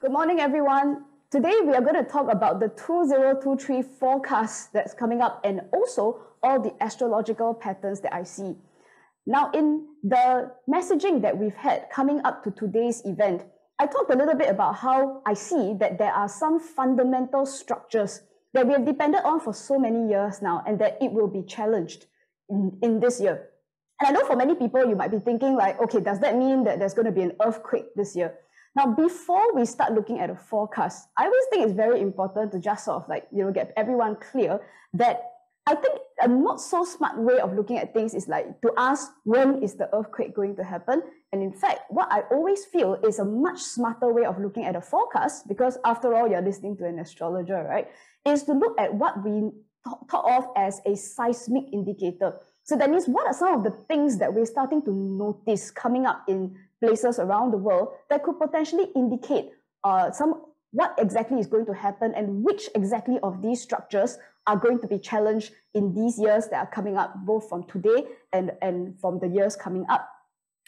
Good morning, everyone. Today, we are going to talk about the 2023 forecast that's coming up and also all the astrological patterns that I see. Now, in the messaging that we've had coming up to today's event, I talked a little bit about how I see that there are some fundamental structures that we have depended on for so many years now and that it will be challenged in this year. And I know for many people, you might be thinking like, okay, does that mean that there's going to be an earthquake this year? Now, before we start looking at a forecast, I always think it's very important to just sort of like, get everyone clear that I think a not so smart way of looking at things is like to ask, when is the earthquake going to happen? And in fact, what I always feel is a much smarter way of looking at a forecast, because after all, you're listening to an astrologer, right? Is to look at what we thought of as a seismic indicator. So that means, what are some of the things that we're starting to notice coming up in places around the world that could potentially indicate what exactly is going to happen and which exactly of these structures are going to be challenged in these years that are coming up, both from today and from the years coming up.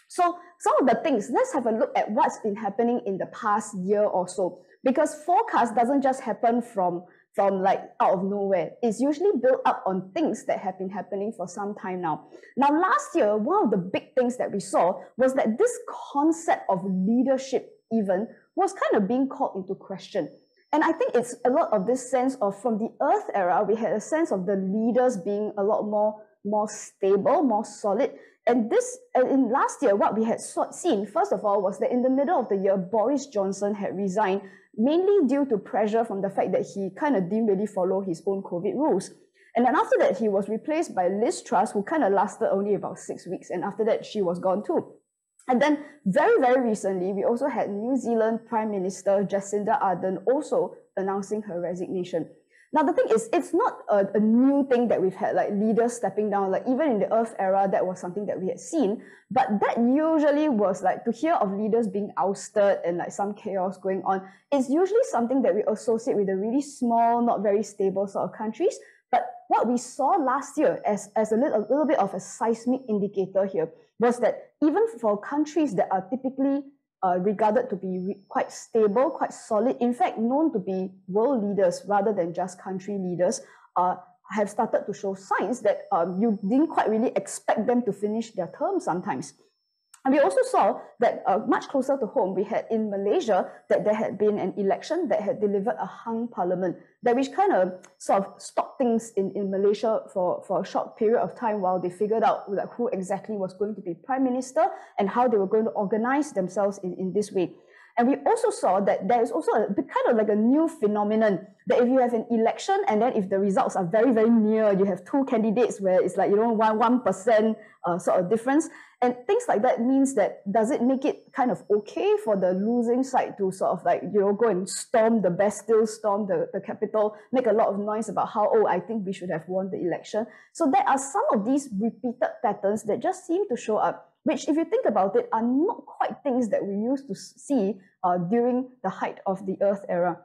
So some of the things, let's have a look at what's been happening in the past year or so, because forecast doesn't just happen from like out of nowhere. It's usually built up on things that have been happening for some time now. Now, last year, one of the big things that we saw was that this concept of leadership even was kind of being called into question. And I think it's a lot of this sense of, from the Earth era, we had a sense of the leaders being a lot more stable, more solid. And this, in last year, what we had seen, first of all, was that in the middle of the year, Boris Johnson had resigned, mainly due to pressure from the fact that he kind of didn't really follow his own COVID rules. And then after that, he was replaced by Liz Truss, who kind of lasted only about 6 weeks. And after that, she was gone too. And then very, very recently, we also had New Zealand Prime Minister Jacinda Ardern also announcing her resignation. Now, the thing is, it's not a new thing that we've had, like leaders stepping down. Like even in the Earth era, that was something that we had seen. But that usually was like, to hear of leaders being ousted and like some chaos going on, it's usually something that we associate with the really small, not very stable sort of countries. But what we saw last year as a little bit of a seismic indicator here was that even for countries that are typically regarded to be quite stable, quite solid, in fact, known to be world leaders rather than just country leaders, have started to show signs that you didn't quite really expect them to finish their term sometimes. And we also saw that much closer to home, we had in Malaysia that there had been an election that had delivered a hung parliament, that which kind of sort of stopped things in Malaysia for a short period of time while they figured out like who exactly was going to be prime minister and how they were going to organize themselves in this way. And we also saw that there is also kind of like a new phenomenon that if you have an election and then if the results are very, very near, you have two candidates where it's like, 1% sort of difference. And things like that means that, does it make it kind of okay for the losing side to sort of like, go and storm the Bastille, storm the capital, make a lot of noise about how, I think we should have won the election. So there are some of these repeated patterns that just seem to show up, which if you think about it, are not quite things that we used to see during the height of the Earth era.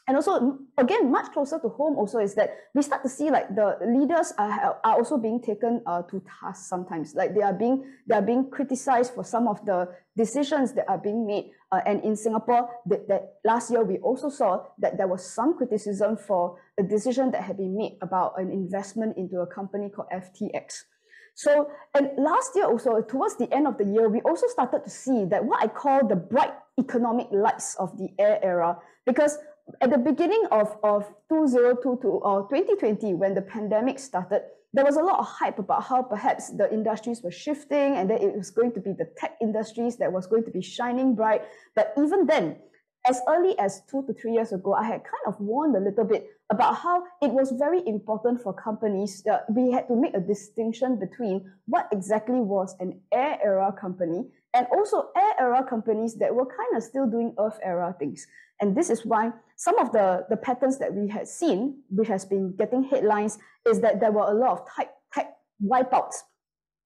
And also, again, much closer to home also is that we start to see like the leaders are also being taken to task sometimes. Like they are being criticized for some of the decisions that are being made. And in Singapore, that last year, we also saw that there was some criticism for a decision that had been made about an investment into a company called FTX. So, and last year also, towards the end of the year, we also started to see that what I call the bright economic lights of the air era, because at the beginning of 2022 or 2020, when the pandemic started, there was a lot of hype about how perhaps the industries were shifting and that it was going to be the tech industries that was going to be shining bright. But even then, as early as 2 to 3 years ago, I had kind of warned a little bit about how it was very important for companies. We had to make a distinction between what exactly was an air era company and also air era companies that were kind of still doing Earth era things. And this is why some of the patterns that we had seen, which has been getting headlines, is that there were a lot of tech wipeouts.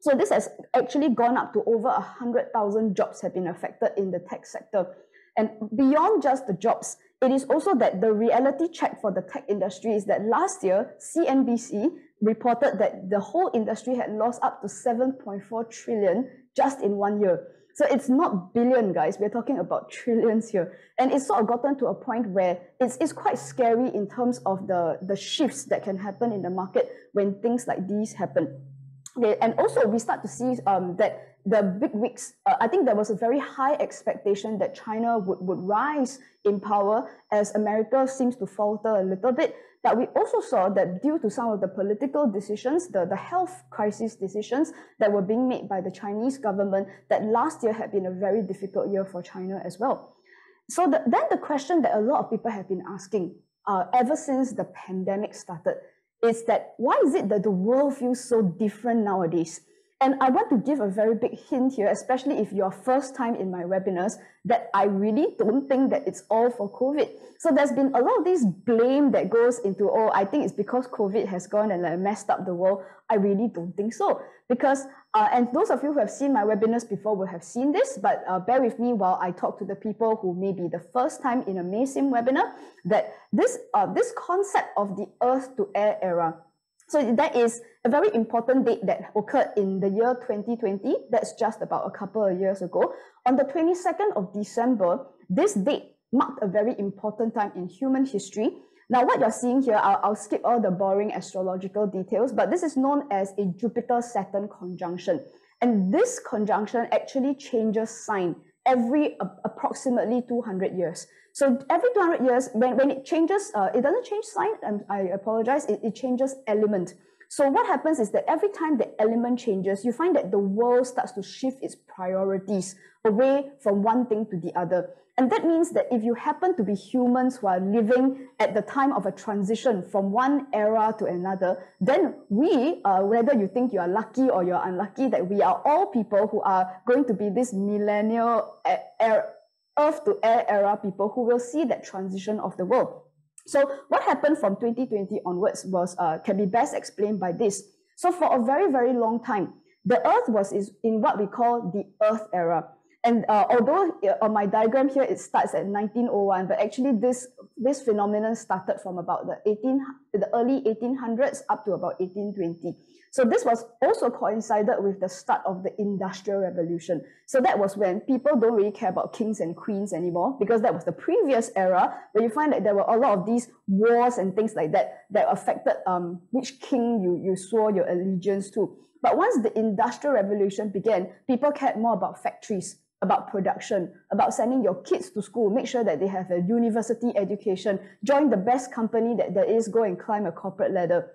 So this has actually gone up to over 100,000 jobs have been affected in the tech sector. And beyond just the jobs, it is also that the reality check for the tech industry is that last year, CNBC reported that the whole industry had lost up to 7.4 trillion just in 1 year. So it's not billion, guys. We're talking about trillions here. And it's sort of gotten to a point where it's quite scary in terms of the shifts that can happen in the market when things like these happen. Okay, and also we start to see that the big wigs, I think there was a very high expectation that China would rise in power as America seems to falter a little bit. But we also saw that due to some of the political decisions, the health crisis decisions that were being made by the Chinese government, that last year had been a very difficult year for China as well. So then the question that a lot of people have been asking ever since the pandemic started is that why is it that the world feels so different nowadays? And I want to give a very big hint here, especially if you're first time in my webinars, that I really don't think that it's all for COVID. So there's been a lot of this blame that goes into, oh, I think it's because COVID has gone and messed up the world. I really don't think so. Because, and those of you who have seen my webinars before will have seen this, but bear with me while I talk to the people who may be the first time in a MaySim webinar, that this concept of the Earth to Air era, so that is a very important date that occurred in the year 2020. That's just about a couple of years ago. On the 22nd of December, this date marked a very important time in human history. Now, what you're seeing here, I'll skip all the boring astrological details, but this is known as a Jupiter-Saturn conjunction. And this conjunction actually changes sign every approximately 200 years. So every 200 years, when it changes, it doesn't change sign, I apologize, it changes element. So what happens is that every time the element changes, you find that the world starts to shift its priorities away from one thing to the other. And that means that if you happen to be humans who are living at the time of a transition from one era to another, then we, whether you think you are lucky or you're unlucky, that we are all people who are going to be this millennial Earth to Air era people who will see that transition of the world. So what happened from 2020 onwards was can be best explained by this. So for a very, very long time, the Earth was in what we call the Earth era. And although on my diagram here, it starts at 1901, but actually this phenomenon started from about the early 1800s up to about 1820. So this was also coincided with the start of the Industrial Revolution. So that was when people don't really care about kings and queens anymore, because that was the previous era where you find that there were a lot of these wars and things like that that affected which king you swore your allegiance to. But once the Industrial Revolution began, people cared more about factories, about production, about sending your kids to school, make sure that they have a university education, join the best company that there is, go and climb a corporate ladder.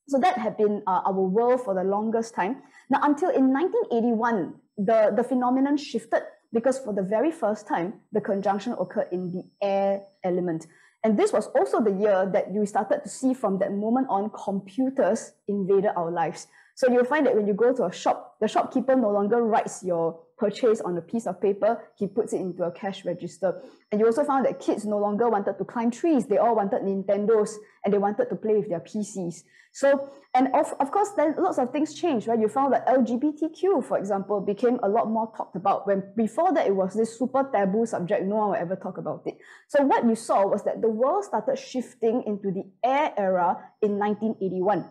So that had been our world for the longest time. Now, until in 1981, the phenomenon shifted because for the very first time, the conjunction occurred in the air element. And this was also the year that you started to see from that moment on, computers invaded our lives. So you'll find that when you go to a shop, the shopkeeper no longer writes your purchase on a piece of paper, he puts it into a cash register. And you also found that kids no longer wanted to climb trees, they all wanted Nintendos and they wanted to play with their PCs. So, and of course, then lots of things changed, right? You found that LGBTQ, for example, became a lot more talked about, when before that it was this super taboo subject, no one would ever talk about it. So what you saw was that the world started shifting into the air era in 1981.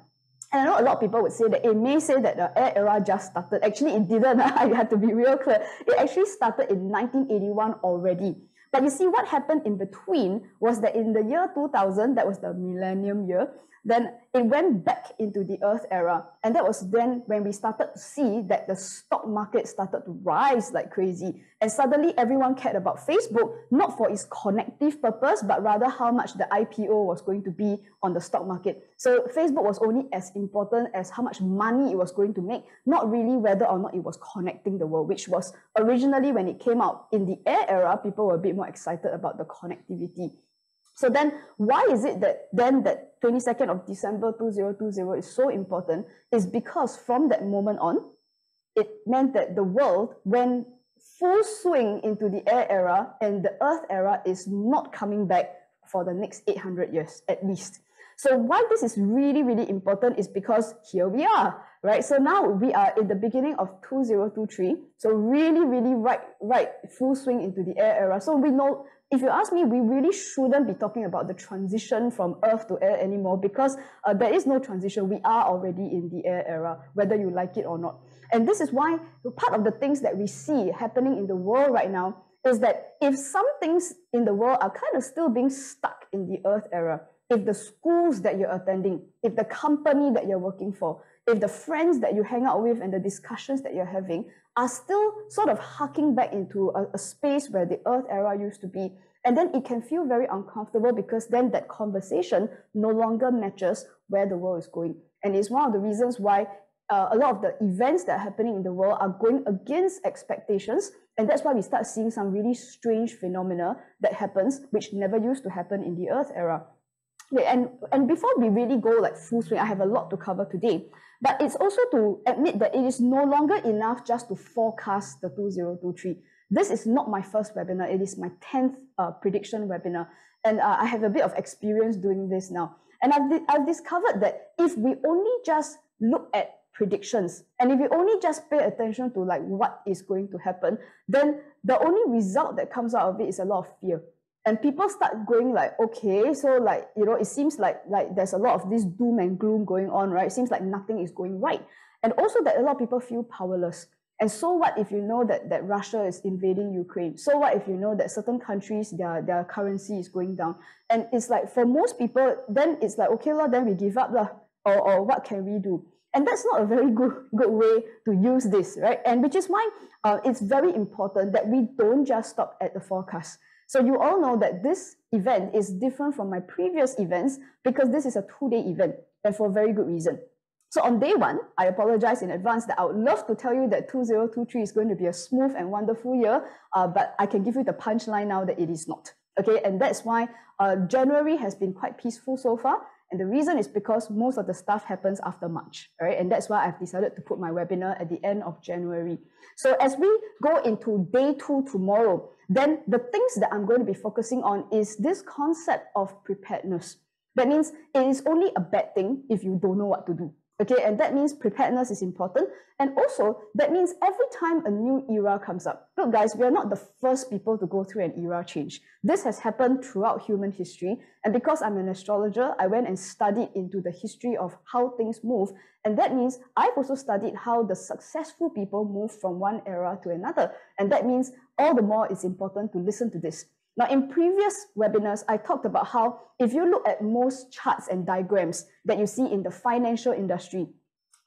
And I know a lot of people would say that it may say that the air era just started. Actually, it didn't. I have to be real clear. It actually started in 1981 already. But you see, what happened in between was that in the year 2000, that was the millennium year, then it went back into the Earth era. And that was then when we started to see that the stock market started to rise like crazy. And suddenly everyone cared about Facebook, not for its connective purpose, but rather how much the IPO was going to be on the stock market. So Facebook was only as important as how much money it was going to make, not really whether or not it was connecting the world, which was originally when it came out in the air era, people were a bit more excited about the connectivity. So then why is it that then that 22nd of December 2020 is so important? Is because from that moment on, it meant that the world went full swing into the air era, and the Earth era is not coming back for the next 800 years at least. So why this is really, really important is because here we are, right? So now we are in the beginning of 2023. So really, really right full swing into the air era. So we know if you ask me, we really shouldn't be talking about the transition from Earth to air anymore, because there is no transition. We are already in the air era, whether you like it or not. And this is why part of the things that we see happening in the world right now is that if some things in the world are kind of still being stuck in the Earth era, if the schools that you're attending, if the company that you're working for, if the friends that you hang out with and the discussions that you're having are still sort of harking back into a space where the Earth era used to be, and then it can feel very uncomfortable, because then that conversation no longer matches where the world is going. And it's one of the reasons why a lot of the events that are happening in the world are going against expectations. And that's why we start seeing some really strange phenomena that happens, which never used to happen in the Earth era. Okay, and before we really go like full swing, I have a lot to cover today. But it's also to admit that it is no longer enough just to forecast the 2023. This is not my first webinar. It is my 10th prediction webinar. And I have a bit of experience doing this now. And I've discovered that if we only just look at predictions, and if you only just pay attention to like what is going to happen, then the only result that comes out of it is a lot of fear. And people start going like, okay, so like, you know, it seems like there's a lot of this doom and gloom going on, right? It seems like nothing is going right. And also that a lot of people feel powerless. And so what if you know that Russia is invading Ukraine? So what if you know that certain countries, their currency is going down? And it's like, for most people, then it's like, okay, well, then we give up, or what can we do? And that's not a very good way to use this, right? And which is why it's very important that we don't just stop at the forecast. So you all know that this event is different from my previous events, because this is a 2-day event, and for a very good reason. So on day one, I apologize in advance that I would love to tell you that 2023 is going to be a smooth and wonderful year, but I can give you the punchline now that it is not. Okay, and that's why January has been quite peaceful so far. And the reason is because most of the stuff happens after March, right? And that's why I've decided to put my webinar at the end of January. So as we go into day 2 tomorrow, then the things that I'm going to be focusing on is this concept of preparedness. That means it is only a bad thing if you don't know what to do. Okay, and that means preparedness is important. And also, that means every time a new era comes up, look guys, we are not the first people to go through an era change. This has happened throughout human history. And because I'm an astrologer, I went and studied into the history of how things move. And that means I've also studied how the successful people move from one era to another. And that means all the more it's important to listen to this. Now, in previous webinars, I talked about how if you look at most charts and diagrams that you see in the financial industry,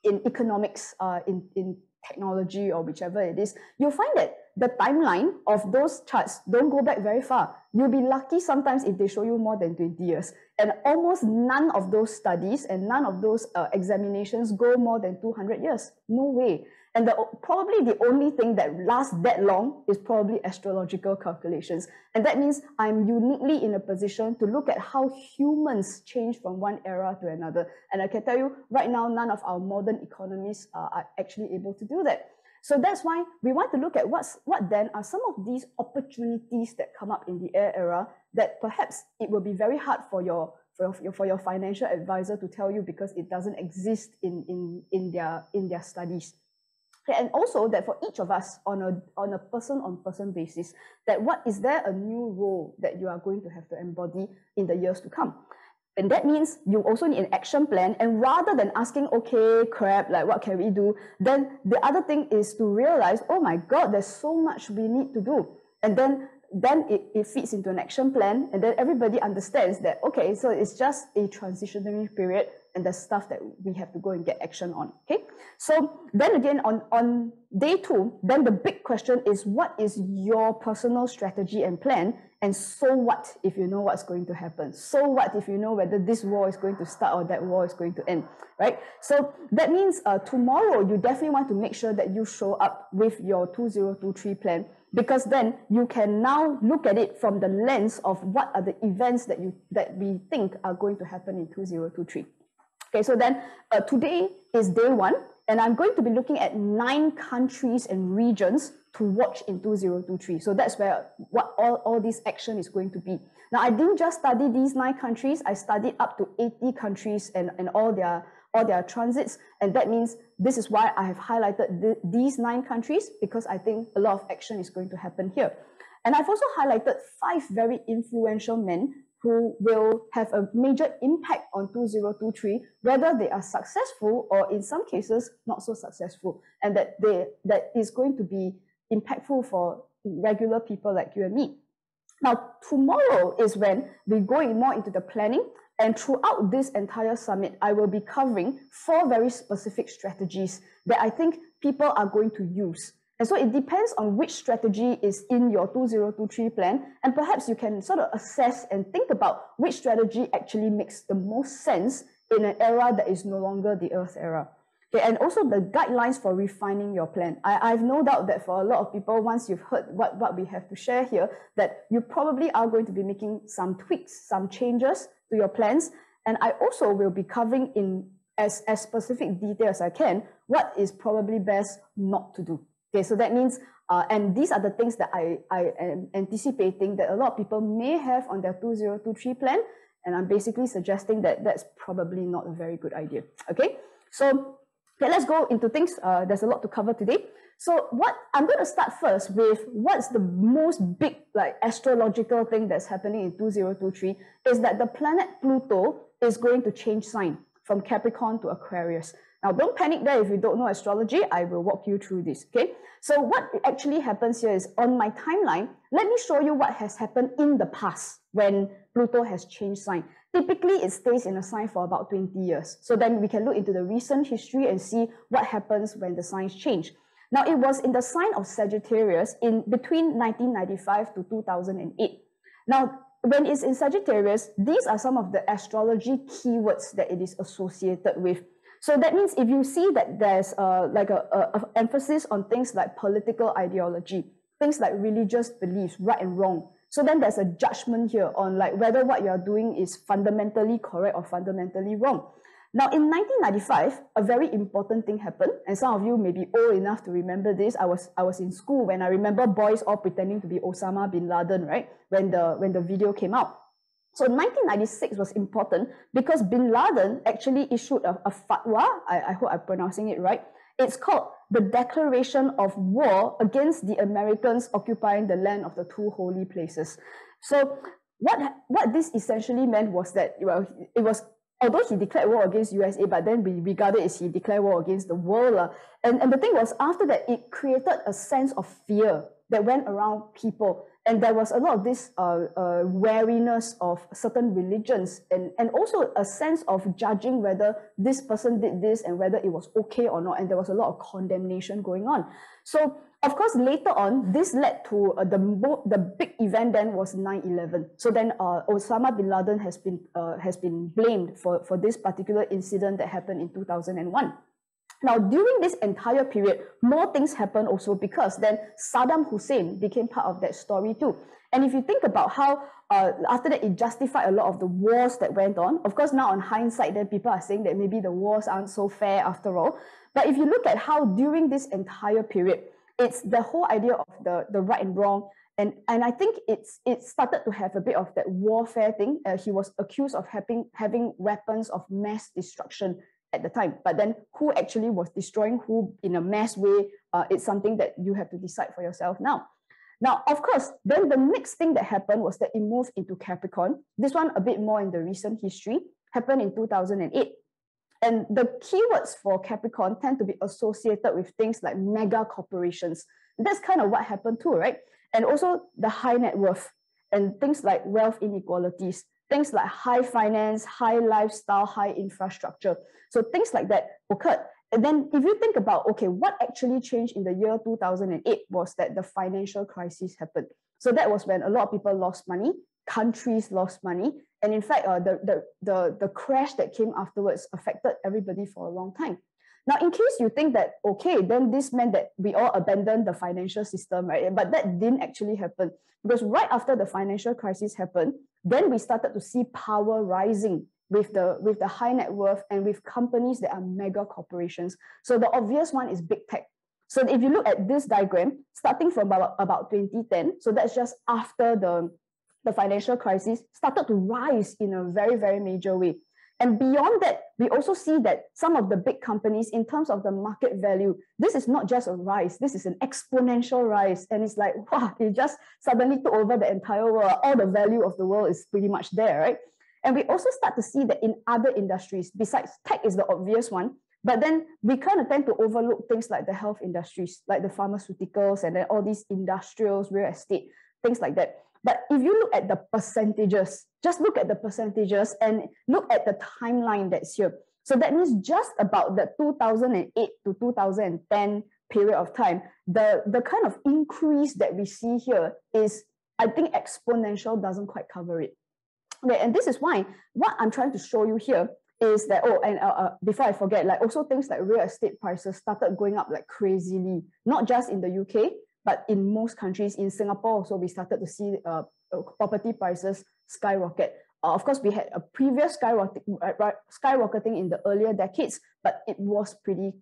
in economics, in technology, or whichever it is, you'll find that the timeline of those charts don't go back very far. You'll be lucky sometimes if they show you more than 20 years. And almost none of those studies and none of those examinations go more than 200 years. No way. And probably the only thing that lasts that long is probably astrological calculations. And that means I'm uniquely in a position to look at how humans change from one era to another. And I can tell you right now, none of our modern economists are actually able to do that. So that's why we want to look at what then are some of these opportunities that come up in the air era that perhaps it will be very hard for your financial advisor to tell you, because it doesn't exist in their studies. Okay, and also that for each of us on a person-on-person basis, that what is there a new role that you are going to have to embody in the years to come? And that means you also need an action plan. And rather than asking, okay, crap, like what can we do? Then the other thing is to realize, oh my God, there's so much we need to do. And then it fits into an action plan. And then everybody understands that, okay, so it's just a transitionary period, and there's stuff that we have to go and get action on. Okay. So then again, on day 2, then the big question is, what is your personal strategy and plan? And so what if you know what's going to happen? So what if you know whether this war is going to start or that war is going to end, right? So that means tomorrow you definitely want to make sure that you show up with your 2023 plan, because then you can now look at it from the lens of what are the events that we think are going to happen in 2023. Okay, so then today is day 1, and I'm going to be looking at 9 countries and regions to watch in 2023. So that's where what all this action is going to be. Now, I didn't just study these 9 countries. I studied up to 80 countries and all their transits. And that means this is why I have highlighted these 9 countries, because I think a lot of action is going to happen here. And I've also highlighted 5 very influential men who will have a major impact on 2023, whether they are successful or in some cases not so successful, and that is going to be impactful for regular people like you and me. Now, tomorrow is when we go more into the planning, and throughout this entire summit, I will be covering 4 very specific strategies that I think people are going to use. And so it depends on which strategy is in your 2023 plan, and perhaps you can sort of assess and think about which strategy actually makes the most sense in an era that is no longer the Earth era. Okay, and also the guidelines for refining your plan. I've no doubt that for a lot of people, once you've heard what we have to share here, that you probably are going to be making some tweaks, some changes to your plans. And I also will be covering in as specific detail as I can what is probably best not to do. Okay, so that means, and these are the things that I am anticipating that a lot of people may have on their 2023 plan, and I'm basically suggesting that that's probably not a very good idea. Okay, so let's go into things. There's a lot to cover today. So what I'm going to start first with what's the most big astrological thing that's happening in 2023 is that the planet Pluto is going to change sign from Capricorn to Aquarius. Now, don't panic there if you don't know astrology. I will walk you through this, okay? So what actually happens here is on my timeline, let me show you what has happened in the past when Pluto has changed sign. Typically, it stays in a sign for about 20 years. So then we can look into the recent history and see what happens when the signs change. Now, it was in the sign of Sagittarius in between 1995 to 2008. Now, when it's in Sagittarius, these are some of the astrology keywords that it is associated with. So that means if you see that there's like a emphasis on things like political ideology, things like religious beliefs, right and wrong. So then there's a judgment here on like whether what you're doing is fundamentally correct or fundamentally wrong. Now in 1995, a very important thing happened, and some of you may be old enough to remember this. I was in school when I remember boys all pretending to be Osama bin Laden, right? When the video came out. So 1996 was important because bin Laden actually issued a fatwa. I hope I'm pronouncing it right. It's called the Declaration of War against the Americans occupying the land of the 2 holy places. So what this essentially meant was that, well, it was, although he declared war against USA, but then we regarded it as he declared war against the world. And the thing was, after that, it created a sense of fear that went around people. And there was a lot of this wariness of certain religions and also a sense of judging whether this person did this and whether it was okay or not. And there was a lot of condemnation going on. So, of course, later on, this led to the big event then was 9/11. So then Osama bin Laden has been blamed for this particular incident that happened in 2001. Now, during this entire period, more things happened also because then Saddam Hussein became part of that story too. And if you think about how after that it justified a lot of the wars that went on, of course now on hindsight then people are saying that maybe the wars aren't so fair after all. But if you look at how during this entire period, it's the whole idea of the right and wrong. And I think it started to have a bit of that warfare thing. He was accused of having weapons of mass destruction at the time, but then who actually was destroying who in a mass way, it's something that you have to decide for yourself now. Now, of course, then the next thing that happened was that it moved into Capricorn. This one a bit more in the recent history, happened in 2008. And the keywords for Capricorn tend to be associated with things like mega corporations. That's kind of what happened too, right? And also the high net worth and things like wealth inequalities, things like high finance, high lifestyle, high infrastructure. So things like that occurred. And then if you think about, okay, what actually changed in the year 2008 was that the financial crisis happened. So that was when a lot of people lost money, countries lost money. And in fact, the crash that came afterwards affected everybody for a long time. Now, in case you think that, okay, then this meant that we all abandoned the financial system, right? But that didn't actually happen because right after the financial crisis happened, then we started to see power rising with the high net worth and with companies that are mega corporations. So the obvious one is big tech. So if you look at this diagram, starting from about 2010, so that's just after the financial crisis, started to rise in a very, very major way. And beyond that, we also see that some of the big companies, in terms of the market value, this is not just a rise, this is an exponential rise. And it's like, wow, it just suddenly took over the entire world. All the value of the world is pretty much there, right? And we also start to see that in other industries, besides tech is the obvious one, but then we kind of tend to overlook things like the health industries, like the pharmaceuticals, and then all these industrials, real estate, things like that. But if you look at the percentages, just look at the percentages and look at the timeline that's here. So that means just about the 2008 to 2010 period of time, the kind of increase that we see here is, I think, exponential doesn't quite cover it. Okay, and this is why what I'm trying to show you here is that, before I forget, like also things like real estate prices started going up like crazily, not just in the UK, but in most countries. In Singapore also, we started to see property prices skyrocket. Of course, we had a previous skyrocketing in the earlier decades, but it was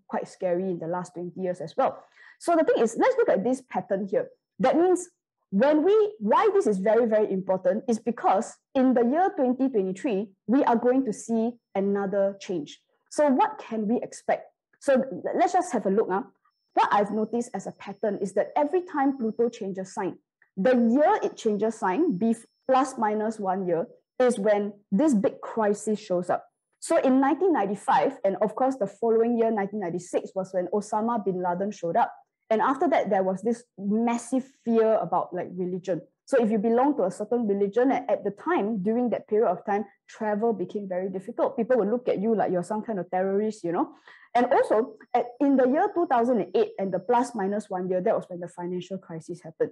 quite scary in the last 20 years as well. So the thing is, let's look at this pattern here. That means why this is very, very important is because in the year 2023, we are going to see another change. So what can we expect? So let's just have a look now. What I've noticed as a pattern is that every time Pluto changes sign, the year it changes sign, be plus minus 1 year, is when this big crisis shows up. So in 1995, and of course the following year, 1996, was when Osama bin Laden showed up. And after that, there was this massive fear about like religion. So if you belong to a certain religion, at the time, during that period of time, travel became very difficult. People would look at you like you're some kind of terrorist, you know. And also, in the year 2008 and the plus minus 1 year, that was when the financial crisis happened.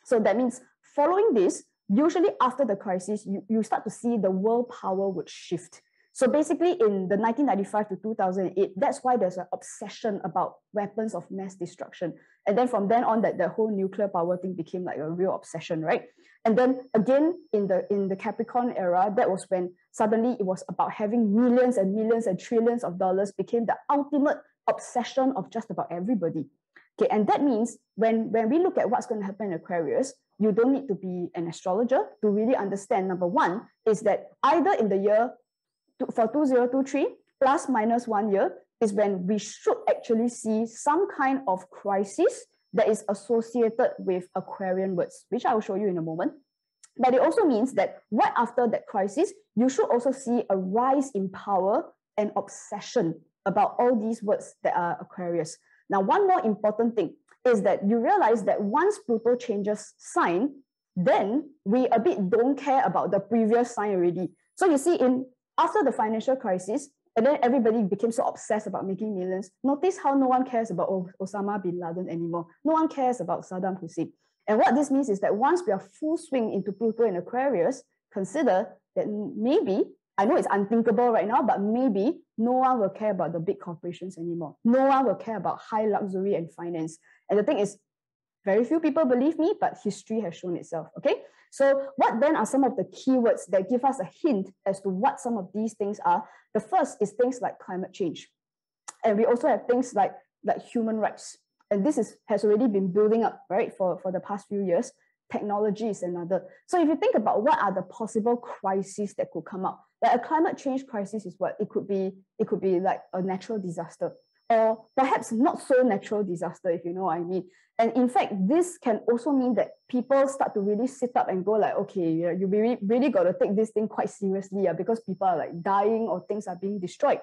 So that means following this, usually after the crisis, you start to see the world power would shift. So basically in the 1995 to 2008, that's why there's an obsession about weapons of mass destruction. And then from then on, that the whole nuclear power thing became like a real obsession, right? And then again, in the Capricorn era, that was when suddenly it was about having millions and millions and trillions of dollars became the ultimate obsession of just about everybody. Okay, and that means when we look at what's going to happen in Aquarius, you don't need to be an astrologer to really understand. Number one is that either in the year for 2023, plus minus 1 year, is when we should actually see some kind of crisis that is associated with Aquarian words, which I will show you in a moment. But it also means that right after that crisis, you should also see a rise in power and obsession about all these words that are Aquarius. Now, one more important thing is that you realize that once Pluto changes sign, then we a bit don't care about the previous sign already. So you see, after the financial crisis, and then everybody became so obsessed about making millions. Notice how no one cares about Osama bin Laden anymore. No one cares about Saddam Hussein. And what this means is that once we are full swing into Pluto in Aquarius, consider that maybe, I know it's unthinkable right now, but maybe no one will care about the big corporations anymore. No one will care about high luxury and finance. And the thing is, very few people believe me, but history has shown itself, okay? So what then are some of the keywords that give us a hint as to what some of these things are? The first is things like climate change. And we also have things like human rights. And this has already been building up, right, for the past few years. Technology is another. So if you think about what are the possible crises that could come up, like a climate change crisis is what? It could be like a natural disaster, or perhaps not so natural disaster, if you know what I mean. And in fact, this can also mean that people start to really sit up and go like, okay, you really got to take this thing quite seriously, because people are like dying or things are being destroyed.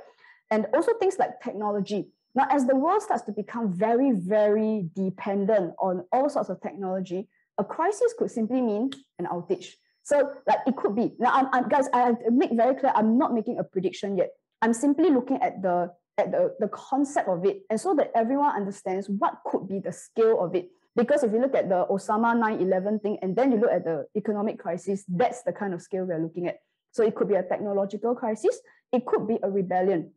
And also things like technology. Now, as the world starts to become very, very dependent on all sorts of technology, a crisis could simply mean an outage. So like it could be. Now, guys, I make very clear, I'm not making a prediction yet. I'm simply looking at the concept of it, and so that everyone understands what could be the scale of it. Because if you look at the Osama 9/11 thing, and then you look at the economic crisis, that's the kind of scale we're looking at. So it could be a technological crisis, it could be a rebellion,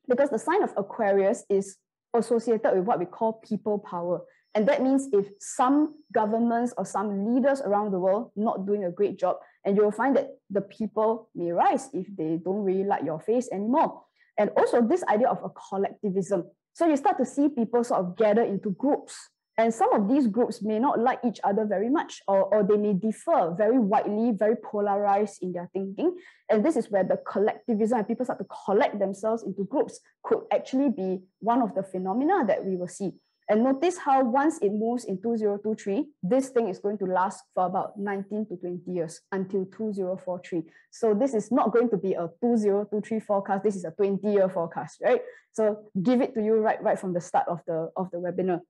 because the sign of Aquarius is associated with what we call people power. And that means if some governments or some leaders around the world not doing a great job, and you'll find that the people may rise if they don't really like your face anymore. And also this idea of a collectivism. So you start to see people sort of gather into groups And some of these groups may not like each other very much, or they may differ very widely, very polarized in their thinking. And this is where the collectivism and people start to collect themselves into groups could actually be one of the phenomena that we will see. And notice how once it moves in 2023, this thing is going to last for about 19 to 20 years until 2043. So this is not going to be a 2023 forecast. This is a 20-year forecast, right? So give it to you right from the start of the webinar.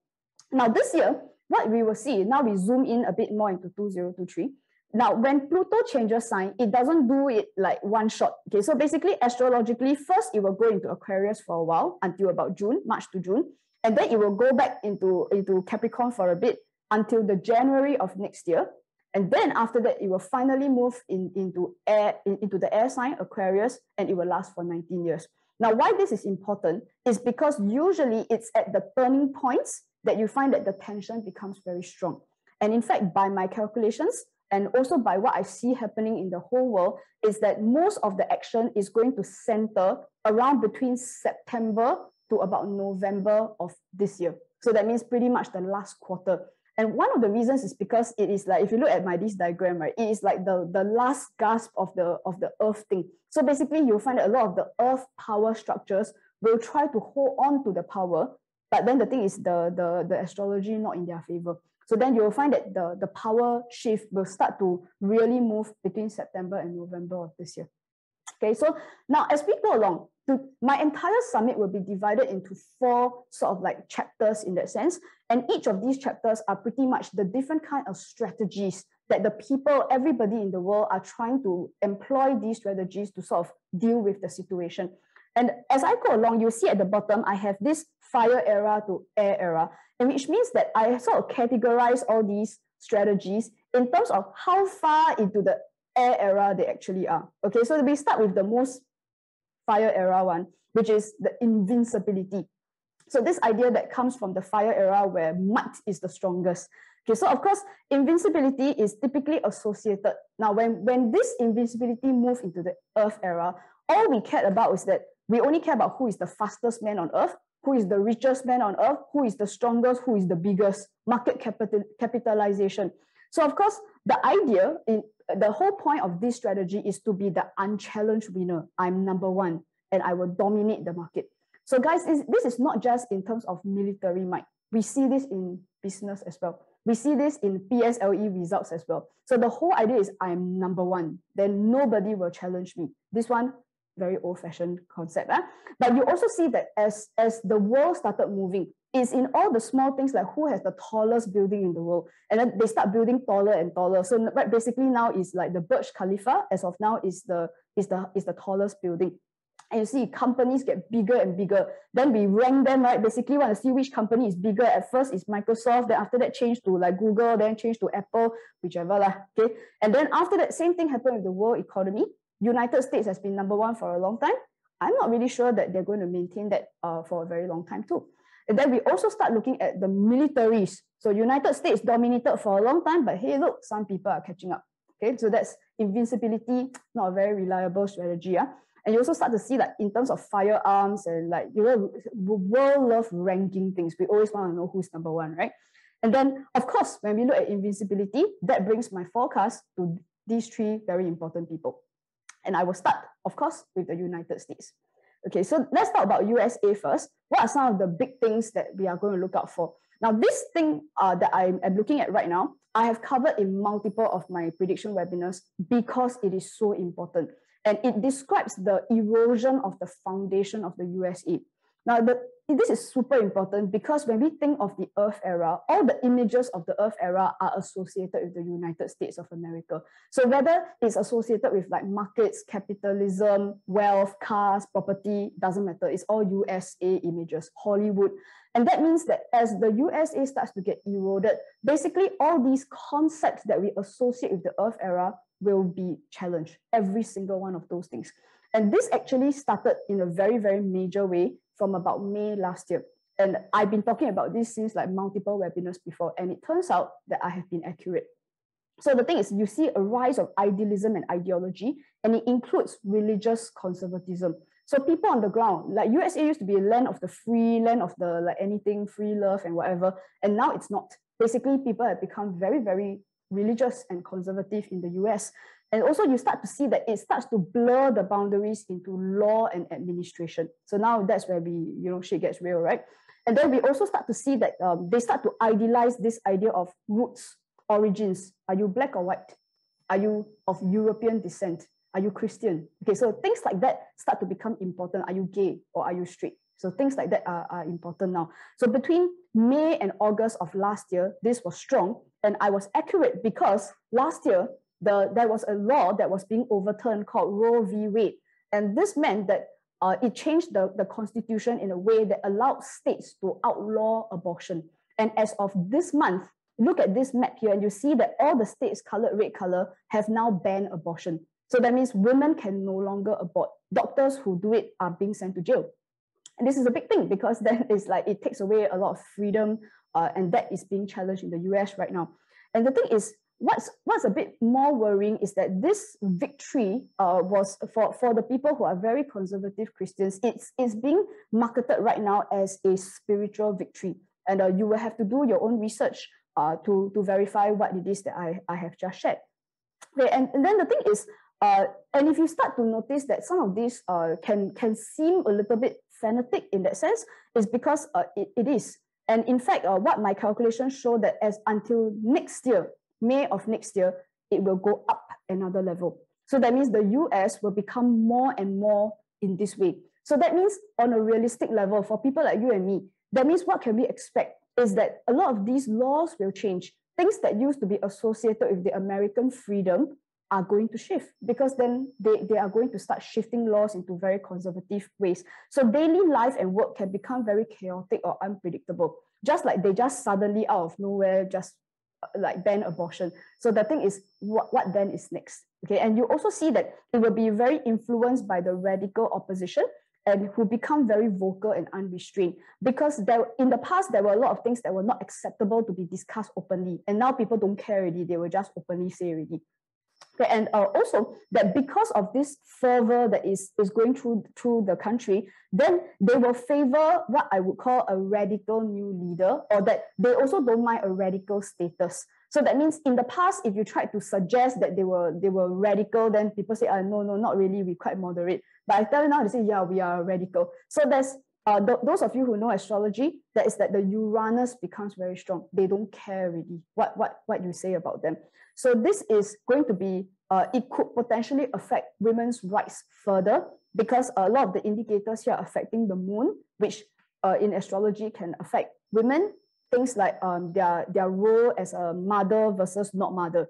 Now this year, what we will see, now we zoom in a bit more into 2023. Now, when Pluto changes sign, it doesn't do it like one shot. Okay, so basically, astrologically, first it will go into Aquarius for a while until about June, March to June. And then it will go back into Capricorn for a bit until the January of next year. And then after that, it will finally move into the air sign, Aquarius, and it will last for 19 years. Now, why this is important is because usually it's at the turning points that you find that the tension becomes very strong. And in fact, by my calculations, and also by what I see happening in the whole world, is that most of the action is going to center around between September to about November of this year. So that means pretty much the last quarter. And one of the reasons is because it is like, if you look at this diagram, right, it is like the last gasp of the earth thing. So basically you'll find that a lot of the earth power structures will try to hold on to the power, but then the thing is the astrology not in their favor. So then you'll find that the power shift will start to really move between September and November of this year. Okay, so now as we go along, my entire summit will be divided into 4 sort of like chapters in that sense. And each of these chapters are pretty much the different kind of strategies that the people, everybody in the world are trying to employ these strategies to sort of deal with the situation. And as I go along, you'll see at the bottom, I have this fire era to air era, and which means that I sort of categorize all these strategies in terms of how far into the air era they actually are. Okay, so we start with the most fire era one, which is the invincibility. So this idea that comes from the fire era where might is the strongest. Okay, so of course, invincibility is typically associated. Now, when this invincibility moves into the earth era, all we cared about is that we only care about who is the fastest man on earth, who is the richest man on earth, who is the strongest, who is the biggest, market capitalization. So of course, the idea, the whole point of this strategy is to be the unchallenged winner. I'm number one and I will dominate the market. So guys, this is not just in terms of military might. We see this in business as well. We see this in PSLE results as well. So the whole idea is I'm number one, then nobody will challenge me. This one, very old-fashioned concept. But you also see that as the world started moving, it's in all the small things like who has the tallest building in the world. And then they start building taller and taller. So basically now is like the Burj Khalifa, as of now, is the tallest building. And you see companies get bigger and bigger. Then we rank them, right? Basically want to see which company is bigger. At first it's Microsoft, then after that change to like Google, then change to Apple, whichever lah. Okay. And then after that, same thing happened with the world economy. United States has been number one for a long time. I'm not really sure that they're going to maintain that for a very long time too. And then we also start looking at the militaries. So United States dominated for a long time, but hey, look, some people are catching up. Okay, so that's invincibility, not a very reliable strategy. And you also start to see that in terms of firearms and like, you know, world love ranking things. We always want to know who's number one, right? And then, of course, when we look at invincibility, that brings my forecast to these 3 very important people. And I will start, of course, with the United States. Okay, so let's talk about USA first. What are some of the big things that we are going to look out for? Now, this thing that I'm looking at right now, I have covered in multiple of my prediction webinars because it is so important. And it describes the erosion of the foundation of the USA. Now, this is super important because when we think of the Earth era, all the images of the Earth era are associated with the United States of America. So whether it's associated with like markets, capitalism, wealth, cars, property, doesn't matter. It's all USA images, Hollywood. And that means that as the USA starts to get eroded, basically all these concepts that we associate with the Earth era will be challenged, every single one of those things. And this actually started in a very, very major way from about May last year. And I've been talking about this since like multiple webinars before, and it turns out that I have been accurate. So the thing is, you see a rise of idealism and ideology, and it includes religious conservatism. So people on the ground, like USA used to be a land of the free, land of the like anything, free love and whatever. And now it's not. Basically, people have become very, very religious and conservative in the US. And also you start to see that it starts to blur the boundaries into law and administration. So now that's where shit gets real, right? And then we also start to see that they start to idealize this idea of roots, origins. Are you black or white? Are you of European descent? Are you Christian? Okay, so things like that start to become important. Are you gay or are you straight? So things like that are important now. So between May and August of last year, this was strong. And I was accurate because last year, there was a law that was being overturned called Roe v. Wade. And this meant that it changed the constitution in a way that allowed states to outlaw abortion. And as of this month, look at this map here and you see that all the states colored red color have now banned abortion. So that means women can no longer abort. Doctors who do it are being sent to jail. And this is a big thing because then it's like it takes away a lot of freedom and that is being challenged in the US right now. And the thing is, what's a bit more worrying is that this victory was for the people who are very conservative Christians, it's being marketed right now as a spiritual victory. And you will have to do your own research to verify what it is that I have just shared. Okay, and then the thing is, and if you start to notice that some of these can seem a little bit fanatic in that sense, is because it is. And in fact, what my calculations show that as until next year, May of next year, it will go up another level. So that means the US will become more and more in this way. So that means on a realistic level, for people like you and me, that means what can we expect is that a lot of these laws will change. Things that used to be associated with the American freedom are going to shift because then they are going to start shifting laws into very conservative ways. So daily life and work can become very chaotic or unpredictable, just like they just suddenly out of nowhere just like ban abortion. So the thing is, what then is next? Okay, and you also see that it will be very influenced by the radical opposition and who become very vocal and unrestrained because in the past there were a lot of things that were not acceptable to be discussed openly, and now people don't care already, they will just openly say already. Okay, and also that because of this fervor that is going through the country, then they will favor what I would call a radical new leader, or that they also don't mind a radical status. So that means in the past, if you tried to suggest that they were radical, then people say, no, not really, we're quite moderate. But I tell you now, they say, yeah, we are radical. So there's those of you who know astrology, that is that the Uranus becomes very strong. They don't care really what you say about them. So this is going to be, it could potentially affect women's rights further because a lot of the indicators here are affecting the moon, which in astrology can affect women, things like their role as a mother versus not mother.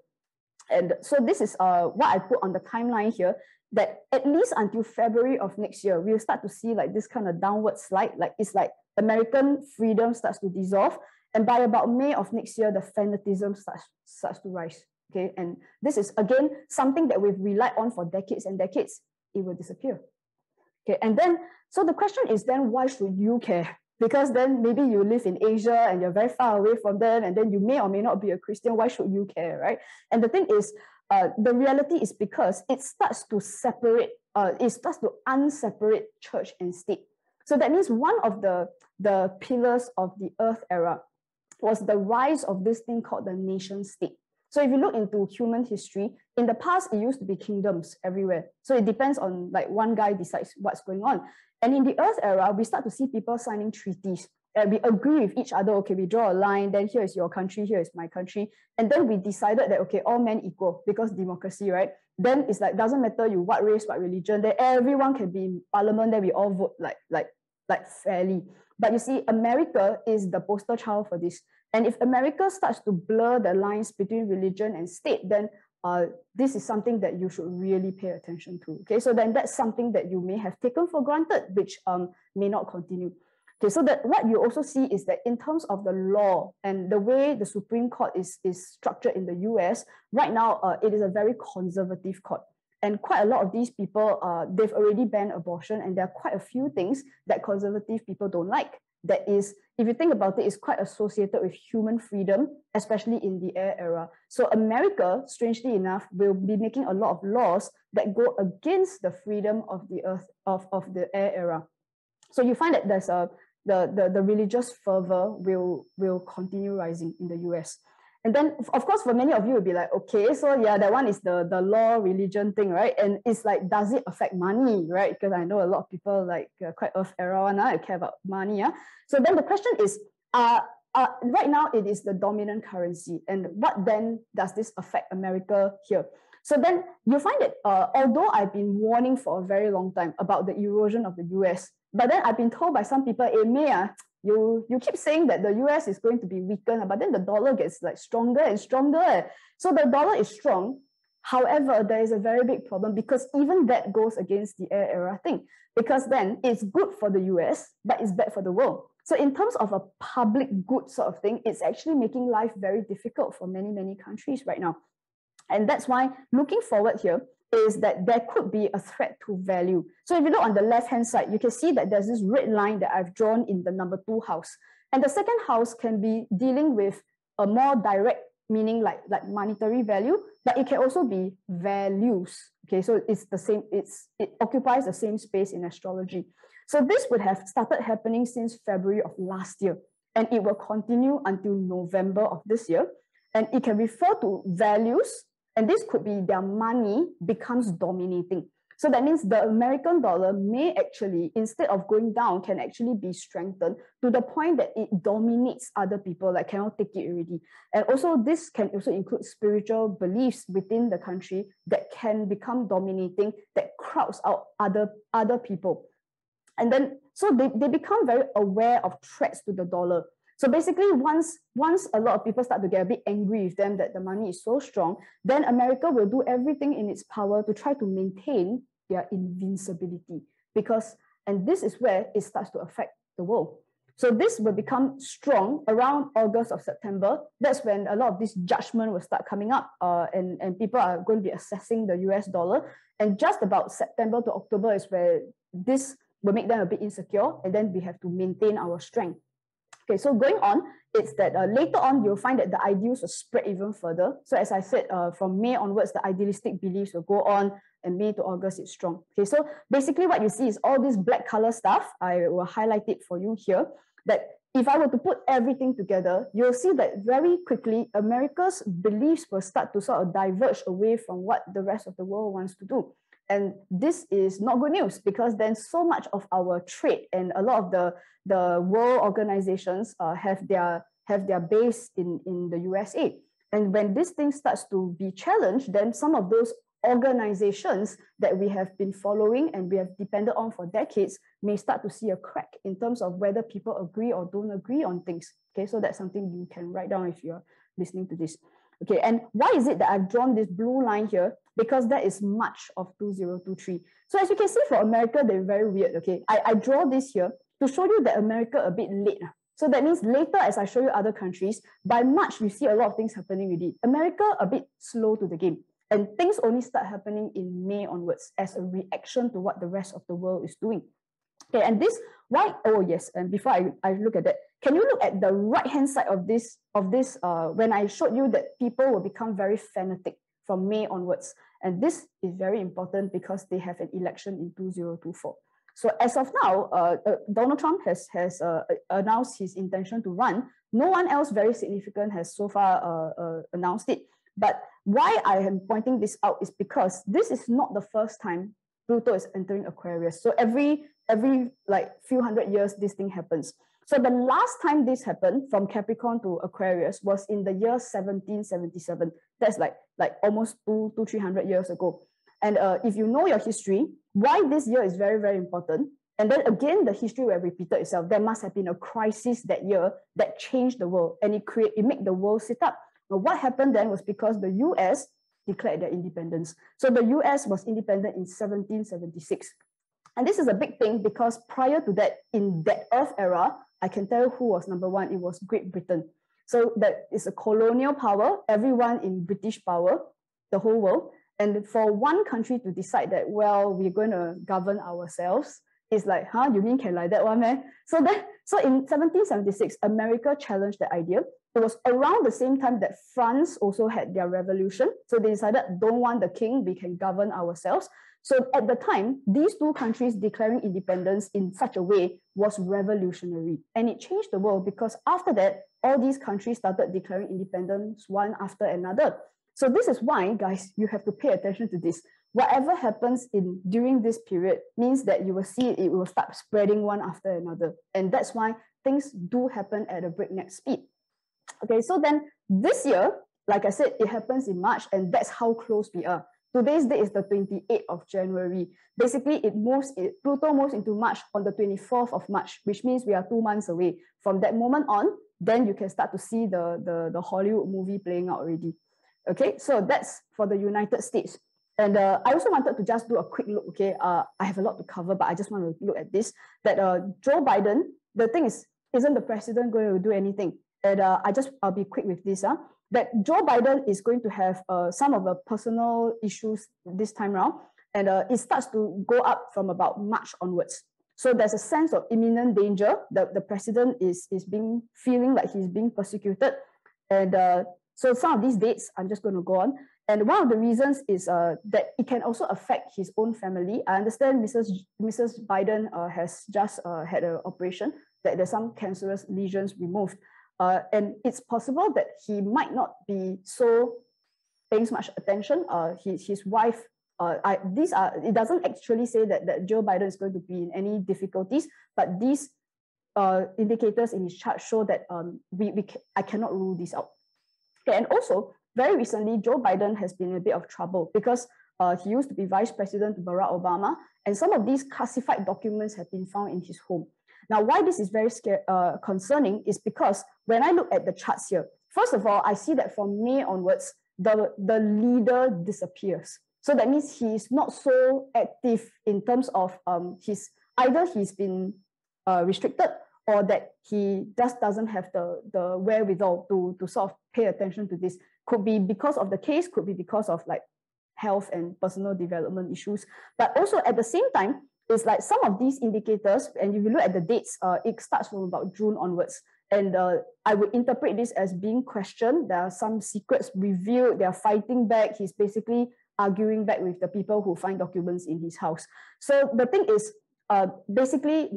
And so this is what I put on the timeline here, that at least until February of next year, we'll start to see like this kind of downward slide, like it's like American freedom starts to dissolve. And by about May of next year, the fanatism starts to rise. Okay, and this is again something that we've relied on for decades and decades. It will disappear. Okay, and then so the question is then why should you care? Because then maybe you live in Asia and you're very far away from them, and then you may or may not be a Christian. Why should you care, right? And the thing is, the reality is because it starts to separate, it starts to unseparate church and state. So that means one of the pillars of the Earth era was the rise of this thing called the nation state. So if you look into human history, in the past, it used to be kingdoms everywhere. So it depends on like one guy decides what's going on. And in the Earth era, we start to see people signing treaties. And we agree with each other, okay, we draw a line, then here is your country, here is my country. And then we decided that, okay, all men equal because democracy, right? Then it's like, doesn't matter you what race, what religion, then everyone can be in parliament, then we all vote like fairly. But you see, America is the poster child for this. And if America starts to blur the lines between religion and state, then this is something that you should really pay attention to. Okay, so then that's something that you may have taken for granted, which may not continue. Okay, so that what you also see is that in terms of the law and the way the Supreme Court is structured in the US, right now it is a very conservative court. And quite a lot of these people, they've already banned abortion, and there are quite a few things that conservative people don't like. that is, if you think about it, is quite associated with human freedom, especially in the air era. So America, strangely enough, will be making a lot of laws that go against the freedom of the earth, of the air era. So you find that there's the religious fervor will continue rising in the US. And then, of course, for many of you, will be like, okay, so yeah, that one is the law religion thing, right? And it's like, does it affect money, right? Because I know a lot of people like quite earth era one, I care about money. Yeah. So then the question is, right now it is the dominant currency, and what then does this affect America here? So then you find that although I've been warning for a very long time about the erosion of the US, but then I've been told by some people, hey, May, you keep saying that the US is going to be weakened, but then the dollar gets like stronger and stronger. So the dollar is strong. However, there is a very big problem, because even that goes against the air era thing, because then it's good for the US, but it's bad for the world. So in terms of a public good sort of thing, it's actually making life very difficult for many, many countries right now. And that's why looking forward here is that there could be a threat to value. So if you look on the left-hand side, you can see that there's this red line that I've drawn in the number 2 house. And the second house can be dealing with a more direct meaning like monetary value, but it can also be values. Okay, so it's the same, it occupies the same space in astrology. So this would have started happening since February of last year, and it will continue until November of this year. And it can refer to values, and this could be their money becomes dominating. So that means the American dollar may actually, instead of going down, can actually be strengthened to the point that it dominates other people, like cannot take it already. And also this can also include spiritual beliefs within the country that can become dominating, that crowds out other people. And then, so they become very aware of threats to the dollar. So basically, once a lot of people start to get a bit angry with them that the money is so strong, then America will do everything in its power to try to maintain their invincibility. And this is where it starts to affect the world. So this will become strong around August or September. That's when a lot of this judgment will start coming up, and people are going to be assessing the US dollar. And just about September to October is where this will make them a bit insecure, and then we have to maintain our strength. Okay, so going on, it's that later on, you'll find that the ideals will spread even further. So as I said, from May onwards, the idealistic beliefs will go on, and May to August, it's strong. Okay, so basically what you see is all this black color stuff. I will highlight it for you here, that if I were to put everything together, you'll see that very quickly, America's beliefs will start to sort of diverge away from what the rest of the world wants to do. And this is not good news, because then so much of our trade and a lot of the world organizations have their base in the USA. And when this thing starts to be challenged, then some of those organizations that we have been following and we have depended on for decades may start to see a crack in terms of whether people agree or don't agree on things. Okay, so that's something you can write down if you're listening to this. Okay, and why is it that I've drawn this blue line here? Because that is March of 2023. So as you can see for America, they're very weird. Okay, I draw this here to show you that America a bit late. So that means later, as I show you other countries, by March, we see a lot of things happening with it. America a bit slow to the game. And things only start happening in May onwards as a reaction to what the rest of the world is doing. Okay, and this, why? Oh yes, and before I look at that, can you look at the right-hand side of this, when I showed you that people will become very fanatic from May onwards. And this is very important because they have an election in 2024. So as of now, Donald Trump has announced his intention to run. No one else very significant has so far announced it. But why I am pointing this out is because this is not the first time Pluto is entering Aquarius. So every like few hundred years, this thing happens. So the last time this happened from Capricorn to Aquarius was in the year 1777. That's like almost 300 years ago. And if you know your history, why this year is very, very important. And then again, the history will repeat itself. There must have been a crisis that year that changed the world, and it made the world sit up. But what happened then was because the US declared their independence. So the US was independent in 1776. And this is a big thing because prior to that, in that Earth era, I can tell you who was number one. It was Great Britain. So that is a colonial power, everyone in British power, the whole world. And for one country to decide that, well, we're going to govern ourselves, is like, huh, you mean can like that one, man? So in 1776, America challenged the idea. It was around the same time that France also had their revolution. So they decided, don't want the king, we can govern ourselves. So at the time, these two countries declaring independence in such a way was revolutionary. And it changed the world because after that, all these countries started declaring independence one after another. So this is why, guys, you have to pay attention to this. Whatever happens during this period means that you will see it will start spreading one after another. And that's why things do happen at a breakneck speed. Okay, so then this year, like I said, it happens in March, and that's how close we are. Today's date is the 28th of January. Basically, Pluto moves into March on the 24th of March, which means we are 2 months away. From that moment on, then you can start to see the Hollywood movie playing out already. Okay, so that's for the United States. And I also wanted to just do a quick look, okay? I have a lot to cover, but I just want to look at this, that Joe Biden, the thing is, isn't the president going to do anything? And I'll be quick with this, that Joe Biden is going to have some of the personal issues this time around, and it starts to go up from about March onwards. So there's a sense of imminent danger. The president is feeling like he's being persecuted. And so some of these dates, I'm just going to go on. And one of the reasons is that it can also affect his own family. I understand Mrs. Biden has just had an operation, that there's some cancerous lesions removed. And it's possible that he might not be so paying so much attention. His wife, it doesn't actually say that Joe Biden is going to be in any difficulties, but these indicators in his chart show that I cannot rule this out. Okay, and also, very recently, Joe Biden has been in a bit of trouble because he used to be Vice President to Barack Obama, and some of these classified documents have been found in his home. Now, why this is very concerning is because when I look at the charts here, first of all, I see that from May onwards, the leader disappears. So that means he's not so active in terms of either he's been restricted, or that he just doesn't have the wherewithal to sort of pay attention to this. Could be because of the case, could be because of like health and personal development issues. But also at the same time, it's like some of these indicators, and if you look at the dates, it starts from about June onwards. And I would interpret this as being questioned. There are some secrets revealed. They are fighting back. He's basically arguing back with the people who find documents in his house. So the thing is, basically,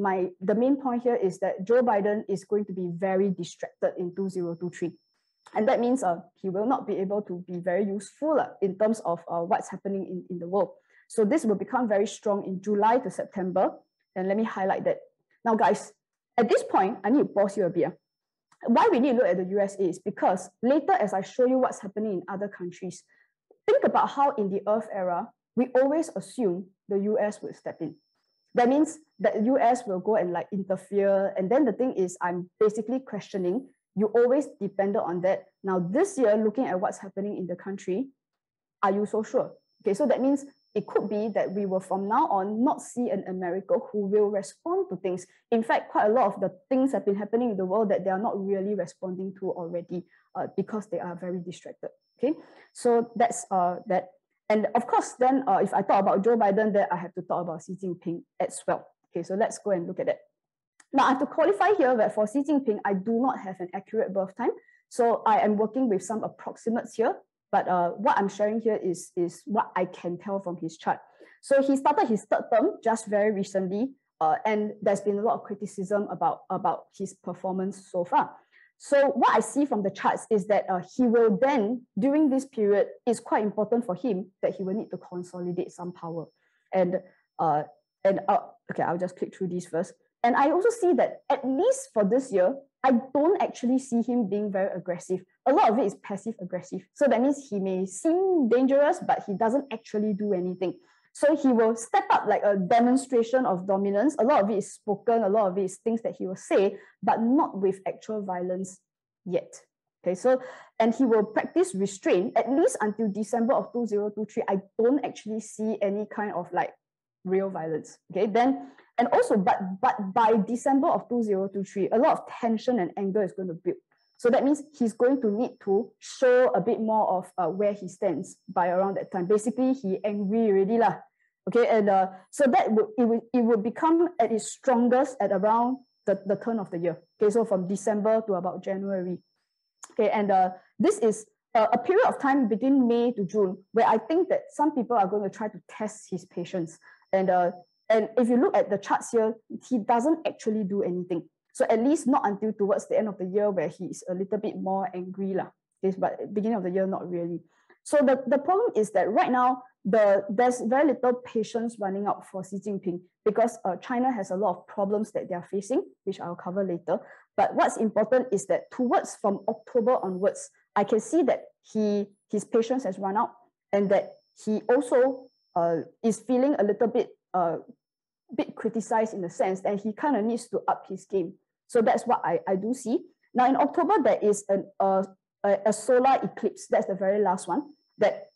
the main point here is that Joe Biden is going to be very distracted in 2023. And that means he will not be able to be very useful in terms of what's happening in the world. So this will become very strong in July to September. And let me highlight that. Now, guys, at this point, I need to pause you a bit. Why we need to look at the USA is because later, as I show you what's happening in other countries, think about how in the Earth era, we always assume the US will step in. That means that the US will go and like interfere. And then the thing is, I'm basically questioning, you always depended on that. Now this year, looking at what's happening in the country, are you so sure? Okay, so that means it could be that we will from now on not see an America who will respond to things. In fact, quite a lot of the things have been happening in the world that they are not really responding to already because they are very distracted. Okay, so that's that. And of course, then if I talk about Joe Biden, then I have to talk about Xi Jinping as well. Okay, so let's go and look at that. Now, I have to qualify here that for Xi Jinping, I do not have an accurate birth time. So I am working with some approximates here. But what I'm sharing here is what I can tell from his chart. So he started his third term just very recently, and there's been a lot of criticism about his performance so far. So what I see from the charts is that he will then, during this period, it's quite important for him that he will need to consolidate some power. And okay, I'll just click through these first. And I also see that at least for this year, I don't actually see him being very aggressive. A lot of it is passive aggressive. So that means he may seem dangerous, but he doesn't actually do anything. So he will step up like a demonstration of dominance. A lot of it is spoken, a lot of it is things that he will say, but not with actual violence yet. Okay, so, and he will practice restraint at least until December of 2023. I don't actually see any kind of like real violence. Okay, then, and also, but by December of 2023, a lot of tension and anger is going to build. So that means he's going to need to show a bit more of where he stands by around that time. Basically, he angry already lah. Okay, and so that it would become at its strongest at around the turn of the year. Okay, so from December to about January. Okay, and this is a period of time between May to June where I think that some people are going to try to test his patience. And if you look at the charts here, he doesn't actually do anything. So at least not until towards the end of the year where he's a little bit more angry lah. Okay, but beginning of the year, not really. So the problem is that right now, there's very little patience running out for Xi Jinping because China has a lot of problems that they are facing, which I'll cover later. But what's important is that towards from October onwards, I can see that his patience has run out and that he also is feeling a little bit criticized in the sense that he kind of needs to up his game. So that's what I do see. Now in October, there is a solar eclipse. That's the very last one that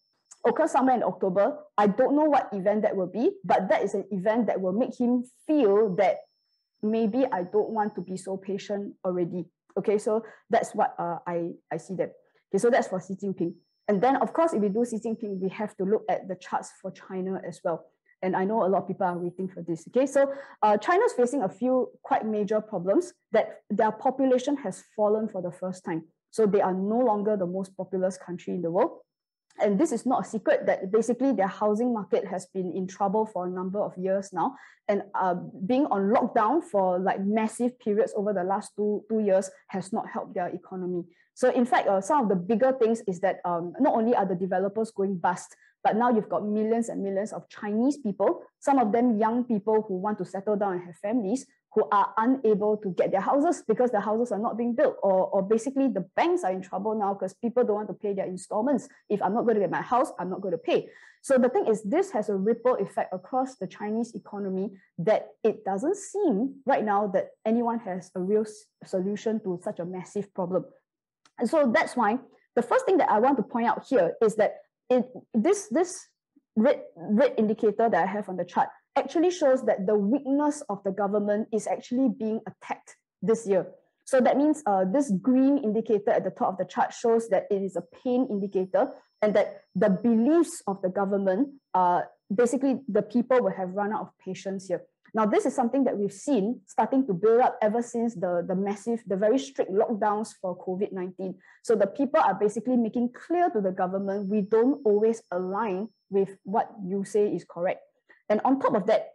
occurs somewhere in October. I don't know what event that will be, but that is an event that will make him feel that maybe I don't want to be so patient already. Okay, so that's what I see that. Okay, so that's for Xi Jinping. And then, of course, if we do Xi Jinping, we have to look at the charts for China as well. And I know a lot of people are waiting for this. Okay, so China's facing a few quite major problems that their population has fallen for the first time. So they are no longer the most populous country in the world. And this is not a secret that basically their housing market has been in trouble for a number of years now. And being on lockdown for like massive periods over the last two years has not helped their economy. So in fact, some of the bigger things is that not only are the developers going bust, but now you've got millions and millions of Chinese people, some of them young people who want to settle down and have families, who are unable to get their houses because the houses are not being built, or basically the banks are in trouble now because people don't want to pay their installments. If I'm not going to get my house, I'm not going to pay. So the thing is, this has a ripple effect across the Chinese economy that it doesn't seem right now that anyone has a real solution to such a massive problem. And so that's why the first thing that I want to point out here is that this red indicator that I have on the chart actually shows that the weakness of the government is actually being attacked this year. So that means this green indicator at the top of the chart shows that it is a pain indicator and that the beliefs of the government, basically the people will have run out of patience here. Now, this is something that we've seen starting to build up ever since the very strict lockdowns for COVID-19. So the people are basically making clear to the government, we don't always align with what you say is correct. And on top of that,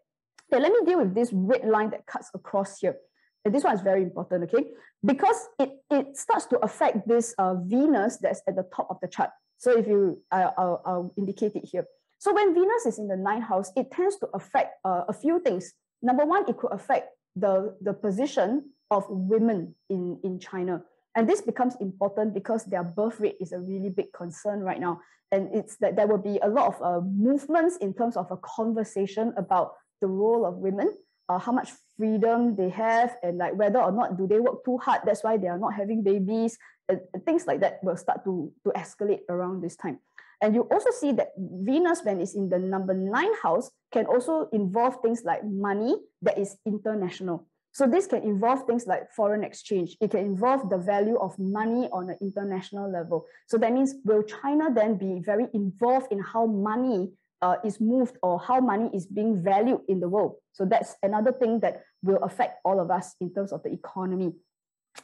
okay, let me deal with this red line that cuts across here. And this one is very important, okay? Because it starts to affect this Venus that's at the top of the chart. So if I'll indicate it here. So when Venus is in the 9th house, it tends to affect a few things. Number one, it could affect the position of women in China. And this becomes important because their birth rate is a really big concern right now. And it's that there will be a lot of movements in terms of a conversation about the role of women, how much freedom they have, and like whether or not do they work too hard, that's why they are not having babies, and things like that will start to escalate around this time. And you also see that Venus, when it's in the number 9 house, can also involve things like money that is international. So this can involve things like foreign exchange. It can involve the value of money on an international level. So that means, will China then be very involved in how money is moved or how money is being valued in the world? So that's another thing that will affect all of us in terms of the economy.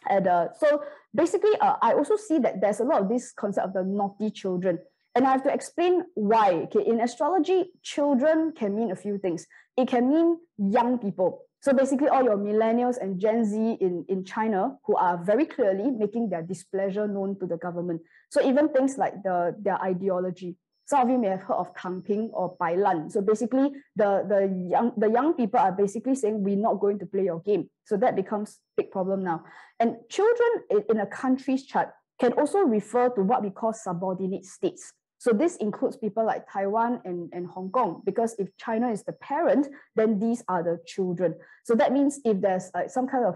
And so basically, I also see that there's a lot of this concept of the naughty children. And I have to explain why. Okay, in astrology, children can mean a few things. It can mean young people. So basically all your millennials and Gen Z in China who are very clearly making their displeasure known to the government. So even things like their ideology. Some of you may have heard of Kangping or Bailan. So basically the young people are basically saying, we're not going to play your game. So that becomes a big problem now. And children in a country's chart can also refer to what we call subordinate states. So this includes people like Taiwan and Hong Kong, because if China is the parent, then these are the children. So that means if there's some kind of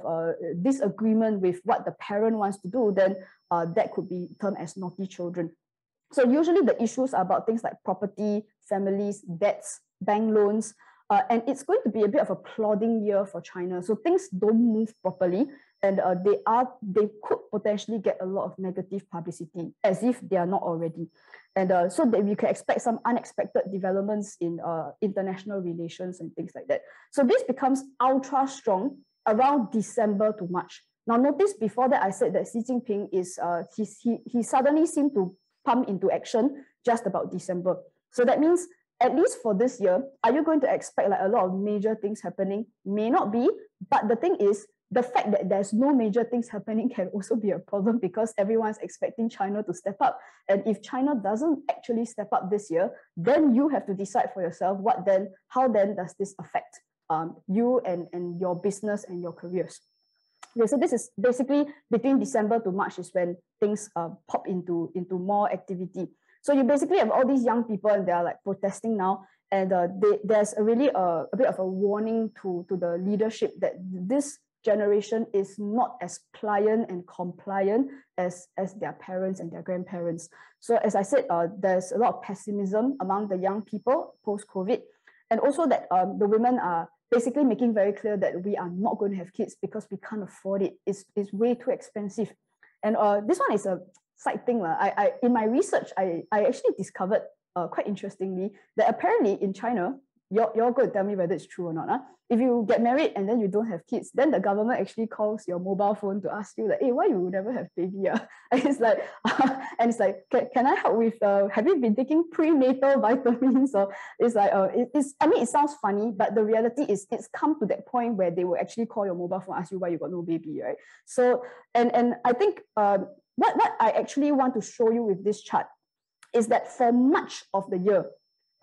disagreement with what the parent wants to do, then that could be termed as naughty children. So usually the issues are about things like property, families, debts, bank loans, and it's going to be a bit of a plodding year for China. So things don't move properly. and they could potentially get a lot of negative publicity, as if they are not already. And so that we can expect some unexpected developments in international relations and things like that. So this becomes ultra strong around December to March. Now notice before that I said that Xi Jinping is, he suddenly seemed to pump into action just about December. So that means at least for this year, are you going to expect like a lot of major things happening? May not be, but the thing is, the fact that there's no major things happening can also be a problem because everyone's expecting China to step up. And if China doesn't actually step up this year, then you have to decide for yourself how then does this affect you and your business and your careers. Okay, so this is basically between December to March is when things pop into more activity. So you basically have all these young people and they are like protesting now. And there's really a bit of a warning to the leadership that this generation is not as pliant and compliant as their parents and their grandparents. So as I said, there's a lot of pessimism among the young people post-COVID. And also that the women are basically making very clear that we are not going to have kids because we can't afford it. It's way too expensive. And this one is a side thing. In my research, I actually discovered quite interestingly that apparently in China, you're going to tell me whether it's true or not. Huh? If you get married and then you don't have kids, then the government actually calls your mobile phone to ask you like, hey, why you never have baby? And it's like, can I help with, have you been taking prenatal vitamins? Or it's like, it sounds funny, but the reality is it's come to that point where they will actually call your mobile phone, ask you why you got no baby, right? So, and I think what I actually want to show you with this chart is that for much of the year,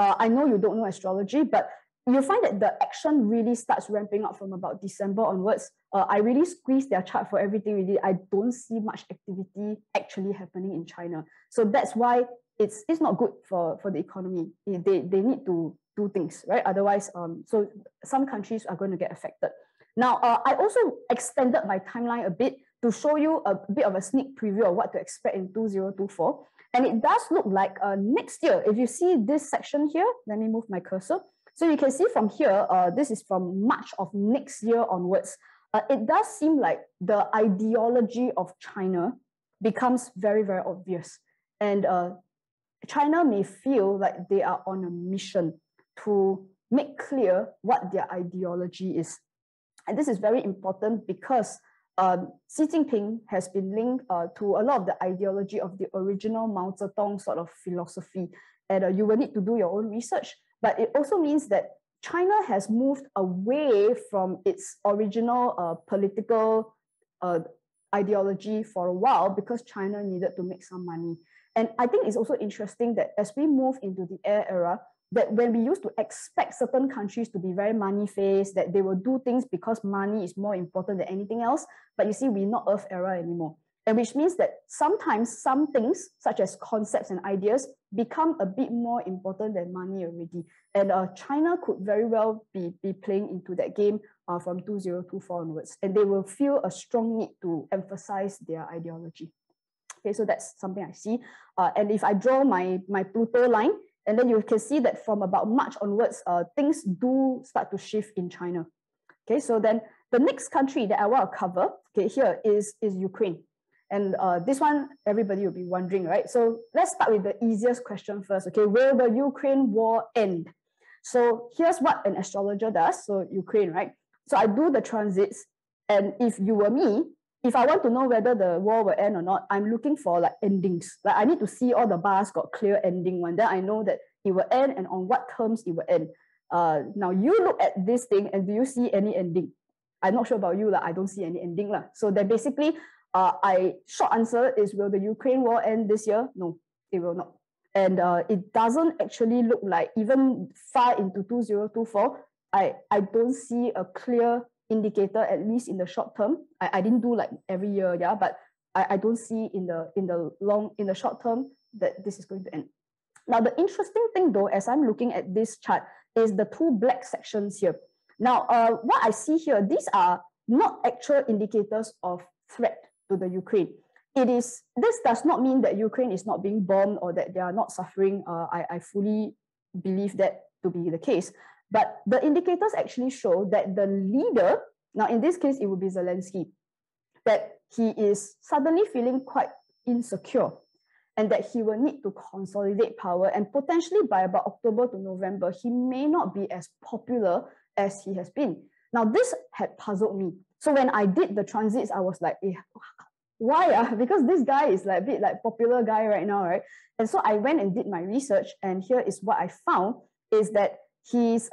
I know you don't know astrology, but you'll find that the action really starts ramping up from about December onwards. I really squeeze their chart for everything really. I don't see much activity actually happening in China. So that's why it's not good for the economy. They need to do things, right? Otherwise, so some countries are going to get affected. Now, I also extended my timeline a bit to show you a bit of a sneak preview of what to expect in 2024. And it does look like next year, if you see this section here, let me move my cursor. So you can see from here, this is from March of next year onwards. It does seem like the ideology of China becomes very, very obvious. And China may feel like they are on a mission to make clear what their ideology is. And this is very important because Xi Jinping has been linked to a lot of the ideology of the original Mao Zedong sort of philosophy. And you will need to do your own research. But it also means that China has moved away from its original political ideology for a while because China needed to make some money. And I think it's also interesting that as we move into the air era, that when we used to expect certain countries to be very money-faced, that they will do things because money is more important than anything else. But you see, we're not Earth era anymore. And which means that sometimes some things, such as concepts and ideas, become a bit more important than money already. And China could very well be playing into that game from 2024 onwards. And they will feel a strong need to emphasize their ideology. Okay, so that's something I see. And if I draw my Pluto line, and then you can see that from about March onwards, things do start to shift in China. Okay, so then the next country that I want to cover, okay, here is Ukraine. And this one, everybody will be wondering, right? So let's start with the easiest question first. Okay, will the Ukraine war end? So here's what an astrologer does. So Ukraine, right? So I do the transits. And if you were me, if I want to know whether the war will end or not, I'm looking for like endings. Like I need to see all the bars got clear ending one. Then I know that it will end and on what terms it will end. Now you look at this thing and do you see any ending? I'm not sure about you, like I don't see any ending. So then basically, short answer is, will the Ukraine war end this year? No, it will not. And it doesn't actually look like, even far into 2024, I don't see a clear indicator, at least in the short term. I didn't do like every year, yeah, but I don't see in the short term that this is going to end. Now, the interesting thing though, as I'm looking at this chart, is the two black sections here. Now, what I see here, these are not actual indicators of threat to the Ukraine. This does not mean that Ukraine is not being bombed or that they are not suffering. I fully believe that to be the case. But the indicators actually show that the leader, now in this case, it would be Zelensky. that he is suddenly feeling quite insecure and that he will need to consolidate power, and potentially by about October to November, he may not be as popular as he has been. Now, this had puzzled me. So when I did the transits, I was like, why? Because this guy is like a bit like popular guy right now, right? And so I went and did my research, and here is what I found, is that he's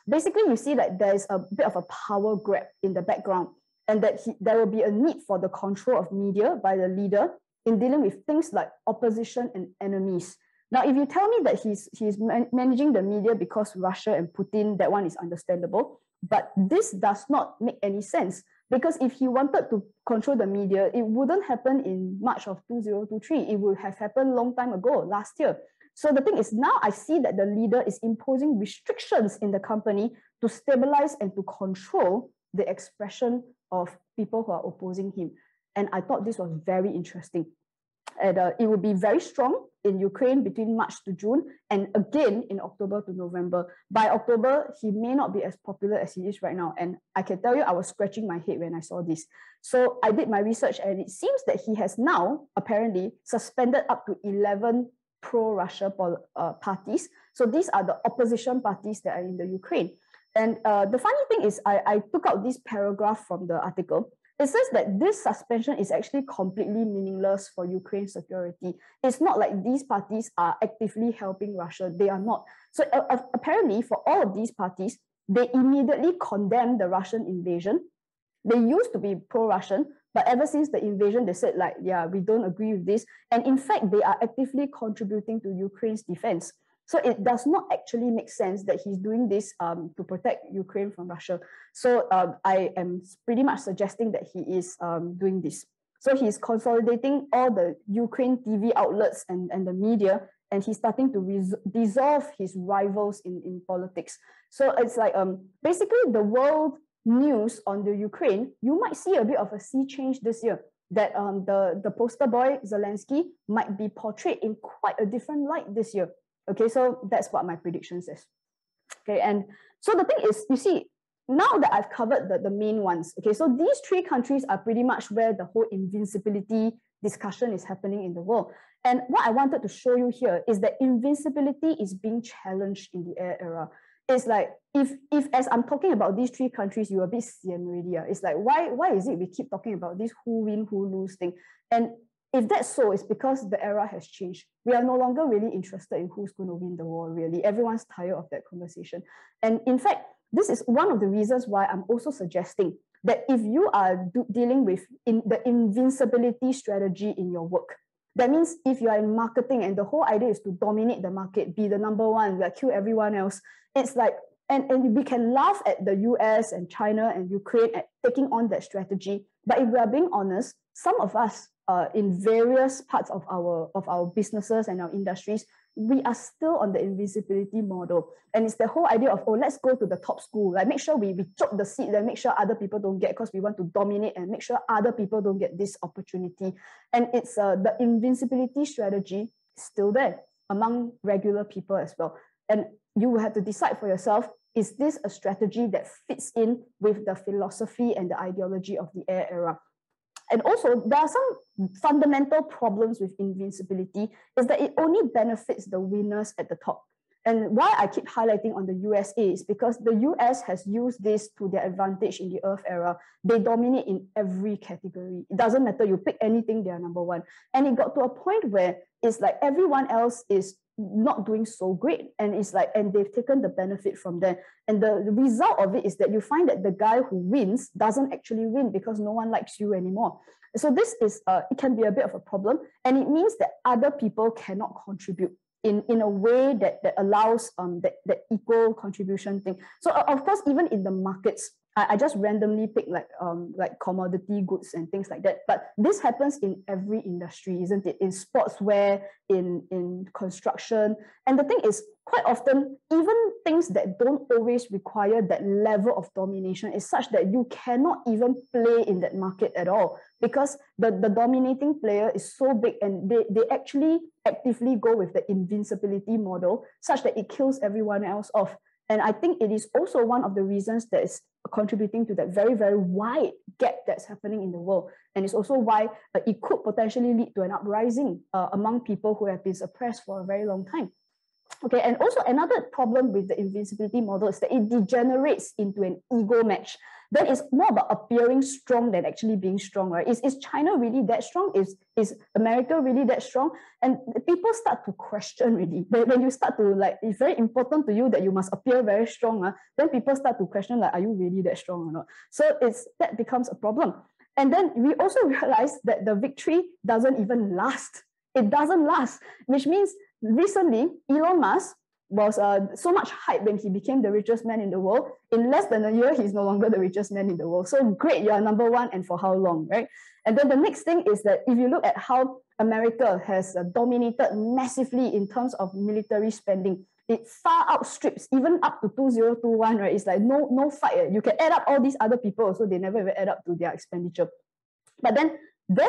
basically, you see that there's a bit of a power grab in the background, and that there will be a need for the control of media by the leader in dealing with things like opposition and enemies. Now, if you tell me that he's managing the media because Russia and Putin, that one is understandable. But this does not make any sense, because if he wanted to control the media, it wouldn't happen in March of 2023. It would have happened a long time ago, last year. So the thing is, now I see that the leader is imposing restrictions in the company to stabilize and to control the expression of people who are opposing him. And I thought this was very interesting. And it will be very strong in Ukraine between March to June, and again in October to November. By October, he may not be as popular as he is right now. And I can tell you, I was scratching my head when I saw this. So I did my research, and it seems that he has now apparently suspended up to 11 pro-Russia parties. So these are the opposition parties that are in the Ukraine. And the funny thing is, I took out this paragraph from the article. It says that this suspension is actually completely meaningless for Ukraine's security. It's not like these parties are actively helping Russia. They are not. So apparently, for all of these parties, they immediately condemned the Russian invasion. They used to be pro-Russian, but ever since the invasion, they said like, yeah, we don't agree with this. And in fact, they are actively contributing to Ukraine's defense. So it does not actually make sense that he's doing this to protect Ukraine from Russia. So I am pretty much suggesting that he is doing this. So he's consolidating all the Ukraine TV outlets and the media, and he's starting to dissolve his rivals in politics. So it's like basically the world news on the Ukraine, you might see a bit of a sea change this year, that the poster boy Zelensky might be portrayed in quite a different light this year. Okay, so that's what my prediction says. Okay, and so the thing is, you see, now that I've covered the main ones, okay, so these three countries are pretty much where the whole invincibility discussion is happening in the world. And what I wanted to show you here is that invincibility is being challenged in the air era. It's like, if as I'm talking about these three countries, you're a bit sian already. It's like, why is it we keep talking about this who win, who lose thing? And if that's so, it's because the era has changed. We are no longer really interested in who's going to win the war, really. Everyone's tired of that conversation. And in fact, this is one of the reasons why I'm also suggesting that if you are dealing with the invincibility strategy in your work, that means if you are in marketing and the whole idea is to dominate the market, be the number one, like kill everyone else, it's like, and we can laugh at the US and China and Ukraine at taking on that strategy. But if we are being honest, some of us in various parts of our businesses and our industries, we are still on the invincibility model. And it's the whole idea of, oh, let's go to the top school, like make sure we choke the seat and make sure other people don't get, because we want to dominate and make sure other people don't get this opportunity. And it's the invincibility strategy still there among regular people as well. And you will have to decide for yourself, is this a strategy that fits in with the philosophy and the ideology of the air era? And also, there are some fundamental problems with invincibility, is that it only benefits the winners at the top. And why I keep highlighting on the USA is because the US has used this to their advantage in the Earth era. They dominate in every category. It doesn't matter, you pick anything, they are number one. And it got to a point where it's like everyone else is not doing so great, and it's like, and they've taken the benefit from that. And the result of it is that you find that the guy who wins doesn't actually win because no one likes you anymore. So this is it can be a bit of a problem, and it means that other people cannot contribute in a way that allows that equal contribution thing. So of course, even in the markets, I just randomly pick like commodity goods and things like that. But this happens in every industry, isn't it? In sportswear, in construction. And the thing is, quite often, even things that don't always require that level of domination is such that you cannot even play in that market at all, because the dominating player is so big, and they actually actively go with the invincibility model such that it kills everyone else off. And I think it is also one of the reasons that is contributing to that very, very wide gap that's happening in the world. And it's also why it could potentially lead to an uprising among people who have been suppressed for a very long time. Okay, and also another problem with the invincibility model is that it degenerates into an ego match. Then it's more about appearing strong than actually being strong, right? Is China really that strong? Is America really that strong? And people start to question really. When you start to like, it's very important to you that you must appear very strong. Then people start to question like, are you really that strong or not? So that becomes a problem. And then we also realize that the victory doesn't even last. It doesn't last, which means recently, Elon Musk was so much hype when he became the richest man in the world. In less than a year, he's no longer the richest man in the world. So great, you are number one, and for how long, right? And then the next thing is that if you look at how America has dominated massively in terms of military spending, it far outstrips, even up to 2021, right? It's like no fight. You can add up all these other people, so they never even add up to their expenditure. But then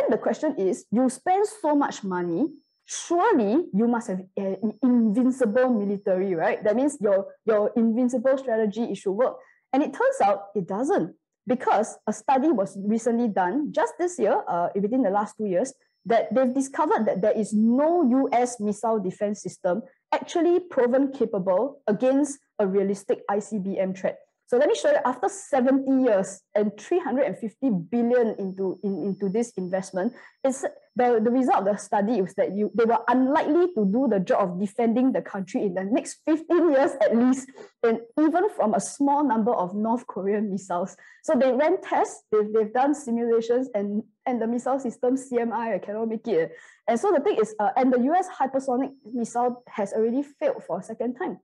the question is, you spend so much money, surely you must have an invincible military, right? That means your invincible strategy, it should work. And it turns out it doesn't, because a study was recently done just this year, within the last 2 years, that they've discovered that there is no US missile defense system actually proven capable against a realistic ICBM threat. So let me show you, after 70 years and 350 billion into this investment, it's the result of the study is that they were unlikely to do the job of defending the country in the next 15 years at least, and even from a small number of North Korean missiles. So they ran tests, they've done simulations, and the missile system, CMI, cannot make it. And so the thing is, and the US hypersonic missile has already failed for a second time.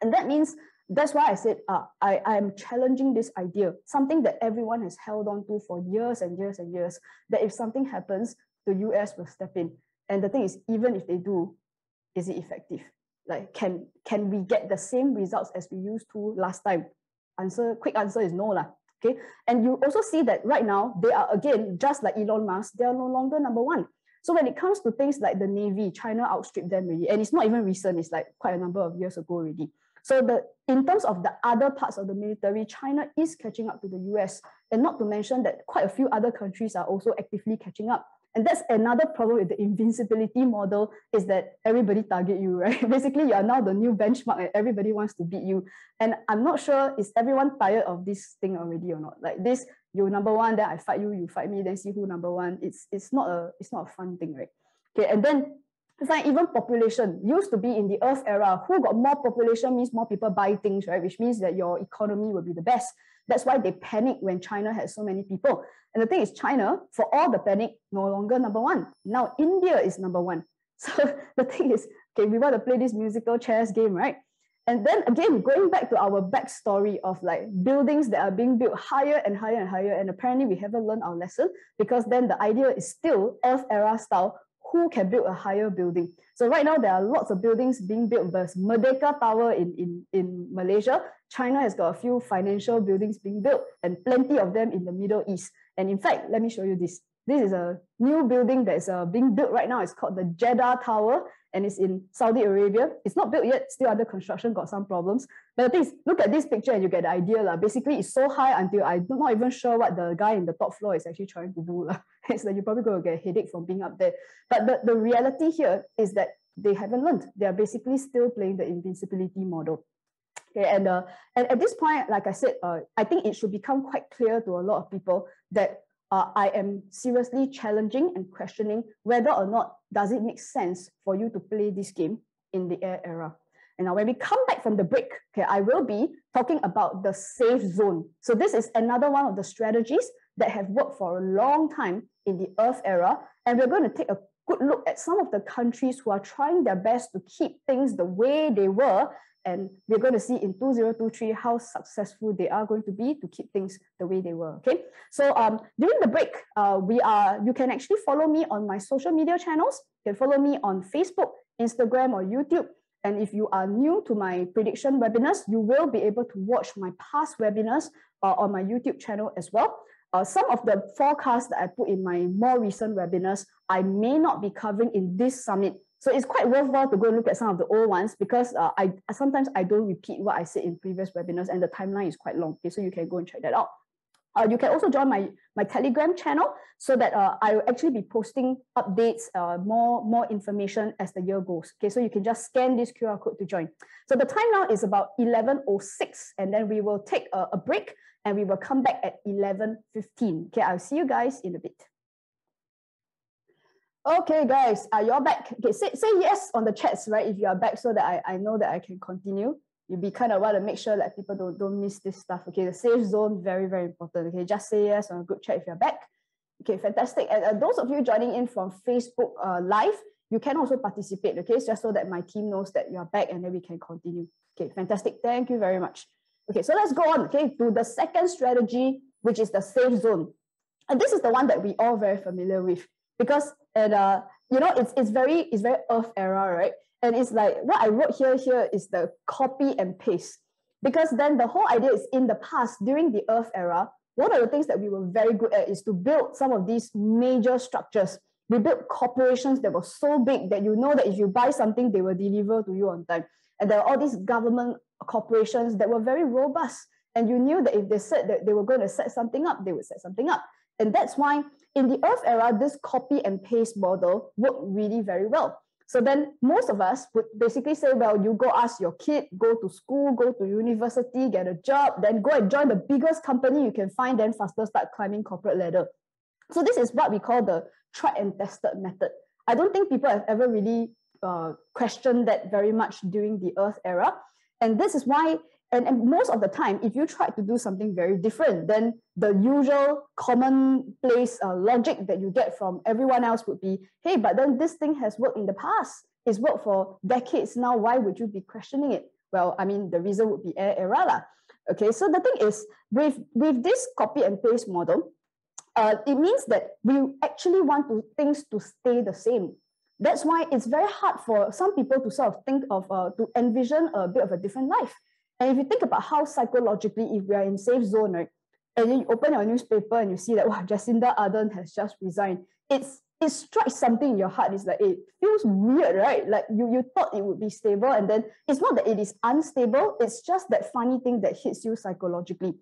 And that means, that's why I said I am challenging this idea, something that everyone has held on to for years and years and years, that if something happens, the US will step in. And the thing is, even if they do, is it effective? Like, can we get the same results as we used to last time? Quick answer is no lah. Okay, and you also see that right now, they are, again, just like Elon Musk, they are no longer number one. So when it comes to things like the Navy, China outstripped them already. And it's not even recent, it's like quite a number of years ago already. So in terms of the other parts of the military, China is catching up to the US. And not to mention that quite a few other countries are also actively catching up. And that's another problem with the invincibility model, is that everybody target you, right? Basically, you are now the new benchmark and everybody wants to beat you. And I'm not sure, is everyone tired of this thing already or not? Like this, you're number one, then I fight you, you fight me, then see who number one. It's not a fun thing, right? Okay, and then like even population used to be in the Earth era. Who got more population means more people buy things, right? Which means that your economy will be the best. That's why they panic when China has so many people. And the thing is, China, for all the panic, no longer number one. Now India is number one. So the thing is, okay, we want to play this musical chairs game, right? And then again, going back to our backstory of like buildings that are being built higher and higher and higher, and apparently we haven't learned our lesson, because then the idea is still Earth era style. Who can build a higher building? So right now, there are lots of buildings being built. There's Merdeka Tower in Malaysia. China has got a few financial buildings being built, and plenty of them in the Middle East. And in fact, let me show you this. This is a new building that is being built right now. It's called the Jeddah Tower, and it's in Saudi Arabia. It's not built yet, still under construction, got some problems. But the thing is, look at this picture and you get the idea. Basically, it's so high until I'm not even sure what the guy in the top floor is actually trying to do. It's like you're probably going to get a headache from being up there. But the reality here is that they haven't learned. They are basically still playing the invincibility model. Okay, and at this point, like I said, I think it should become quite clear to a lot of people that I am seriously challenging and questioning whether or not does it make sense for you to play this game in the air era. And now when we come back from the break, okay, I will be talking about the safe zone. So this is another one of the strategies that have worked for a long time in the Earth era. And we're going to take a good look at some of the countries who are trying their best to keep things the way they were. And we're going to see in 2023 how successful they are going to be to keep things the way they were. Okay, so during the break, you can actually follow me on my social media channels. You can follow me on Facebook, Instagram, or YouTube. And if you are new to my prediction webinars, you will be able to watch my past webinars on my YouTube channel as well. Some of the forecasts that I put in my more recent webinars, I may not be covering in this summit. So it's quite worthwhile to go and look at some of the old ones, because sometimes I don't repeat what I said in previous webinars, and the timeline is quite long. Okay, so you can go and check that out. You can also join my Telegram channel, so that I will actually be posting updates, more information as the year goes. Okay, so you can just scan this QR code to join. So the time now is about 11:06, and then we will take a break, and we will come back at 11:15. Okay, I'll see you guys in a bit. Okay, guys, are you all back? Okay, say yes on the chats, right? If you are back, so that I know that I can continue. You be kind of want to make sure that people don't miss this stuff. Okay, the safe zone, very, very important. Okay, just say yes on a group chat if you're back. Okay, fantastic. And those of you joining in from Facebook Live, you can also participate. Okay, it's just so that my team knows that you're back, and then we can continue. Okay, fantastic. Thank you very much. Okay, so let's go on. Okay, to the second strategy, which is the safe zone, and this is the one that we all very familiar with, because it's very Earth era, right? And it's like what I wrote here is the copy and paste, because then the whole idea is, in the past, during the Earth era, one of the things that we were very good at is to build some of these major structures. We built corporations that were so big that you know that if you buy something, they will deliver to you on time. And there are all these government corporations that were very robust. And you knew that if they said that they were going to set something up, they would set something up. And that's why in the Earth era, this copy and paste model worked really very well. So then most of us would basically say, well, you go ask your kid, go to school, go to university, get a job, then go and join the biggest company you can find, then faster start climbing corporate ladder. So this is what we call the tried and tested method. I don't think people have ever really questioned that very much during the Earth era. And this is why, and most of the time, if you try to do something very different, then the usual commonplace logic that you get from everyone else would be, hey, but then this thing has worked in the past. It's worked for decades now. Why would you be questioning it? Well, I mean, the reason would be era lah. Okay, so the thing is, with this copy and paste model, it means that we actually want things to stay the same. That's why it's very hard for some people to sort of think of, to envision a bit of a different life. And if you think about how psychologically, if we are in safe zone, right, and you open your newspaper and you see that, wow, Jacinda Ardern has just resigned, it strikes something in your heart. It's like, it feels weird, right? Like you thought it would be stable, and then it's not that it is unstable, it's just that funny thing that hits you psychologically.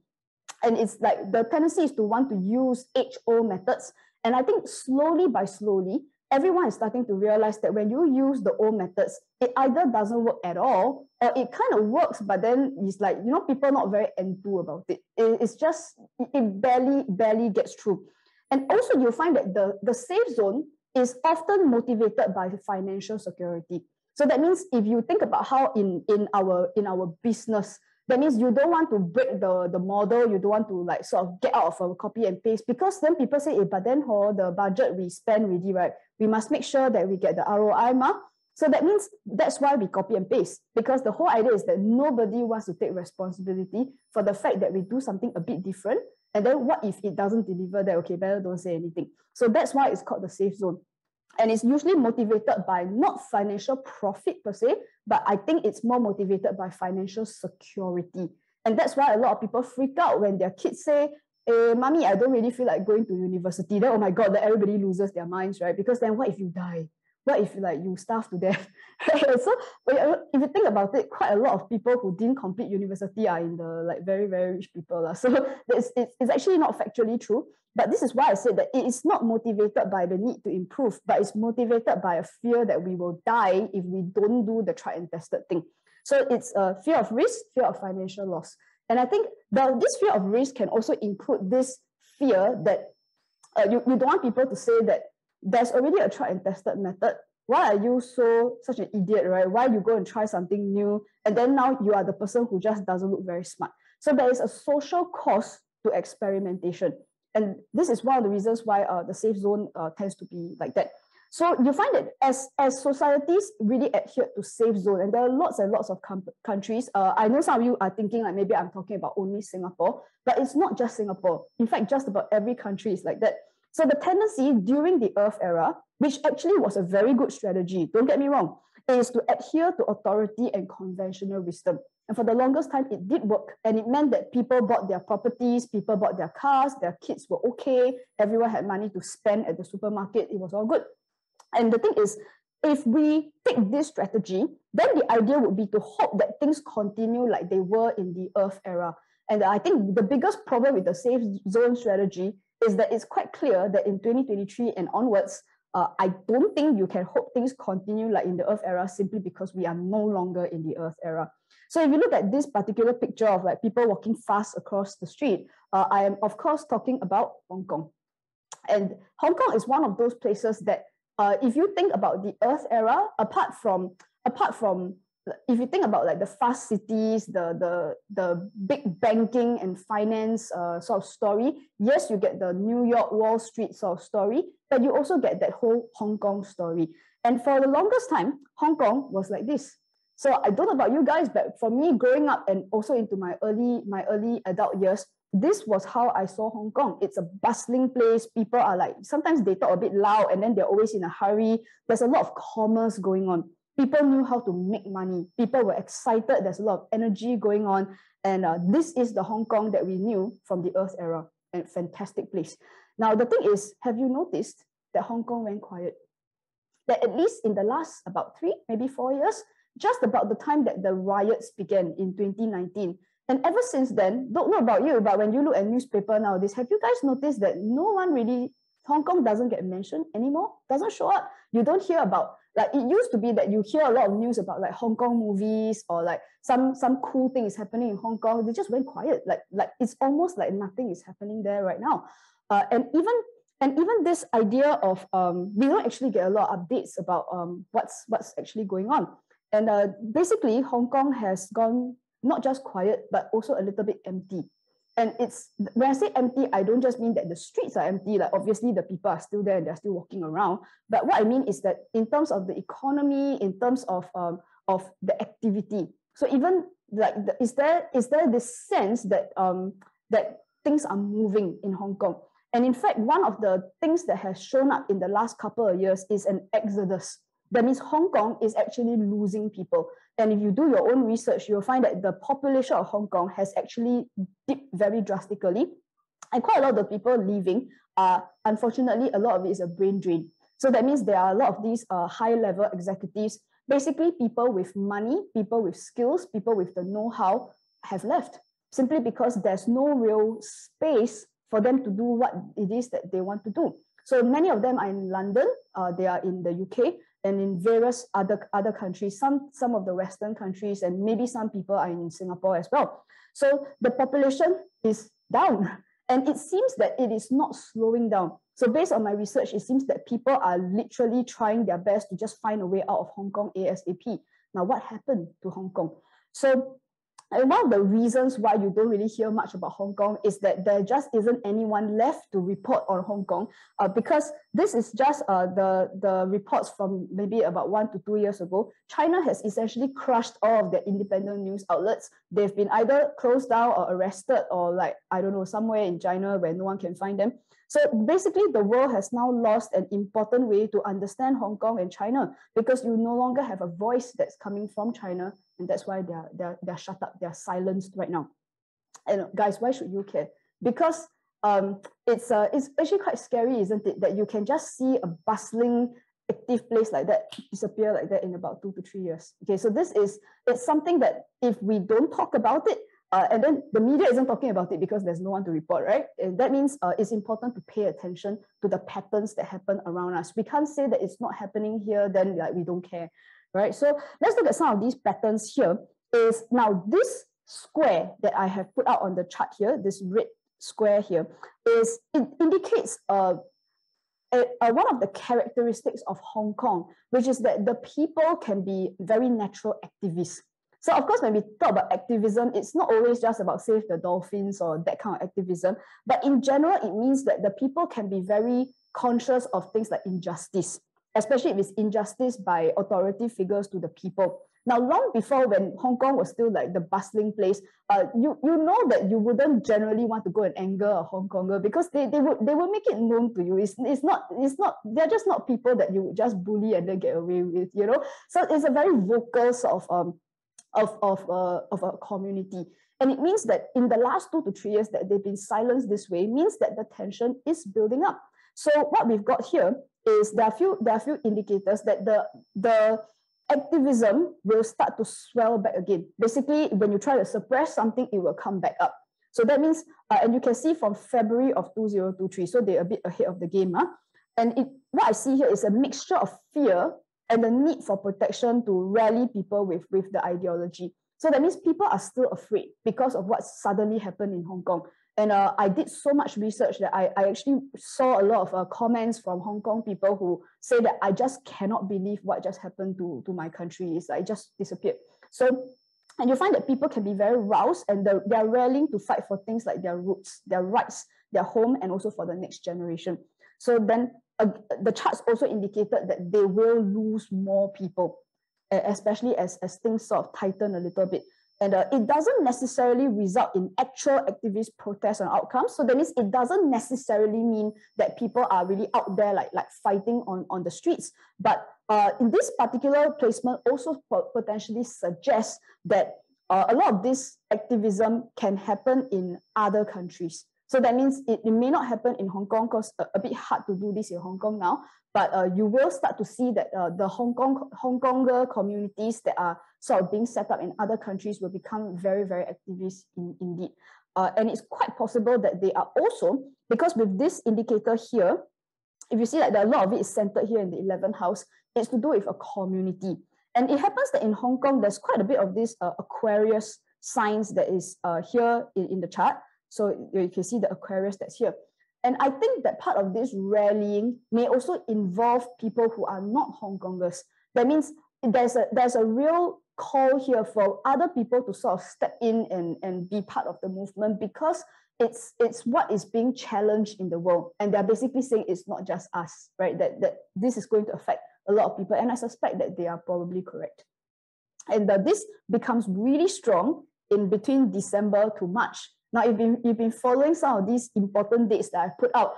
And it's like the tendency is to want to use HO methods. And I think slowly by slowly, everyone is starting to realize that when you use the old methods, it either doesn't work at all, or it kind of works, but then it's like, people are not very enthused about it. It's just, it barely gets through. And also you'll find that the safe zone is often motivated by financial security. So that means if you think about how in our business, that means you don't want to break the model, you don't want to like sort of get out of a copy and paste, because then people say, but then the budget we spend already, right? We must make sure that we get the ROI ma. So that means that's why we copy and paste, because the whole idea is that nobody wants to take responsibility for the fact that we do something a bit different. And then what if it doesn't deliver that? Okay, better don't say anything. So that's why it's called the safe zone. And it's usually motivated by not financial profit per se, but I think it's more motivated by financial security. And that's why a lot of people freak out when their kids say, hey, mommy, I don't really feel like going to university. Then, oh my God, then everybody loses their minds, right? Because then what if you die? What if like you starve to death? So if you think about it, quite a lot of people who didn't complete university are in the like very, very rich people. So it's actually not factually true. But this is why I said that it is not motivated by the need to improve, but it's motivated by a fear that we will die if we don't do the tried and tested thing. So it's a fear of risk, fear of financial loss. And I think this fear of risk can also include this fear that you don't want people to say that there's already a tried and tested method. Why are you such an idiot, right? Why you go and try something new, and then now you are the person who just doesn't look very smart? So there is a social cost to experimentation. And this is one of the reasons why the safe zone tends to be like that. So you find that as societies really adhere to safe zone, and there are lots and lots of countries. I know some of you are thinking like maybe I'm talking about only Singapore, but it's not just Singapore. In fact, just about every country is like that. So the tendency during the Earth era, which actually was a very good strategy, don't get me wrong, is to adhere to authority and conventional wisdom. And for the longest time, it did work. And it meant that people bought their properties, people bought their cars, their kids were okay, everyone had money to spend at the supermarket, it was all good. And the thing is, if we take this strategy, then the idea would be to hope that things continue like they were in the Earth era. And I think the biggest problem with the safe zone strategy is that it's quite clear that in 2023 and onwards, I don't think you can hope things continue like in the Earth era simply because we are no longer in the Earth era. So if you look at this particular picture of like people walking fast across the street, I am of course talking about Hong Kong. And Hong Kong is one of those places that if you think about the Earth era, apart from if you think about like the fast cities, the big banking and finance sort of story, yes, you get the New York Wall Street sort of story, but you also get that whole Hong Kong story. And for the longest time, Hong Kong was like this. So I don't know about you guys, but for me, growing up and also into my early adult years, this was how I saw Hong Kong. It's a bustling place. People are like, sometimes they talk a bit loud and then they're always in a hurry. There's a lot of commerce going on. People knew how to make money. People were excited. There's a lot of energy going on. And this is the Hong Kong that we knew from the Earth era. A fantastic place. Now, the thing is, have you noticed that Hong Kong went quiet? That at least in the last about 3, maybe 4 years, just about the time that the riots began in 2019. And ever since then, don't know about you, but when you look at newspaper nowadays, have you guys noticed that no one really, Hong Kong doesn't get mentioned anymore? Doesn't show up. You don't hear about, like it used to be that you hear a lot of news about like Hong Kong movies or like some cool thing is happening in Hong Kong. They just went quiet. Like it's almost like nothing is happening there right now. And even this idea of we don't actually get a lot of updates about what's actually going on. And basically, Hong Kong has gone not just quiet, but also a little bit empty. And it's, when I say empty, I don't just mean that the streets are empty, like obviously the people are still there and they're still walking around. But what I mean is that in terms of the economy, in terms of the activity. So even like, is there this sense that that things are moving in Hong Kong? And in fact, one of the things that has shown up in the last couple of years is an exodus. That means Hong Kong is actually losing people. And if you do your own research, you'll find that the population of Hong Kong has actually dipped very drastically. And quite a lot of the people leaving are, unfortunately, a lot of it is a brain drain. So that means there are a lot of these high-level executives, basically people with money, people with skills, people with the know-how have left, simply because there's no real space for them to do what it is that they want to do. So many of them are in London, they are in the UK, and in various other countries, some of the Western countries, and maybe some people are in Singapore as well. So the population is down, and it seems that it is not slowing down. So based on my research, it seems that people are literally trying their best to just find a way out of Hong Kong ASAP. Now, what happened to Hong Kong? So and one of the reasons why you don't really hear much about Hong Kong is that there just isn't anyone left to report on Hong Kong, because this is just the reports from maybe about 1 to 2 years ago. China has essentially crushed all of the independent news outlets. They've been either closed down or arrested or like, I don't know, somewhere in China where no one can find them. So basically, the world has now lost an important way to understand Hong Kong and China, because you no longer have a voice that's coming from China, and that's why they're shut up, they're silenced right now. And guys, why should you care? Because it's actually quite scary, isn't it, that you can just see a bustling, active place like that disappear like that in about 2 to 3 years. Okay, so it's something that if we don't talk about it, and then the media isn't talking about it because there's no one to report, right? And that means it's important to pay attention to the patterns that happen around us. We can't say that it's not happening here, then like we don't care, right? So let's look at some of these patterns here. Is now this square that I have put out on the chart here, this red square here, it indicates one of the characteristics of Hong Kong, which is that the people can be very natural activists. So of course, when we talk about activism, it's not always just about save the dolphins or that kind of activism, but in general, it means that the people can be very conscious of things like injustice, especially if it's injustice by authority figures to the people. Now, long before when Hong Kong was still like the bustling place, you know that you wouldn't generally want to go and anger a Hong Konger because they will make it known to you. It's not they're just not people that you would just bully and then get away with, you know. So it's a very vocal sort of a community. And it means that in the last 2 to 3 years that they've been silenced this way means that the tension is building up. So what we've got here is there are a few indicators that the activism will start to swell back again. Basically, when you try to suppress something, it will come back up. So that means, and you can see from February of 2023, so they're a bit ahead of the game. And what I see here is a mixture of fear and the need for protection to rally people with the ideology. So that means people are still afraid because of what suddenly happened in Hong Kong. And I did so much research that I actually saw a lot of comments from Hong Kong people who say that I just cannot believe what just happened to my country. It's like it just disappeared. So, and you find that people can be very roused and they're rallying to fight for things like their roots, their rights, their home, and also for the next generation. So then the charts also indicated that they will lose more people, especially as things sort of tighten a little bit. And it doesn't necessarily result in actual activist protests and outcomes. So that means it doesn't necessarily mean that people are really out there like fighting on the streets. But in this particular placement also potentially suggests that a lot of this activism can happen in other countries. So that means it may not happen in Hong Kong because a bit hard to do this in Hong Kong now, but you will start to see that the Hong Konger communities that are sort of being set up in other countries will become very, very activist indeed. And it's quite possible that they are also, because with this indicator here, if you see like a lot of it is centered here in the 11th house, it's to do with a community. And it happens that in Hong Kong, there's quite a bit of this Aquarius signs that is here in the chart. So you can see the Aquarius that's here. And I think that part of this rallying may also involve people who are not Hong Kongers. That means there's a real call here for other people to sort of step in and be part of the movement, because it's what is being challenged in the world. And they're basically saying it's not just us, right? That this is going to affect a lot of people. And I suspect that they are probably correct. And this becomes really strong in between December to March. Now, if you've been following some of these important dates that I put out,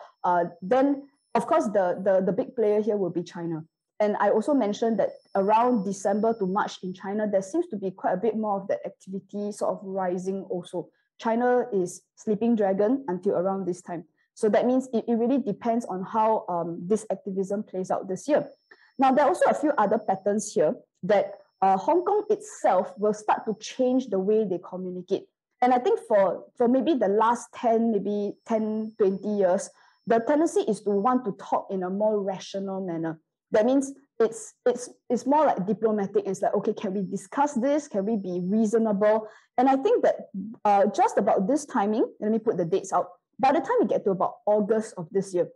then of course the big player here will be China. And I also mentioned that around December to March in China, there seems to be quite a bit more of that activity sort of rising also. China is sleeping dragon until around this time. So that means it really depends on how this activism plays out this year. Now, there are also a few other patterns here that Hong Kong itself will start to change the way they communicate. And I think for maybe the last 10, 20 years, the tendency is to want to talk in a more rational manner. That means it's more like diplomatic. It's like, okay, can we discuss this? Can we be reasonable? And I think that just about this timing, let me put the dates out, by the time we get to about August of this year,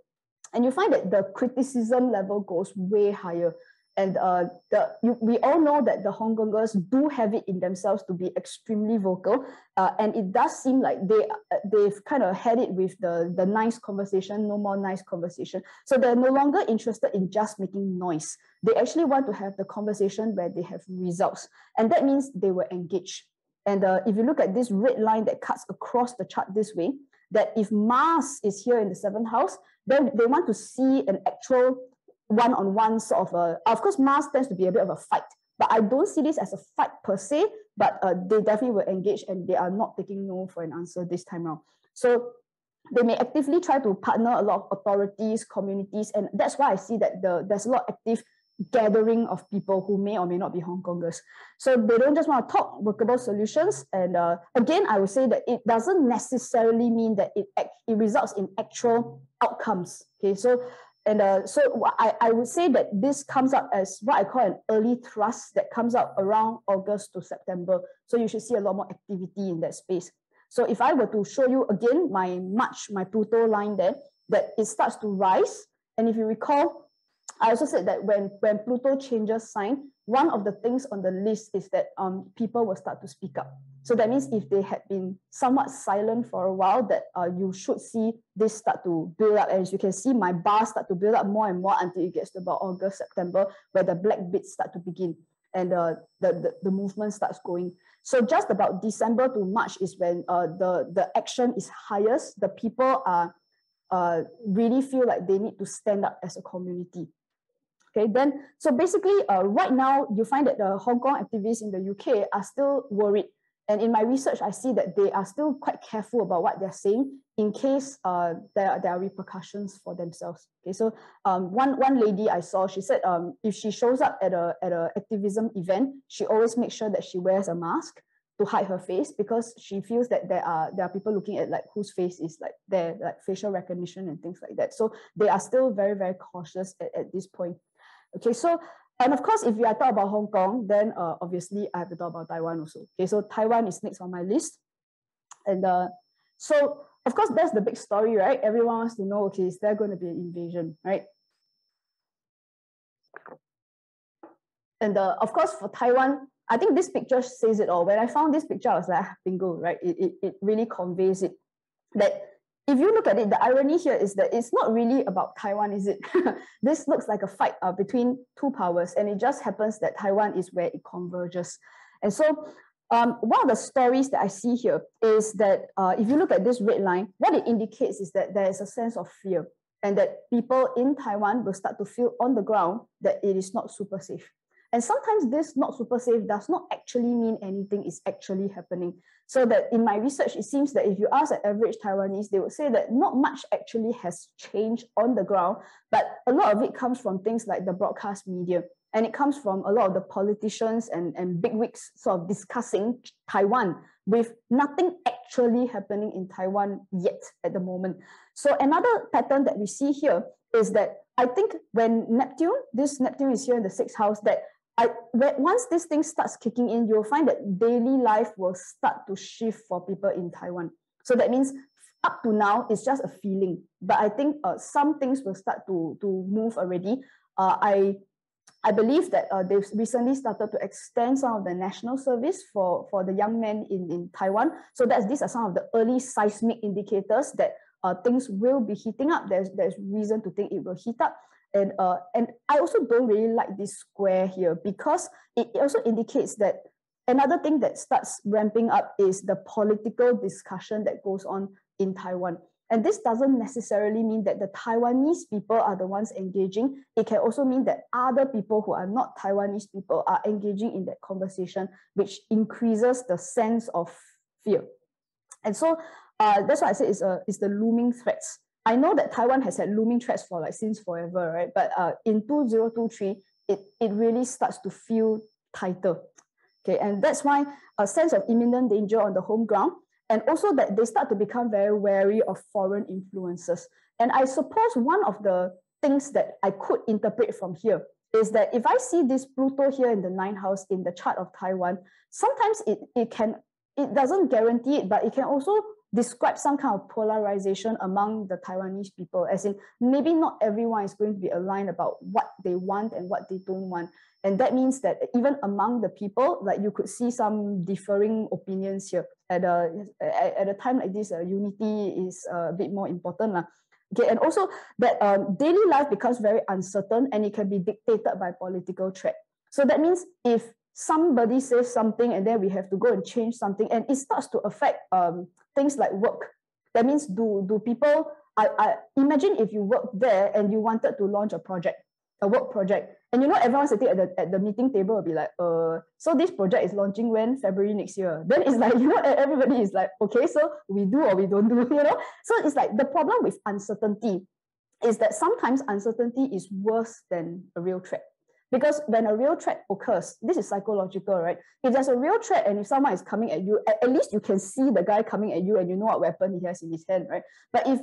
and you find that the criticism level goes way higher. And we all know that the Hong Kongers do have it in themselves to be extremely vocal. And it does seem like they've kind of had it with the nice conversation, no more nice conversation. So they're no longer interested in just making noise. They actually want to have the conversation where they have results. And that means they will engage. And if you look at this red line that cuts across the chart this way, that if Mars is here in the 7th house, then they want to see an actual one-on-one sort of course, Mars tends to be a bit of a fight, but I don't see this as a fight per se, but they definitely will engage and they are not taking no for an answer this time around. So they may actively try to partner a lot of authorities, communities, and that's why I see that there's a lot of active gathering of people who may or may not be Hong Kongers. So they don't just want to talk workable solutions. And again, I would say that it doesn't necessarily mean that it results in actual outcomes. Okay, so I would say that this comes up as what I call an early thrust that comes out around August to September. So you should see a lot more activity in that space. So if I were to show you again my Pluto line there, that it starts to rise. And if you recall, I also said that when Pluto changes sign, one of the things on the list is that people will start to speak up. So that means if they had been somewhat silent for a while, that you should see this start to build up. And as you can see, my bars start to build up more and more until it gets to about August, September, where the black bits start to begin and the movement starts going. So just about December to March is when the action is highest. The people are really feel like they need to stand up as a community. Okay, then, so basically, right now, you find that the Hong Kong activists in the UK are still worried And in my research, I see that they are still quite careful about what they're saying in case there are repercussions for themselves. Okay, so one lady I saw, she said if she shows up at a activism event, she always makes sure that she wears a mask to hide her face, because she feels that there are people looking at like whose face is like there, like facial recognition and things like that. So they are still very, very cautious at this point. Okay, so and of course, if we are talking about Hong Kong, then obviously I have to talk about Taiwan also. Okay, so Taiwan is next on my list. And so of course, that's the big story, right? Everyone wants to know, okay, is there going to be an invasion, right? And of course, for Taiwan, I think this picture says it all. When I found this picture, I was like, bingo, right? It really conveys it. That if you look at it, the irony here is that it's not really about Taiwan, is it? This looks like a fight between two powers, and it just happens that Taiwan is where it converges. And so one of the stories that I see here is that if you look at this red line, what it indicates is that there is a sense of fear, and that people in Taiwan will start to feel on the ground that it is not super safe. And sometimes this not super safe does not actually mean anything is actually happening. So that in my research, it seems that if you ask an average Taiwanese, they would say that not much actually has changed on the ground, but a lot of it comes from things like the broadcast media. And it comes from a lot of the politicians and bigwigs sort of discussing Taiwan with nothing actually happening in Taiwan yet at the moment. So another pattern that we see here is that I think when this Neptune is here in the 6th house, that once this thing starts kicking in, you'll find that daily life will start to shift for people in Taiwan. So that means up to now, it's just a feeling. But I think some things will start to move already. I believe that they've recently started to extend some of the national service for the young men in Taiwan. So these are some of the early seismic indicators that things will be heating up. There's reason to think it will heat up. And I also don't really like this square here, because it also indicates that another thing that starts ramping up is the political discussion that goes on in Taiwan. And this doesn't necessarily mean that the Taiwanese people are the ones engaging. It can also mean that other people who are not Taiwanese people are engaging in that conversation, which increases the sense of fear. And so that's why I say it's the looming threats. I know that Taiwan has had looming threats for like since forever, right? But in 2023, it really starts to feel tighter. Okay, and that's why a sense of imminent danger on the home ground, and also that they start to become very wary of foreign influences. And I suppose one of the things that I could interpret from here is that if I see this Pluto here in the 9th house in the chart of Taiwan, sometimes it doesn't guarantee it, but it can also describe some kind of polarization among the Taiwanese people, as in maybe not everyone is going to be aligned about what they want and what they don't want. And that means that even among the people, like you could see some differing opinions here. At a time like this, unity is a bit more important. Okay, and also that daily life becomes very uncertain, and it can be dictated by political threat. So that means if somebody says something and then we have to go and change something, and it starts to affect things like work. That means do people, I imagine if you work there and you wanted to launch a work project, and everyone sitting at the meeting table will be like, so this project is launching when? February next year. Then it's like, everybody is like, okay, so we do or we don't do, So it's like the problem with uncertainty is that sometimes uncertainty is worse than a real threat. Because when a real threat occurs, this is psychological, right? If there's a real threat and if someone is coming at you, at least you can see the guy coming at you and you know what weapon he has in his hand, right? But if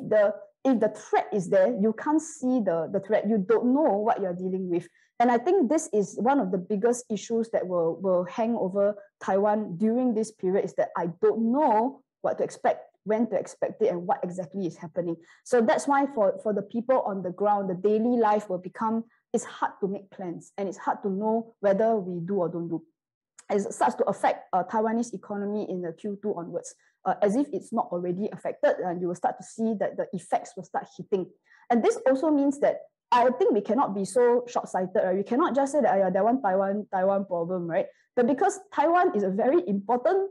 the threat is there, you can't see the threat. You don't know what you're dealing with. And I think this is one of the biggest issues that will hang over Taiwan during this period, is that I don't know what to expect, when to expect it, and what exactly is happening. So that's why for the people on the ground, the daily life will become, it's hard to make plans, and it's hard to know whether we do or don't do. It starts to affect Taiwanese economy in the Q2 onwards, as if it's not already affected, and you will start to see that the effects will start hitting. And this also means that I think we cannot be so short-sighted, right? We cannot just say that that one Taiwan problem, right? But because Taiwan is a very important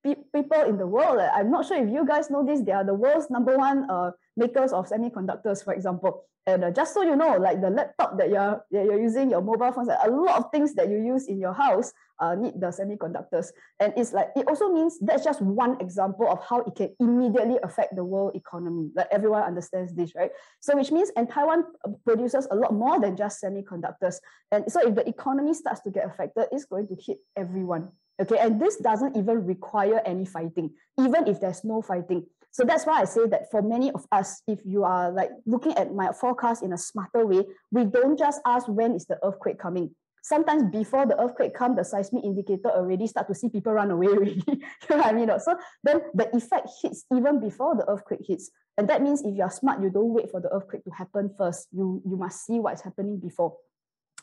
people in the world. I'm not sure if you guys know this, they are the world's #1 makers of semiconductors, for example. And just so you know, like the laptop that you're using, your mobile phones, a lot of things that you use in your house need the semiconductors. And it's like, it also means that's just one example of how it can immediately affect the world economy. Like everyone understands this, right? So which means, and Taiwan produces a lot more than just semiconductors. And so if the economy starts to get affected, it's going to hit everyone. Okay, and this doesn't even require any fighting, even if there's no fighting. So that's why I say that for many of us, if you are like looking at my forecast in a smarter way, we don't just ask when is the earthquake coming. Sometimes before the earthquake comes, the seismic indicator already start to see people run away already. You know what I mean? So then the effect hits even before the earthquake hits. And that means if you're smart, you don't wait for the earthquake to happen first. You must see what's happening before.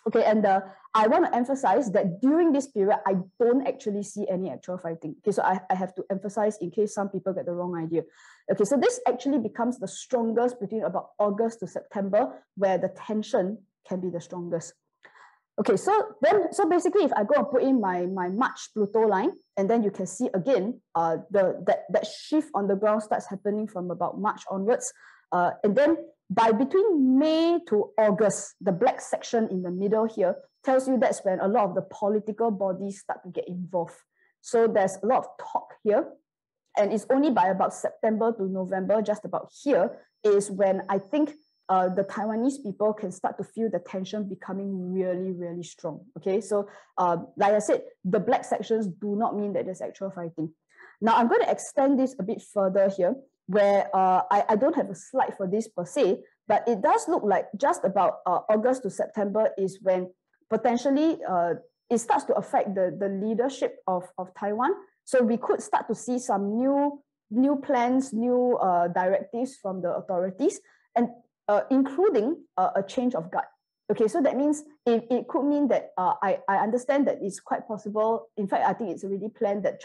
Okay, and I want to emphasize that during this period, I don't actually see any actual fighting. Okay, so I have to emphasize in case some people get the wrong idea. Okay, so this actually becomes the strongest between about August to September, where the tension can be the strongest. Okay, so basically, if I go and put in my March Pluto line, and then you can see again, that shift on the ground starts happening from about March onwards, and then by between May to August, the black section in the middle here tells you that's when a lot of the political bodies start to get involved. So there's a lot of talk here. And it's only by about September to November, just about here, is when I think the Taiwanese people can start to feel the tension becoming really, really strong. Okay, so like I said, the black sections do not mean that there's actual fighting. Now I'm going to extend this a bit further here, where I don't have a slide for this per se, but it does look like just about August to September is when potentially it starts to affect the leadership of Taiwan. So we could start to see some new plans, new directives from the authorities, and including a change of guard. Okay, so that means it could mean that I understand that it's quite possible. In fact, I think it's already planned that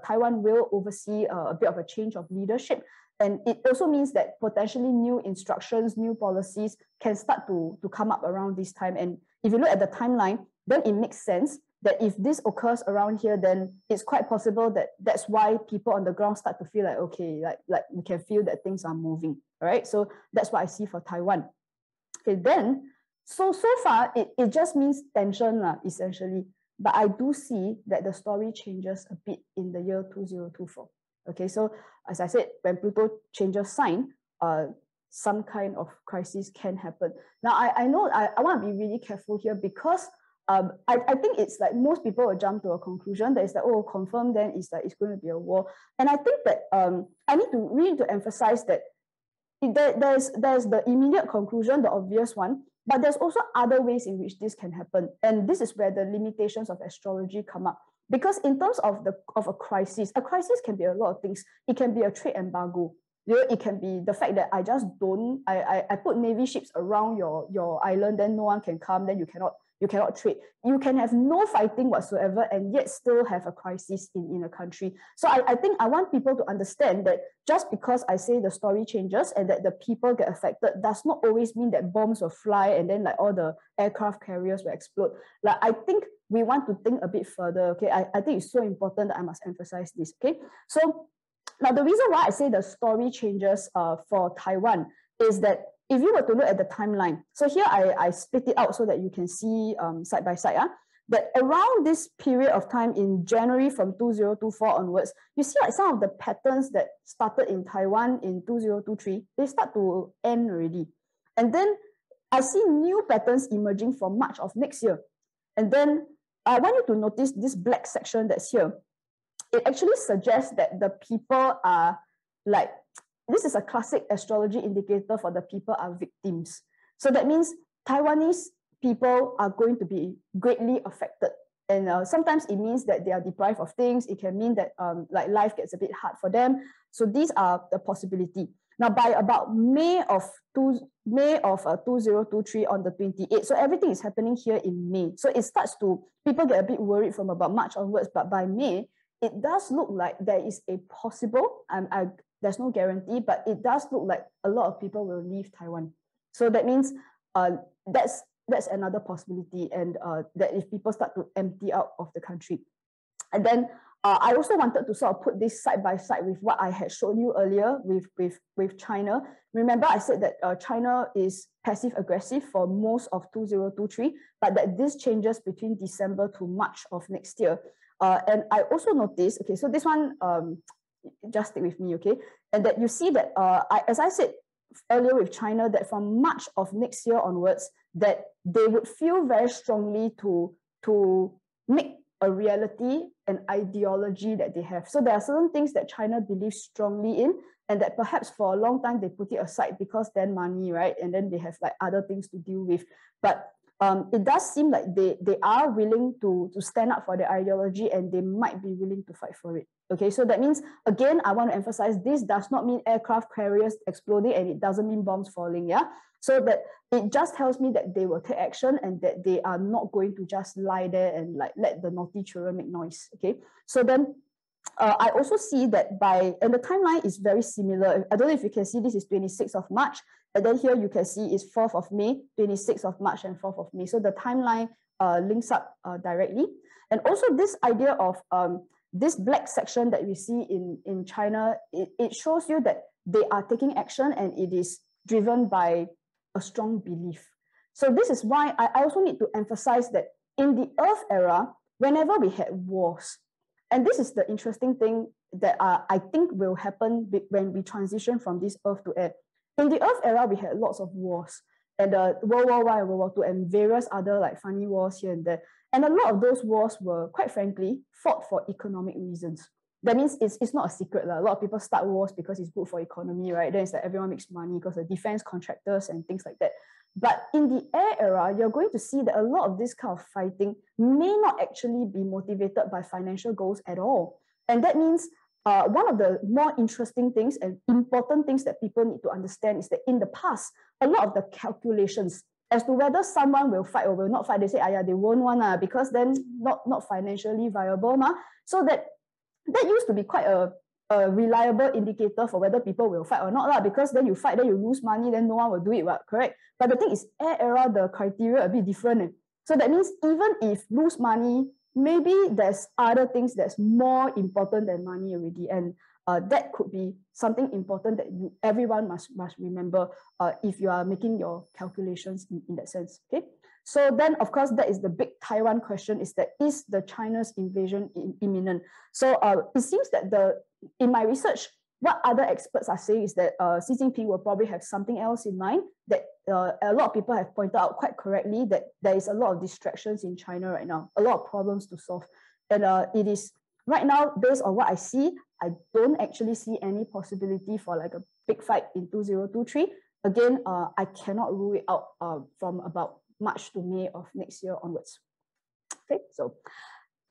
Taiwan will oversee a bit of a change of leadership. And it also means that potentially new instructions, new policies can start to come up around this time. And if you look at the timeline, then it makes sense that if this occurs around here, then it's quite possible that that's why people on the ground start to feel like, okay, like we can feel that things are moving, all right? So that's what I see for Taiwan. Okay, then, so far, it just means tension, essentially. But I do see that the story changes a bit in the year 2024. Okay, so as I said, when Pluto changes sign, some kind of crisis can happen. Now, I know I want to be really careful here because I think it's like most people will jump to a conclusion that it's like, oh, confirm, then it's like it's going to be a war. And I think that I really need to emphasize that there's the immediate conclusion, the obvious one, but there's also other ways in which this can happen. And this is where the limitations of astrology come up. Because in terms of a crisis can be a lot of things. It can be a trade embargo. You know, it can be the fact that I put Navy ships around your island, then no one can come, then you cannot trade. You can have no fighting whatsoever and yet still have a crisis in a country. So I think I want people to understand that just because I say the story changes and that the people get affected does not always mean that bombs will fly and then like all the aircraft carriers will explode. Like I think we want to think a bit further, okay? I think it's so important that I must emphasize this, okay? So now the reason why I say the story changes for Taiwan is that if you were to look at the timeline, so here I split it out so that you can see side by side, that around this period of time in January from 2024 onwards, you see like some of the patterns that started in Taiwan in 2023, they start to end already. And then I see new patterns emerging from March of next year. And then I want you to notice this black section that's here. It actually suggests that the people are like, this is a classic astrology indicator for the people are victims. So that means Taiwanese people are going to be greatly affected. And sometimes it means that they are deprived of things. It can mean that like life gets a bit hard for them. So these are the possibility. Now, by about May of 2023 on the 28th, so everything is happening here in May. So it starts to, people get a bit worried from about March onwards, but by May, it does look like there is a possible, there's no guarantee, but it does look like a lot of people will leave Taiwan. So that means that's another possibility, and that if people start to empty out of the country. And then I also wanted to sort of put this side by side with what I had shown you earlier with China. Remember, I said that China is passive-aggressive for most of 2023, but that this changes between December to March of next year. And I also noticed, okay, so this one, just stick with me, okay? And that you see that, as I said earlier with China, that from March of next year onwards, that they would feel very strongly to make a reality, an ideology that they have. So there are certain things that China believes strongly in, and that perhaps for a long time they put it aside because then money, right? And then they have like other things to deal with. But it does seem like they are willing to stand up for their ideology, and they might be willing to fight for it. Okay, so that means, again, I want to emphasize this does not mean aircraft carriers exploding, and it doesn't mean bombs falling, yeah? So that it just tells me that they will take action, and that they are not going to just lie there and like let the naughty children make noise, okay? So then I also see that and the timeline is very similar. I don't know if you can see, this is 26th of March, and then here you can see is 4th of May, 26th of March and 4th of May. So the timeline links up directly. And also this idea of this black section that we see in China, it shows you that they are taking action, and it is driven by a strong belief. So this is why I also need to emphasize that in the Earth era, whenever we had wars, and this is the interesting thing that I think will happen when we transition from this Earth to air. In the Earth era, we had lots of wars, and World War I, World War II, and various other like funny wars here and there. And a lot of those wars were, quite frankly, fought for economic reasons. That means it's not a secret. A lot of people start wars because it's good for economy, right? Then it's like everyone makes money because of defense contractors and things like that. But in the air era, you're going to see that a lot of this kind of fighting may not actually be motivated by financial goals at all. And that means one of the more interesting things and important things that people need to understand is that in the past, a lot of the calculations as to whether someone will fight or will not fight, they say, yeah, they won't want because then not financially viable. So that used to be quite a reliable indicator for whether people will fight or not, because then you fight, then you lose money, then no one will do it, correct? But the thing is, air era, the criteria a bit different. So that means even if lose money, maybe there's other things that's more important than money already. And that could be something important that everyone must remember if you are making your calculations in that sense, okay? So then, of course, that is the big Taiwan question, is the China's invasion imminent? So it seems that in my research, what other experts are saying is that Xi Jinping will probably have something else in mind, that a lot of people have pointed out quite correctly that there is a lot of distractions in China right now, a lot of problems to solve. And it is right now, based on what I see, I don't actually see any possibility for like a big fight in 2023. Again, I cannot rule it out from about March to May of next year onwards. Okay, so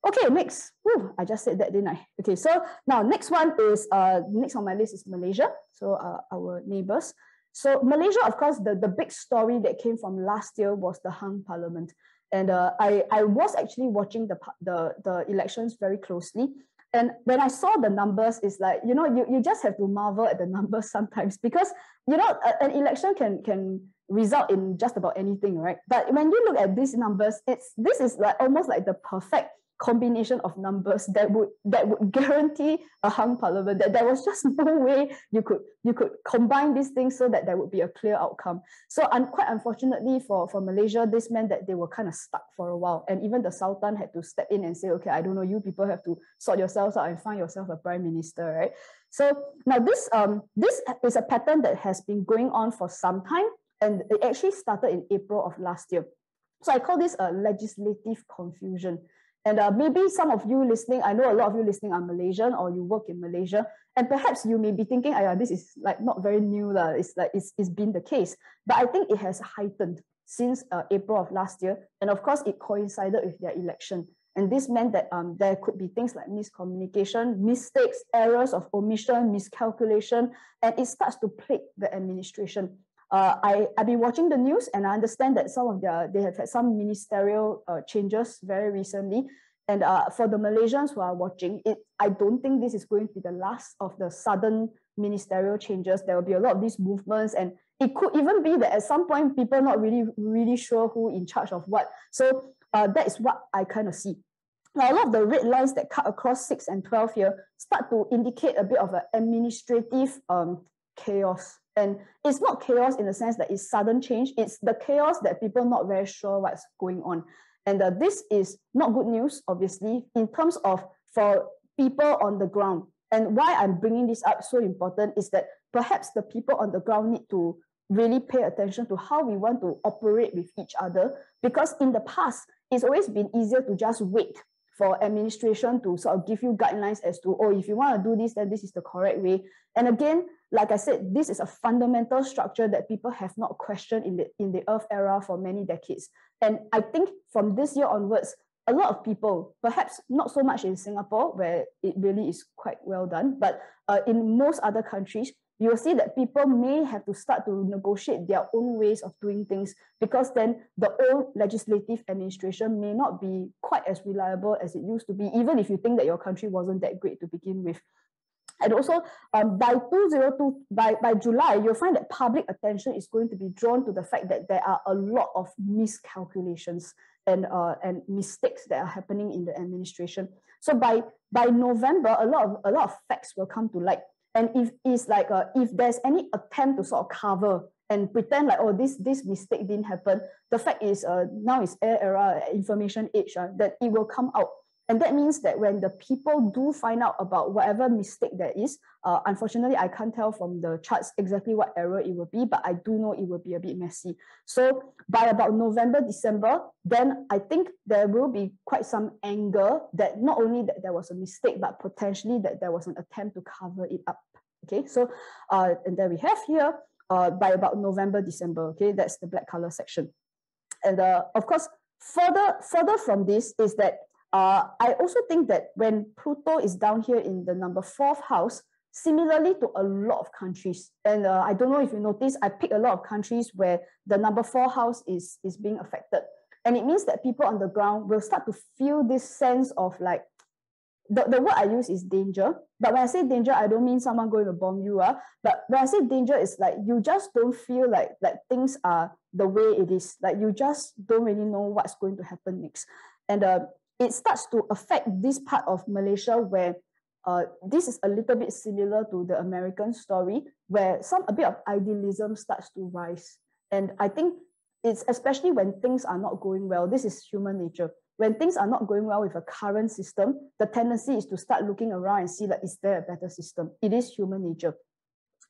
okay, next. Whew, I just said that, didn't I? Okay, so now next one is next on my list is Malaysia. So our neighbors. So Malaysia, of course, the big story that came from last year was the hung parliament. And I was actually watching the elections very closely. And when I saw the numbers, it's like, you just have to marvel at the numbers sometimes, because, an election can result in just about anything, right? But when you look at these numbers, this is like almost like the perfect combination of numbers that would guarantee a hung parliament, that there was just no way you could combine these things so that there would be a clear outcome. So quite unfortunately for Malaysia, this meant that they were kind of stuck for a while, and even the Sultan had to step in and say, okay, I don't know, you people have to sort yourselves out and find yourself a prime minister, right? So now this is a pattern that has been going on for some time, and it actually started in April of last year. So I call this a legislative confusion. And maybe some of you listening, I know a lot of you listening are Malaysian, or you work in Malaysia, and perhaps you may be thinking, this is like not very new, it's like it's been the case. But I think it has heightened since April of last year, and of course it coincided with their election. And this meant that there could be things like miscommunication, mistakes, errors of omission, miscalculation, and it starts to plague the administration. I've been watching the news, and I understand that they have had some ministerial changes very recently. And for the Malaysians who are watching it, I don't think this is going to be the last of the sudden ministerial changes. There will be a lot of these movements, and it could even be that at some point people are not really sure who in charge of what. So that is what I kind of see. Now, a lot of the red lines that cut across 6 and 12 here start to indicate a bit of an administrative chaos. And it's not chaos in the sense that it's sudden change. It's the chaos that people are not very sure what's going on. And this is not good news, obviously, in terms of for people on the ground. And why I'm bringing this up so important is that perhaps the people on the ground need to really pay attention to how we want to operate with each other. Because in the past, it's always been easier to just wait for administration to sort of give you guidelines as to, oh, if you want to do this, then this is the correct way. And again, like I said, this is a fundamental structure that people have not questioned in the Earth era for many decades. And I think from this year onwards, a lot of people, perhaps not so much in Singapore, where it really is quite well done, but in most other countries, you will see that people may have to start to negotiate their own ways of doing things, because then the old legislative administration may not be quite as reliable as it used to be, even if you think that your country wasn't that great to begin with. And also, by July, you'll find that public attention is going to be drawn to the fact that there are a lot of miscalculations and mistakes that are happening in the administration. So by November, a lot of facts will come to light. And if there's any attempt to sort of cover and pretend like, oh, this mistake didn't happen, the fact is now it's era, information age, that it will come out. And that means that when the people do find out about whatever mistake there is, unfortunately, I can't tell from the charts exactly what error it will be, but I do know it will be a bit messy. So by about November, December, then I think there will be quite some anger that not only that there was a mistake, but potentially that there was an attempt to cover it up. Okay, so and then we have here by about November, December. Okay, that's the black color section. And of course, further from this is that I also think that when Pluto is down here in the number 4th house, similarly to a lot of countries, and I don't know if you notice, I pick a lot of countries where the number 4 house is being affected. And it means that people on the ground will start to feel this sense of like, the word I use is danger. But when I say danger, I don't mean someone going to bomb you. But when I say danger, it's like you just don't feel like things are the way it is. Like you just don't really know what's going to happen next. And it starts to affect this part of Malaysia where this is a little bit similar to the American story, where a bit of idealism starts to rise. And I think it's especially when things are not going well. This is human nature. When things are not going well with a current system, the tendency is to start looking around and see, like, is there a better system? It is human nature.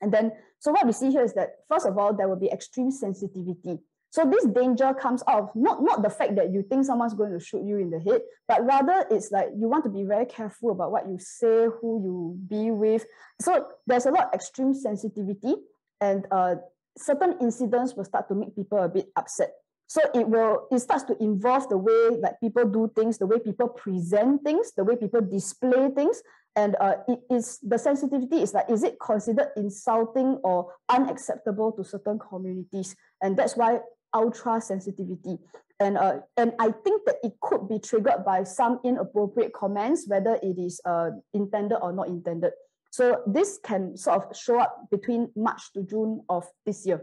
And then, so what we see here is that, first of all, there will be extreme sensitivity. So this danger comes out of not the fact that you think someone's going to shoot you in the head, but rather it's like you want to be very careful about what you say, who you be with. So there's a lot of extreme sensitivity, and certain incidents will start to make people a bit upset. So it starts to involve the way that people do things, the way people present things, the way people display things. And the sensitivity is like, is it considered insulting or unacceptable to certain communities? And that's why ultra sensitivity. And I think that it could be triggered by some inappropriate comments, whether it is intended or not intended. So this can sort of show up between March to June of this year.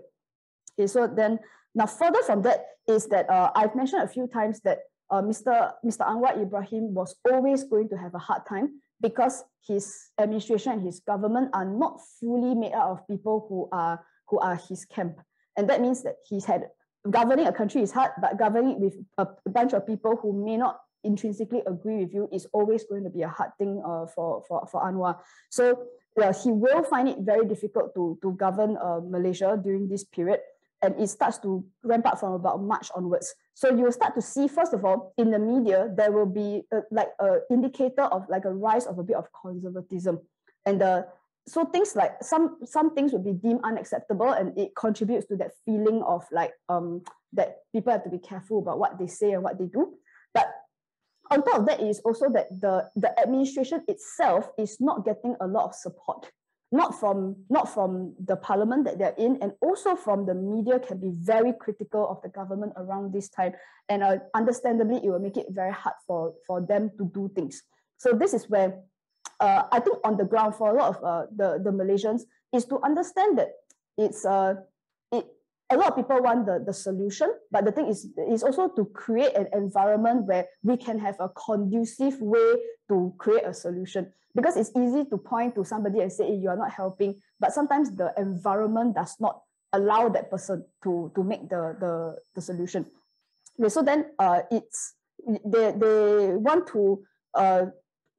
Okay, so then now further from that is that I've mentioned a few times that Mr. Anwar Ibrahim was always going to have a hard time because his administration and his government are not fully made up of people who are his camp. And that means that governing a country is hard, but governing it with a bunch of people who may not intrinsically agree with you is always going to be a hard thing for Anwar. So he will find it very difficult to govern Malaysia during this period. And it starts to ramp up from about March onwards. So you will start to see, first of all, in the media, there will be like an indicator of like a rise of a bit of conservatism. And so things like some things will be deemed unacceptable, and it contributes to that feeling of like that people have to be careful about what they say and what they do. But on top of that is also that the administration itself is not getting a lot of support. Not from the parliament that they're in, and also from the media can be very critical of the government around this time. And understandably, it will make it very hard for them to do things. So this is where I think on the ground for a lot of the Malaysians is to understand that a lot of people want the solution, but the thing is also to create an environment where we can have a conducive way to create a solution. Because it's easy to point to somebody and say, hey, you are not helping, but sometimes the environment does not allow that person to make the solution. Okay, so then they want to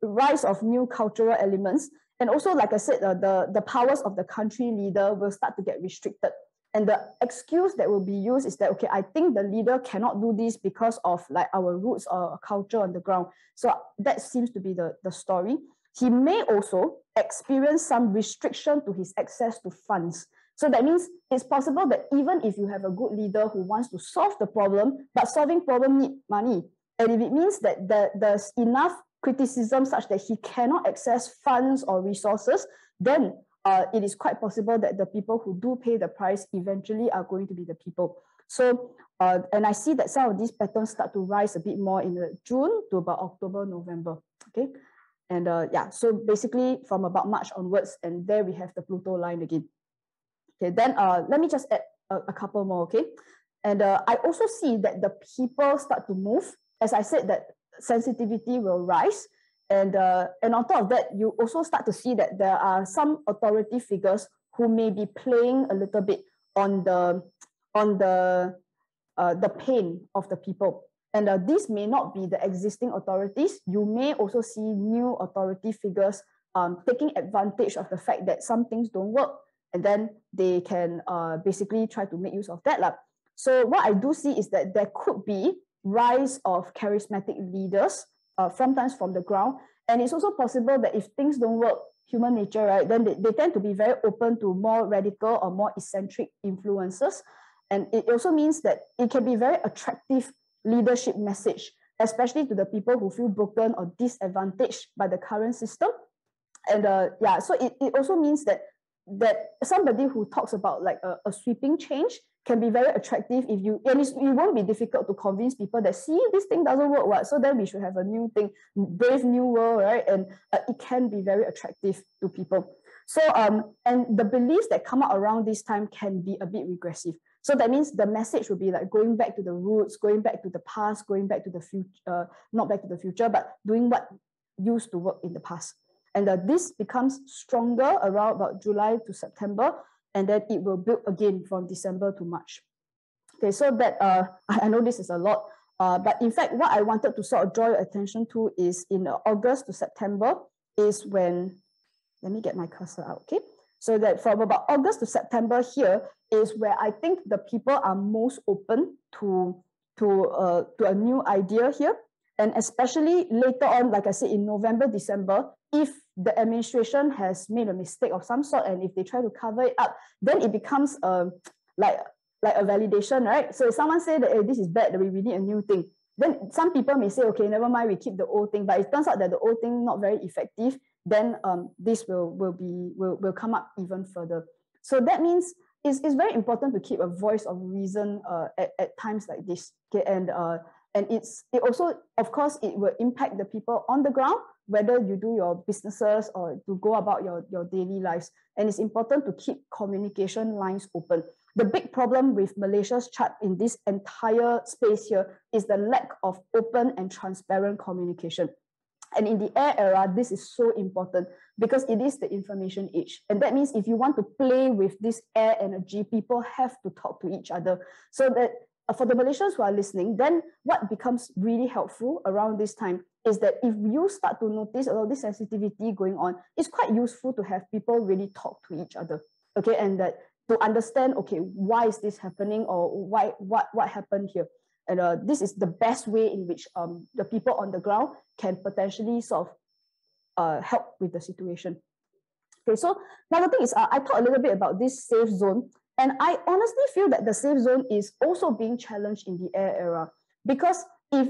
rise of new cultural elements. And also, like I said, the powers of the country leader will start to get restricted. And the excuse that will be used is that, okay, I think the leader cannot do this because of like our roots or culture on the ground. So that seems to be the story. He may also experience some restriction to his access to funds. So that means it's possible that even if you have a good leader who wants to solve the problem, but solving problem need money. And if it means that there's enough criticism such that he cannot access funds or resources, then it is quite possible that the people who do pay the price eventually are going to be the people. So, and I see that some of these patterns start to rise a bit more in June to about October, November, okay? And yeah, so basically from about March onwards, and there we have the Pluto line again. Okay, then let me just add a couple more, okay? And I also see that the people start to move. As I said, that sensitivity will rise. And on top of that, you also start to see that there are some authority figures who may be playing a little bit on the pain of the people. And these may not be the existing authorities. You may also see new authority figures taking advantage of the fact that some things don't work, and then they can basically try to make use of that. So what I do see is that there could be rise of charismatic leaders, sometimes from the ground. And it's also possible that if things don't work, human nature, right, then they tend to be very open to more radical or more eccentric influences. And it also means that it can be very attractive leadership message, especially to the people who feel broken or disadvantaged by the current system. And yeah, so it also means that somebody who talks about like a sweeping change can be very attractive if you, and it won't be difficult to convince people that, see, this thing doesn't work, what? So then we should have a new thing, brave new world, right? And it can be very attractive to people. So, and the beliefs that come out around this time can be a bit regressive. So that means the message will be like going back to the roots, going back to the past, going back to the future, not back to the future, but doing what used to work in the past. And this becomes stronger around about July to September, and then it will build again from December to March. Okay, so that, I know this is a lot, but in fact, what I wanted to sort of draw your attention to is in August to September is when, let me get my cursor out, okay? So that from about August to September here is where I think the people are most open to a new idea here. And especially later on, like I said, in November, December, if the administration has made a mistake of some sort and if they try to cover it up, then it becomes like a validation, right? So if someone says that, hey, this is bad, that we need a new thing, then some people may say, okay, never mind, we keep the old thing. But it turns out that the old thing not very effective, then this will come up even further. So that means it's very important to keep a voice of reason at times like this. Okay, and it also, of course, it will impact the people on the ground, whether you do your businesses or to go about your daily lives. And it's important to keep communication lines open. The big problem with Malaysia's chart in this entire space here is the lack of open and transparent communication. And in the air era, this is so important because it is the information age. And that means if you want to play with this air energy, people have to talk to each other. So that for the Malaysians who are listening, then what becomes really helpful around this time is that if you start to notice a lot of this sensitivity going on, it's quite useful to have people really talk to each other, okay? And that to understand, okay, why is this happening, or what happened here? And this is the best way in which the people on the ground can potentially sort of help with the situation. Okay, so now the thing is, I talked a little bit about this safe zone. And I honestly feel that the safe zone is also being challenged in the air era. Because if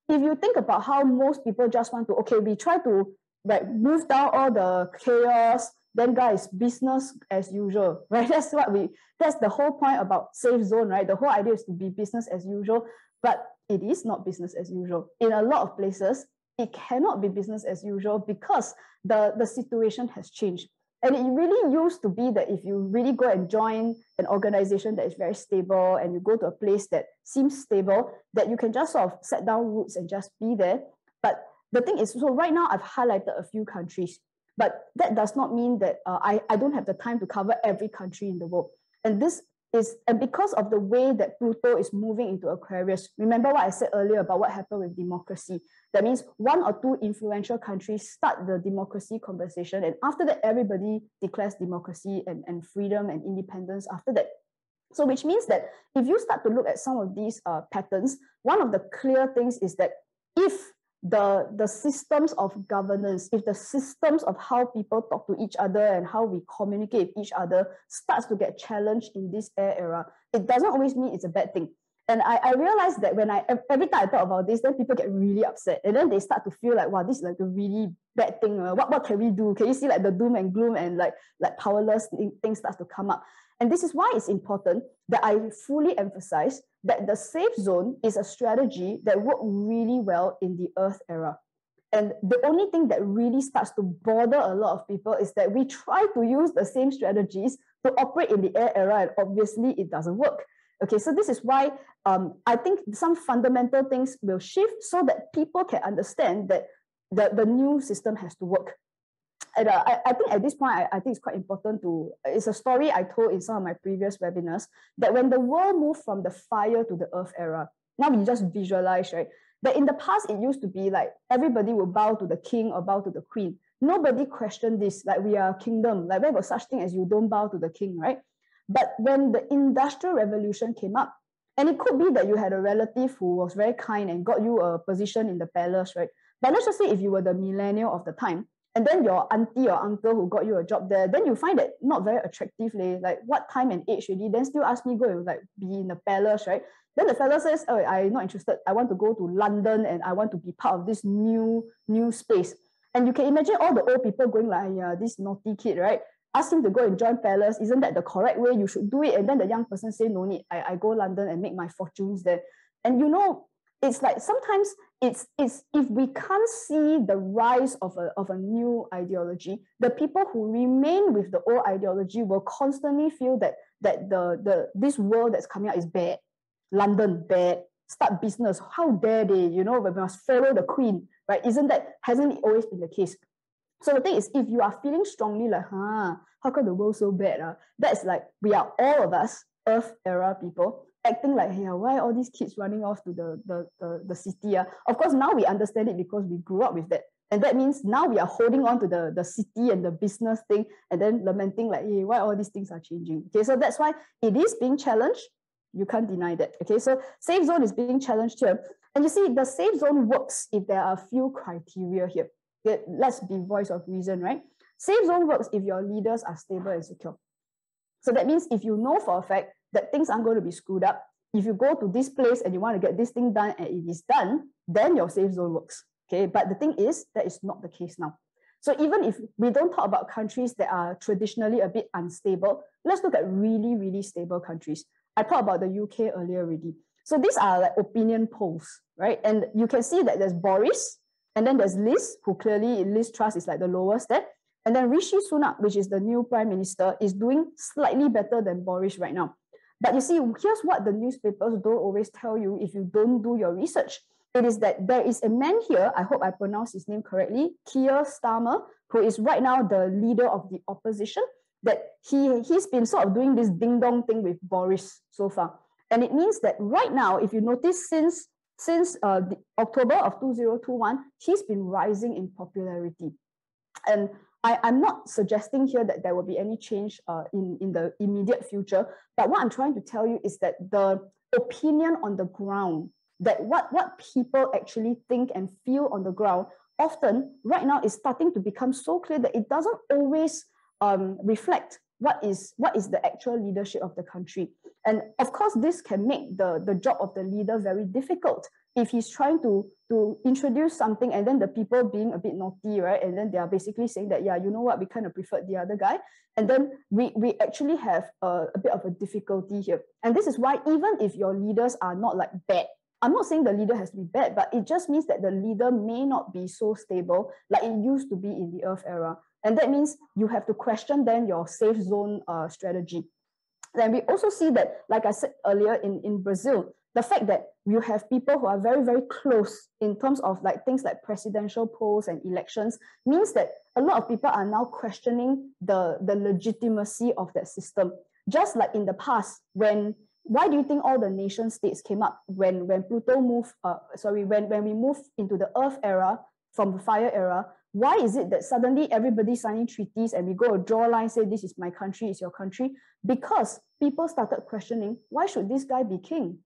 you think about how most people just want to, okay, we try to like move down all the chaos, then guys, business as usual, right? That's the whole point about safe zone, right? The whole idea is to be business as usual, but it is not business as usual. In a lot of places, it cannot be business as usual because the situation has changed. And it really used to be that if you really go and join an organization that is very stable and you go to a place that seems stable, that you can just sort of set down roots and just be there. But the thing is, so right now I've highlighted a few countries, but that does not mean that I don't have the time to cover every country in the world. And because of the way that Pluto is moving into Aquarius, remember what I said earlier about what happened with democracy. That means one or two influential countries start the democracy conversation, and after that, everybody declares democracy and freedom and independence after that. So which means that if you start to look at some of these patterns, one of the clear things is that if the systems of governance, if the systems of how people talk to each other and how we communicate with each other starts to get challenged in this air era, it doesn't always mean it's a bad thing. And I realized that when every time I talk about this, then people get really upset. And then they start to feel like, wow, this is like a really bad thing. What can we do? Can you see like the doom and gloom and like powerless things starts to come up? And this is why it's important that I fully emphasize that the safe zone is a strategy that worked really well in the Earth era. And the only thing that really starts to bother a lot of people is that we try to use the same strategies to operate in the air era, and obviously it doesn't work. Okay, so this is why I think some fundamental things will shift so that people can understand that the new system has to work. And I think at this point, I think it's quite important it's a story I told in some of my previous webinars, that when the world moved from the fire to the earth era, now we just visualize, right? But in the past, it used to be like everybody will bow to the king or bow to the queen. Nobody questioned this, like we are a kingdom, like where was such thing as you don't bow to the king, right? But when the Industrial Revolution came up, and it could be that you had a relative who was very kind and got you a position in the palace, right? But let's just say if you were the millennial of the time, and then your auntie or uncle who got you a job there, then you find it not very attractive, like what time and age really, then still ask me go and like be in the palace, right? Then the fellow says, oh, I'm not interested. I want to go to London and I want to be part of this new space. And you can imagine all the old people going like, yeah, this naughty kid, right? Ask him to go and join palace. Isn't that the correct way? You should do it. And then the young person say, no need. I go London and make my fortunes there. And you know, it's like sometimes it's if we can't see the rise of a new ideology, the people who remain with the old ideology will constantly feel that this world that's coming out is bad. London, bad. Start business. How dare they? You know, we must follow the queen, right? Hasn't it always been the case? So the thing is, if you are feeling strongly like, how come the world's so bad? That's like, we are all of us, Earth era people, acting like, hey, why are all these kids running off to the city? Of course, now we understand it because we grew up with that. And that means now we are holding on to the city and the business thing and then lamenting like, hey, why all these things are changing? Okay, so that's why it is being challenged. You can't deny that. Okay, so safe zone is being challenged here. And you see, the safe zone works if there are a few criteria here. Let's be voice of reason, right? Safe zone works if your leaders are stable and secure. So that means if you know for a fact that things aren't going to be screwed up, if you go to this place and you want to get this thing done and it is done, then your safe zone works. Okay, but the thing is, that is not the case now. So even if we don't talk about countries that are traditionally a bit unstable, let's look at really, really stable countries. I talked about the UK earlier already. So these are like opinion polls, right? And you can see that there's Boris, and then there's Liz, who clearly Liz Truss is like the lowest there. And then Rishi Sunak, which is the new prime minister, is doing slightly better than Boris right now. But you see, here's what the newspapers don't always tell you if you don't do your research. It is that there is a man here, I hope I pronounced his name correctly, Keir Starmer, who is right now the leader of the opposition, that he's been sort of doing this ding-dong thing with Boris so far. And it means that right now, if you notice, since the October of 2021, he's been rising in popularity. And I'm not suggesting here that there will be any change in the immediate future, but what I'm trying to tell you is that the opinion on the ground, that what people actually think and feel on the ground, often right now is starting to become so clear that it doesn't always reflect what is the actual leadership of the country. And of course, this can make the job of the leader very difficult if he's trying to introduce something and then the people being a bit naughty, right? And then they are basically saying that, yeah, you know what, we kind of preferred the other guy. And then we actually have a bit of a difficulty here. And this is why even if your leaders are not like bad, I'm not saying the leader has to be bad, but it just means that the leader may not be so stable like it used to be in the Earth era. And that means you have to question then your safe zone strategy. Then we also see that, like I said earlier, in Brazil, the fact that you have people who are very, very close in terms of like things like presidential polls and elections means that a lot of people are now questioning the legitimacy of that system. Just like in the past, why do you think all the nation states came up when Pluto moved, when we moved into the Earth era from the fire era? Why is it that suddenly everybody's signing treaties and we go draw a line, say this is my country, it's your country? Because people started questioning, why should this guy be king?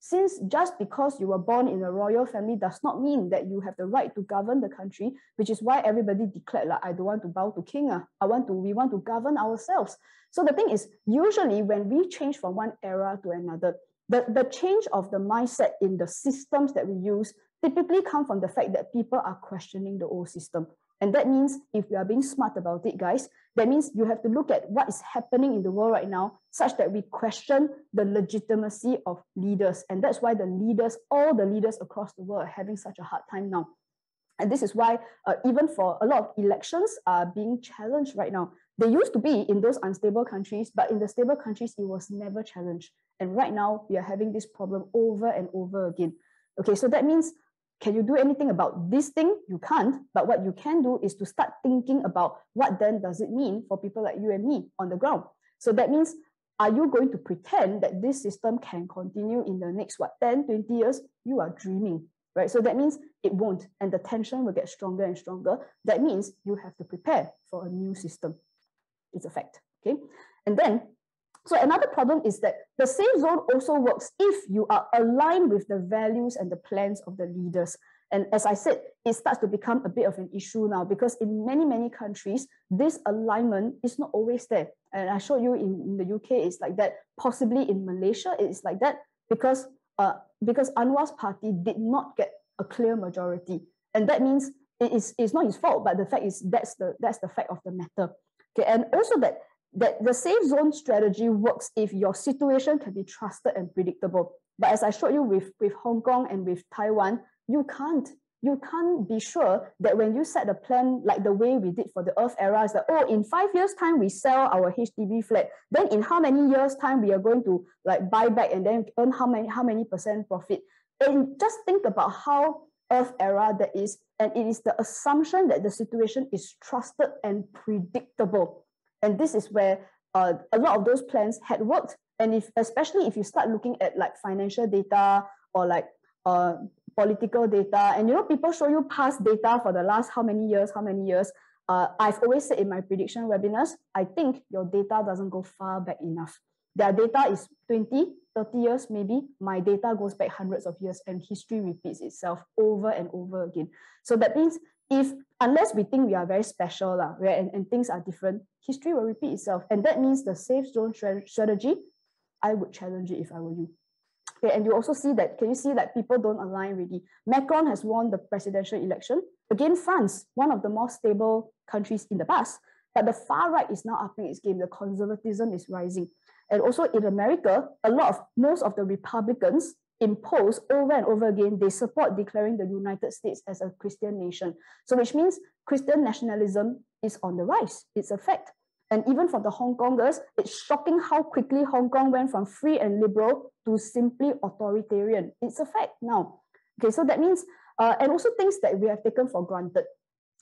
Since just because you were born in a royal family does not mean that you have the right to govern the country, which is why everybody declared, like, I don't want to bow to king. We want to govern ourselves. So the thing is, usually when we change from one era to another, the change of the mindset in the systems that we use typically come from the fact that people are questioning the old system. And that means if we are being smart about it, guys, that means you have to look at what is happening in the world right now, such that we question the legitimacy of leaders. And that's why all the leaders across the world are having such a hard time now. And this is why even for a lot of elections are being challenged right now. They used to be in those unstable countries, but in the stable countries, it was never challenged. And right now, we are having this problem over and over again. Okay, so that means, can you do anything about this thing? You can't. But what you can do is to start thinking about what then does it mean for people like you and me on the ground. So that means, are you going to pretend that this system can continue in the next, 10, 20 years? You are dreaming, right? So that means it won't. And the tension will get stronger and stronger. That means you have to prepare for a new system. It's a fact, okay? And then, so another problem is that the safe zone also works if you are aligned with the values and the plans of the leaders. And as I said, it starts to become a bit of an issue now because in many, many countries, this alignment is not always there. And I showed you in the UK, it's like that. Possibly in Malaysia, it's like that because Anwar's party did not get a clear majority. And that means it's not his fault, but the fact is that's the fact of the matter. Okay, and also that the safe zone strategy works if your situation can be trusted and predictable. But as I showed you with Hong Kong and with Taiwan, you can't be sure that when you set a plan like the way we did for the Earth era, is that, oh, in 5 years' time, we sell our HDB flat. Then in how many years' time, we are going to like buy back and then earn how many % profit. And just think about how Earth era that is, and it is the assumption that the situation is trusted and predictable. And this is where a lot of those plans had worked. And especially if you start looking at like financial data or like political data, and people show you past data for the last how many years. I've always said in my prediction webinars, I think your data doesn't go far back enough. Their data is 20, 30 years maybe. My data goes back hundreds of years and history repeats itself over and over again. So that means unless we think we are very special, right, and things are different, history will repeat itself. And that means the safe zone strategy, I would challenge it if I were you. Okay, and you also see that, can you see that people don't align really? Macron has won the presidential election against France, one of the more stable countries in the past, but the far right is now upping its game. The conservatism is rising. And also in America, most of the Republicans impose over and over again, they support declaring the United States as a Christian nation. So which means Christian nationalism is on the rise. It's a fact. And even for the Hong Kongers, it's shocking how quickly Hong Kong went from free and liberal to simply authoritarian. It's a fact now. Okay, so that means, and also things that we have taken for granted.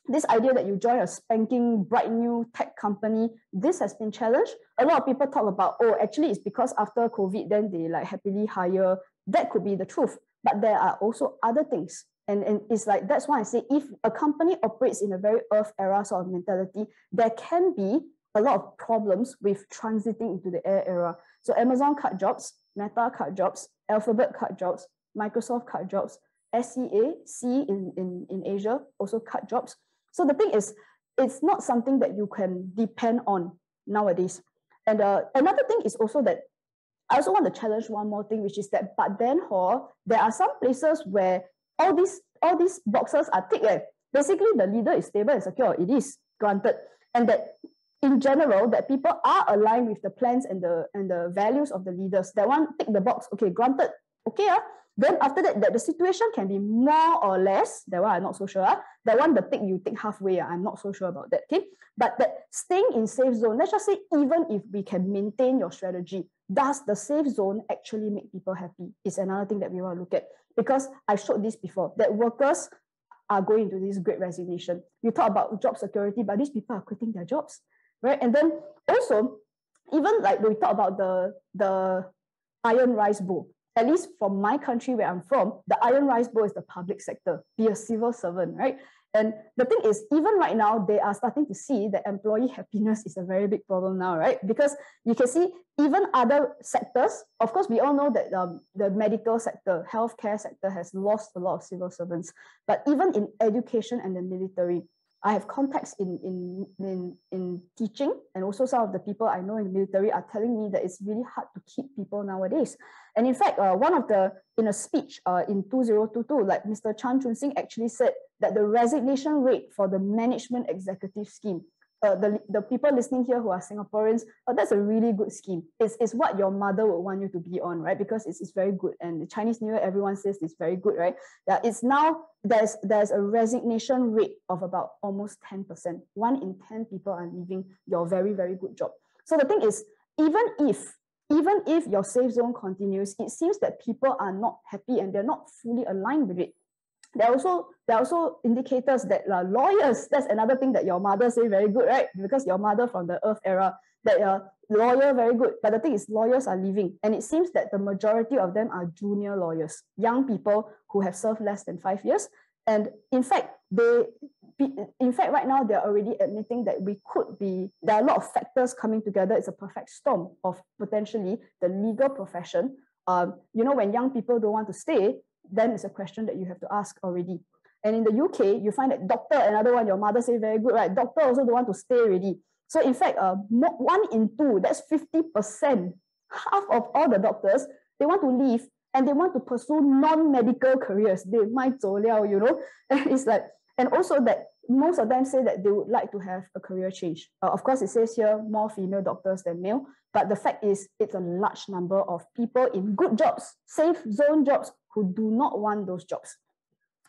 This idea that you join a spanking, bright new tech company, this has been challenged. A lot of people talk about, oh, actually it's because after COVID, then they like happily hire. That could be the truth. But there are also other things. And it's like, that's why I say, if a company operates in a very Earth era sort of mentality, there can be a lot of problems with transiting into the air era. So Amazon cut jobs, Meta cut jobs, Alphabet cut jobs, Microsoft cut jobs, SEA in Asia also cut jobs. So the thing is, it's not something that you can depend on nowadays. And another thing is also that I also want to challenge one more thing, which is that, but then there are some places where all these boxes are ticked. Basically, the leader is stable and secure. It is granted. And that in general, that people are aligned with the plans and the values of the leaders. That one, tick the box. Okay, granted. Okay, then after that, the situation can be more or less, that one I'm not so sure. That one, the tick you take halfway, I'm not so sure about that. Okay, but that staying in safe zone, let's just say even if we can maintain your strategy, does the safe zone actually make people happy? Is another thing that we want to look at, because I showed this before, that workers are going into this great resignation. You talk about job security, but these people are quitting their jobs, right? And then also, even like we talk about the iron rice bowl. At least from my country where I'm from, the iron rice bowl is the public sector, be a civil servant, right? And the thing is, even right now, they are starting to see that employee happiness is a very big problem now, right? Because you can see even other sectors, of course, we all know that the medical sector, healthcare sector has lost a lot of civil servants, but even in education and the military, I have contacts in teaching, and also some of the people I know in the military are telling me that it's really hard to keep people nowadays. And in fact, in a speech in 2022, like Mr. Chan Chun-Sing actually said that the resignation rate for the management executive scheme, the people listening here who are Singaporeans, that's a really good scheme. It's what your mother would want you to be on, right? Because it's very good. And the Chinese New Year, everyone says it's very good, right? Yeah, it's now, there's a resignation rate of about almost 10%. 1 in 10 people are leaving your very, very good job. So the thing is, even if your safe zone continues, it seems that people are not happy and they're not fully aligned with it. There are also indicators that lawyers, that's another thing that your mother say very good, right? Because your mother from the Earth era, that lawyer very good. But the thing is, lawyers are leaving. And it seems that the majority of them are junior lawyers, young people who have served less than 5 years. And in fact, right now, they're already admitting that there are a lot of factors coming together. It's a perfect storm of potentially the legal profession. When young people don't want to stay, then it's a question that you have to ask already. And in the UK, you find that doctor, another one, your mother say very good, right? Doctor also don't want to stay already. So in fact, 1 in 2, that's 50%. Half of all the doctors, they want to leave and they want to pursue non-medical careers. They might zo liao, And it's like, and also that most of them say that they would like to have a career change. Of course, it says here more female doctors than male, but the fact is it's a large number of people in good jobs, safe zone jobs, who do not want those jobs.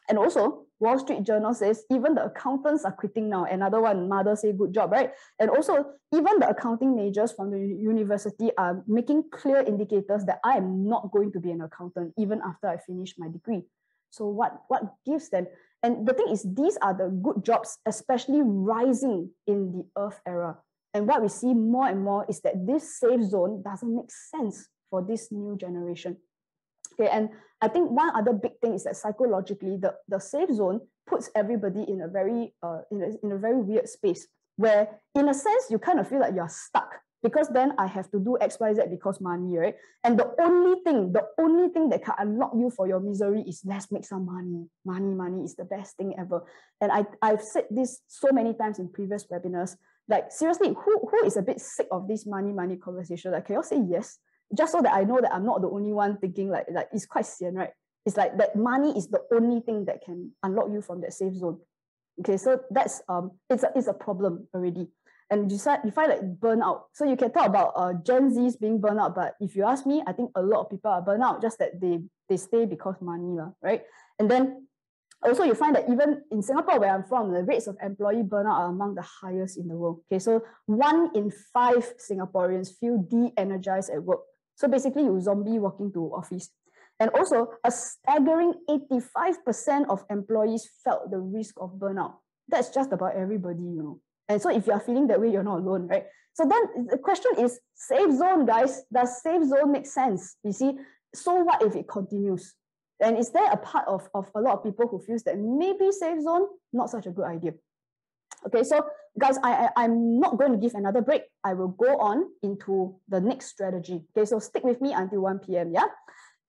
And also, Wall Street Journal says even the accountants are quitting now. Another one, mother say good job, right? And also, even the accounting majors from the university are making clear indicators that I am not going to be an accountant even after I finish my degree. So what gives them? And the thing is, these are the good jobs, especially rising in the Earth era. And what we see more and more is that this safe zone doesn't make sense for this new generation. Okay, and I think one other big thing is that psychologically, the safe zone puts everybody in a very weird space where, in a sense, you kind of feel like you're stuck, because then I have to do X, Y, Z because money, right? And the only thing that can unlock you for your misery is let's make some money. Money is the best thing ever. And I've said this so many times in previous webinars. Like, seriously, who is a bit sick of this money conversation? Like, can you all say yes? Just so that I know that I'm not the only one thinking like it's quite sian, right? It's like that money is the only thing that can unlock you from that safe zone. Okay, so that's it's a problem already. And you find like burnout. So you can talk about Gen Zs being burnout, but if you ask me, I think a lot of people are burnout, just that they stay because money, right? And then also you find that even in Singapore, where I'm from, the rates of employee burnout are among the highest in the world. Okay, so 1 in 5 Singaporeans feel de-energized at work. So basically, you zombie walking to office. And also, a staggering 85% of employees felt the risk of burnout. That's just about everybody, And so if you are feeling that way, you're not alone, right? So then the question is, safe zone, guys. Does safe zone make sense? You see, so what if it continues? And is there a part of a lot of people who feels that maybe safe zone, not such a good idea? Okay, so guys, I'm not going to give another break. I will go on into the next strategy. Okay, so stick with me until 1 p.m. Yeah.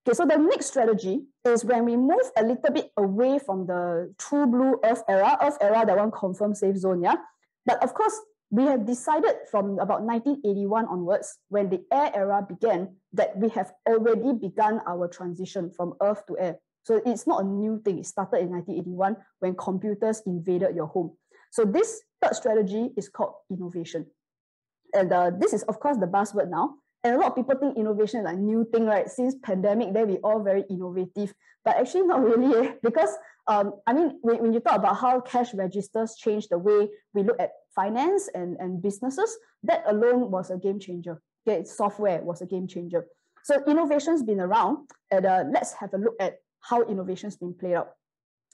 Okay, so the next strategy is when we move a little bit away from the true blue Earth era, that one confirmed safe zone. Yeah, but of course we have decided from about 1981 onwards, when the air era began, that we have already begun our transition from Earth to air. So it's not a new thing. It started in 1981 when computers invaded your home. So this third strategy is called innovation. And this is, of course, the buzzword now. And a lot of people think innovation is like new thing, right? Since pandemic, then we all very innovative, but actually not really, because I mean, when you talk about how cash registers change the way we look at finance and businesses, that alone was a game changer. Okay, software was a game changer. So innovation's been around, and let's have a look at how innovation's been played out.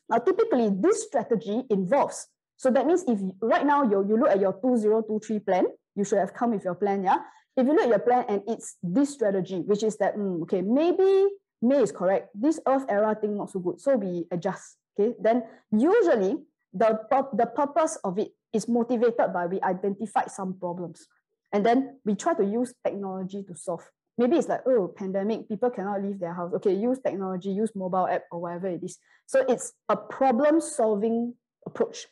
Now, typically, this strategy involves, so that means if right now you look at your 2023 plan, you should have come with your plan, yeah? If you look at your plan and it's this strategy, which is that, okay, maybe May is correct, this Earth era thing not so good, so we adjust, okay? Then usually the purpose of it is motivated by we identified some problems. And then we try to use technology to solve. Maybe it's like, oh, pandemic, people cannot leave their house. Okay, use technology, use mobile app or whatever it is. So it's a problem-solving approach.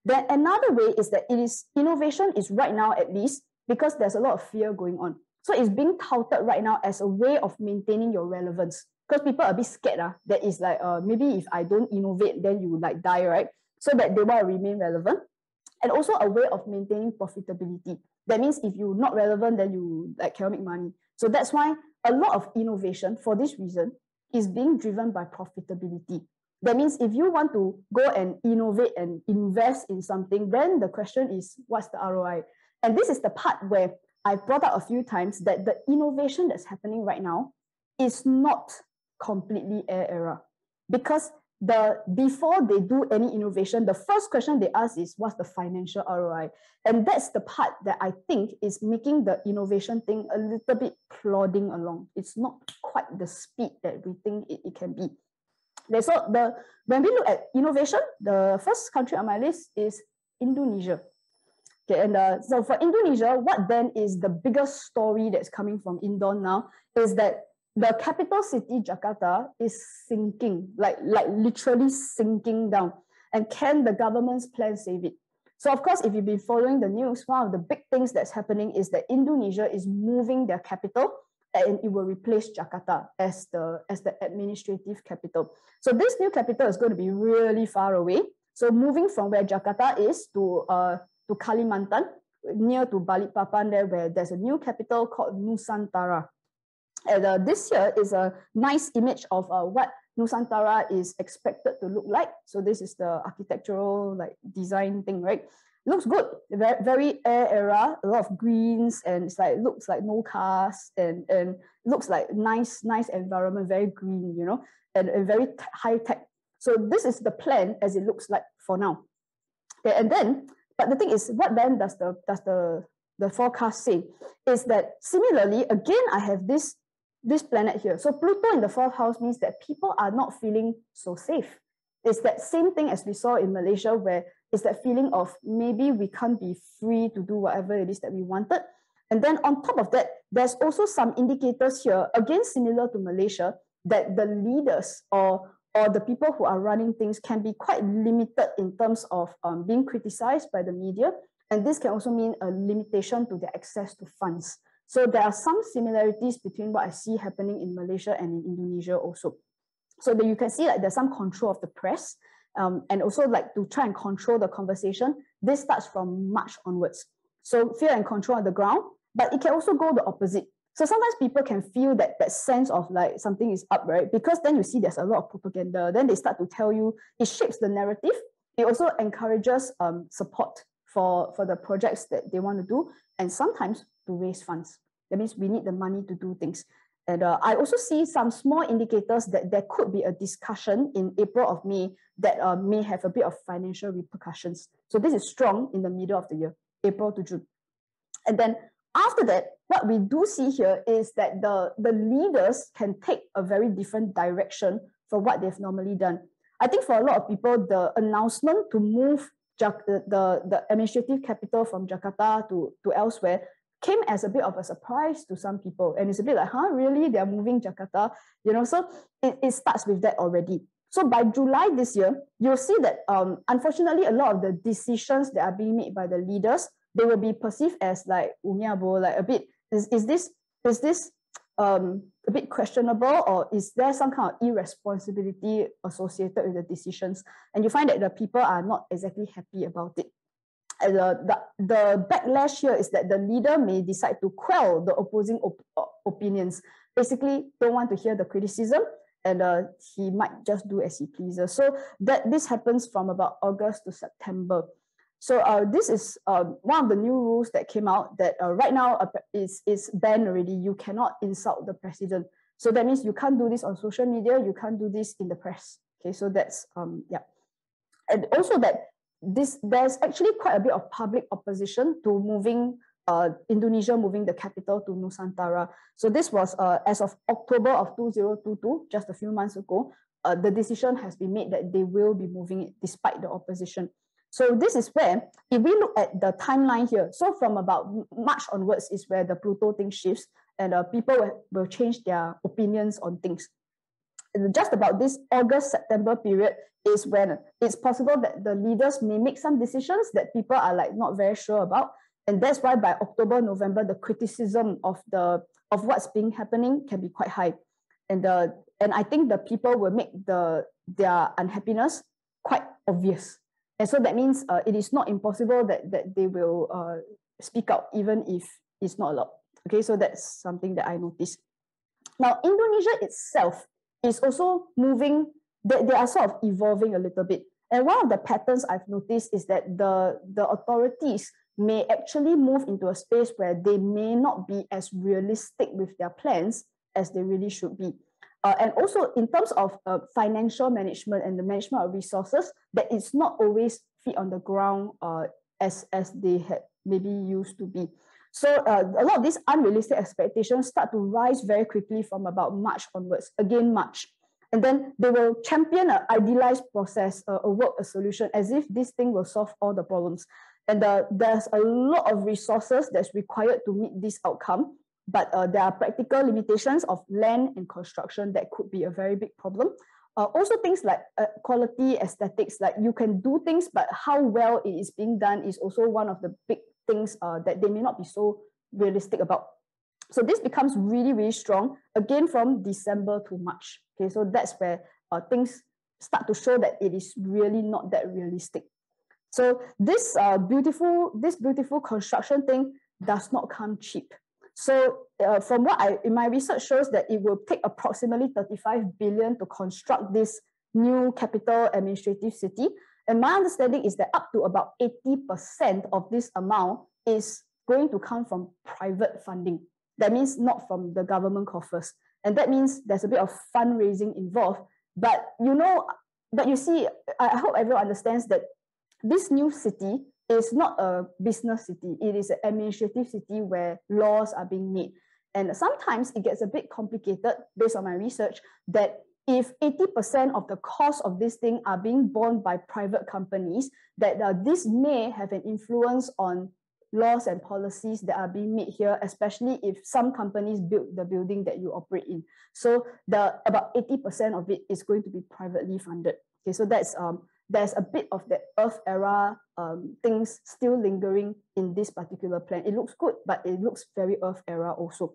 Then another way is that innovation is right now at least because there's a lot of fear going on. So it's being touted right now as a way of maintaining your relevance. Because people are a bit scared that is like, maybe if I don't innovate, then you would like die, right? So that they want to remain relevant. And also a way of maintaining profitability. That means if you're not relevant, then you like cannot make money. So that's why a lot of innovation for this reason is being driven by profitability. That means if you want to go and innovate and invest in something, then the question is, what's the ROI? And this is the part where I've brought out a few times that the innovation that's happening right now is not completely air era. Because before they do any innovation, the first question they ask is, what's the financial ROI? And that's the part that I think is making the innovation thing a little bit plodding along. It's not quite the speed that we think it can be. So when we look at innovation, the first country on my list is Indonesia. Okay, and so for Indonesia, what then is the biggest story that's coming from Indon now is that the capital city, Jakarta, is sinking, like literally sinking down. And can the government's plan save it? So of course, if you've been following the news, one of the big things that's happening is that Indonesia is moving their capital and it will replace Jakarta as the administrative capital. So this new capital is going to be really far away. So moving from where Jakarta is to Kalimantan, near to Balikpapan there, where there's a new capital called Nusantara. And this here is a nice image of what Nusantara is expected to look like. So this is the architectural design thing, right? Looks good, very, very air era, a lot of greens, and it's like looks like no cars, and looks like nice environment, very green, you know, and very high tech. So this is the plan as it looks like for now. Okay, and then, but the thing is, what then does the forecast say? Is that similarly, again, I have this planet here. So Pluto in the fourth house means that people are not feeling so safe. It's that same thing as we saw in Malaysia, where it's that feeling of maybe we can't be free to do whatever it is that we wanted. And then on top of that, there's also some indicators here, again, similar to Malaysia, that the leaders or the people who are running things can be quite limited in terms of being criticized by the media. And this can also mean a limitation to their access to funds. So there are some similarities between what I see happening in Malaysia and in Indonesia also. So that you can see there's some control of the press, and also to try and control the conversation. This starts from March onwards. So fear and control on the ground, but it can also go the opposite. So sometimes people can feel that sense of something is up, right? Because then you see there's a lot of propaganda. Then they start to tell you, it shapes the narrative. It also encourages support for the projects that they want to do, and sometimes to raise funds. That means we need the money to do things. And I also see some small indicators that there could be a discussion in April or May that may have a bit of financial repercussions. So this is strong in the middle of the year, April to June. And then after that, what we do see here is that the leaders can take a very different direction from what they've normally done. I think for a lot of people, the announcement to move the administrative capital from Jakarta to elsewhere came as a bit of a surprise to some people. And it's a bit like, huh, really? They're moving Jakarta? You know, so it starts with that already. So by July this year, you'll see that unfortunately, a lot of the decisions that are being made by the leaders, they will be perceived as a bit, is this a bit questionable, or is there some kind of irresponsibility associated with the decisions? And you find that the people are not exactly happy about it. the backlash here is that the leader may decide to quell the opposing opinions. Basically, don't want to hear the criticism, and he might just do as he pleases. So this happens from about August to September. So this is one of the new rules that came out that right now is banned already. You cannot insult the president. So that means you can't do this on social media. You can't do this in the press. Okay, so that's yeah. And also that there's actually quite a bit of public opposition to moving Indonesia moving the capital to Nusantara. So this was as of October of 2022, just a few months ago. The decision has been made that they will be moving it despite the opposition. So this is where, if we look at the timeline here, so from about March onwards is where the Pluto thing shifts, and people will change their opinions on things. And just about this August-September period is when it's possible that the leaders may make some decisions that people are like not very sure about. And that's why by October, November, the criticism of what's been happening can be quite high. And I think the people will make their unhappiness quite obvious. And so that means it is not impossible that they will speak out even if it's not allowed. Okay, so that's something that I noticed. Now, Indonesia itself is also moving, they are sort of evolving a little bit. And one of the patterns I've noticed is that the authorities may actually move into a space where they may not be as realistic with their plans as they really should be. And also in terms of financial management and the management of resources, that it's not always feet on the ground as they had maybe used to be. So a lot of these unrealistic expectations start to rise very quickly from about March onwards, again March. And then they will champion an idealized process, a solution, as if this thing will solve all the problems. And there's a lot of resources that's required to meet this outcome. But there are practical limitations of land and construction that could be a very big problem. Also things like quality, aesthetics, like you can do things, but how well it is being done is also one of the big things that they may not be so realistic about. So this becomes really, really strong, again from December to March. Okay, so that's where things start to show that it is really not that realistic. So this beautiful construction thing does not come cheap. So from what in my research shows that it will take approximately 35 billion to construct this new capital administrative city. And my understanding is that up to about 80% of this amount is going to come from private funding. That means not from the government coffers. And that means there's a bit of fundraising involved. But you see, I hope everyone understands that this new city is not a business city. It is an administrative city where laws are being made. And sometimes it gets a bit complicated based on my research that if 80% of the cost of this thing are being borne by private companies, that this may have an influence on laws and policies that are being made here, especially if some companies build the building that you operate in. So about 80% of it is going to be privately funded. Okay, so that's there's a bit of the Earth era things still lingering in this particular plan. It looks good, but it looks very Earth era also.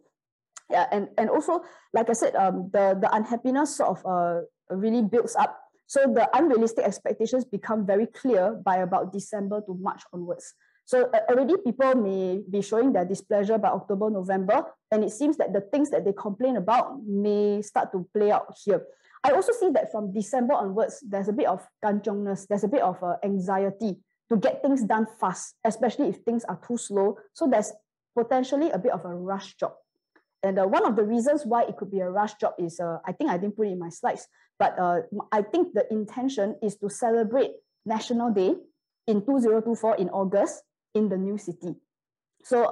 Yeah, and also, like I said, the unhappiness sort of really builds up. So the unrealistic expectations become very clear by about December to March onwards. So already people may be showing their displeasure by October, November, and it seems that the things that they complain about may start to play out here. I also see that from December onwards, there's a bit of kanchongness, there's a bit of anxiety to get things done fast, especially if things are too slow. So there's potentially a bit of a rush job. And one of the reasons why it could be a rush job is, I think I didn't put it in my slides, but I think the intention is to celebrate National Day in 2024 in August in the new city. So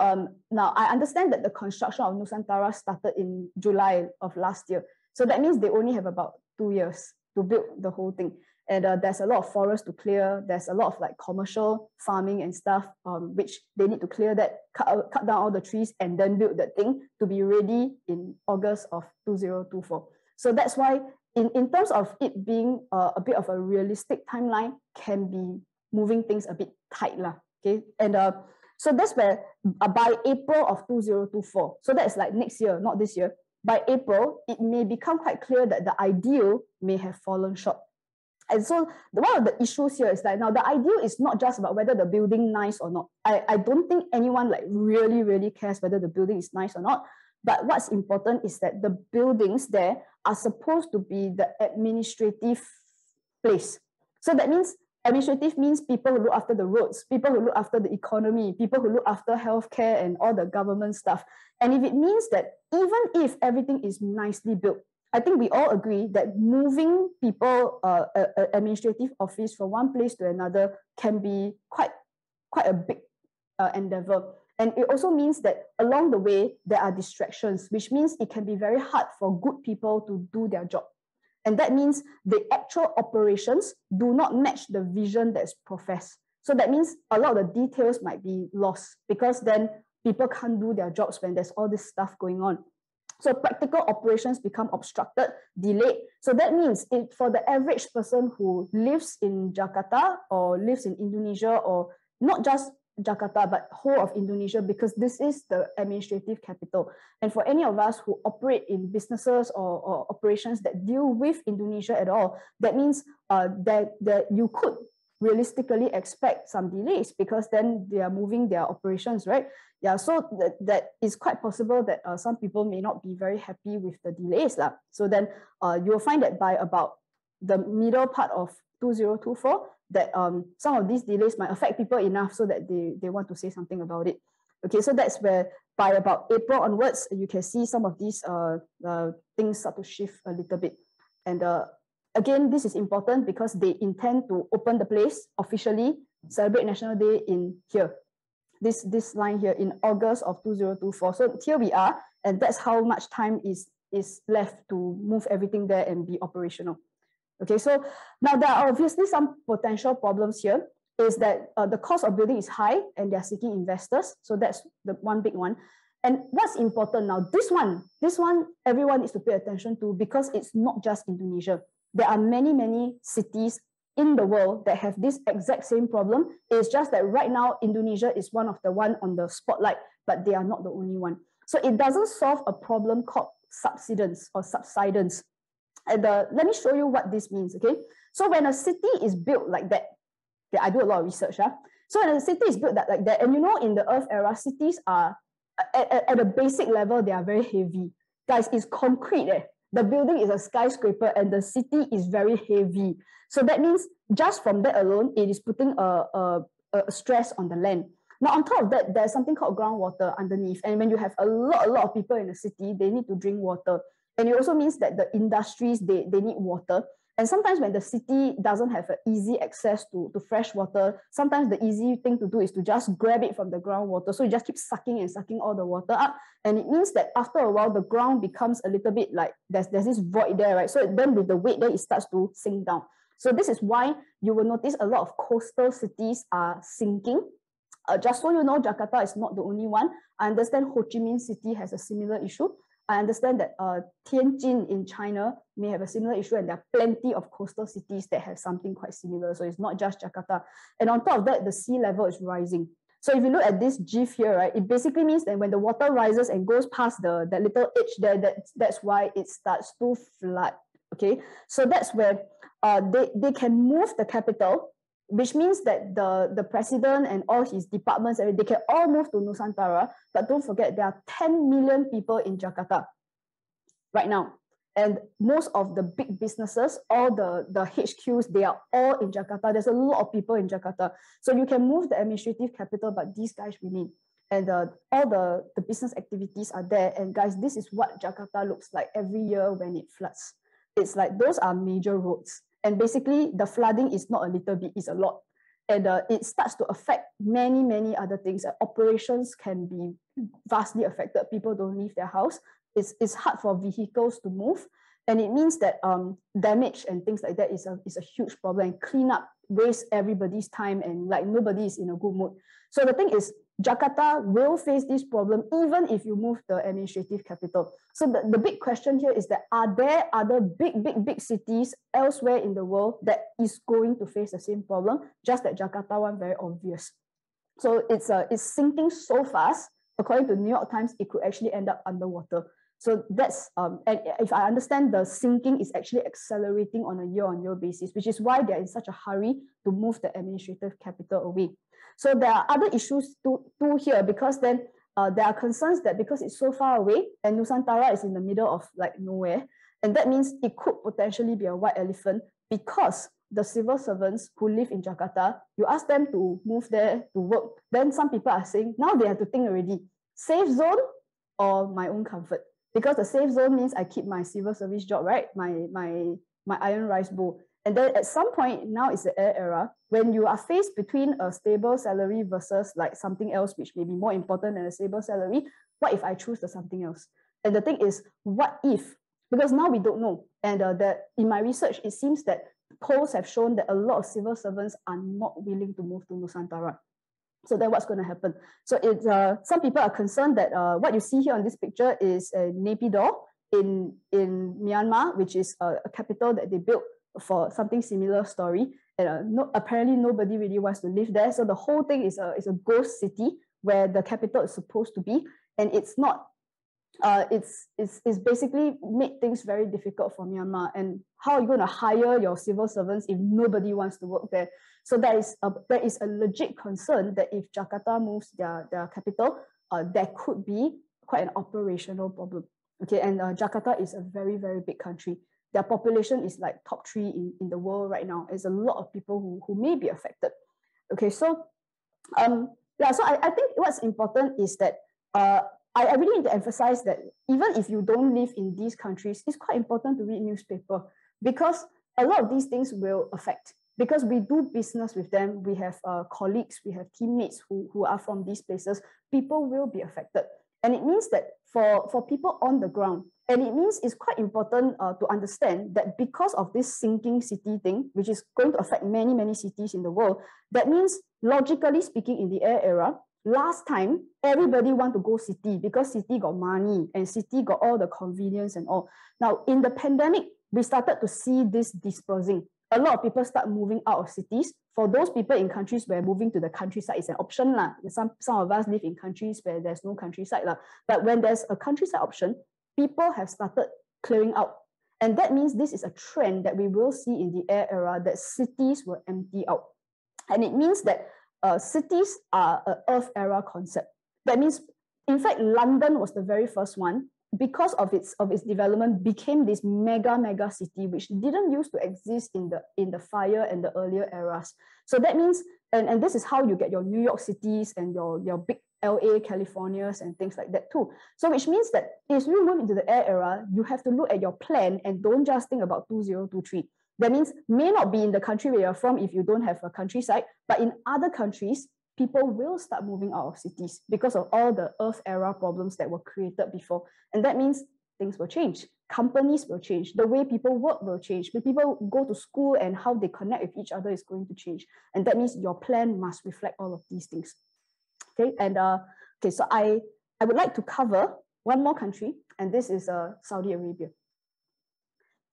now I understand that the construction of Nusantara started in July of last year. So that means they only have about 2 years to build the whole thing. And there's a lot of forest to clear. There's a lot of like commercial farming and stuff, which they need to clear that, cut down all the trees and then build that thing to be ready in August of 2024. So that's why in terms of it being a bit of a realistic timeline, can be moving things a bit tight lah. Okay, and so that's where by April of 2024, so that's like next year, not this year, by April, it may become quite clear that the ideal may have fallen short. And so one of the issues here is that now the ideal is not just about whether the building nice or not. I don't think anyone like really cares whether the building is nice or not. But what's important is that the buildings there are supposed to be the administrative place. So that means administrative means people who look after the roads, people who look after the economy, people who look after healthcare and all the government stuff. And if it means that even if everything is nicely built, I think we all agree that moving people, administrative office from one place to another can be quite a big endeavor. And it also means that along the way, there are distractions, which means it can be very hard for good people to do their job. And that means the actual operations do not match the vision that's professed. So that means a lot of the details might be lost because then people can't do their jobs when there's all this stuff going on. So practical operations become obstructed, delayed. So that means for the average person who lives in Jakarta or lives in Indonesia, or not just Jakarta, but whole of Indonesia, because this is the administrative capital. And for any of us who operate in businesses or operations that deal with Indonesia at all, that means that you could realistically expect some delays because then they are moving their operations, right? Yeah, so that is quite possible that some people may not be very happy with the delays. So then you'll find that by about the middle part of 2024, that some of these delays might affect people enough so that they want to say something about it. Okay, so that's where by about April onwards, you can see some of these things start to shift a little bit. And again, this is important because they intend to open the place officially, celebrate National Day in here. This line here in August of 2024. So here we are, and that's how much time is left to move everything there and be operational. Okay, so now there are obviously some potential problems here. Is that the cost of building is high and they're seeking investors. So that's the one big one. And what's important now, this one everyone needs to pay attention to because it's not just Indonesia. There are many cities in the world that have this exact same problem. It's just that right now, Indonesia is one of the one on the spotlight, but they are not the only one. So it doesn't solve a problem called subsidence or subsidence. And let me show you what this means, okay? So when a city is built like that, okay, I do a lot of research, so when a city is built like that, and you know in the Earth era, cities are, at a basic level, they are very heavy. Guys, it's concrete, The building is a skyscraper and the city is very heavy. So that means just from that alone, it is putting a stress on the land. Now, on top of that, there's something called groundwater underneath. And when you have a lot of people in the city, they need to drink water. And it also means that the industries, they need water. And sometimes when the city doesn't have an easy access to fresh water, sometimes the easy thing to do is to just grab it from the groundwater. So you just keep sucking all the water up. And it means that after a while, the ground becomes a little bit like there's this void there, right? So then with the weight there, it starts to sink down. So this is why you will notice a lot of coastal cities are sinking. Just so you know, Jakarta is not the only one. I understand Ho Chi Minh City has a similar issue. I understand that Tianjin in China may have a similar issue, and there are plenty of coastal cities that have something quite similar. So it's not just Jakarta. And on top of that, the sea level is rising. So if you look at this GIF here, right, it basically means that when the water rises and goes past that little edge there, that's why it starts to flood. Okay, so that's where they can move the capital, which means that the president and all his departments, they can all move to Nusantara. But don't forget, there are 10 million people in Jakarta right now. And most of the big businesses, all the HQs, they are all in Jakarta. There's a lot of people in Jakarta. So you can move the administrative capital, but these guys remain. And all the business activities are there. And guys, this is what Jakarta looks like every year when it floods. It's like those are major roads. And basically, the flooding is not a little bit, it's a lot. And it starts to affect many other things. Operations can be vastly affected. People don't leave their house. It's hard for vehicles to move. And it means that damage and things like that is a huge problem. And cleanup wastes everybody's time and like nobody is in a good mood. So the thing is, Jakarta will face this problem even if you move the administrative capital. So the big question here is that are there other big cities elsewhere in the world that is going to face the same problem? Just that Jakarta one very obvious. So it's sinking so fast. According to New York Times, it could actually end up underwater. So that's, and if I understand, the sinking is actually accelerating on a year-on-year basis, which is why they're in such a hurry to move the administrative capital away. So there are other issues too here, because then there are concerns that because it's so far away and Nusantara is in the middle of like nowhere, and that means it could potentially be a white elephant, because the civil servants who live in Jakarta, you ask them to move there to work, then some people are saying now they have to think already, safe zone or my own comfort. Because the safe zone means I keep my civil service job, right? My iron rice bowl. And then at some point, now it's the air era, when you are faced between a stable salary versus like something else, which may be more important than a stable salary. What if I choose the something else? And the thing is, what if? Because now we don't know. And that in my research, it seems that polls have shown that a lot of civil servants are not willing to move to Nusantara. So then what's going to happen? So it's, some people are concerned that what you see here on this picture is a Naypyidaw in Myanmar, which is a capital that they built for something similar story. And apparently nobody really wants to live there. So the whole thing is a ghost city where the capital is supposed to be. And it's not, it's basically made things very difficult for Myanmar. And how are you going to hire your civil servants if nobody wants to work there? So there is a legit concern that if Jakarta moves their capital, there could be quite an operational problem. Okay, and Jakarta is a very, very big country. Their population is like top 3 in the world right now. There's a lot of people who may be affected. Okay, so yeah, so I think what's important is that I really need to emphasize that even if you don't live in these countries, it's quite important to read newspaper, because a lot of these things will affect. Because we do business with them, we have colleagues, we have teammates who are from these places, people will be affected. And it means that for people on the ground, and it means it's quite important to understand that because of this sinking city thing, which is going to affect many, many cities in the world, that means logically speaking in the air era, last time, everybody want to go city because city got money and city got all the convenience and all. Now, in the pandemic, we started to see this dispersing. A lot of people start moving out of cities. For those people in countries where moving to the countryside is an option, some of us live in countries where there's no countryside. But when there's a countryside option, people have started clearing out. And that means this is a trend that we will see in the air era, that cities will empty out. And it means that cities are an Earth era concept. That means, in fact, London was the very first one, because of its development, became this mega city, which didn't used to exist in the fire and the earlier eras. So that means, and this is how you get your New York cities and your big LA, Californias and things like that too. So which means that if you move into the air era, you have to look at your plan and don't just think about 2023. That means may not be in the country where you're from if you don't have a countryside, but in other countries, people will start moving out of cities because of all the Earth era problems that were created before. And that means things will change. Companies will change. The way people work will change. When people go to school and how they connect with each other is going to change. And that means your plan must reflect all of these things. Okay, and okay, so I would like to cover one more country, and this is Saudi Arabia.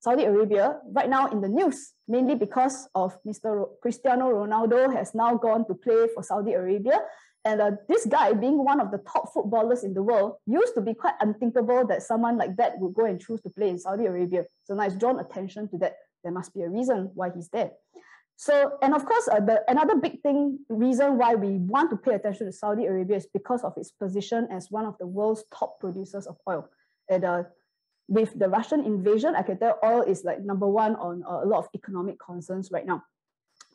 Saudi Arabia, right now in the news, mainly because of Mr. Cristiano Ronaldo has now gone to play for Saudi Arabia. And this guy, being one of the top footballers in the world, used to be quite unthinkable that someone like that would go and choose to play in Saudi Arabia. So now it's drawn attention to that. There must be a reason why he's there. So, and of course, another big reason why we want to pay attention to Saudi Arabia is because of its position as one of the world's top producers of oil. And with the Russian invasion, I can tell oil is like number one on a lot of economic concerns right now.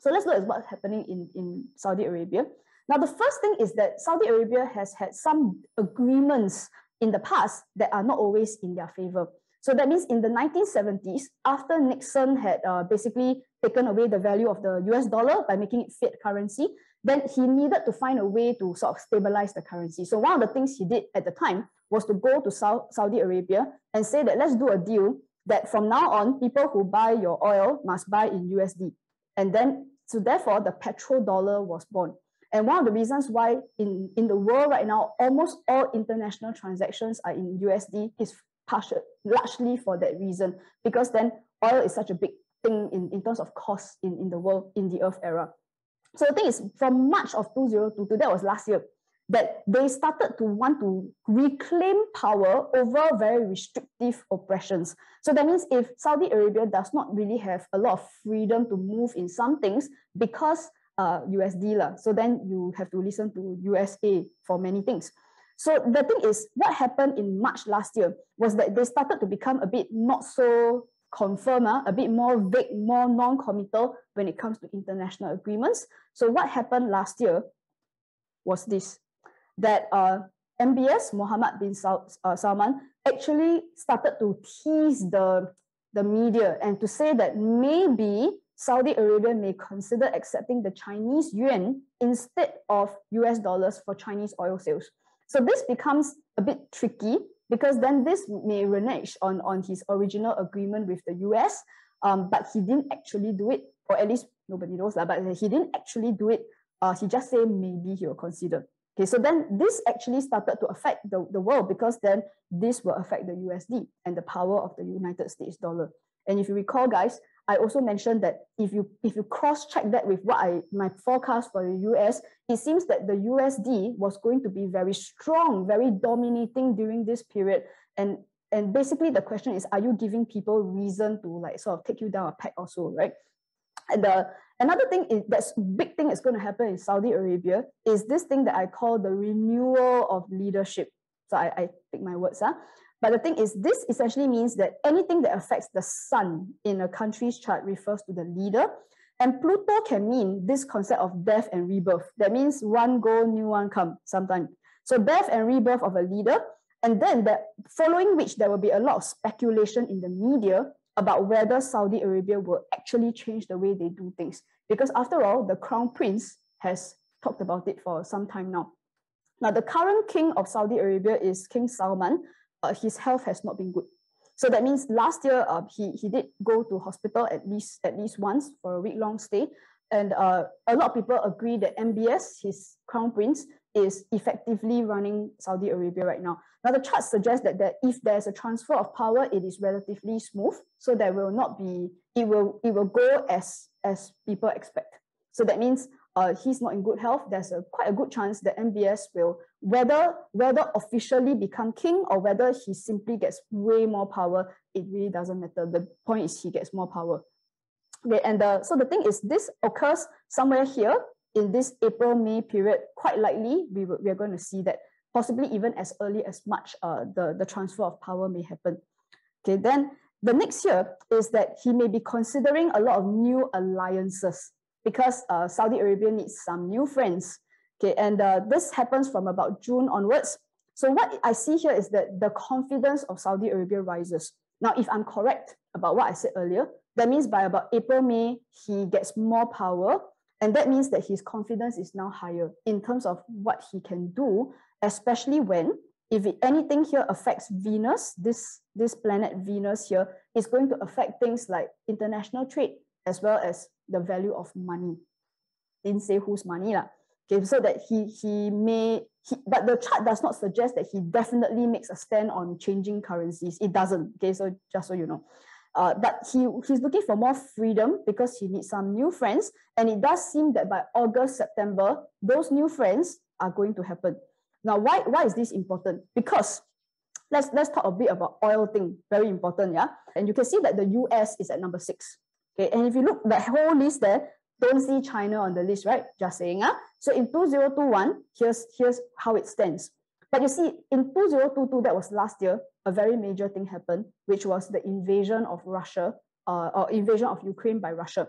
So let's look at what's happening in Saudi Arabia. Now, the first thing is that Saudi Arabia has had some agreements in the past that are not always in their favor. So that means in the 1970s, after Nixon had basically taken away the value of the US dollar by making it fiat currency, then he needed to find a way to sort of stabilize the currency. So one of the things he did at the time was to go to Saudi Arabia and say that let's do a deal that from now on, people who buy your oil must buy in USD. And then, so therefore, the petrodollar was born. And one of the reasons why in the world right now, almost all international transactions are in USD is largely for that reason, because then oil is such a big thing in terms of cost in the world in the Earth era. So the thing is, from March of 2022, that was last year, that they started to want to reclaim power over very restrictive oppressions. So that means if Saudi Arabia does not really have a lot of freedom to move in some things because USD, so then you have to listen to USA for many things. So the thing is, what happened in March last year was that they started to become a bit not so confirm, a bit more vague, more non-committal when it comes to international agreements. So what happened last year was this, that MBS, Mohammed bin Salman, actually started to tease the media and to say that maybe Saudi Arabia may consider accepting the Chinese yuan instead of US dollars for Chinese oil sales. So this becomes a bit tricky because then this may renege on his original agreement with the US, but he didn't actually do it, or at least nobody knows that, but he didn't actually do it. He just said maybe he will consider. Okay, so then this actually started to affect the world because then this will affect the USD and the power of the United States dollar. And if you recall, guys, I also mentioned that if you cross-check that with my forecast for the US, it seems that the USD was going to be very strong, very dominating during this period. And basically the question is, are you giving people reason to like sort of take you down a peg or so, right? And another thing is, that's big thing is going to happen in Saudi Arabia is this thing that I call the renewal of leadership. So I pick my words, But the thing is, this essentially means that anything that affects the sun in a country's chart refers to the leader. And Pluto can mean this concept of death and rebirth. That means one go, new one come sometime. So death and rebirth of a leader. And then following which there will be a lot of speculation in the media about whether Saudi Arabia will actually change the way they do things. Because after all, the Crown Prince has talked about it for some time now. Now, the current king of Saudi Arabia is King Salman. His health has not been good. So that means last year, he did go to hospital at least once for a week-long stay. And a lot of people agree that MBS, his crown prince, is effectively running Saudi Arabia right now. Now, the chart suggests that if there's a transfer of power, it is relatively smooth. So there will not be, it will go as people expect. So that means he's not in good health. There's quite a good chance that MBS will, whether officially become king or whether he simply gets way more power, it really doesn't matter. The point is he gets more power. Okay, and so the thing is, this occurs somewhere here in this April-May period. Quite likely, we are going to see that possibly even as early as March, the transfer of power may happen. Okay, then the next year is that he may be considering a lot of new alliances because Saudi Arabia needs some new friends. Okay, and this happens from about June onwards. So what I see here is that the confidence of Saudi Arabia rises. Now, if I'm correct about what I said earlier, that means by about April, May, he gets more power. And that means that his confidence is now higher in terms of what he can do, especially when, if anything here affects Venus, this planet Venus here is going to affect things like international trade, as well as the value of money. Didn't say whose money lah. Okay, so that but the chart does not suggest that he definitely makes a stand on changing currencies. It doesn't. Okay, so just so you know. But he's looking for more freedom because he needs some new friends. And it does seem that by August, September, those new friends are going to happen. Now, why is this important? Because let's talk a bit about oil thing. Very important, yeah? And you can see that the US is at number 6. Okay, and if you look the whole list there, don't see China on the list, right? Just saying. So in 2021, here's how it stands. But you see, in 2022, that was last year, a very major thing happened, which was the invasion of Russia, or invasion of Ukraine by Russia.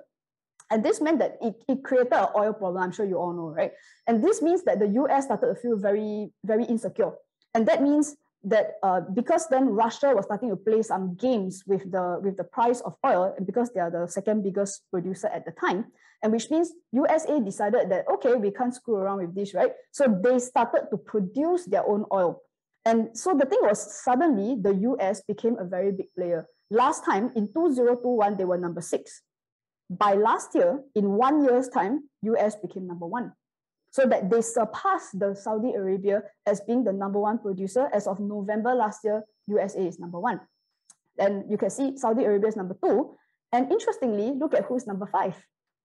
And this meant that it created an oil problem, I'm sure you all know, right? And this means that the US started to feel very, very insecure. And that means that because then Russia was starting to play some games with the price of oil, and because they are the second biggest producer at the time, and which means USA decided that, okay, we can't screw around with this, right? So they started to produce their own oil. And so the thing was, suddenly the US became a very big player. Last time, in 2021, they were number 6. By last year, in 1 year's time, US became number 1. So that they surpassed the Saudi Arabia as being the number 1 producer. As of November last year, USA is number 1. And you can see Saudi Arabia is number 2. And interestingly, look at who's number 5.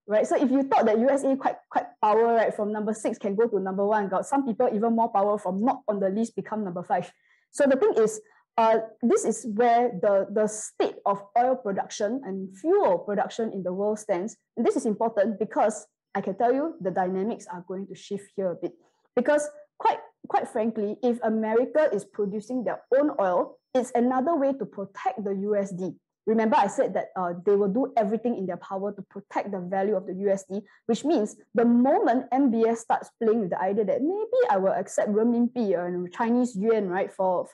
right? So if you thought that USA quite power, right, from number 6 can go to number 1, got some people even more power from not on the list become number 5. So the thing is, this is where the state of oil production and fuel production in the world stands. And this is important because I can tell you the dynamics are going to shift here a bit. Because quite frankly, if America is producing their own oil, it's another way to protect the USD. Remember, I said that they will do everything in their power to protect the value of the USD, which means the moment MBS starts playing with the idea that maybe I will accept renminbi and Chinese yuan, right, for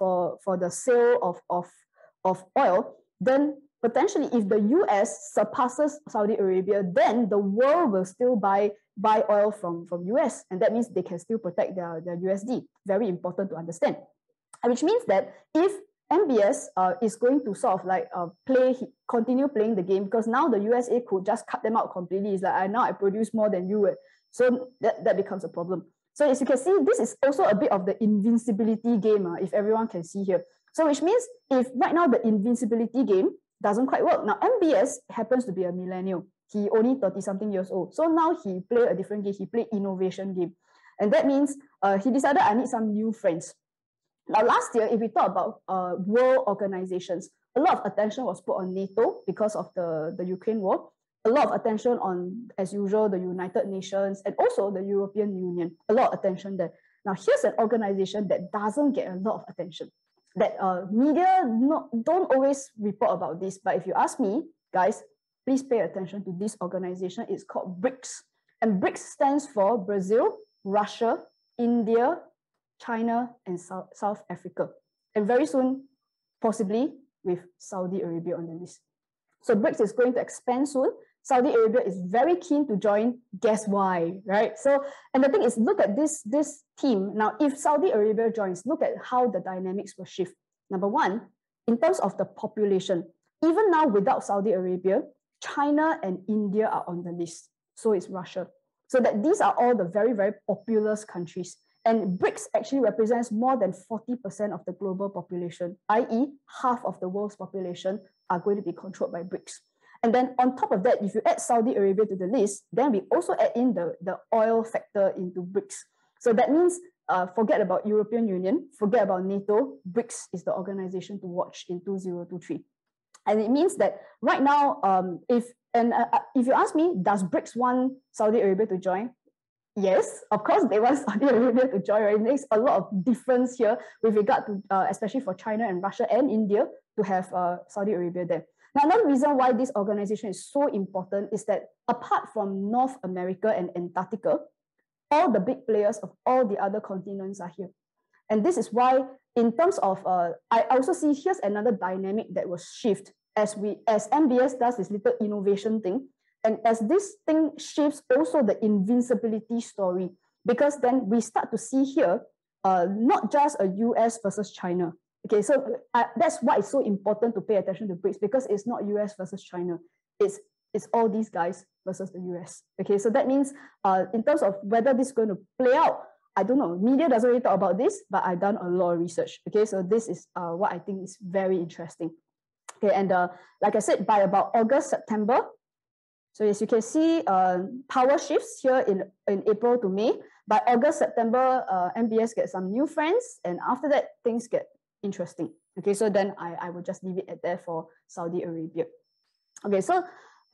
the sale of oil, then potentially if the US surpasses Saudi Arabia, then the world will still buy oil from US, and that means they can still protect their USD. Very important to understand. Which means that if MBS is going to sort of like continue playing the game, because now the USA could just cut them out completely. It's like, now I produce more than you. So that becomes a problem. So as you can see, this is also a bit of the invincibility game, if everyone can see here. So which means if right now the invincibility game doesn't quite work. Now MBS happens to be a millennial. He only 30-something years old. So now he played a different game. He played innovation game. And that means he decided I need some new friends. Now, last year, if we talk about world organizations, a lot of attention was put on NATO because of the Ukraine war. A lot of attention on, as usual, the United Nations and also the European Union. A lot of attention there. Now, here's an organization that doesn't get a lot of attention. That media don't always report about this. But if you ask me, guys, please pay attention to this organization. It's called BRICS. And BRICS stands for Brazil, Russia, India, China, and South Africa. And very soon, possibly with Saudi Arabia on the list. So BRICS is going to expand soon. Saudi Arabia is very keen to join. Guess why, right? So, and the thing is, look at this team. Now, if Saudi Arabia joins, look at how the dynamics will shift. Number one, in terms of the population, even now without Saudi Arabia, China and India are on the list. So is Russia. So that these are all the very, very populous countries. And BRICS actually represents more than 40% of the global population, i.e. half of the world's population are going to be controlled by BRICS. And then on top of that, if you add Saudi Arabia to the list, then we also add in the oil factor into BRICS. So that means forget about European Union, forget about NATO, BRICS is the organization to watch in 2023. And it means that right now, if you ask me, does BRICS want Saudi Arabia to join? Yes, of course, they want Saudi Arabia to join. Right? It makes a lot of difference here with regard to, especially for China and Russia and India, to have Saudi Arabia there. Now, another reason why this organization is so important is that apart from North America and Antarctica, all the big players of all the other continents are here. And this is why, in terms of, I also see here's another dynamic that will shift as MBS does this little innovation thing. And as this thing shifts also the invincibility story, because then we start to see here, not just a US versus China. Okay, so that's why it's so important to pay attention to BRICS, because it's not US versus China. It's all these guys versus the US. Okay, so that means in terms of whether this is going to play out, I don't know. Media doesn't really talk about this, but I've done a lot of research. Okay, so this is what I think is very interesting. Okay, and like I said, by about August, September, so as you can see, power shifts here in April to May. By August, September, MBS gets some new friends, and after that, things get interesting. Okay, so then I will just leave it at there for Saudi Arabia. Okay, so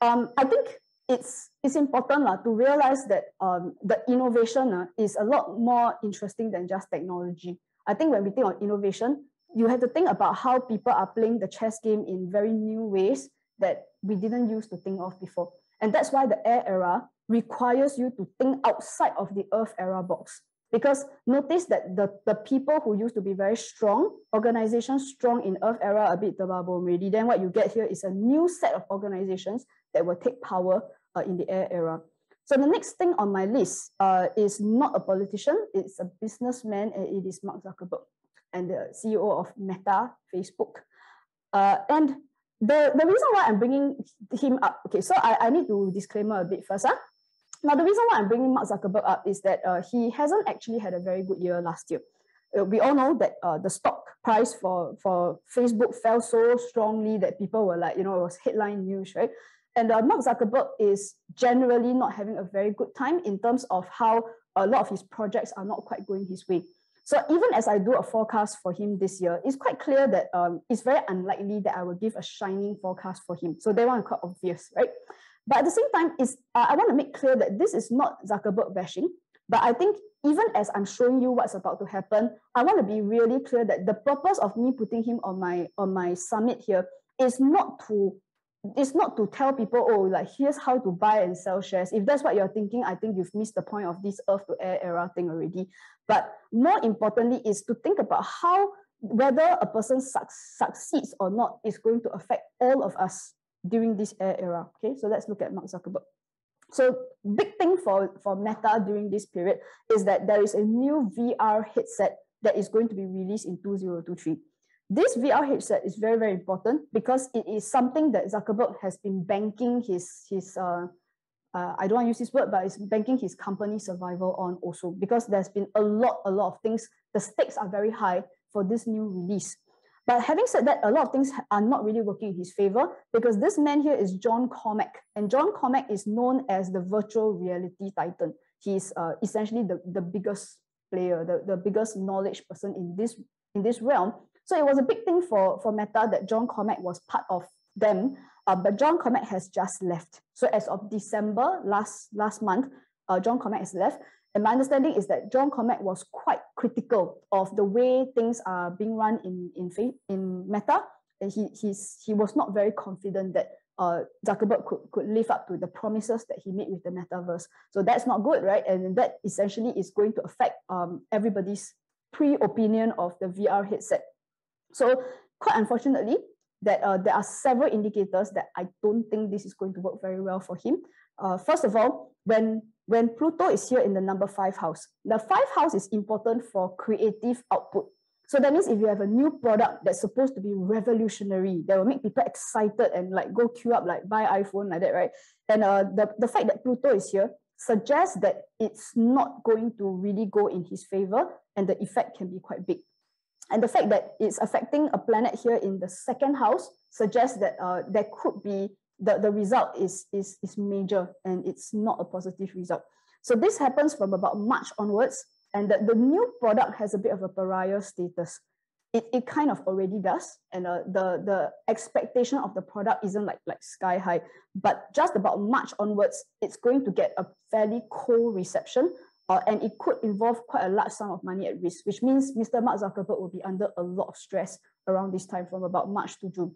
I think it's important to realize that the innovation is a lot more interesting than just technology. I think when we think of innovation, you have to think about how people are playing the chess game in very new ways that we didn't use to think of before. And that's why the air era requires you to think outside of the earth era box. Because notice that the people who used to be very strong, organizations strong in earth era, a bit tababom already, then what you get here is a new set of organizations that will take power in the air era. So the next thing on my list is not a politician, it's a businessman, and it is Mark Zuckerberg, and the CEO of Meta, Facebook. And the reason why I'm bringing him up, okay, so I need to disclaimer a bit first. Now, the reason why I'm bringing Mark Zuckerberg up is that he hasn't actually had a very good year last year. We all know that the stock price for Facebook fell so strongly that people were like, it was headline news, right? And Mark Zuckerberg is generally not having a very good time in terms of how a lot of his projects are not quite going his way. So even as I do a forecast for him this year, it's quite clear that it's very unlikely that I will give a shining forecast for him. So that one is quite obvious, right? But at the same time, I want to make clear that this is not Zuckerberg bashing. But I think even as I'm showing you what's about to happen, I want to be really clear that the purpose of me putting him on my summit here is not to tell people, oh, like here's how to buy and sell shares. If that's what you're thinking, I think you've missed the point of this Earth to Air era thing already. But more importantly is to think about how whether a person succeeds or not is going to affect all of us during this Air era. Okay, so let's look at Mark Zuckerberg. So big thing for Meta during this period is that there is a new VR headset that is going to be released in 2023. This VR headset is very, very important because it is something that Zuckerberg has been banking his I don't want to use this word, but it's banking his company survival on also, because there's been a lot of things. The stakes are very high for this new release. But having said that, a lot of things are not really working in his favor because this man here is John Cormack. And John Cormack is known as the virtual reality titan. He's essentially the biggest player, the biggest knowledge person in this realm. So it was a big thing for Meta that John Cormack was part of them, but John Cormack has just left. So as of December last month, John Cormack has left. And my understanding is that John Cormack was quite critical of the way things are being run in Meta. And he was not very confident that Zuckerberg could live up to the promises that he made with the metaverse. So that's not good, right? And that essentially is going to affect everybody's pre-opinion of the VR headset. So quite unfortunately, that there are several indicators that I don't think this is going to work very well for him. First of all, when Pluto is here in the number 5 house, the 5th house is important for creative output. So that means if you have a new product that's supposed to be revolutionary, that will make people excited and like go queue up, like buy iPhone like that, right? And the fact that Pluto is here suggests that it's not going to really go in his favor, and the effect can be quite big. And the fact that it's affecting a planet here in the 2nd house suggests that there could be the result is major, and it's not a positive result. So this happens from about March onwards, and the new product has a bit of a pariah status. It kind of already does, and the expectation of the product isn't like sky high, but just about March onwards, it's going to get a fairly cold reception, and it could involve quite a large sum of money at risk, which means Mr. Mark Zuckerberg will be under a lot of stress around this time from about March to June.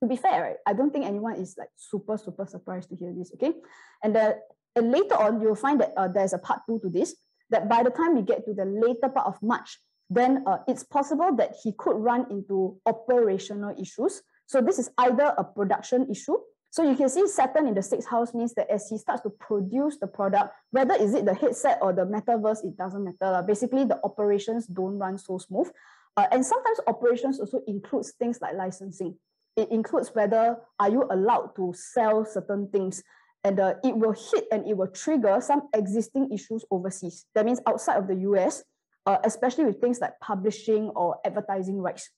To be fair, right, I don't think anyone is like super surprised to hear this, okay? And later on, you'll find that there's a part 2 to this, that by the time we get to the later part of March, then it's possible that he could run into operational issues. So this is either a production issue. So you can see Saturn in the 6th house means that as he starts to produce the product, whether is it the headset or the metaverse, it doesn't matter. Basically, the operations don't run so smooth. And sometimes operations also includes things like licensing. It includes whether are you allowed to sell certain things, and it will hit and it will trigger some existing issues overseas. That means outside of the US, especially with things like publishing or advertising rights.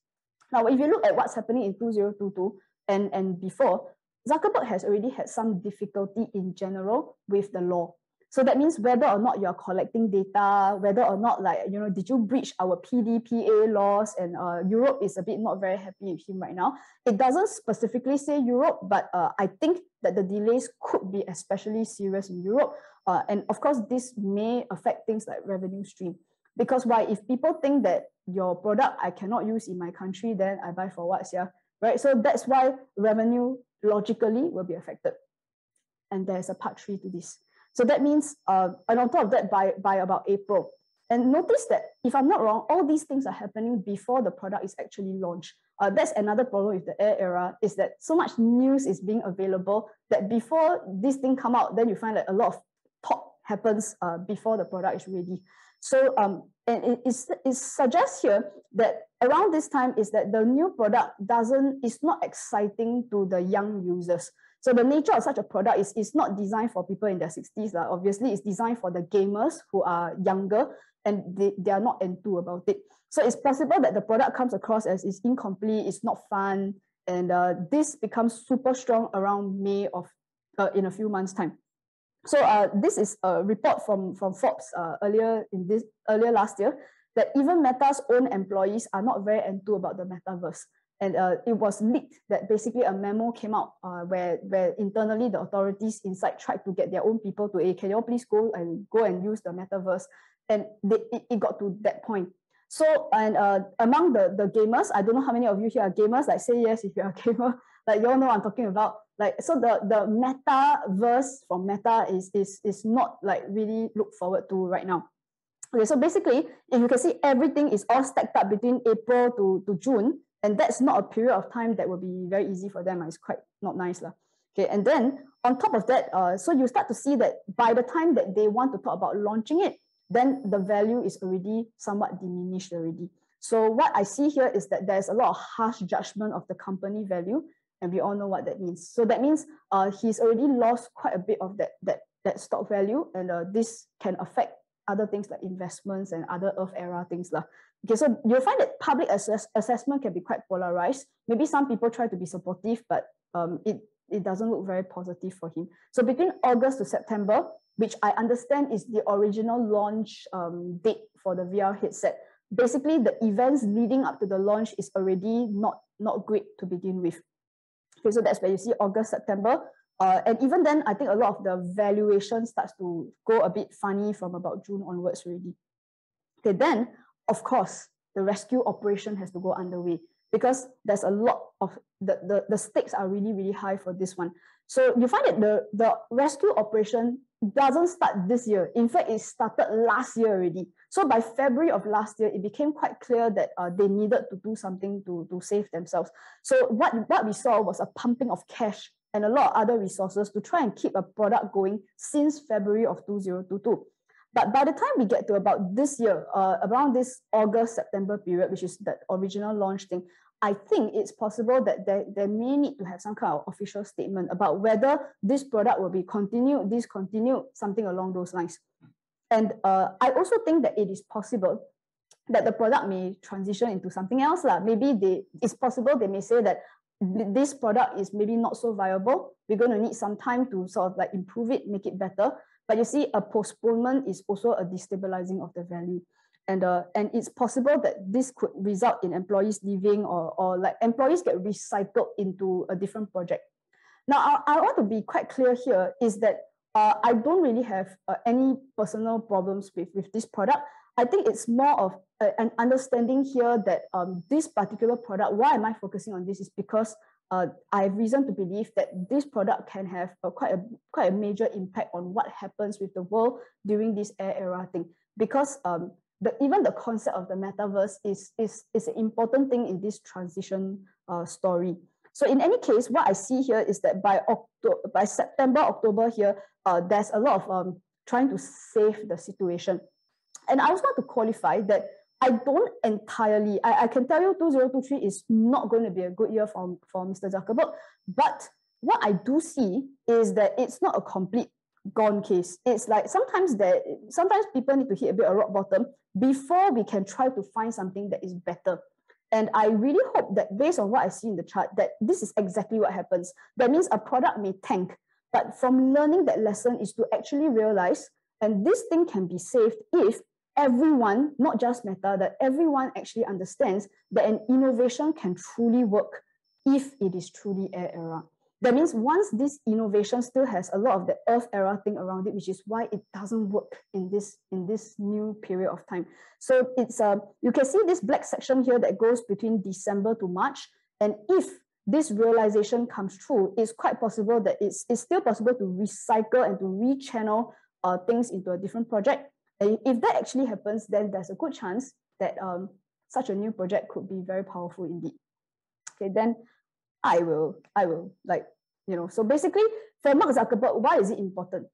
Now, if you look at what's happening in 2022 and before, Zuckerberg has already had some difficulty in general with the law. So that means whether or not you're collecting data, whether or not did you breach our PDPA laws, and Europe is a bit not very happy with him right now. It doesn't specifically say Europe, but I think that the delays could be especially serious in Europe. And of course, this may affect things like revenue stream. Because why? If people think that your product I cannot use in my country, then I buy for what, yeah? Right? So that's why revenue logically will be affected. And there's a part 3 to this. So that means, and on top of that, by about April. And notice that, if I'm not wrong, all these things are happening before the product is actually launched. That's another problem with the Air era, is that so much news is being available that before this thing come out, then you find that a lot of talk happens before the product is ready. So and it suggests here that around this time is that the new product is not exciting to the young users. So the nature of such a product is not designed for people in their 60s. Obviously, it's designed for the gamers who are younger, and they are not enthused about it. So it's possible that the product comes across as it's incomplete, it's not fun, And this becomes super strong around May of in a few months' time. So this is a report from Forbes earlier last year, that even Meta's own employees are not very enthused about the metaverse. And it was leaked that basically a memo came out where internally the authorities inside tried to get their own people to, hey, can you all please go and use the metaverse? And it got to that point. So, and among the gamers, I don't know how many of you here are gamers, like say yes if you're a gamer, like you all know what I'm talking about. Like, so the metaverse from Meta is not like really looked forward to right now. Okay, so basically, if you can see, everything is all stacked up between April to June, and that's not a period of time that will be very easy for them. It's quite not nice. Okay, and then on top of that, so you start to see that by the time that they want to talk about launching it, then the value is already somewhat diminished already. So what I see here is that there's a lot of harsh judgment of the company value, and we all know what that means. So that means he's already lost quite a bit of that stock value, and this can affect other things like investments and other Earth era things. Okay, so you'll find that public assessment can be quite polarized. Maybe some people try to be supportive, but it doesn't look very positive for him. So between August to September, which I understand is the original launch date for the VR headset, basically the events leading up to the launch is already not great to begin with. Okay, so that's where you see August, September. And even then, I think a lot of the valuation starts to go a bit funny from about June onwards already. Okay, then, of course, the rescue operation has to go underway, because there's a lot of, the stakes are really, really high for this one. So you find that the rescue operation doesn't start this year. In fact, it started last year already. So by February of last year, it became quite clear that they needed to do something to save themselves. So what we saw was a pumping of cash and a lot of other resources to try and keep a product going since February of 2022. But by the time we get to about this year, around this August, September period, which is the original launch thing, I think it's possible that they may need to have some kind of official statement about whether this product will be continued, discontinued, something along those lines. And I also think that it is possible that the product may transition into something else. Maybe it's possible they may say that this product is maybe not so viable. We're going to need some time to sort of like improve it, make it better. But you see, a postponement is also a destabilizing of the value. And it's possible that this could result in employees leaving, or like employees get recycled into a different project. Now, I want to be quite clear here is that I don't really have any personal problems with this product. I think it's more of an understanding here that this particular product, why am I focusing on this, is because I have reason to believe that this product can have quite a major impact on what happens with the world during this air era thing. Because even the concept of the metaverse is an important thing in this transition story. So in any case, what I see here is that by September, October here, there's a lot of trying to save the situation. And I also want to qualify that I don't entirely, I can tell you 2023 is not going to be a good year for Mr. Zuckerberg, but what I do see is that it's not a complete gone case. It's like sometimes people need to hit a bit of rock bottom before we can try to find something that is better. And I really hope that based on what I see in the chart, that this is exactly what happens. That means a product may tank, but from learning that lesson is to actually realize, and this thing can be saved if everyone, not just Meta, that everyone actually understands that an innovation can truly work if it is truly air era. That means once this innovation still has a lot of the Earth era thing around it, which is why it doesn't work in this new period of time. So it's you can see this black section here that goes between December to March. And if this realization comes true, it's quite possible that it's still possible to recycle and to rechannel things into a different project. And if that actually happens, then there's a good chance that such a new project could be very powerful indeed. Okay, then I will like, so basically for Mark Zuckerberg, why is it important?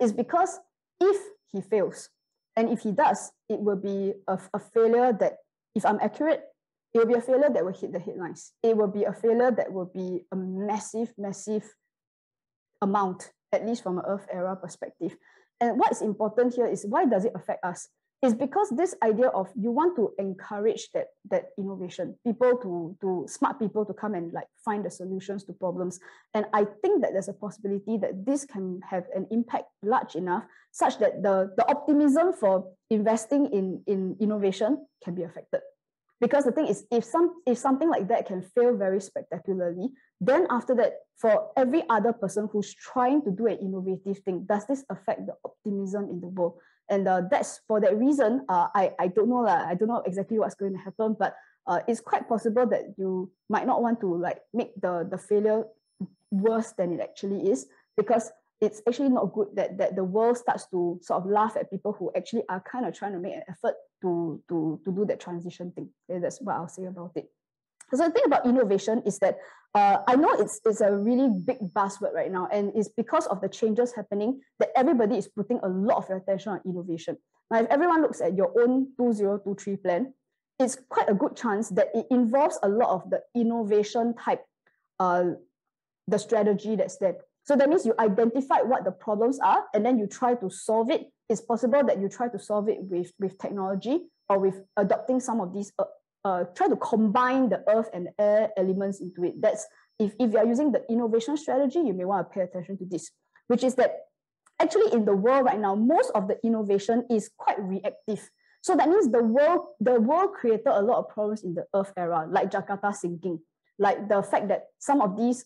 It's because if he fails, and if he does, it will be a failure that, if I'm accurate, it will be a failure that will hit the headlines. It will be a failure that will be a massive, massive amount, at least from an Earth era perspective. And what's important here is, why does it affect us? is because this idea of you want to encourage that innovation, smart people to come and like find the solutions to problems. And I think that there's a possibility that this can have an impact large enough such that the optimism for investing in innovation can be affected. Because the thing is, if something like that can fail very spectacularly, then after that, for every other person who's trying to do an innovative thing, does this affect the optimism in the world? And that's for that reason, I don't know I don't know exactly what's going to happen, but it's quite possible that you might not want to like make the failure worse than it actually is, because it's actually not good that the world starts to sort of laugh at people who actually are kind of trying to make an effort to do that transition thing. Okay, that's what I'll say about it. So the thing about innovation is that I know it's a really big buzzword right now, and it's because of the changes happening that everybody is putting a lot of attention on innovation. Now, if everyone looks at your own 2023 plan, it's quite a good chance that it involves a lot of the innovation type, the strategy that's there. So that means you identify what the problems are, and then you try to solve it. It's possible that you try to solve it with technology or with adopting some of these, try to combine the earth and air elements into it. That's if you are using the innovation strategy, you may want to pay attention to this, which is that actually in the world right now, most of the innovation is quite reactive. So that means the world created a lot of problems in the earth era, like Jakarta sinking. Like the fact that some of these,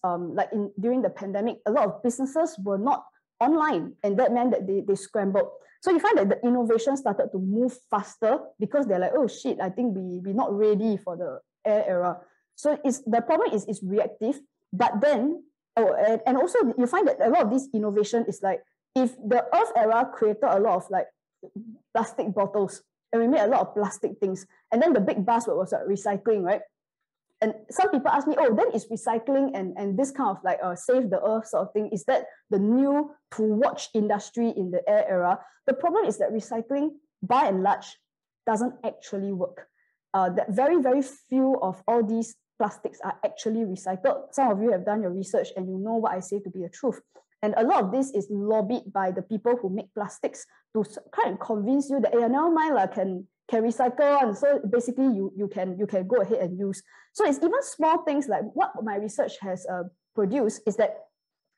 during the pandemic, a lot of businesses were not online, and that meant that they scrambled. So you find that the innovation started to move faster because they're like, oh shit, I think we're not ready for the air era. So the problem is it's reactive, but then, and also you find that a lot of this innovation is like, if the earth era created a lot of like plastic bottles, and we made a lot of plastic things, and then the big buzzword was like recycling, right? And some people ask me, oh, then is recycling and this kind of like save the earth sort of thing, is that the new to watch industry in the air era? The problem is that recycling, by and large, doesn't actually work. That very, very few of all these plastics are actually recycled. Some of you have done your research and you know what I say to be the truth. And a lot of this is lobbied by the people who make plastics to kind of convince you that, yeah, never mind, can recycle, and so basically you can go ahead and use. So it's even small things like what my research has produced is that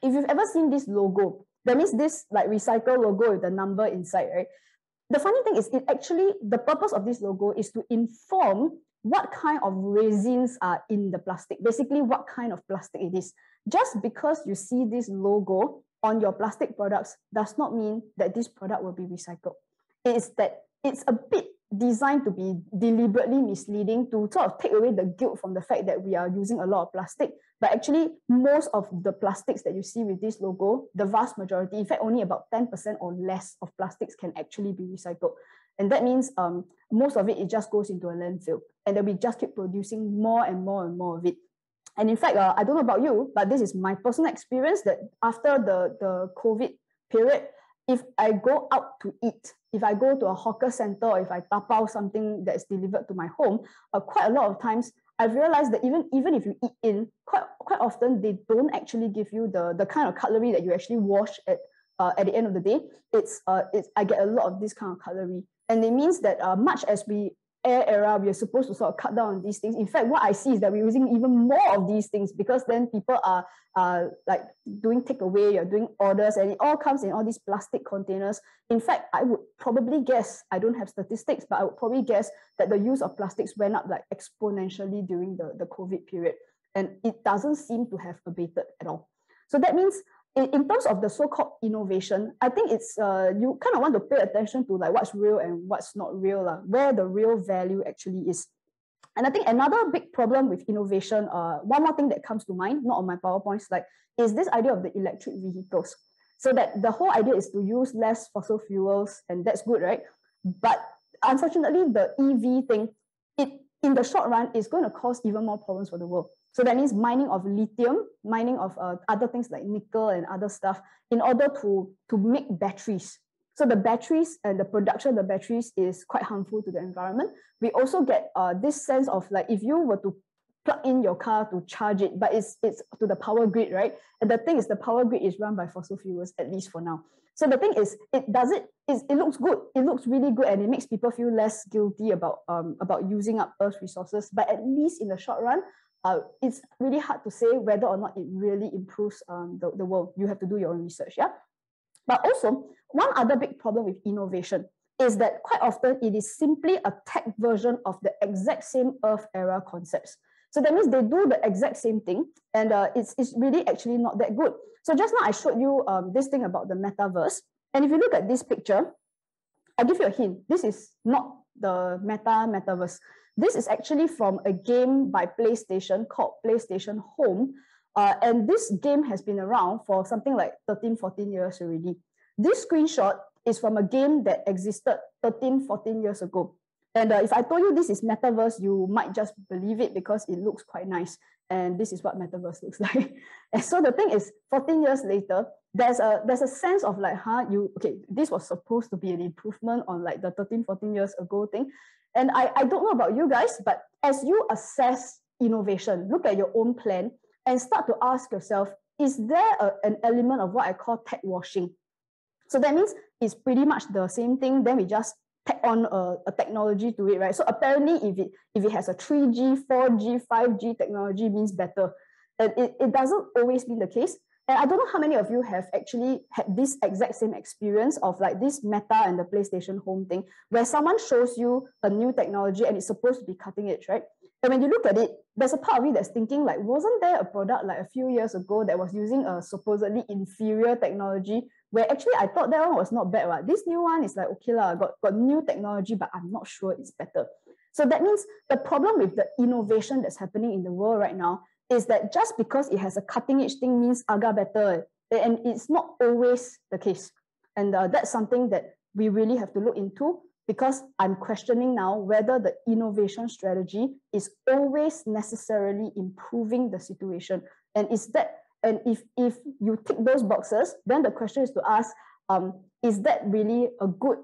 if you've ever seen this logo, that means this like recycle logo with the number inside, right? The funny thing is the purpose of this logo is to inform what kind of resins are in the plastic, basically what kind of plastic it is. Just because you see this logo on your plastic products does not mean that this product will be recycled. It's that it's a bit designed to be deliberately misleading to sort of take away the guilt from the fact that we are using a lot of plastic. But actually, most of the plastics that you see with this logo, the vast majority, in fact, only about 10% or less of plastics can actually be recycled. And that means most of it just goes into a landfill. And then we just keep producing more and more and more of it. And in fact, I don't know about you, but this is my personal experience that after the COVID period, if I go out to eat, if I go to a hawker center, or if I tapao something that's delivered to my home, quite a lot of times I've realized that even if you eat in, quite often they don't actually give you the kind of cutlery that you actually wash at the end of the day. I get a lot of this kind of cutlery, and it means that much as we air era, we are supposed to sort of cut down on these things. In fact, what I see is that we're using even more of these things, because then people are like doing takeaway, you're doing orders, and it all comes in all these plastic containers. In fact, I would probably guess, I don't have statistics, but I would probably guess that the use of plastics went up like exponentially during the COVID period. And it doesn't seem to have abated at all. So that means in terms of the so-called innovation, I think it's you kind of want to pay attention to like what's real and what's not real, where the real value actually is. And I think another big problem with innovation, one more thing that comes to mind, not on my PowerPoint slide, is this idea of the electric vehicles. So that the whole idea is to use less fossil fuels, and that's good, right? But unfortunately, the EV thing, in the short run, is going to cause even more problems for the world. So that means mining of lithium, mining of other things like nickel and other stuff in order to make batteries. So the batteries and the production of the batteries is quite harmful to the environment. We also get this sense of like, if you were to plug in your car to charge it, but it's to the power grid, right? And the thing is, the power grid is run by fossil fuels, at least for now. So the thing is, it looks good. It looks really good, and it makes people feel less guilty about using up Earth's resources. But at least in the short run, it's really hard to say whether or not it really improves the world. You have to do your own research, yeah? But also, one other big problem with innovation is that quite often it is simply a tech version of the exact same Earth era concepts. So that means they do the exact same thing, and it's really actually not that good. So just now I showed you this thing about the metaverse. And if you look at this picture, I'll give you a hint. This is not the metaverse. This is actually from a game by PlayStation called PlayStation Home. And this game has been around for something like 13, 14 years already. This screenshot is from a game that existed 13, 14 years ago. And if I told you this is metaverse, you might just believe it because it looks quite nice. And this is what metaverse looks like. And so the thing is, 14 years later, there's a sense of like, this was supposed to be an improvement on like the 13, 14 years ago thing. And I don't know about you guys, but as you assess innovation, look at your own plan and start to ask yourself, is there an element of what I call tech washing? So that means it's pretty much the same thing. Then we just tack on a technology to it, right? So apparently if it has a 3G, 4G, 5G technology means better. And it doesn't always be the case. And I don't know how many of you have actually had this exact same experience of like this Meta and the PlayStation Home thing, where someone shows you a new technology and it's supposed to be cutting edge, right? And when you look at it, there's a part of you that's thinking like, wasn't there a product like a few years ago that was using a supposedly inferior technology, where actually I thought that one was not bad, right? This new one is like, okay lah, got new technology, but I'm not sure it's better. So that means the problem with the innovation that's happening in the world right now is that just because it has a cutting edge thing means aga better, and it's not always the case. And that's something that we really have to look into, because I'm questioning now whether the innovation strategy is always necessarily improving the situation. And if you tick those boxes, then the question is to ask, is that really a good,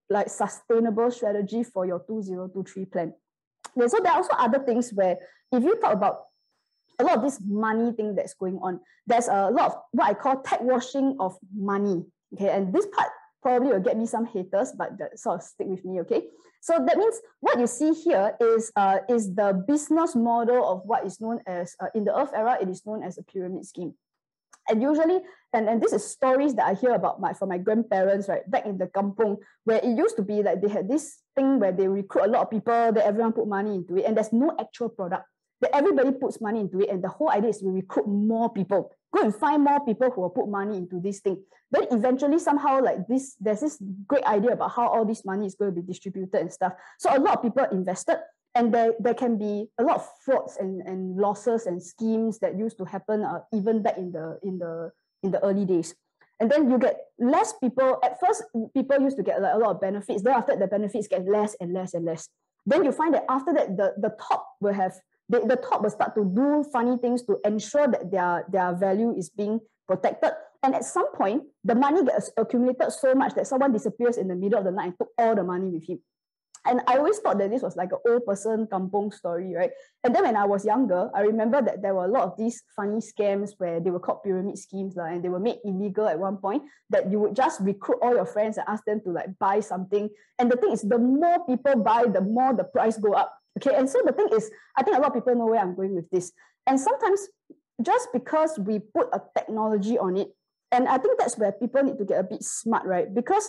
like, sustainable strategy for your 2023 plan? And so there are also other things where if you talk about a lot of this money thing that's going on, there's a lot of what I call tech washing of money. Okay, and this part probably will get me some haters, but that sort of stick with me. Okay, so that means what you see here is the business model of what is known as in the Earth era, it is known as a pyramid scheme. And usually, and this is stories that I hear about from my grandparents, right, back in the kampung, where it used to be like they had this thing where they recruit a lot of people, that everyone put money into it, and there's no actual product. That everybody puts money into it, and the whole idea is to recruit more people. Go and find more people who will put money into this thing. Then eventually, somehow, like this, there's this great idea about how all this money is going to be distributed and stuff. So a lot of people invested, and there can be a lot of frauds and losses and schemes that used to happen even back in the early days. And then you get less people. At first, people used to get like a lot of benefits. Then after that, the benefits get less and less and less. Then you find that after that, the top will have. The top will start to do funny things to ensure that their value is being protected. And at some point, the money gets accumulated so much that someone disappears in the middle of the night and took all the money with him. And I always thought that this was like an old person kampung story, right? And then when I was younger, I remember that there were a lot of these funny scams where they were called pyramid schemes, and they were made illegal at one point, that you would just recruit all your friends and ask them to like buy something. And the thing is, the more people buy, the more the price go up. Okay, and so the thing is, I think a lot of people know where I'm going with this. And sometimes just because we put a technology on it, and I think that's where people need to get a bit smart, right? Because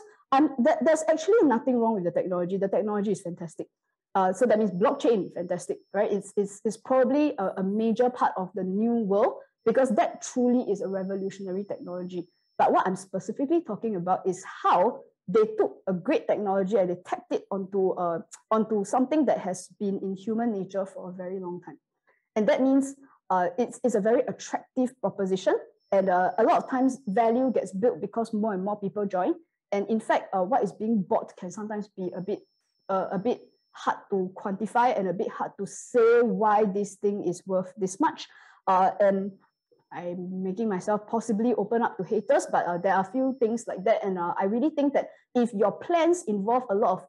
there's actually nothing wrong with the technology. The technology is fantastic. So that means blockchain, fantastic, right? It's probably a major part of the new world, because that truly is a revolutionary technology. But what I'm specifically talking about is how they took a great technology and they tacked it onto something that has been in human nature for a very long time. And that means it's a very attractive proposition. And a lot of times value gets built because more and more people join. And in fact, what is being bought can sometimes be a bit hard to quantify and a bit hard to say why this thing is worth this much. And I'm making myself possibly open up to haters, but there are a few things like that. And I really think that if your plans involve a lot of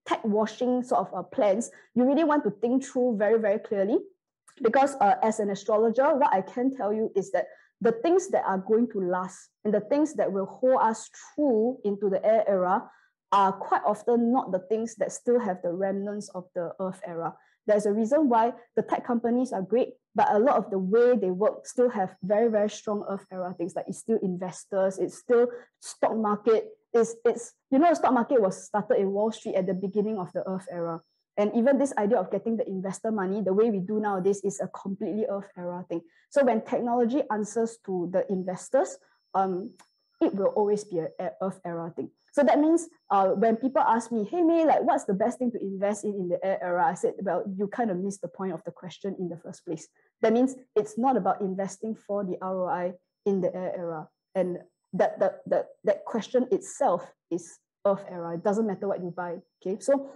tech washing sort of plans, you really want to think through very, very clearly Because as an astrologer, what I can tell you is that the things that are going to last and the things that will hold us through into the air era are quite often not the things that still have the remnants of the earth era. There's a reason why the tech companies are great, but a lot of the way they work still have very, very strong earth era things. Like it's still investors, it's still stock market. It's stock market was started in Wall Street at the beginning of the earth era. And even this idea of getting the investor money, the way we do nowadays, is a completely earth era thing. So when technology answers to the investors, it will always be an earth era thing. So that means when people ask me, hey May, like what's the best thing to invest in the air era? I said, well, you kind of missed the point of the question in the first place. That means it's not about investing for the ROI in the air era. And that question itself is earth era. It doesn't matter what you buy. Okay, so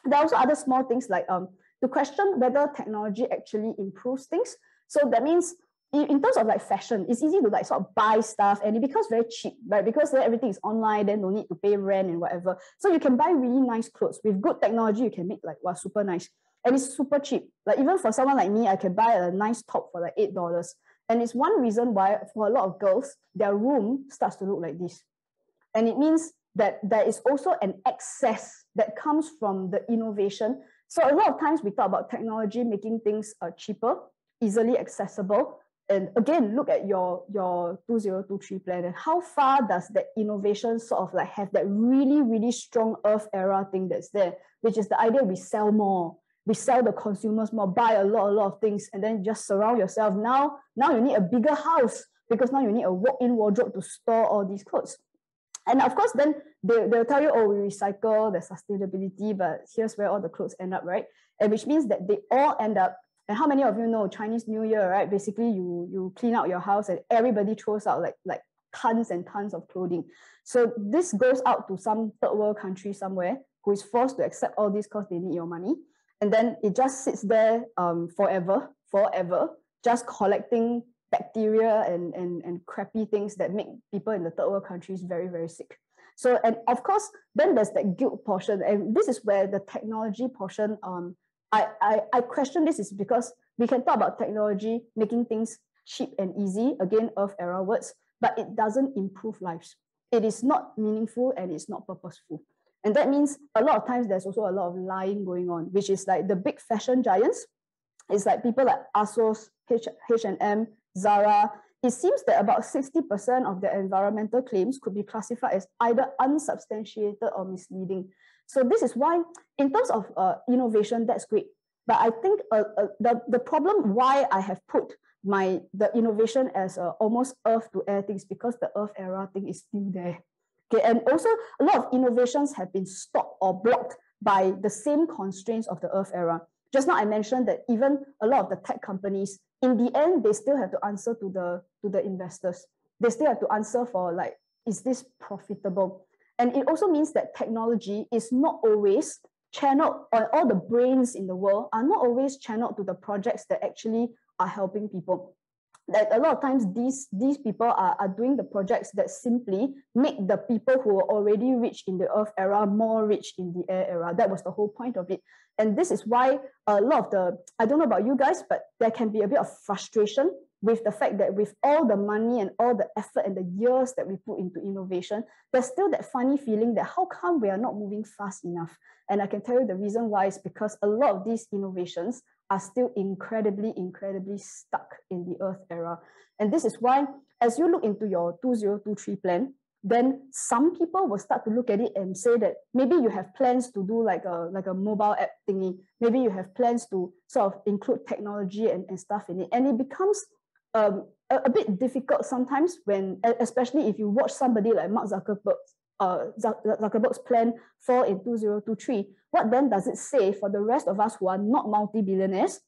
there are also other small things like to question whether technology actually improves things. So that means in terms of like fashion, it's easy to like sort of buy stuff and it becomes very cheap, right? Because then everything is online, then no need to pay rent and whatever. So you can buy really nice clothes. With good technology, you can make like, wow, super nice. And it's super cheap. Like even for someone like me, I can buy a nice top for like $8. And it's one reason why for a lot of girls, their room starts to look like this. And it means that there is also an excess that comes from the innovation. So a lot of times we talk about technology making things cheaper, easily accessible. And again, look at your 2023 plan and how far does that innovation sort of like have that really, really strong earth era thing that's there, which is the idea we sell more. We sell the consumers more, buy a lot of things, and then just surround yourself. Now you need a bigger house because now you need a walk-in wardrobe to store all these clothes. And of course, then they'll tell you, oh, we recycle, there's sustainability, but here's where all the clothes end up, right? And which means that they all end up, and how many of you know Chinese New Year, right? Basically, you clean out your house and everybody throws out like tons and tons of clothing. So this goes out to some third world country somewhere who is forced to accept all this because they need your money. And then it just sits there forever, just collecting bacteria and crappy things that make people in the third world countries very, very sick. So, and of course, then there's that guilt portion. And this is where the technology portion, I question this is because we can talk about technology making things cheap and easy, again, earth era words, but it doesn't improve lives. It is not meaningful and it's not purposeful. And that means a lot of times there's also a lot of lying going on, which is like the big fashion giants. It's like people like ASOS, H&M, Zara. It seems that about 60% of their environmental claims could be classified as either unsubstantiated or misleading. So this is why, in terms of innovation, that's great. But I think the problem why I have put the innovation as almost earth to air things because the earth era thing is still there. Okay, and also a lot of innovations have been stopped or blocked by the same constraints of the earth era. Just now I mentioned that even a lot of the tech companies, in the end, they still have to answer to the investors. They still have to answer for like, is this profitable? And it also means that technology is not always channeled, or all the brains in the world are not always channeled to the projects that actually are helping people. That a lot of times these people are doing the projects that simply make the people who are already rich in the earth era more rich in the air era. That was the whole point of it. And this is why a lot of I don't know about you guys, but there can be a bit of frustration with the fact that with all the money and all the effort and the years that we put into innovation, there's still that funny feeling that how come we are not moving fast enough? And I can tell you the reason why is because a lot of these innovations are still incredibly, incredibly stuck in the earth era. And this is why, as you look into your 2023 plan, then some people will start to look at it and say that maybe you have plans to do like a mobile app thingy. Maybe you have plans to sort of include technology and stuff in it. And it becomes a bit difficult sometimes when, especially if you watch somebody like Mark Zuckerberg's plan fall in 2023, what then does it say for the rest of us who are not multi-billionaires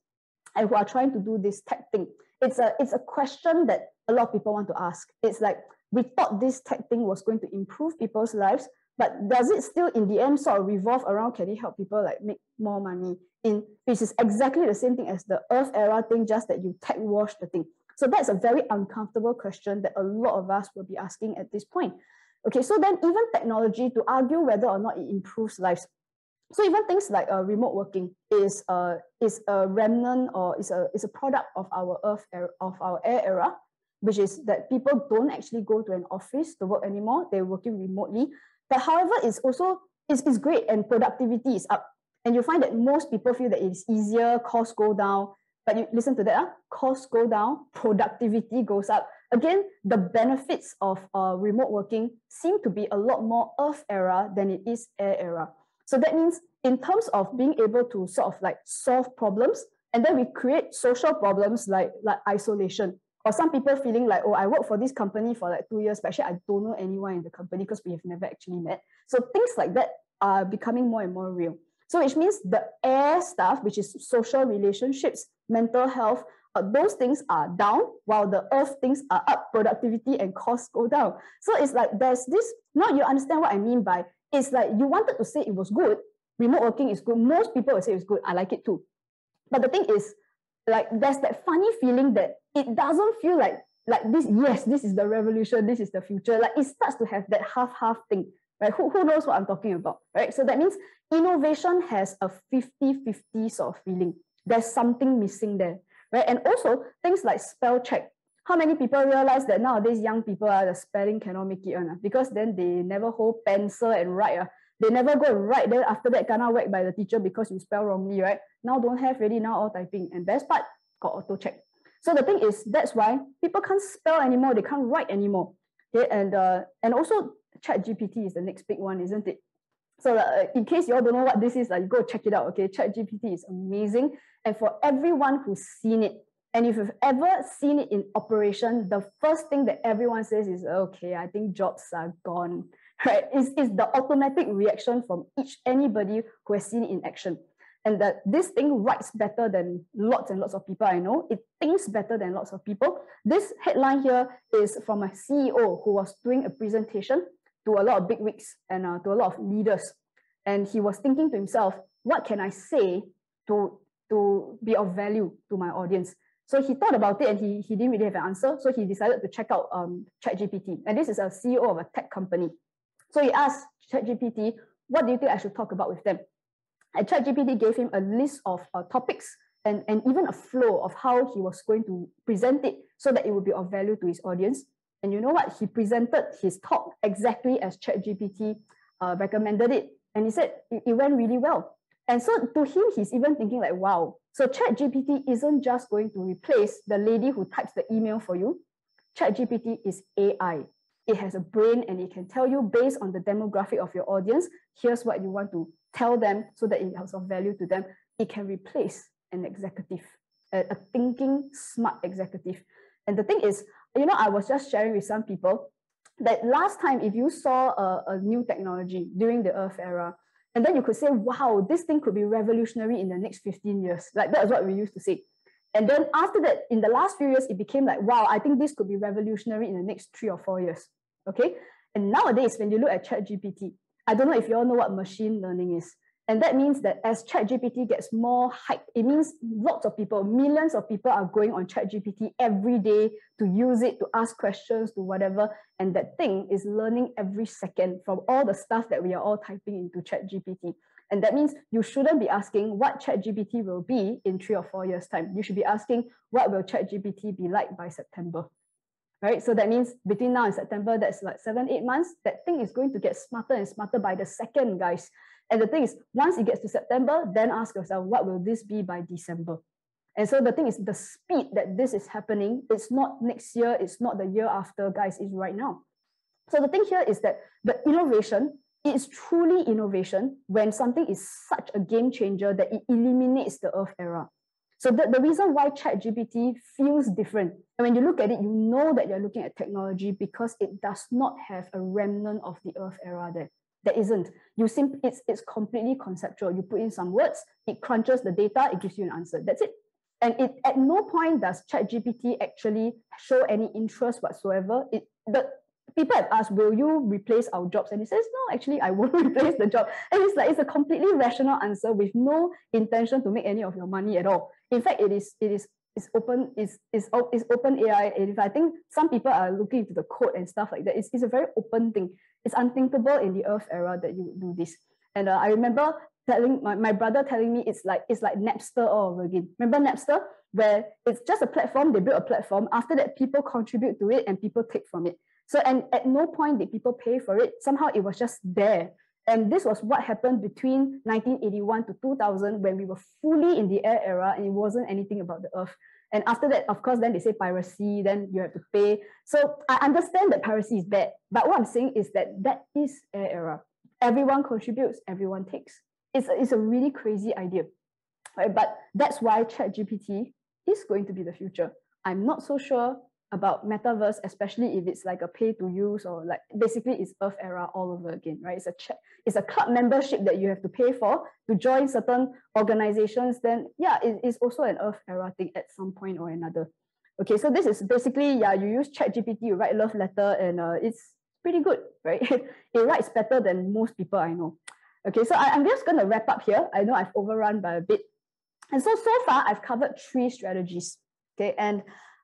and who are trying to do this tech thing? It's a question that a lot of people want to ask. It's like, we thought this tech thing was going to improve people's lives, but does it still in the end sort of revolve around, can it help people like make more money? Which is exactly the same thing as the earth era thing, just that you tech wash the thing. So that's a very uncomfortable question that a lot of us will be asking at this point. Okay, so then even technology, to argue whether or not it improves lives, So even things like remote working is a remnant, or is a product of our air era, which is that people don't actually go to an office to work anymore. They're working remotely. But however, it's great, and productivity is up. And you find that most people feel that it's easier, costs go down. But you listen to that, costs go down, productivity goes up. Again, the benefits of remote working seem to be a lot more Earth era than it is air era. So that means in terms of being able to sort of like solve problems, and then we create social problems like isolation, or some people feeling like, oh, I work for this company for like 2 years, but actually I don't know anyone in the company because we have never actually met. So things like that are becoming more and more real. So which means the air stuff, which is social relationships, mental health, those things are down, while the earth things are up, productivity and costs go down. So it's like there's this, now you understand what I mean by, it's like you wanted to say it was good, remote working is good, most people will say it's good, I like it too. But the thing is, like there's that funny feeling that it doesn't feel like this, yes, this is the revolution, this is the future. Like it starts to have that half-half thing, right? Who knows what I'm talking about, right? So that means innovation has a 50-50 sort of feeling. There's something missing there, right? And also things like spell check. How many people realize that nowadays young people, the spelling cannot make it because then they never hold pencil and write. They never go and write, then after that gonna whacked by the teacher because you spell wrongly, right? Now don't have really, now all typing. And best part, got auto check. So the thing is, that's why people can't spell anymore, they can't write anymore. Okay, and also ChatGPT is the next big one, isn't it? So in case you all don't know what this is, you go check it out. Okay, ChatGPT is amazing, and for everyone who's seen it, and if you've ever seen it in operation, the first thing that everyone says is, okay, I think jobs are gone, right? It's the automatic reaction from anybody who has seen it in action. And that this thing writes better than lots and lots of people I know. It thinks better than lots of people. This headline here is from a CEO who was doing a presentation to a lot of bigwigs and to a lot of leaders. And he was thinking to himself, what can I say to be of value to my audience? So he thought about it, and he didn't really have an answer. So he decided to check out ChatGPT. And this is a CEO of a tech company. So he asked ChatGPT, what do you think I should talk about with them? And ChatGPT gave him a list of topics and even a flow of how he was going to present it so that it would be of value to his audience. And you know what? He presented his talk exactly as ChatGPT recommended it. And he said it went really well. And so to him, he's even thinking like, wow, so ChatGPT isn't just going to replace the lady who types the email for you. ChatGPT is AI. It has a brain, and it can tell you based on the demographic of your audience, here's what you want to tell them so that it has of value to them. It can replace an executive, a thinking, smart executive. And the thing is, I was just sharing with some people that last time, if you saw a new technology during the Earth era, and then you could say, wow, this thing could be revolutionary in the next 15 years. Like that was what we used to say. And then after that, in the last few years, it became like, wow, I think this could be revolutionary in the next 3 or 4 years. Okay. And nowadays, when you look at ChatGPT, I don't know if you all know what machine learning is. And that means that as ChatGPT gets more hype, it means lots of people, millions of people are going on ChatGPT every day to use it, to ask questions, to whatever. And that thing is learning every second from all the stuff that we are all typing into ChatGPT. And that means you shouldn't be asking what ChatGPT will be in 3 or 4 years' time. You should be asking, what will ChatGPT be like by September? Right? So that means between now and September, that's like 7-8 months. That thing is going to get smarter and smarter by the second, guys. And the thing is, once it gets to September, then ask yourself, what will this be by December? And so the thing is, the speed that this is happening, it's not next year, it's not the year after, guys, it's right now. So the thing here is that the innovation is truly innovation when something is such a game changer that it eliminates the Earth era. So the reason why ChatGPT feels different, and when you look at it, you know that you're looking at technology because it does not have a remnant of the Earth era there. There isn't. It's completely conceptual. You put in some words, it crunches the data, it gives you an answer. That's it. And at no point does ChatGPT actually show any interest whatsoever. People have asked, will you replace our jobs? And it says, no, actually, I won't replace the job. And it's a completely rational answer with no intention to make any of your money at all. In fact, it's open AI. And if I think some people are looking into the code and stuff like that, it's a very open thing. It's unthinkable in the Earth era that you do this. And I remember my brother telling me it's like Napster all over again. Remember Napster, where it's just a platform, they build a platform. After that, people contribute to it and people take from it. So, and at no point did people pay for it. Somehow it was just there. And this was what happened between 1981 to 2000, when we were fully in the air era and it wasn't anything about the earth. And after that, of course, then they say piracy, then you have to pay. So I understand that piracy is bad, but what I'm saying is that is air era. Everyone contributes, everyone takes. It's a really crazy idea, right? But that's why ChatGPT is going to be the future. I'm not so sure about metaverse, especially if it's like a pay to use, or like basically it's earth era all over again, right? It's a club membership that you have to pay for to join certain organizations. Then yeah, it's also an earth era thing at some point or another. Okay, so this is basically, yeah, you use ChatGPT, you write love letter, and it's pretty good, right? It writes better than most people I know. Okay, so I'm just going to wrap up here. I know I've overrun by a bit. And so far, I've covered 3 strategies. Okay, and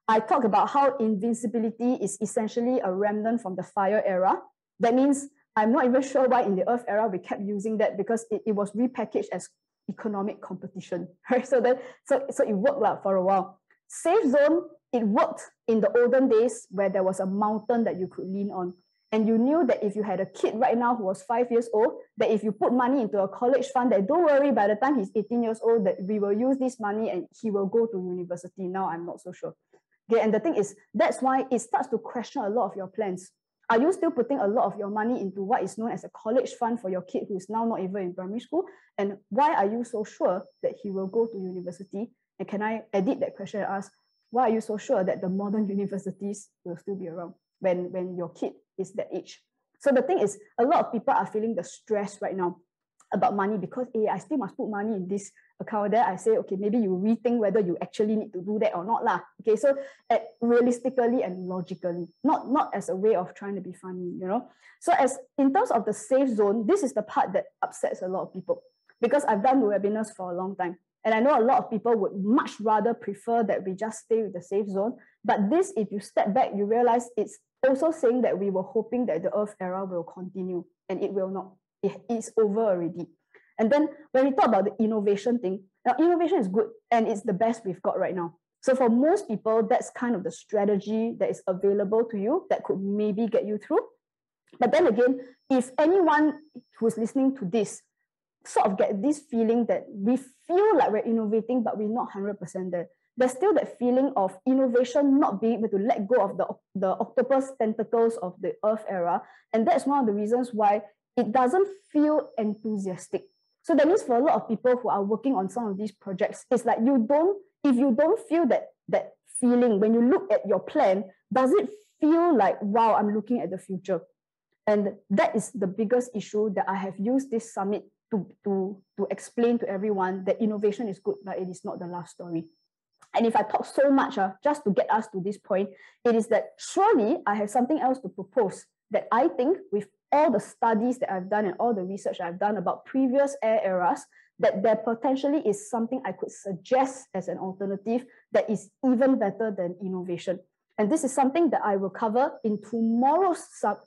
I talked about how invincibility is essentially a remnant from the fire era. That means I'm not even sure why in the earth era we kept using that, because it was repackaged as economic competition, right? So it worked for a while. Safe zone, it worked in the olden days where there was a mountain that you could lean on. And you knew that if you had a kid right now who was 5 years old, that if you put money into a college fund, that don't worry, by the time he's 18 years old, that we will use this money and he will go to university. Now I'm not so sure. Okay, and the thing is, that's why it starts to question a lot of your plans. Are you still putting a lot of your money into what is known as a college fund for your kid who is now not even in primary school? And why are you so sure that he will go to university? And can I edit that question and ask, why are you so sure that the modern universities will still be around when your kid is that age? So the thing is, a lot of people are feeling the stress right now about money, because I still must put money in this account. There I say, okay, maybe you rethink whether you actually need to do that or not lah. Okay, so realistically and logically, not as a way of trying to be funny, you know. So as in terms of the safe zone, this is the part that upsets a lot of people, because I've done webinars for a long time. And I know a lot of people would much rather prefer that we just stay with the safe zone. But this, if you step back, you realize it's also saying that we were hoping that the earth era will continue, and it will not. It is over already. And then when we talk about the innovation thing, now innovation is good and it's the best we've got right now. So for most people, that's kind of the strategy that is available to you that could maybe get you through. But then again, if anyone who's listening to this sort of get this feeling that we feel like we're innovating, but we're not 100% there, there's still that feeling of innovation not being able to let go of the octopus tentacles of the earth era. And that's one of the reasons why it doesn't feel enthusiastic. So that means for a lot of people who are working on some of these projects, it's like if you don't feel that feeling, when you look at your plan, does it feel like, wow, I'm looking at the future? And that is the biggest issue that I have used this summit to explain to everyone, that innovation is good, but it is not the last story. And if I talk so much just to get us to this point, it is that surely I have something else to propose that I think, with all the studies that I've done and all the research I've done about previous air eras, that there potentially is something I could suggest as an alternative that is even better than innovation. And this is something that I will cover in tomorrow's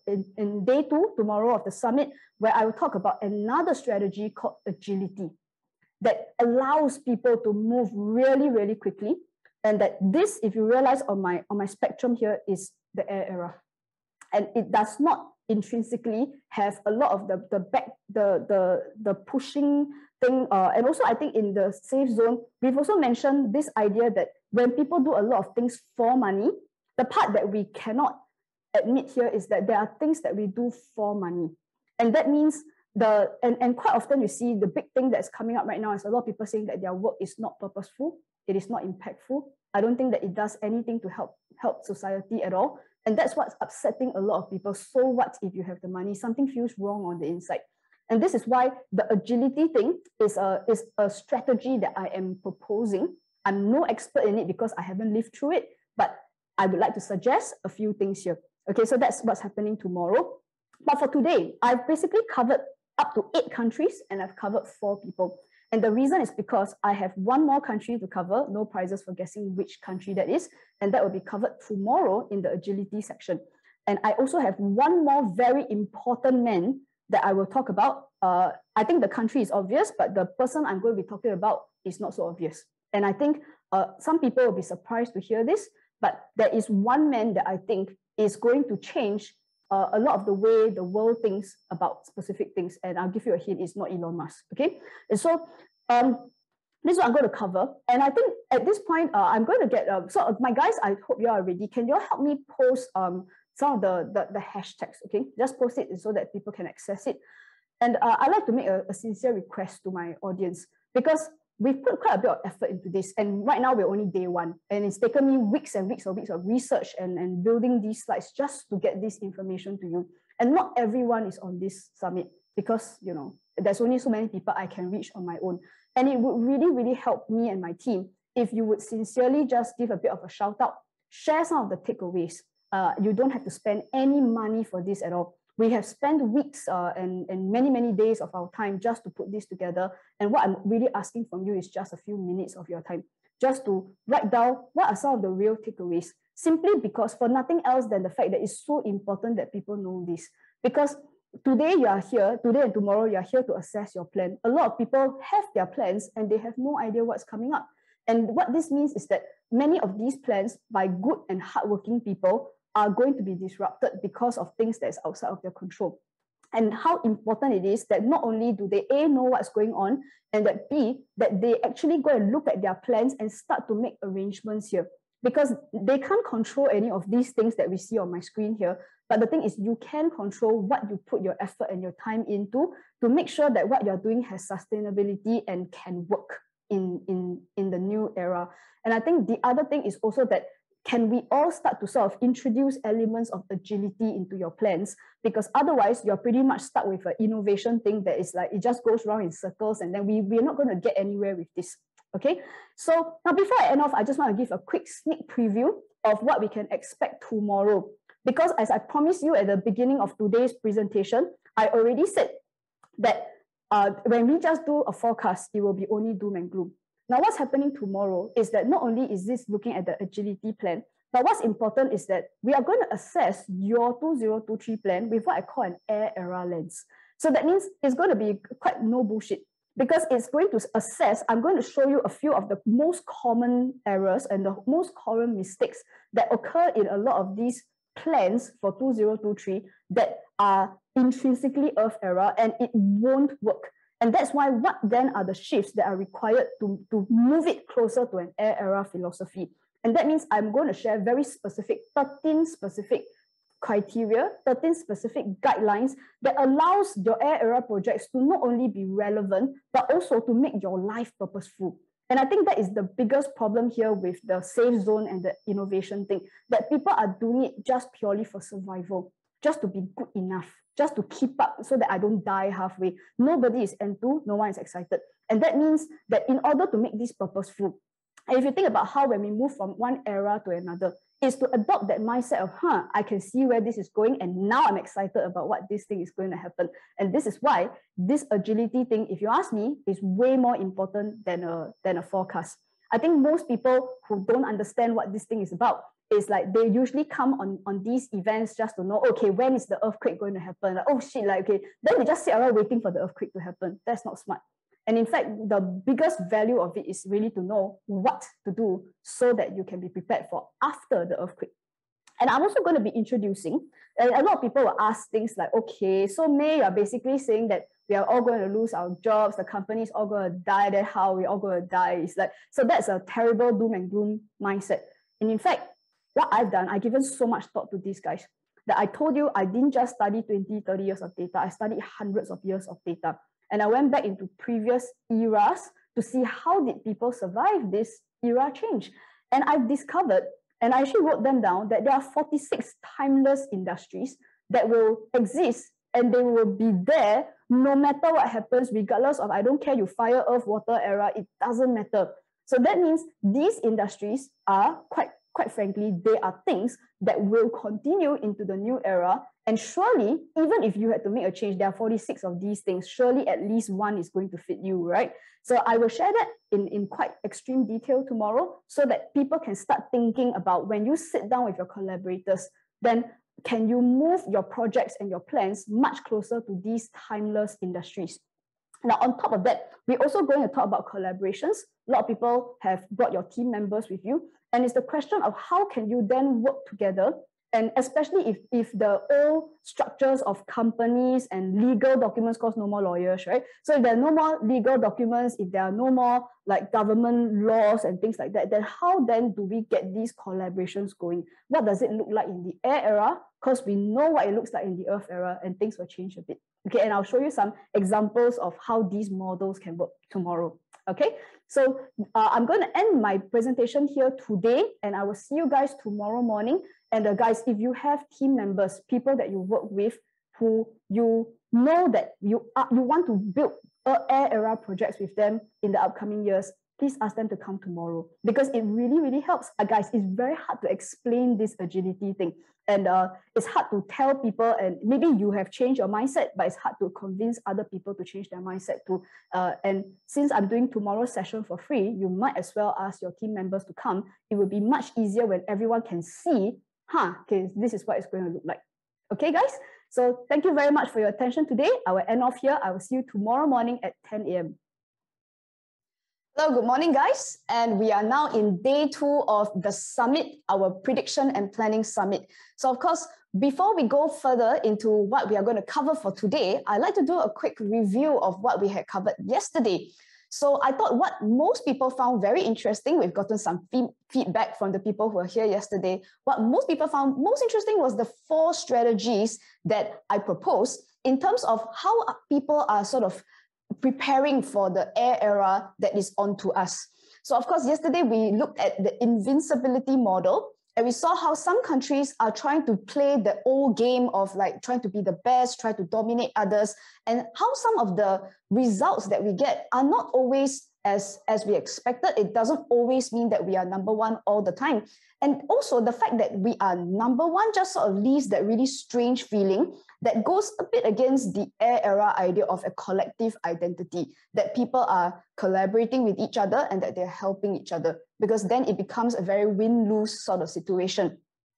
in day 2, tomorrow of the summit, where I will talk about another strategy called agility that allows people to move really, really quickly. And that this, if you realize on my spectrum here, is the air era. And it does not intrinsically have a lot of the pushing thing. And also, I think in the safe zone, we've also mentioned this idea that when people do a lot of things for money, the part that we cannot admit here is that there are things that we do for money. And that means and quite often you see the big thing that's coming up right now is a lot of people saying that their work is not purposeful, it is not impactful. I don't think that it does anything to help society at all. And that's what's upsetting a lot of people. So what if you have the money? Something feels wrong on the inside. And this is why the agility thing is a strategy that I am proposing. I'm no expert in it because I haven't lived through it, but I would like to suggest a few things here. Okay, so that's what's happening tomorrow. But for today, I've basically covered up to 8 countries and I've covered 4 people. And the reason is because I have one more country to cover, no prizes for guessing which country that is, and that will be covered tomorrow in the agility section. And I also have one more very important man that I will talk about, I think the country is obvious, but the person I'm going to be talking about is not so obvious. And I think some people will be surprised to hear this, but there is one man that I think is going to change a lot of the way the world thinks about specific things. And I'll give you a hint, it's not Elon Musk, okay? And so this is what I'm going to cover. And I think at this point, I'm going to get, so my guys, I hope you are ready. Can you all help me post some of the hashtags, okay? Just post it so that people can access it. And I'd like to make a sincere request to my audience, because we've put quite a bit of effort into this. And right now we're only day one. And it's taken me weeks and weeks of research and building these slides just to get this information to you. And not everyone is on this summit because, you know, there's only so many people I can reach on my own. And it would really, really help me and my team if you would sincerely just give a bit of a shout out, share some of the takeaways. You don't have to spend any money for this at all. We have spent weeks and many, many days of our time just to put this together. And what I'm really asking from you is just a few minutes of your time, just to write down what are some of the real takeaways, simply because for nothing else than the fact that it's so important that people know this. Because today you are here, today and tomorrow you are here to assess your plan. A lot of people have their plans and they have no idea what's coming up. And what this means is that many of these plans by good and hardworking people are going to be disrupted because of things that's outside of their control. And how important it is that not only do they A, know what's going on, and that B, that they actually go and look at their plans and start to make arrangements here. Because they can't control any of these things that we see on my screen here. But the thing is, you can control what you put your effort and your time into to make sure that what you're doing has sustainability and can work in the new era. And I think the other thing is also that can we all start to sort of introduce elements of agility into your plans? Because otherwise, you're pretty much stuck with an innovation thing that is like, it just goes around in circles, and then we're not going to get anywhere with this. Okay, so now before I end off, I just want to give a quick sneak preview of what we can expect tomorrow. Because as I promised you at the beginning of today's presentation, I already said that when we just do a forecast, it will be only doom and gloom. Now, what's happening tomorrow is that not only is this looking at the agility plan, but what's important is that we are going to assess your 2023 plan with what I call an air era lens. So that means it's going to be quite no bullshit, because it's going to assess, I'm going to show you a few of the most common errors and the most common mistakes that occur in a lot of these plans for 2023 that are intrinsically Earth era, and it won't work. And that's why what then are the shifts that are required to move it closer to an air era philosophy. And that means I'm going to share very specific, 13 specific criteria, 13 specific guidelines that allows your air era projects to not only be relevant, but also to make your life purposeful. And I think that is the biggest problem here with the safe zone and the innovation thing, that people are doing it just purely for survival, just to be good enough, just to keep up so that I don't die halfway. Nobody is enthused, no one is excited. And that means that in order to make this purposeful, and if you think about how when we move from one era to another, is to adopt that mindset of, I can see where this is going, and now I'm excited about what this thing is going to happen. And this is why this agility thing, if you ask me, is way more important than a forecast. I think most people who don't understand what this thing is about, is like they usually come on these events just to know, okay, when is the earthquake going to happen? Like, oh shit, like, okay, then they just sit around waiting for the earthquake to happen. That's not smart. And in fact, the biggest value of it is really to know what to do so that you can be prepared for after the earthquake. And I'm also going to be introducing, and a lot of people will ask things like, okay, so May, you're basically saying that we are all going to lose our jobs, the company is all going to die, then how we're all going to die. It's like, so that's a terrible doom and gloom mindset. And in fact, what I've done, I've given so much thought to these guys that I told you I didn't just study 20, 30 years of data, I studied hundreds of years of data. And I went back into previous eras to see how did people survive this era change. And I've discovered, and I actually wrote them down, that there are 46 timeless industries that will exist and they will be there no matter what happens, regardless of, I don't care, you fire, earth, water era, it doesn't matter. So that means these industries are quite frankly, they are things that will continue into the new era. And surely, even if you had to make a change, there are 46 of these things, surely at least one is going to fit you, right? So I will share that in quite extreme detail tomorrow so that people can start thinking about when you sit down with your collaborators, then can you move your projects and your plans much closer to these timeless industries? Now, on top of that, we're also going to talk about collaborations. A lot of people have brought your team members with you. And it's the question of how can you then work together, and especially if the old structures of companies and legal documents, cause no more lawyers, right? So if there are no more legal documents, if there are no more like government laws and things like that, then how then do we get these collaborations going? What does it look like in the air era? Because we know what it looks like in the earth era, and things will change a bit. Okay, and I'll show you some examples of how these models can work tomorrow. Okay, so I'm going to end my presentation here today, and I will see you guys tomorrow morning. And guys, if you have team members, people that you work with, who you know that you want to build air era projects with them in the upcoming years, please ask them to come tomorrow, because it really, really helps. Guys, it's very hard to explain this agility thing. And it's hard to tell people, and maybe you have changed your mindset, but it's hard to convince other people to change their mindset too. And since I'm doing tomorrow's session for free, you might as well ask your team members to come. It will be much easier when everyone can see, okay, this is what it's going to look like. Okay, guys? So thank you very much for your attention today. I will end off here. I will see you tomorrow morning at 10 a.m. Hello, good morning, guys. And we are now in day 2 of the summit, our prediction and planning summit. So of course, before we go further into what we are going to cover for today, I'd like to do a quick review of what we had covered yesterday. So I thought what most people found very interesting, we've gotten some feedback from the people who were here yesterday. What most people found most interesting was the 4 strategies that I proposed in terms of how people are sort of preparing for the air era that is onto us. So of course, yesterday we looked at the invincibility model, and we saw how some countries are trying to play the old game of like trying to be the best, try to dominate others, and how some of the results that we get are not always as we expected. It doesn't always mean that we are number 1 all the time. And also the fact that we are number 1 just sort of leaves that really strange feeling that goes a bit against the air era idea of a collective identity, that people are collaborating with each other and that they're helping each other, because then it becomes a very win-lose sort of situation.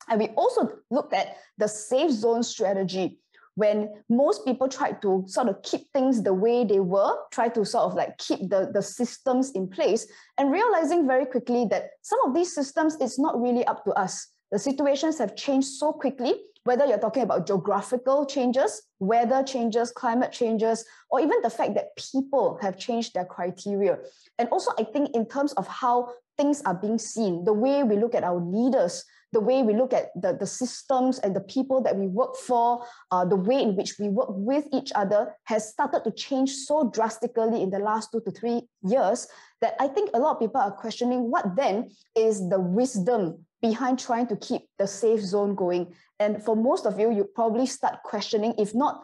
And we also looked at the safe zone strategy, when most people tried to sort of keep things the way they were, try to sort of like keep the systems in place, and realizing very quickly that some of these systems, it's not really up to us. The situations have changed so quickly, whether you're talking about geographical changes, weather changes, climate changes, or even the fact that people have changed their criteria. And also, I think in terms of how things are being seen, the way we look at our leaders, the way we look at the systems and the people that we work for, the way in which we work with each other has started to change so drastically in the last 2 to 3 years that I think a lot of people are questioning what then is the wisdom behind trying to keep the safe zone going. And for most of you, you probably start questioning, if not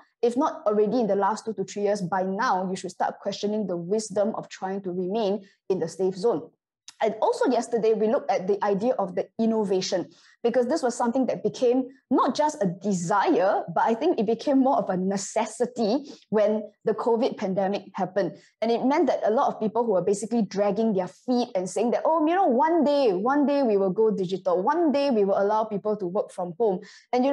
already in the last 2 to 3 years, by now, you should start questioning the wisdom of trying to remain in the safe zone. And also yesterday, we looked at the idea of the innovation, because this was something that became not just a desire, but I think it became more of a necessity when the COVID pandemic happened. And it meant that a lot of people who were basically dragging their feet and saying that, oh, one day we will go digital. One day we will allow people to work from home. And,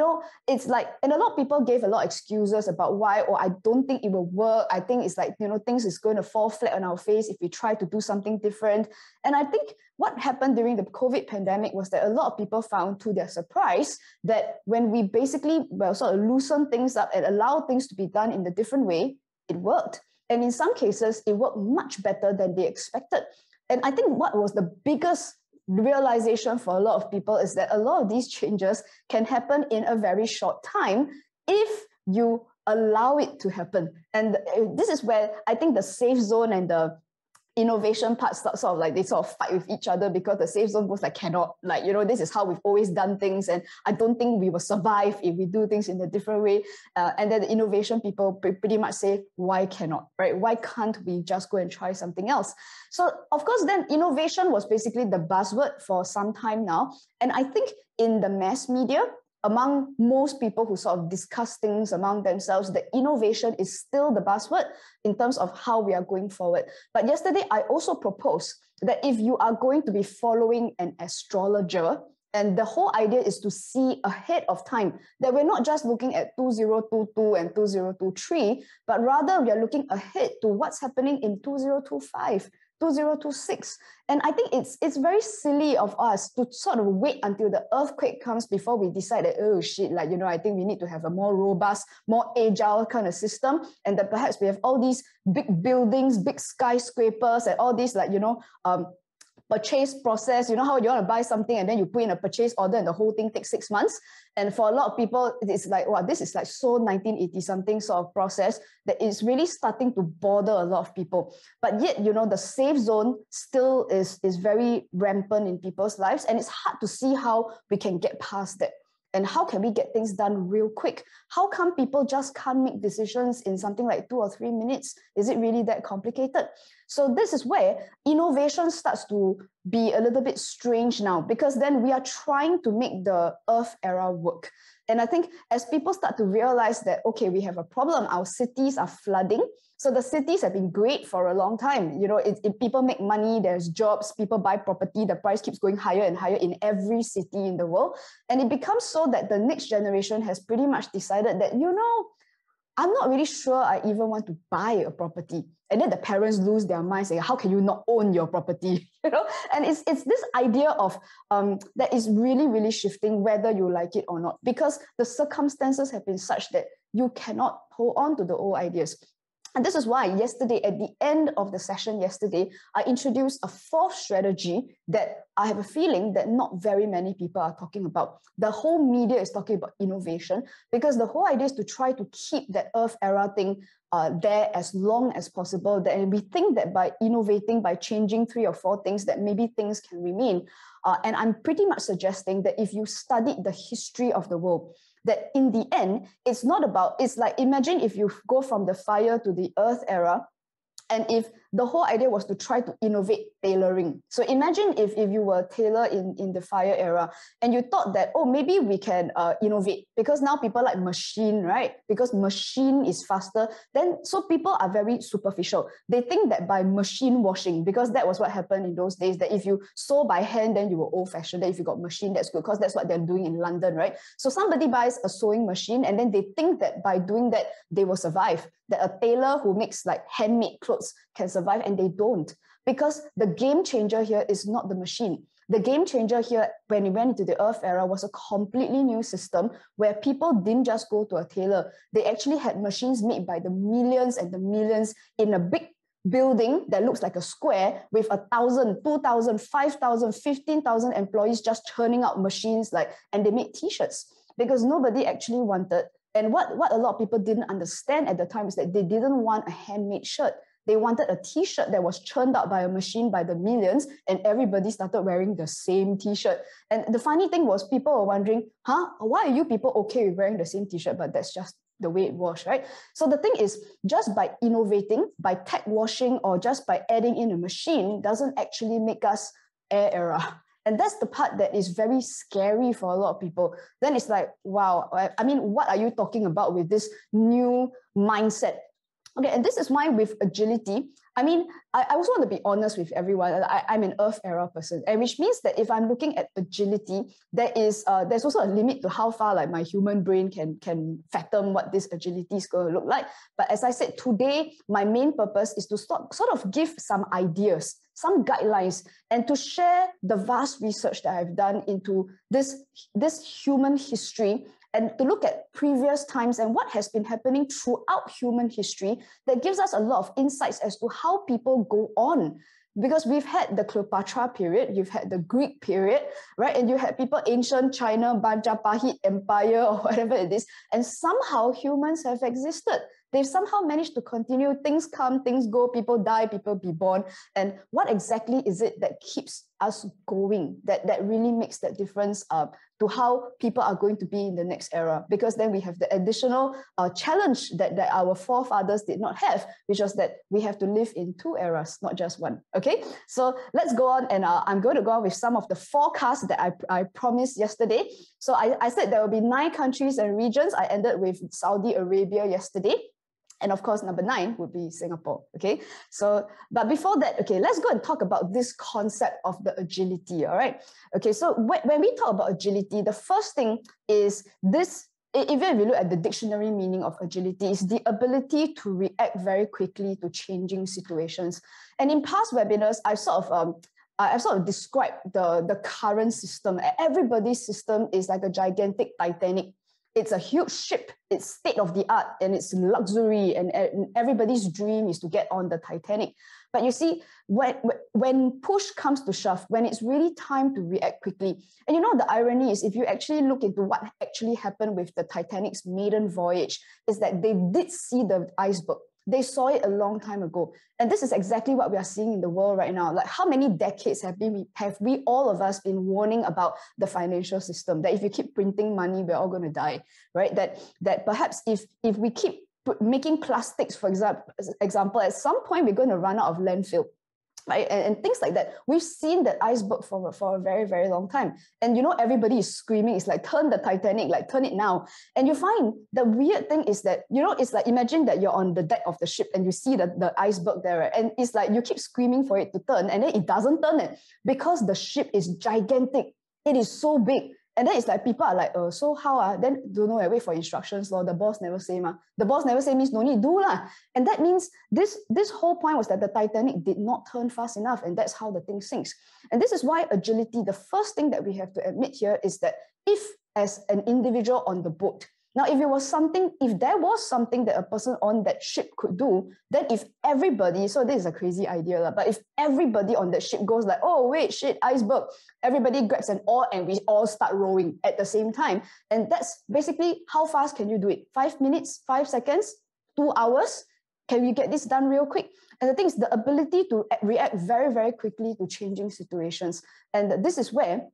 it's like, and a lot of people gave a lot of excuses about why, or I don't think it will work. I think it's like, things is going to fall flat on our face if we try to do something different. And I think what happened during the COVID pandemic was that a lot of people found, to their surprise, that when we basically sort of loosen things up and allow things to be done in a different way, it worked. And in some cases, it worked much better than they expected. And I think what was the biggest realization for a lot of people is that a lot of these changes can happen in a very short time if you allow it to happen. And this is where I think the safe zone and the innovation part sort of like they sort of fight with each other, because the safe zone goes like, cannot, like, this is how we've always done things, and I don't think we will survive if we do things in a different way. And then the innovation people pretty much say, why cannot, right? Why can't we just go and try something else? So of course, then innovation was basically the buzzword for some time now. And I think in the mass media, among most people who sort of discuss things among themselves, the innovation is still the buzzword in terms of how we are going forward. But yesterday, I also proposed that if you are going to be following an astrologer, And the whole idea is to see ahead of time, that we're not just looking at 2022 and 2023, but rather we are looking ahead to what's happening in 2025, 2026. And I think it's very silly of us to sort of wait until the earthquake comes before we decide that, oh shit, like, you know, I think we need to have a more robust, more agile kind of system. And that perhaps we have all these big buildings, big skyscrapers, and all these, like, you know, purchase process. You know how you want to buy something and then you put in a purchase order and the whole thing takes 6 months. And for a lot of people, it's like, wow, this is like so 1980 something sort of process that is really starting to bother a lot of people. But yet, you know, the safe zone still is very rampant in people's lives. And it's hard to see how we can get past that. And how can we get things done real quick? How come people just can't make decisions in something like 2 or 3 minutes? Is it really that complicated? So this is where innovation starts to be a little bit strange now, because then we are trying to make the Earth era work. And I think as people start to realize that, okay, we have a problem, our cities are flooding. So the cities have been great for a long time. You know, if people make money, there's jobs, people buy property, the price keeps going higher and higher in every city in the world. And it becomes so that the next generation has pretty much decided that, you know, I'm not really sure I even want to buy a property. And then the parents lose their mind saying, how can you not own your property? You know, and it's this idea of that is really, really shifting whether you like it or not, because the circumstances have been such that you cannot hold on to the old ideas. And this is why yesterday, at the end of the session yesterday, I introduced a fourth strategy that I have a feeling that not very many people are talking about. The whole media is talking about innovation, because the whole idea is to try to keep that Earth era thing there as long as possible. And we think that by innovating, by changing 3 or 4 things, that maybe things can remain. And I'm pretty much suggesting that if you studied the history of the world, that in the end, it's not about, it's like, imagine if you go from the fire to the Earth era, and if the whole idea was to try to innovate tailoring. So imagine if you were a tailor in the fire era and you thought that, oh, maybe we can innovate, because now people like machine, right? Because machine is faster. Then, so people are very superficial. They think that by machine washing, because that was what happened in those days, that if you sew by hand, then you were old fashioned. That if you got machine, that's good, because that's what they're doing in London, right? So somebody buys a sewing machine and then they think that by doing that, they will survive. That a tailor who makes like handmade clothes can survive, and they don't. Because the game changer here is not the machine. The game changer here, when we went into the Earth era, was a completely new system where people didn't just go to a tailor. They actually had machines made by the millions and the millions in a big building that looks like a square with 1,000, 2,000, 5,000, 15,000 employees just churning out machines, and they made t-shirts because nobody actually wanted. And what a lot of people didn't understand at the time is that they didn't want a handmade shirt. They wanted a t-shirt that was churned out by a machine by the millions, and everybody started wearing the same t-shirt. And the funny thing was, people were wondering, why are you people okay with wearing the same t-shirt? But that's just the way it was, right? So the thing is, just by innovating, by tech washing, or just by adding in a machine doesn't actually make us air era. And that's the part that is very scary for a lot of people. Then it's like, wow, I mean, what are you talking about with this new mindset? Okay, and this is why with agility, I mean, I also want to be honest with everyone. I'm an Earth era person, and which means that if I'm looking at agility, there's also a limit to how far like my human brain can fathom what this agility is going to look like. But as I said, today, my main purpose is to sort of give some ideas, some guidelines, and to share the vast research that I've done into this human history, and to look at previous times and what has been happening throughout human history that gives us a lot of insights as to how people go on. Because we've had the Cleopatra period, you've had the Greek period, right? And you had people, ancient China, Majapahit Empire, or whatever it is. And somehow humans have existed. They've somehow managed to continue. Things come, things go, people die, people be born. And what exactly is it that keeps us going, that really makes that difference to how people are going to be in the next era? Because then we have the additional challenge that our forefathers did not have, which was that we have to live in 2 eras, not just one. Okay, so let's go on, and I'm going to go on with some of the forecasts that I promised yesterday. So I said there will be 9 countries and regions. I ended with Saudi Arabia yesterday. And of course, number 9 would be Singapore, okay? So, but before that, okay, let's go and talk about this concept of the agility, all right? Okay, so when we talk about agility, the first thing is this, even if you look at the dictionary meaning of agility, is the ability to react very quickly to changing situations. And in past webinars, I've sort of described the current system. Everybody's system is like a gigantic Titanic. It's a huge ship, it's state of the art, and it's luxury, and everybody's dream is to get on the Titanic. But you see, when push comes to shove, when it's really time to react quickly, and you know, the irony is, if you actually look into what actually happened with the Titanic's maiden voyage, is that they did see the iceberg. They saw it a long time ago. And this is exactly what we are seeing in the world right now. Like, how many decades have we all of us been warning about the financial system, that if you keep printing money, we're all going to die, right? That perhaps if we keep making plastics, for example, at some point, we're going to run out of landfill. Right? And things like that. We've seen that iceberg for a very, very long time. And you know, everybody is screaming, it's like, turn the Titanic, like turn it now. And you find the weird thing is that, you know, it's like, imagine that you're on the deck of the ship and you see the iceberg there, right? And it's like, you keep screaming for it to turn and then it doesn't turn it because the ship is gigantic. It is so big. And then it's like, people are like, so how? Then don't know, I wait for instructions. The boss never say, ma. The boss never say means no need do lah. And that means this whole point was that the Titanic did not turn fast enough. And that's how the thing sinks. And this is why agility, the first thing that we have to admit here is that if as an individual on the boat, now, if there was something that a person on that ship could do, then if everybody, so this is a crazy idea, but if everybody on that ship goes like, oh, wait, shit, iceberg, everybody grabs an oar and we all start rowing at the same time. And that's basically, how fast can you do it? 5 minutes, 5 seconds, 2 hours? Can we get this done real quick? And the thing is, the ability to react very, very quickly to changing situations. And this is where,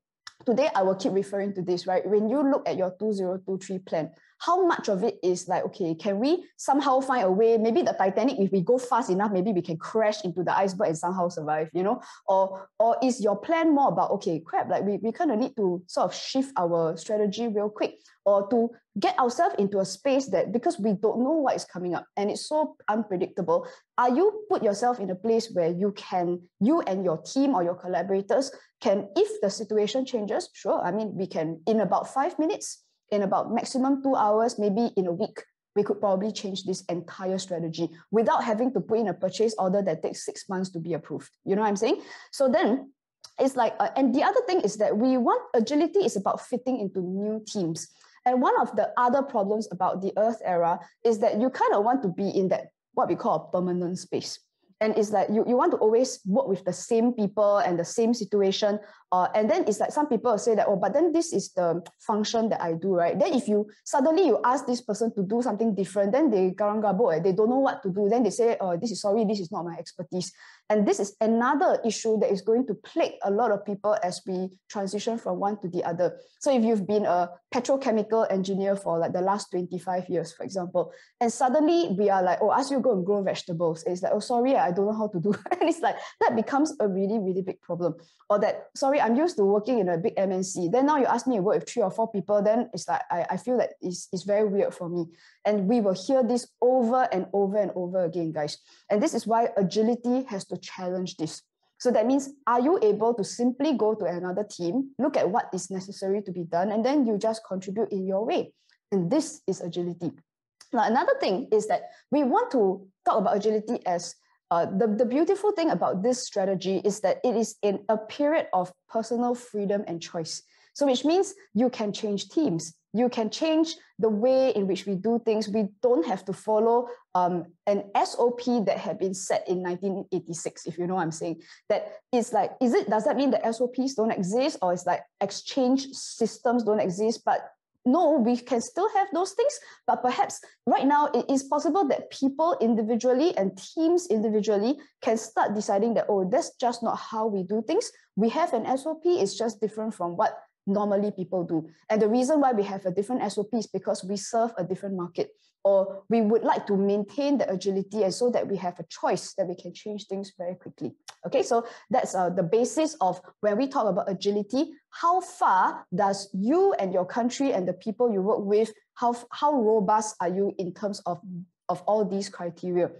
today I will keep referring to this, right? When you look at your 2023 plan, how much of it is like, okay, can we somehow find a way, maybe the Titanic, if we go fast enough, maybe we can crash into the iceberg and somehow survive, you know? Or is your plan more about, okay, crap, like we kind of need to sort of shift our strategy real quick, or to get ourselves into a space that, because we don't know what is coming up and it's so unpredictable, are you put yourself in a place where you and your team or your collaborators can, if the situation changes, sure, I mean, we can, in about 5 minutes, in about maximum 2 hours, maybe in a week, we could probably change this entire strategy without having to put in a purchase order that takes 6 months to be approved. You know what I'm saying? So then it's like, and the other thing is that agility is about fitting into new teams. And one of the other problems about the Earth era is that you kind of want to be in that, what we call a permanent space. And it's like you want to always work with the same people and the same situation. And then it's like some people say that, oh, but then this is the function that I do, right? Then if you ask this person to do something different, then they garang gabo, they don't know what to do. Then they say, oh, this is not my expertise. And this is another issue that is going to plague a lot of people as we transition from one to the other. So if you've been a petrochemical engineer for like the last 25 years, for example, and suddenly we are like, oh, ask you to go and grow vegetables. It's like, oh, sorry, I don't know how to do. And it's like, that becomes a really, really big problem. Or that, sorry, I'm used to working in a big MNC. Then now you ask me to work with 3 or 4 people, then it's like, I feel that it's very weird for me. And we will hear this over and over and over again, guys. And this is why agility has to challenge this. So that means, are you able to simply go to another team, look at what is necessary to be done, and then you just contribute in your way? And this is agility. Now, another thing is that we want to talk about agility as the beautiful thing about this strategy is that it is in a period of personal freedom and choice. So which means you can change teams. You can change the way in which we do things. We don't have to follow an SOP that had been set in 1986, if you know what I'm saying. That is like, does that mean that SOPs don't exist, or it's like exchange systems don't exist? But no, we can still have those things, but perhaps right now it is possible that people individually and teams individually can start deciding that, oh, that's just not how we do things. We have an SOP, it's just different from what normally people do. And the reason why we have a different SOP is because we serve a different market, or we would like to maintain the agility, and so that we have a choice that we can change things very quickly. Okay, so that's the basis of when we talk about agility. How far does you and your country and the people you work with, how robust are you in terms of of all these criteria.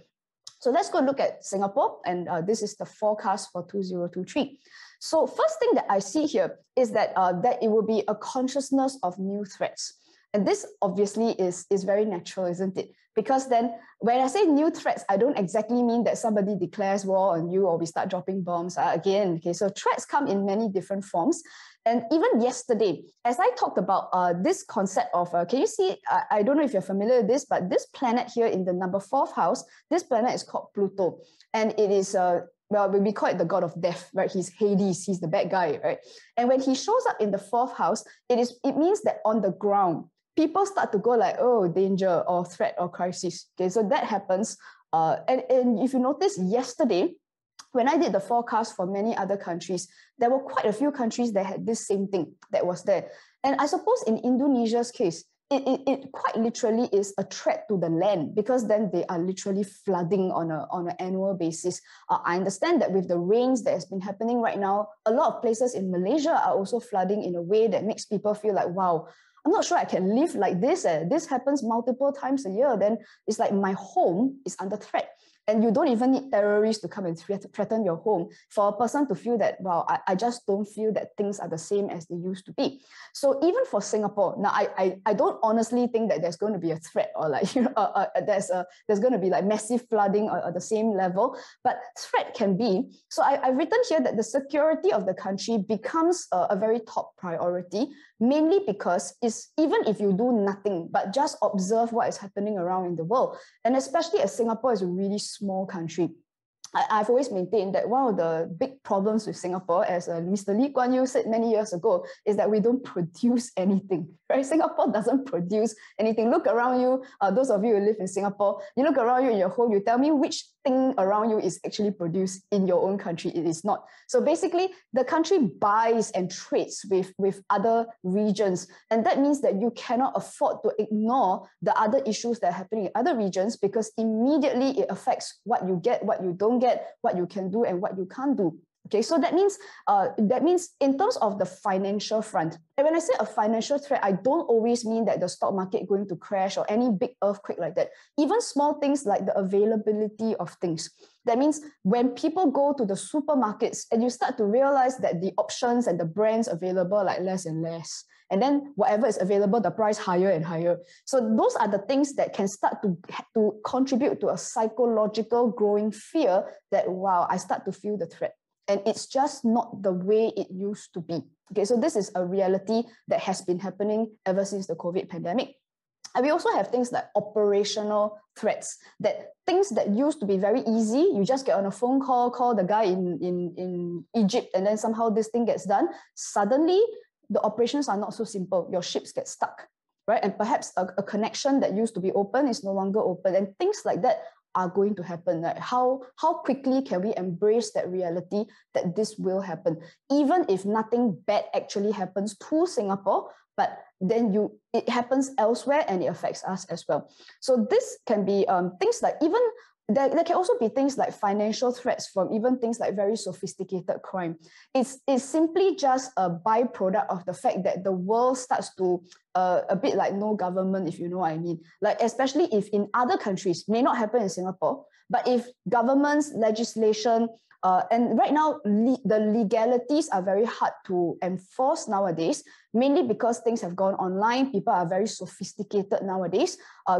So let's go look at Singapore, and this is the forecast for 2023. So first thing that I see here is that, that it will be a consciousness of new threats. And this obviously is very natural, isn't it? Because then when I say new threats, I don't exactly mean that somebody declares war on you or we start dropping bombs again. Okay, so threats come in many different forms. And even yesterday, as I talked about this concept of, can you see, I don't know if you're familiar with this, but this planet here in the number 4th house, this planet is called Pluto. And it is, well, we call it the god of death, right? He's Hades, he's the bad guy, right? And when he shows up in the 4th house, it means that on the ground, people start to go like, oh, danger or threat or crisis. Okay, so that happens. And if you notice yesterday, when I did the forecast for many other countries, there were quite a few countries that had this same thing that was there. And I suppose in Indonesia's case, it quite literally is a threat to the land, because then they are literally flooding on an annual basis. I understand that with the rains that has been happening right now, a lot of places in Malaysia are also flooding in a way that makes people feel like, wow, I'm not sure I can live like this. This happens multiple times a year. Then it's like my home is under threat. And you don't even need terrorists to come and threaten your home for a person to feel that, well, I just don't feel that things are the same as they used to be. So even for Singapore, now I don't honestly think that there's going to be a threat or like, you know, there's going to be like massive flooding or the same level, but threat can be. So I've written here that the security of the country becomes a very top priority, mainly because even if you do nothing, but just observe what is happening around in the world, and especially as Singapore is a really small country. I've always maintained that one of the big problems with Singapore, as Mr. Lee Kuan Yew said many years ago, is that we don't produce anything, right? Singapore doesn't produce anything. Look around you, those of you who live in Singapore, you look around you in your home, you tell me which thing around you is actually produced in your own country. It is not. So basically, the country buys and trades with other regions. And that means that you cannot afford to ignore the other issues that are happening in other regions, because immediately it affects what you get, what you don't get, what you can do and what you can't do. Okay, so that means in terms of the financial front, and when I say a financial threat, I don't always mean that the stock market going to crash or any big earthquake like that. Even small things like the availability of things. That means when people go to the supermarkets and you start to realize that the options and the brands available are like less and less. And then whatever is available, the price higher and higher. So those are the things that can start to contribute to a psychological growing fear that, wow, I start to feel the threat. And it's just not the way it used to be. Okay, so this is a reality that has been happening ever since the COVID pandemic. And we also have things like operational threats, that things that used to be very easy, you just get on a phone call the guy in Egypt, and then somehow this thing gets done. Suddenly, the operations are not so simple. Your ships get stuck, right? And perhaps a connection that used to be open is no longer open. And things like that are going to happen. Right? How quickly can we embrace that reality that this will happen? Even if nothing bad actually happens to Singapore, but then it happens elsewhere and it affects us as well. So this can be things like even there can also be things like financial threats from even things like very sophisticated crime. It's simply just a byproduct of the fact that the world starts to a bit like no government, if you know what I mean. Like especially if in other countries, may not happen in Singapore, but if governments, legislation, and right now the legalities are very hard to enforce nowadays, mainly because things have gone online. People are very sophisticated nowadays.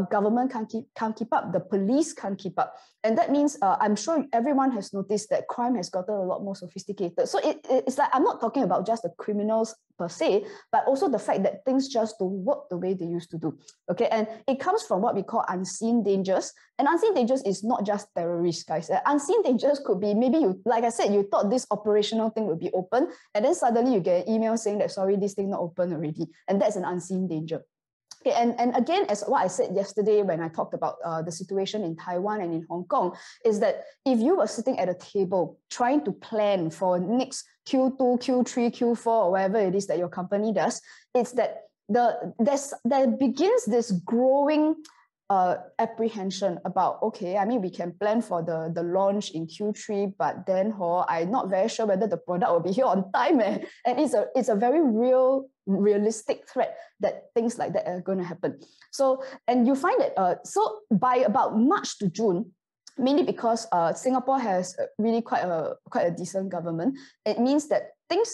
Government can't keep up. The police can't keep up. And that means I'm sure everyone has noticed that crime has gotten a lot more sophisticated. So it's like, I'm not talking about just the criminals per se, but also the fact that things just don't work the way they used to do. Okay, and it comes from what we call unseen dangers. And unseen dangers is not just terrorists, guys. Unseen dangers could be maybe you, like I said, you thought this operational thing would be open, and then suddenly you get an email saying that, sorry, this thing not open already. And that's an unseen danger. Okay, and again, as what I said yesterday when I talked about the situation in Taiwan and in Hong Kong, is that if you were sitting at a table trying to plan for next Q2, Q3, Q4, or whatever it is that your company does, it's that there begins this growing apprehension about, okay, I mean, we can plan for the launch in Q3, but then I'm not very sure whether the product will be here on time. And it's a very realistic threat that things like that are going to happen. So, and you find that, so by about March to June, mainly because Singapore has really quite a decent government, it means that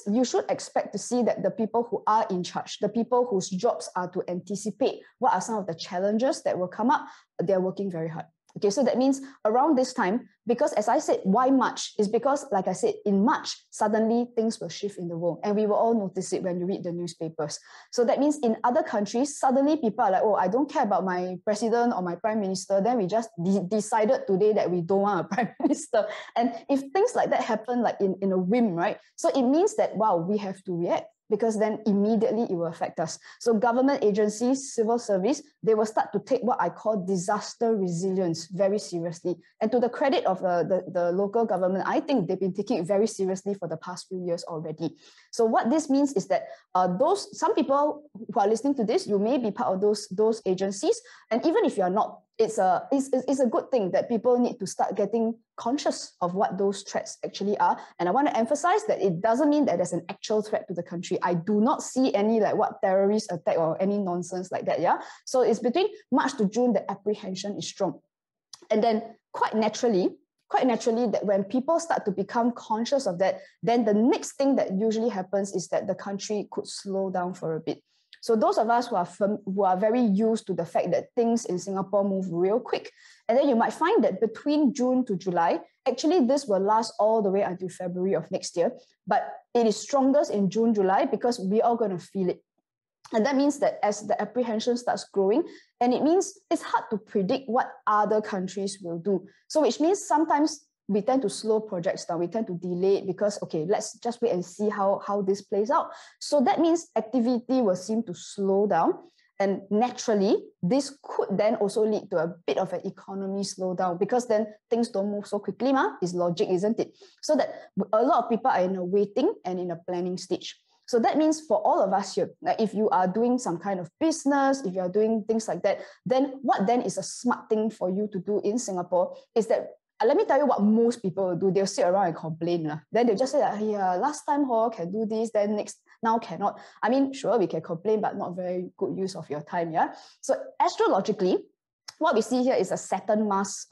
you should expect to see that the people who are in charge, the people whose jobs are to anticipate what are some of the challenges that will come up, they're working very hard. Okay, so that means around this time, because as I said, why March? Is because, like I said, in March, suddenly things will shift in the world. And we will all notice it when you read the newspapers. So that means in other countries, suddenly people are like, oh, I don't care about my president or my prime minister. Then we just decided today that we don't want a prime minister. And if things like that happen like in a whim, right? So it means that, wow, we have to react, because then immediately it will affect us. So government agencies, civil service, they will start to take what I call disaster resilience very seriously. And to the credit of the local government, I think they've been taking it very seriously for the past few years already. So what this means is that some people who are listening to this, you may be part of those agencies. And even if you're not, it's a good thing that people need to start getting conscious of what those threats actually are. And I want to emphasize that it doesn't mean that there's an actual threat to the country. I do not see any like what terrorist attack or any nonsense like that. Yeah. So it's between March to June, the apprehension is strong. And then quite naturally that when people start to become conscious of that, then the next thing that usually happens is that the country could slow down for a bit. So those of us who are very used to the fact that things in Singapore move real quick, and then you might find that between June to July, actually this will last all the way until February of next year, but it is strongest in June, July, because we are going to feel it. And that means that as the apprehension starts growing, and it means it's hard to predict what other countries will do. So which means sometimes we tend to slow projects down, we tend to delay it because, okay, let's just wait and see how this plays out. So that means activity will seem to slow down. And naturally, this could then also lead to a bit of an economy slowdown, because then things don't move so quickly. It's logic, isn't it? So that a lot of people are in a waiting and in a planning stage. So that means for all of us here, like if you are doing some kind of business, if you are doing things like that, then what then is a smart thing for you to do in Singapore is that, let me tell you what most people will do. They'll sit around and complain. Then they'll just say, yeah, last time can do this, then now cannot. I mean, sure, we can complain, but not very good use of your time. Yeah. So astrologically, what we see here is a Saturn-Mars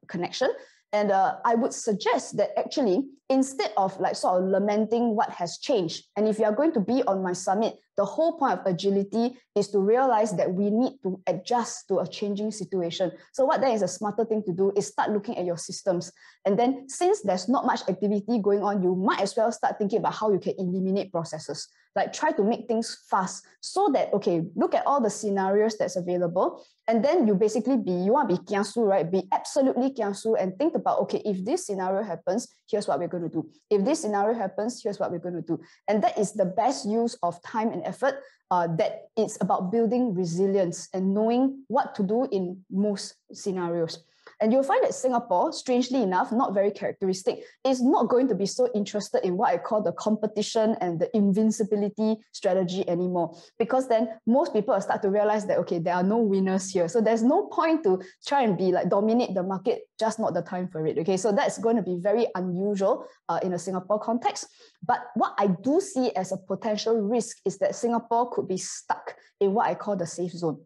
connection. And I would suggest that actually, instead of like sort of lamenting what has changed, and if you are going to be on my summit, the whole point of agility is to realize that we need to adjust to a changing situation. So what then is a smarter thing to do is start looking at your systems. And then since there's not much activity going on, you might as well start thinking about how you can eliminate processes. Like try to make things fast so that, okay, look at all the scenarios that's available. And then you basically you want to be kiasu, right? Be absolutely kiasu and think about, okay, if this scenario happens, here's what we're going to do. If this scenario happens, here's what we're going to do. And that is the best use of time and effort. That it's about building resilience and knowing what to do in most scenarios. And you'll find that Singapore, strangely enough, not very characteristic, is not going to be so interested in what I call the competition and the invincibility strategy anymore. Because then most people will start to realize that, okay, there are no winners here. So there's no point to try and be like dominate the market, just not the time for it. Okay, so that's going to be very unusual in a Singapore context. But what I do see as a potential risk is that Singapore could be stuck in what I call the safe zone.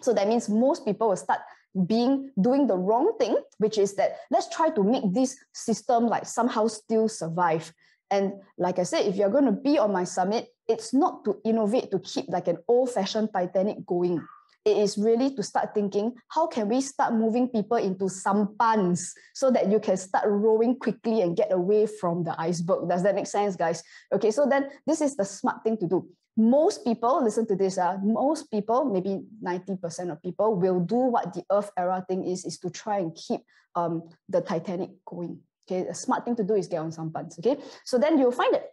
So that means most people will start doing the wrong thing, which is that let's try to make this system like somehow still survive. And like I said, if you're going to be on my summit, it's not to innovate to keep like an old-fashioned Titanic going. It is really to start thinking, how can we start moving people into sampans so that you can start rowing quickly and get away from the iceberg? Does that make sense, guys? Okay, so then this is the smart thing to do. Most people, listen to this, most people, maybe 90% of people will do what the Earth era thing is to try and keep the Titanic going. Okay, a smart thing to do is get on sampans. Okay, so then you'll find that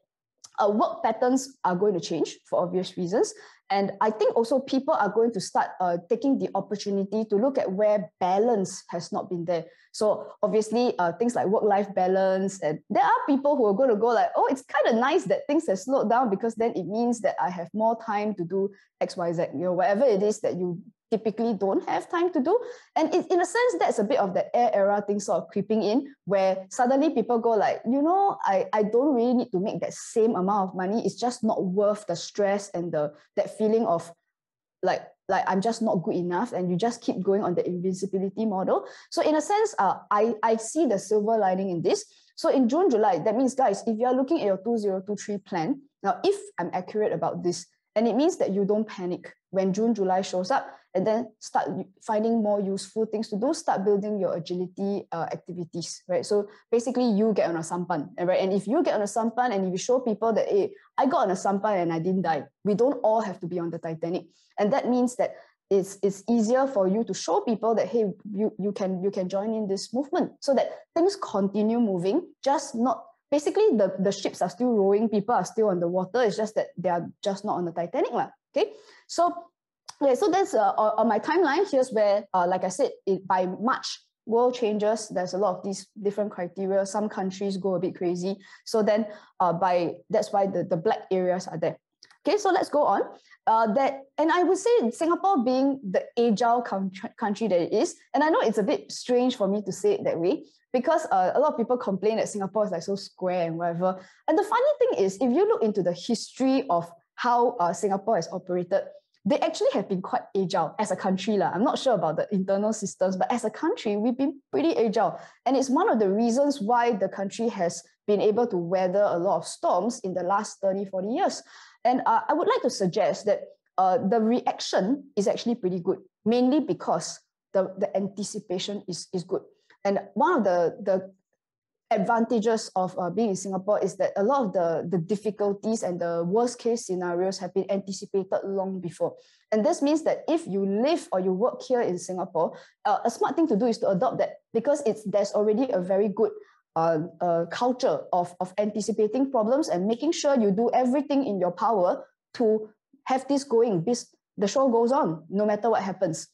work patterns are going to change for obvious reasons. And I think also people are going to start taking the opportunity to look at where balance has not been there. So obviously things like work-life balance, and there are people who are going to go like, oh, it's kind of nice that things have slowed down because then it means that I have more time to do X, Y, Z, whatever it is that you typically don't have time to do. And in a sense, that's a bit of the air era thing sort of creeping in, where suddenly people go like, I don't really need to make that same amount of money. It's just not worth the stress and that feeling of like I'm just not good enough, and you just keep going on the invincibility model. So in a sense, I see the silver lining in this. So in June, July, that means, guys, if you're looking at your 2023 plan, now if I'm accurate about this, and it means that you don't panic when June, July shows up, and then start finding more useful things to do, start building your agility activities, right? So basically you get on a sampan, right? And if you get on a sampan and if you show people that, hey, I got on a sampan and I didn't die, we don't all have to be on the Titanic. And that means that it's easier for you to show people that, hey, you can join in this movement, so that things continue moving, just not, basically the ships are still rowing, people are still on the water, it's just that they are just not on the Titanic. Okay, so that's on my timeline. Here's where, like I said, by March, world changes. There's a lot of these different criteria. Some countries go a bit crazy. So then that's why the black areas are there. Okay, so let's go on. And I would say Singapore being the agile country that it is, and I know it's a bit strange for me to say it that way, because a lot of people complain that Singapore is like so square and whatever. And the funny thing is, if you look into the history of how Singapore has operated, they actually have been quite agile as a country. I'm not sure about the internal systems, but as a country, we've been pretty agile. And it's one of the reasons why the country has been able to weather a lot of storms in the last 30, 40 years. And I would like to suggest that the reaction is actually pretty good, mainly because the anticipation is good. And one of the advantages of being in Singapore is that a lot of the difficulties and the worst case scenarios have been anticipated long before. And this means that if you live or you work here in Singapore, a smart thing to do is to adopt that, because there's already a very good culture of anticipating problems and making sure you do everything in your power to have this going. The show goes on no matter what happens.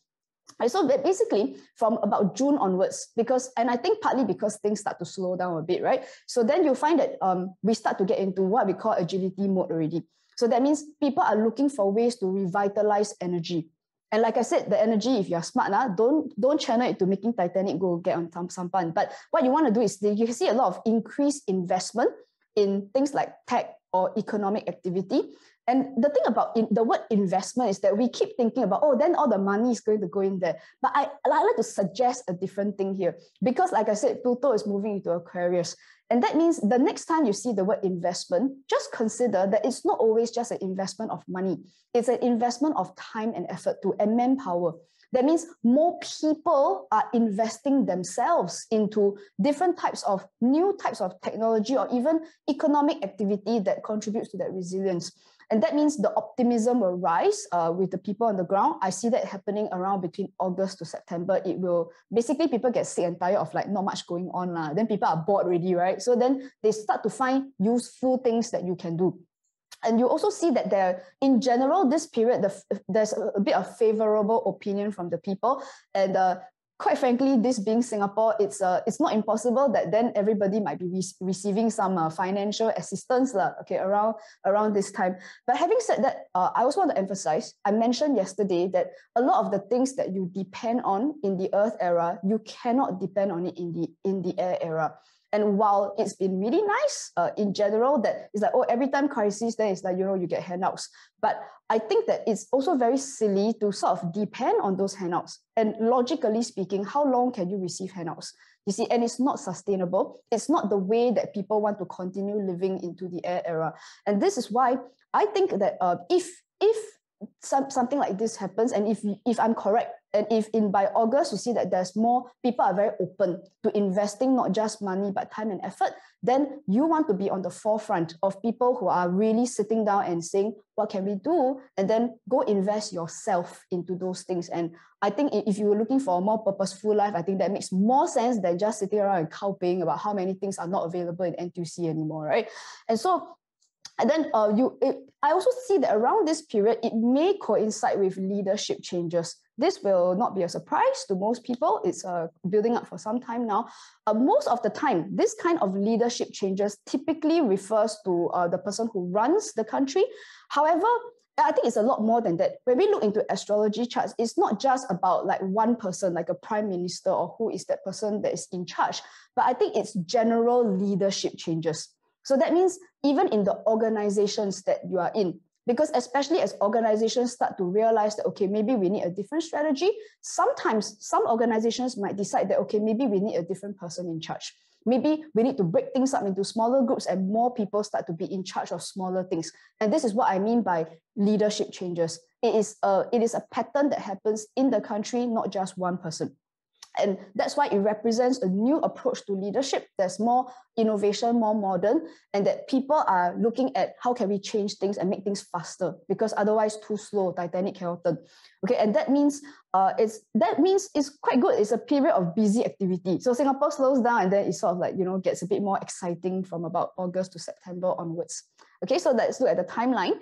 And so basically from about June onwards, and I think partly because things start to slow down a bit, right? So then you find that we start to get into what we call agility mode already. So that means people are looking for ways to revitalize energy. And like I said, the energy, if you're smart, don't channel it to making Titanic go get on sampan. But what you want to do is you can see a lot of increased investment in things like tech or economic activity. And the thing about the word investment is that we keep thinking about, then all the money is going to go in there. But I like to suggest a different thing here, because like I said, Pluto is moving into Aquarius. And that means the next time you see the word investment, just consider that it's not always just an investment of money. It's an investment of time and effort and manpower. That means more people are investing themselves into different new types of technology or even economic activity that contributes to that resilience. And that means the optimism will rise with the people on the ground. I see that happening around between August to September. It will basically, people get sick and tired of like not much going on. Then people are bored already, right? So then they start to find useful things that you can do. And you also see that in general, this period, there's a bit of favorable opinion from the people. And quite frankly, this being Singapore, it's not impossible that then everybody might be receiving some financial assistance around this time. But having said that, I also want to emphasize, I mentioned yesterday that a lot of the things that you depend on in the Earth era, you cannot depend on it in the Air era. And while it's been really nice in general, that it's like, every time crisis, then it's like, you get handouts. But I think that it's also very silly to sort of depend on those handouts. And logically speaking, how long can you receive handouts? You see, and it's not sustainable. It's not the way that people want to continue living into the Air era. And this is why I think that if something like this happens, and if I'm correct, and if by August you see that there's more people are very open to investing not just money but time and effort, then you want to be on the forefront of people who are really sitting down and saying, what can we do? And then go invest yourself into those things. And I think if you were looking for a more purposeful life, I think that makes more sense than just sitting around and cowpaying about how many things are not available in NTUC anymore, right? And then I also see that around this period, it may coincide with leadership changes. This will not be a surprise to most people. It's building up for some time now. Most of the time, this kind of leadership changes typically refers to the person who runs the country. However, I think it's a lot more than that. When we look into astrology charts, it's not just about like one person, like a prime minister or who is that person that is in charge, but I think it's general leadership changes. So that means even in the organizations that you are in, because especially as organizations start to realize that, okay, maybe we need a different strategy, sometimes some organizations might decide that, okay, maybe we need a different person in charge. Maybe we need to break things up into smaller groups and more people start to be in charge of smaller things. And this is what I mean by leadership changes. It is a pattern that happens in the country, not just one person. And that's why it represents a new approach to leadership. There's more innovation, more modern, and that people are looking at how can we change things and make things faster, because otherwise too slow, Titanic cannot turn. Okay, and that means it's quite good. It's a period of busy activity. So Singapore slows down and then it sort of like, gets a bit more exciting from about August to September onwards. Okay, so let's look at the timeline.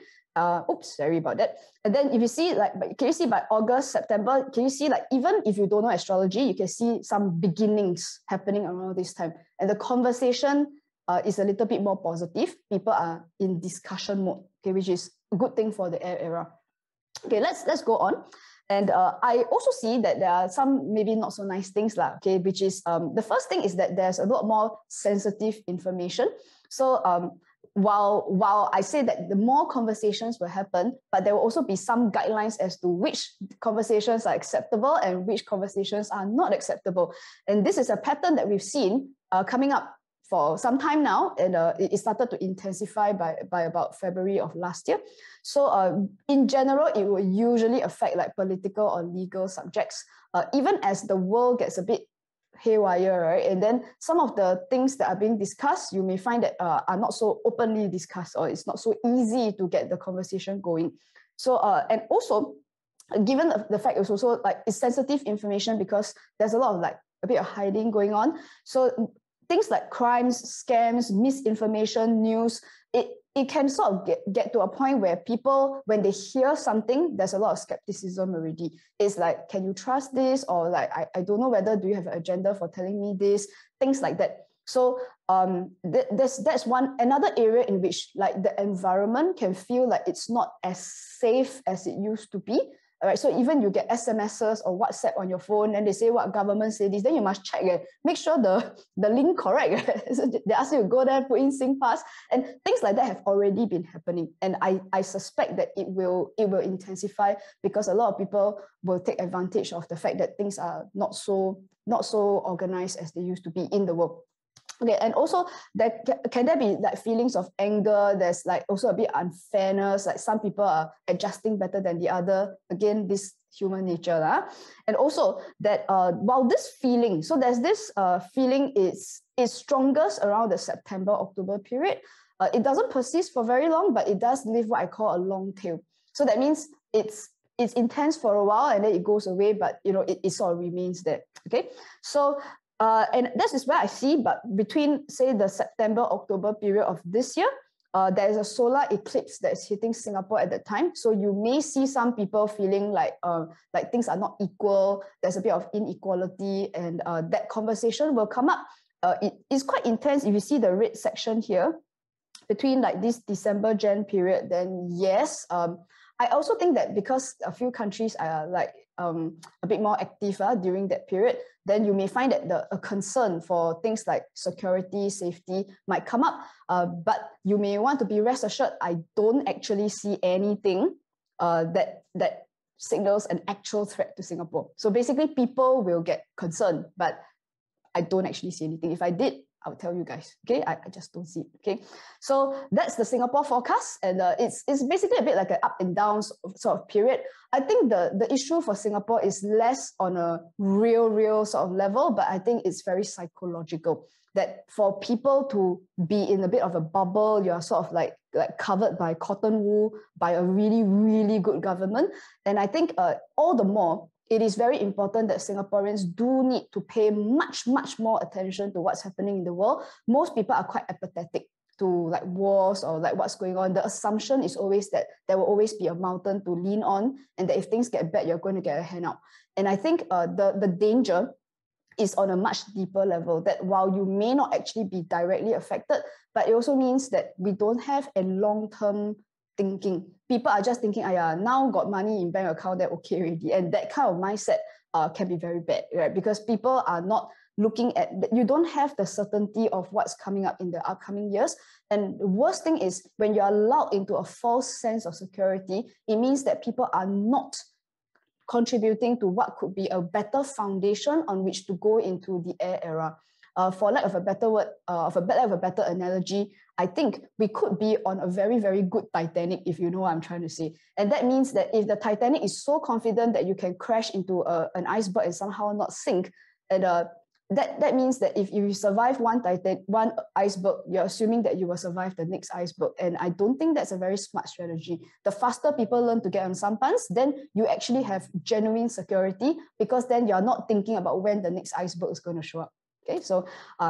Sorry about that. And then if you see, can you see by August, September, can you see even if you don't know astrology, you can see some beginnings happening around this time. And the conversation is a little bit more positive. People are in discussion mode, okay, which is a good thing for the air era. Okay, let's go on. And I also see that there are some maybe not so nice things, okay, which is the first thing is that there's a lot more sensitive information. So while I say that the more conversations will happen, but there will also be some guidelines as to which conversations are acceptable and which conversations are not acceptable. And this is a pattern that we've seen coming up for some time now, and it started to intensify by about February of last year. So in general, it will usually affect like political or legal subjects, even as the world gets a bit haywire, right? And then some of the things that are being discussed, you may find that are not so openly discussed, or it's not so easy to get the conversation going. So, and also, given the fact it's also like it's sensitive information because there's a lot of like a bit of hiding going on. So things like crimes, scams, misinformation, news, it can sort of get to a point where people, when they hear something, there's a lot of skepticism already. It's like, can you trust this? Or like, I don't know whether, do you have an agenda for telling me this? Things like that. So that's another area in which like the environment can feel like it's not as safe as it used to be. All right, so even you get SMSs or WhatsApp on your phone and they say what government say this, then you must check it, make sure the link correct. So they ask you to go there, put in SingPass, and things like that have already been happening. And I suspect that it will intensify because a lot of people will take advantage of the fact that things are not so organized as they used to be in the world. Okay, and also can there be like feelings of anger? There's like also a bit unfairness, like some people are adjusting better than the other. Again, this human nature. And also that while this feeling, so there's this feeling is strongest around the September-October period. It doesn't persist for very long, but it does leave what I call a long tail. So that means it's intense for a while and then it goes away, but it sort of remains there. Okay, so and this is where I see, but between, say, the September-October period of this year, there is a solar eclipse that is hitting Singapore at that time. So you may see some people feeling like things are not equal. There's a bit of inequality, and that conversation will come up. It is quite intense. If you see the red section here, between like this December-Jan period, then yes. I also think that because a few countries are like a bit more active during that period, then you may find that a concern for things like security, safety might come up. But you may want to be rest assured, I don't actually see anything that signals an actual threat to Singapore. So basically, people will get concerned, but I don't actually see anything. If I did, I would tell you guys, okay? I just don't see it, okay? So that's the Singapore forecast, and it's basically a bit like an up and down sort of period. I think the issue for Singapore is less on a real sort of level, but I think it's very psychological, that for people to be in a bit of a bubble, you're sort of like covered by cotton wool, by a really, really good government. And I think all the more, it is very important that Singaporeans do need to pay much more attention to what's happening in the world. Most people are quite apathetic to like wars or like what's going on. The assumption is always that there will always be a mountain to lean on, and that if things get bad, you're going to get a handout. And I think the danger is on a much deeper level, that while you may not actually be directly affected, but it also means that we don't have a long-term thinking. People are just thinking, now got money in bank account, they're okay already. And that kind of mindset can be very bad, right? Because people are not looking at, you don't have the certainty of what's coming up in the upcoming years. And the worst thing is when you're lulled into a false sense of security, it means that people are not contributing to what could be a better foundation on which to go into the air era. For lack of a better word, of a better analogy, I think we could be on a very, very good Titanic, if you know what I'm trying to say. And that means that if the Titanic is so confident that you can crash into an iceberg and somehow not sink, and that means that if you survive one iceberg, you're assuming that you will survive the next iceberg. And I don't think that's a very smart strategy. The faster people learn to get on sampans, then you actually have genuine security, because then you're not thinking about when the next iceberg is going to show up. Okay, so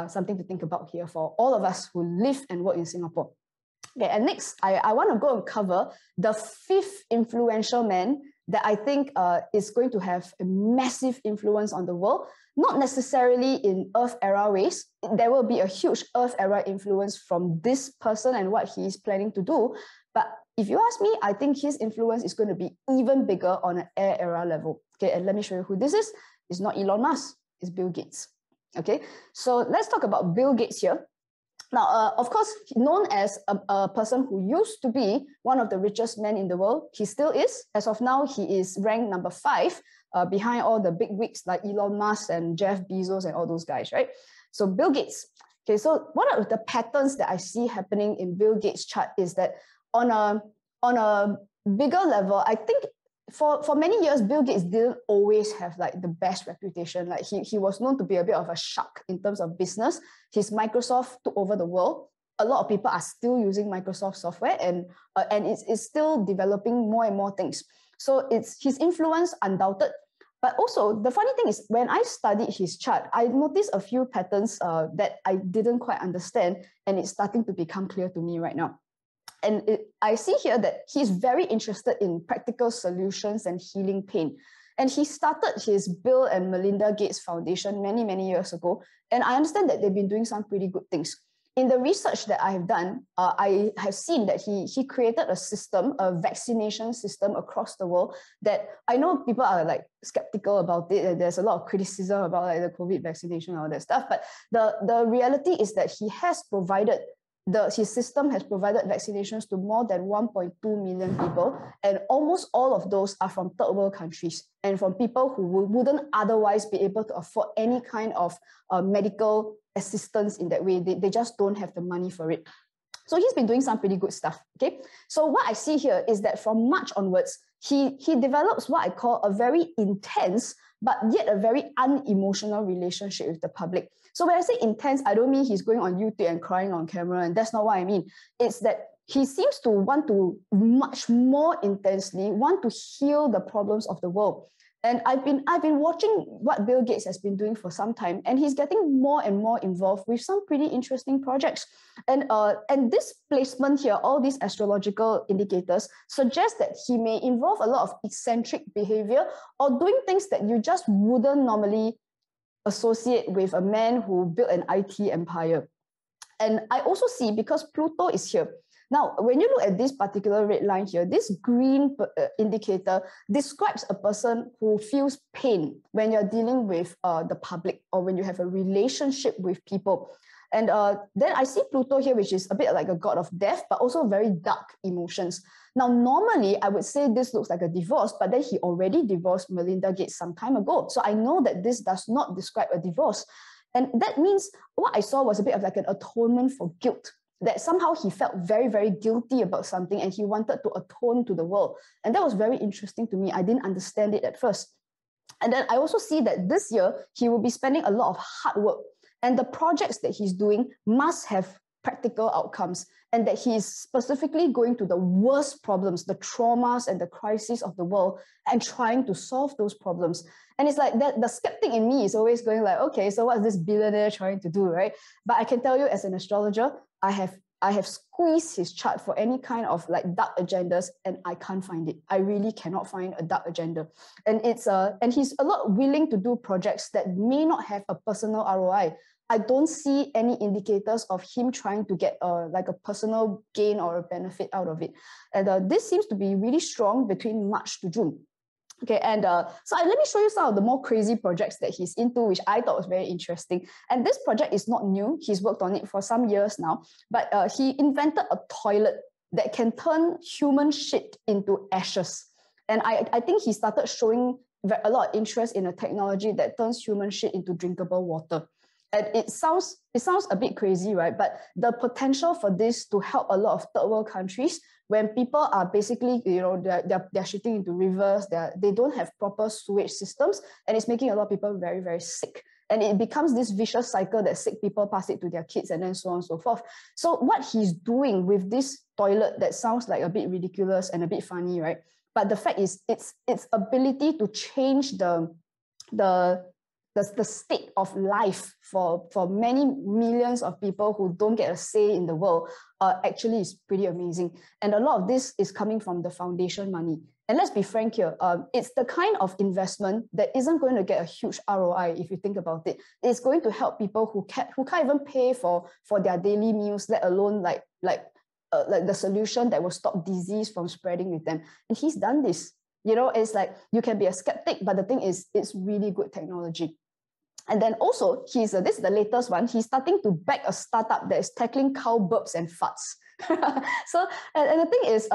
something to think about here for all of us who live and work in Singapore. Okay, and next, I want to go and cover the 5th influential man that I think is going to have a massive influence on the world, not necessarily in Earth era ways. There will be a huge Earth era influence from this person and what he is planning to do. But if you ask me, I think his influence is going to be even bigger on an air era level. Okay, and let me show you who this is. It's not Elon Musk, it's Bill Gates. Okay, so let's talk about Bill Gates here. Now, of course, known as a person who used to be one of the richest men in the world, he still is. As of now, he is ranked number 5 behind all the big wigs like Elon Musk and Jeff Bezos and all those guys, right? So Bill Gates. Okay, so one of the patterns that I see happening in Bill Gates' chart is that on a bigger level, I think for many years, Bill Gates didn't always have like the best reputation. Like he was known to be a bit of a shark in terms of business. His Microsoft took over the world. A lot of people are still using Microsoft software, and it's still developing more and more things. So it's his influence undoubted. But also the funny thing is, when I studied his chart, I noticed a few patterns that I didn't quite understand, and it's starting to become clear to me right now. And I see here that he's very interested in practical solutions and healing pain. And he started his Bill and Melinda Gates Foundation many, many years ago. And I understand that they've been doing some pretty good things. In the research that I have done, I have seen that he created a system, a vaccination system across the world that I know people are like skeptical about it. And there's a lot of criticism about like the COVID vaccination and all that stuff. But the reality is that he has provided his system has provided vaccinations to more than 1.2 million people, and almost all of those are from third world countries and from people who wouldn't otherwise be able to afford any kind of medical assistance in that way. They just don't have the money for it. So he's been doing some pretty good stuff. Okay, so what I see here is that from March onwards, he develops what I call a very intense but yet a very unemotional relationship with the public. So when I say intense, I don't mean he's going on YouTube and crying on camera, and that's not what I mean. It's that he seems to want to much more intensely want to heal the problems of the world. And I've been watching what Bill Gates has been doing for some time, and he's getting more and more involved with some pretty interesting projects. And this placement here, all these astrological indicators, suggest that he may involve a lot of eccentric behavior or doing things that you just wouldn't normally associate with a man who built an IT empire. And I also see, because Pluto is here. Now, when you look at this particular red line here, this green indicator describes a person who feels pain when you're dealing with the public or when you have a relationship with people. And then I see Pluto here, which is a bit like a god of death, but also very dark emotions. Now, normally, I would say this looks like a divorce, but then he already divorced Melinda Gates some time ago. So I know that this does not describe a divorce. And that means what I saw was a bit of like an atonement for guilt, that somehow he felt very, very guilty about something and he wanted to atone to the world. And that was very interesting to me. I didn't understand it at first. And then I also see that this year, he will be spending a lot of hard work. And the projects that he's doing must have practical outcomes, and that he is specifically going to the worst problems, the traumas and the crises of the world, and trying to solve those problems. And it's like that the skeptic in me is always going like, okay, so what's this billionaire trying to do, right? But I can tell you as an astrologer, I have I have squeezed his chart for any kind of like dark agendas, and I can't find it. I really cannot find a dark agenda. And and he's a lot willing to do projects that may not have a personal ROI. I don't see any indicators of him trying to get like a personal gain or a benefit out of it. And this seems to be really strong between March to June. Okay, and so let me show you some of the more crazy projects that he's into, which I thought was very interesting. And this project is not new. He's worked on it for some years now, but he invented a toilet that can turn human shit into ashes. And I think he started showing a lot of interest in a technology that turns human shit into drinkable water. And it sounds a bit crazy, right? But the potential for this to help a lot of third world countries, when people are basically, they're shitting into rivers, they don't have proper sewage systems, and it's making a lot of people very, very sick. And it becomes this vicious cycle that sick people pass it to their kids and then so on and so forth. So what he's doing with this toilet that sounds like a bit ridiculous and a bit funny, right? But the fact is its ability to change the state of life for many millions of people who don't get a say in the world actually is pretty amazing. And a lot of this is coming from the foundation money. And let's be frank here, it's the kind of investment that isn't going to get a huge ROI if you think about it. It's going to help people who can't even pay for their daily meals, let alone like the solution that will stop disease from spreading with them. And he's done this. It's like you can be a skeptic, but the thing is, it's really good technology. And then also, this is the latest one, he's starting to back a startup that is tackling cow burps and farts. So, and the thing is,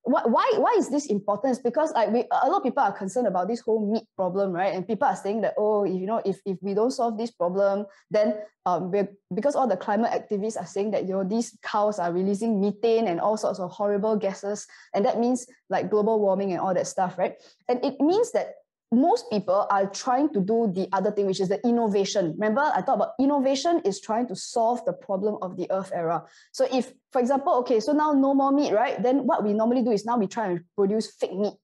why is this important? Is because a lot of people are concerned about this whole meat problem, right? And people are saying that, if we don't solve this problem, then because all the climate activists are saying that these cows are releasing methane and all sorts of horrible gases, and that means like global warming and all that stuff, right? And it means that most people are trying to do the other thing, which is the innovation. Remember, I thought about innovation is trying to solve the problem of the Earth era. So if, for example, okay, so now no more meat, right? Then what we normally do is now we try and produce fake meat.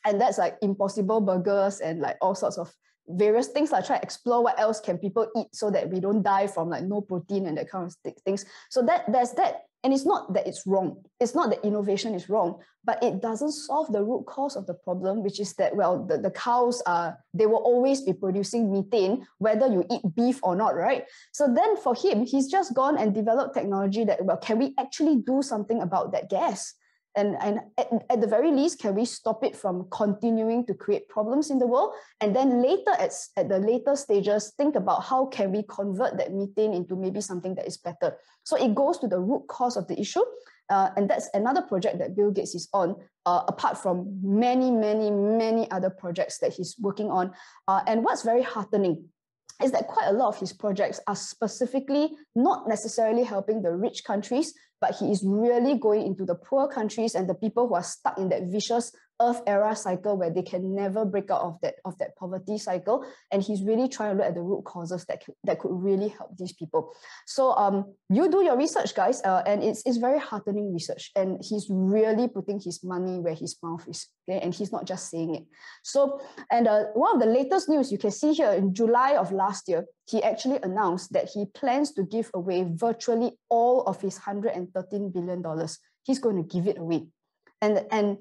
And that's like Impossible Burgers and like all sorts of various things. Like try to explore what else can people eat so that we don't die from like no protein and that kind of things. So there's that. And it's not that it's wrong. It's not that innovation is wrong, but it doesn't solve the root cause of the problem, which is that, well, the cows they will always be producing methane, whether you eat beef or not, right? So then for him, he's just gone and developed technology that, well, can we actually do something about that gas? And at the very least, can we stop it from continuing to create problems in the world? And then later, at the later stages, think about how can we convert that methane into maybe something that is better. So it goes to the root cause of the issue. And that's another project that Bill Gates is on, apart from many, many, many other projects that he's working on. And what's very heartening is that quite a lot of his projects are specifically not necessarily helping the rich countries, but he is really going into the poor countries and the people who are stuck in that vicious Earth era cycle where they can never break out of that poverty cycle. And he's really trying to look at the root causes that could really help these people. So you do your research, guys, and it's very heartening research. And he's really putting his money where his mouth is, okay? And he's not just saying it. So, and one of the latest news you can see here in July of last year, he actually announced that he plans to give away virtually all of his $113 billion. He's going to give it away. And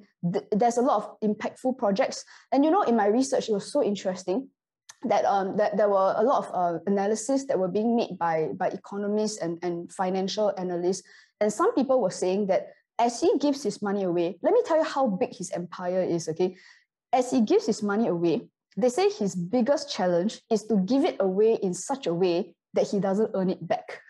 there's a lot of impactful projects. And in my research, it was so interesting that that there were a lot of analysis that were being made by economists and financial analysts. And some people were saying that as he gives his money away, let me tell you how big his empire is, okay? As he gives his money away, they say his biggest challenge is to give it away in such a way that he doesn't earn it back.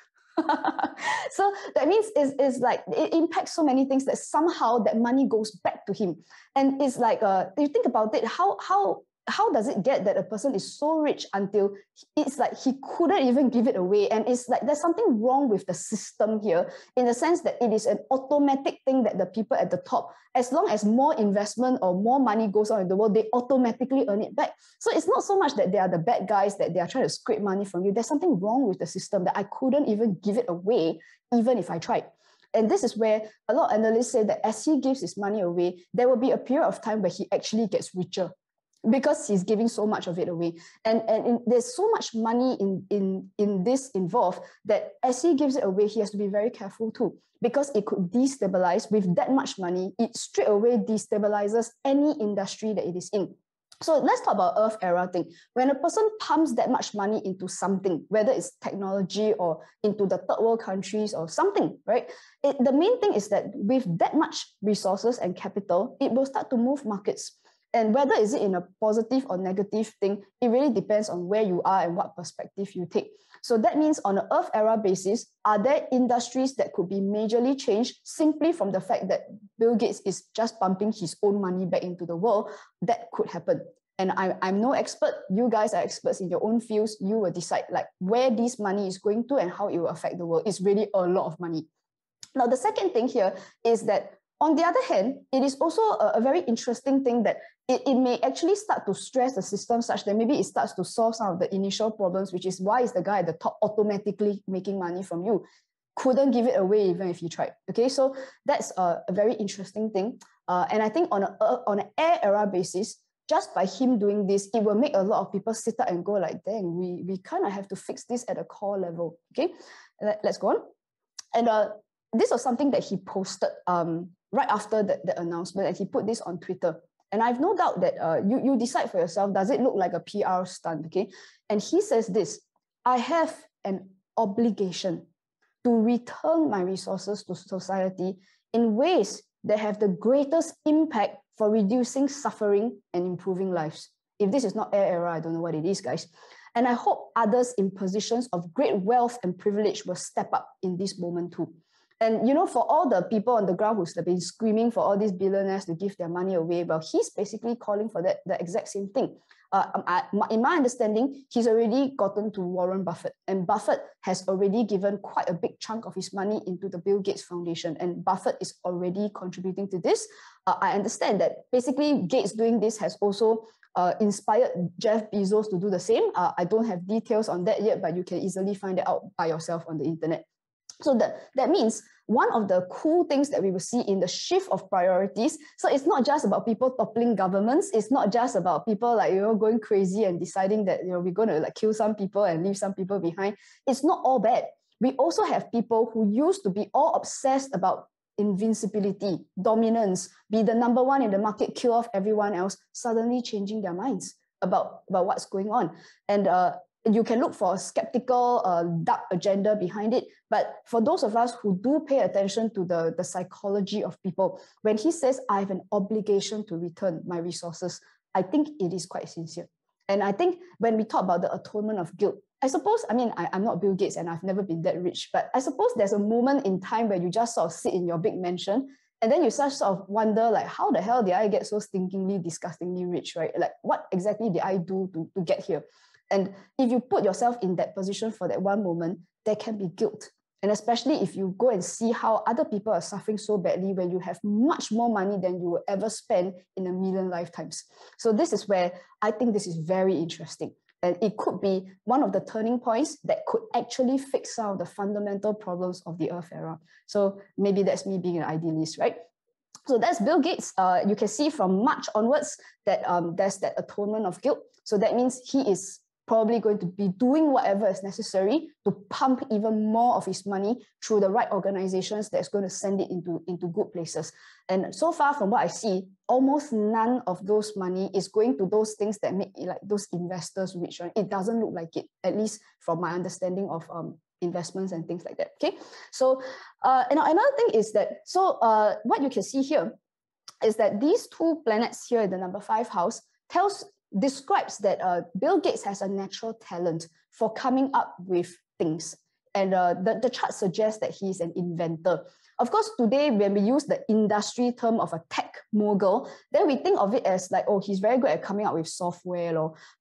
So that means it's like it impacts so many things that somehow that money goes back to him. And it's like you think about it, how does it get that a person is so rich until it's like he couldn't even give it away? And it's like there's something wrong with the system here, in the sense that it is an automatic thing that the people at the top, as long as more investment or more money goes on in the world, they automatically earn it back. So it's not so much that they are the bad guys, that they are trying to scrape money from you. There's something wrong with the system that I couldn't even give it away, even if I tried. And this is where a lot of analysts say that as he gives his money away, there will be a period of time where he actually gets richer. because he's giving so much of it away. And there's so much money in this involved that as he gives it away, he has to be very careful too, because it could destabilize. With that much money, it straight away destabilizes any industry that it is in. So let's talk about Earth era thing. When a person pumps that much money into something, whether it's technology or into the third world countries or something, right? The main thing is that with that much resources and capital, it will start to move markets. And whether is it in a positive or negative thing, it really depends on where you are and what perspective you take. So that means on an Earth era basis, are there industries that could be majorly changed simply from the fact that Bill Gates is just pumping his own money back into the world? That could happen. And I'm no expert. You guys are experts in your own fields. You will decide like where this money is going to and how it will affect the world. It's really a lot of money. Now, the second thing here is that on the other hand, it is also a very interesting thing that it may actually start to stress the system such that maybe it starts to solve some of the initial problems, which is why is the guy at the top automatically making money from you? Couldn't give it away even if you tried. Okay, so that's a very interesting thing. And I think on an air era basis, just by him doing this, it will make a lot of people sit up and go like, dang, we kind of have to fix this at a core level. Okay, let's go on. And this was something that he posted right after the announcement, and he put this on Twitter. And I've no doubt that you decide for yourself, does it look like a PR stunt, okay? And he says this, I have an obligation to return my resources to society in ways that have the greatest impact for reducing suffering and improving lives. If this is not air era, I don't know what it is, guys. And I hope others in positions of great wealth and privilege will step up in this moment too. And, you know, for all the people on the ground who's been screaming for all these billionaires to give their money away, well, he's basically calling for the exact same thing. In my understanding, he's already gotten to Warren Buffett, and Buffett has already given quite a big chunk of his money into the Bill Gates Foundation, and Buffett is already contributing to this. I understand that basically Gates doing this has also inspired Jeff Bezos to do the same. I don't have details on that yet, but you can easily find it out by yourself on the internet. So that means one of the cool things that we will see in the shift of priorities. So it's not just about people toppling governments. It's not just about people like, you know, going crazy and deciding that, you know, we're going to like kill some people and leave some people behind. It's not all bad. We also have people who used to be all obsessed about invincibility, dominance, be the number one in the market, kill off everyone else, suddenly changing their minds about what's going on. And you can look for a skeptical, dark agenda behind it. But for those of us who do pay attention to the psychology of people, when he says, I have an obligation to return my resources, I think it is quite sincere. And I think when we talk about the atonement of guilt, I suppose, I mean, I'm not Bill Gates and I've never been that rich, but I suppose there's a moment in time where you just sort of sit in your big mansion and then you sort of wonder, like, how the hell did I get so stinkingly, disgustingly rich, right? Like, what exactly did I do to get here? And if you put yourself in that position for that one moment, there can be guilt. And especially if you go and see how other people are suffering so badly when you have much more money than you will ever spend in a million lifetimes. So this is where I think this is very interesting. And it could be one of the turning points that could actually fix some of the fundamental problems of the Earth era. So maybe that's me being an idealist, right? So that's Bill Gates. You can see from March onwards that there's that atonement of guilt. So that means he is probably going to be doing whatever is necessary to pump even more of his money through the right organizations that's going to send it into good places. And so far from what I see, almost none of those money is going to those things that make like those investors rich, right? It doesn't look like it, at least from my understanding of investments and things like that, okay? So and another thing is that, what you can see here is that these two planets here in the number 5 house describes that Bill Gates has a natural talent for coming up with things. And the chart suggests that he's an inventor. Of course, today, when we use the industry term of a tech mogul, then we think of it as like, oh, he's very good at coming up with software.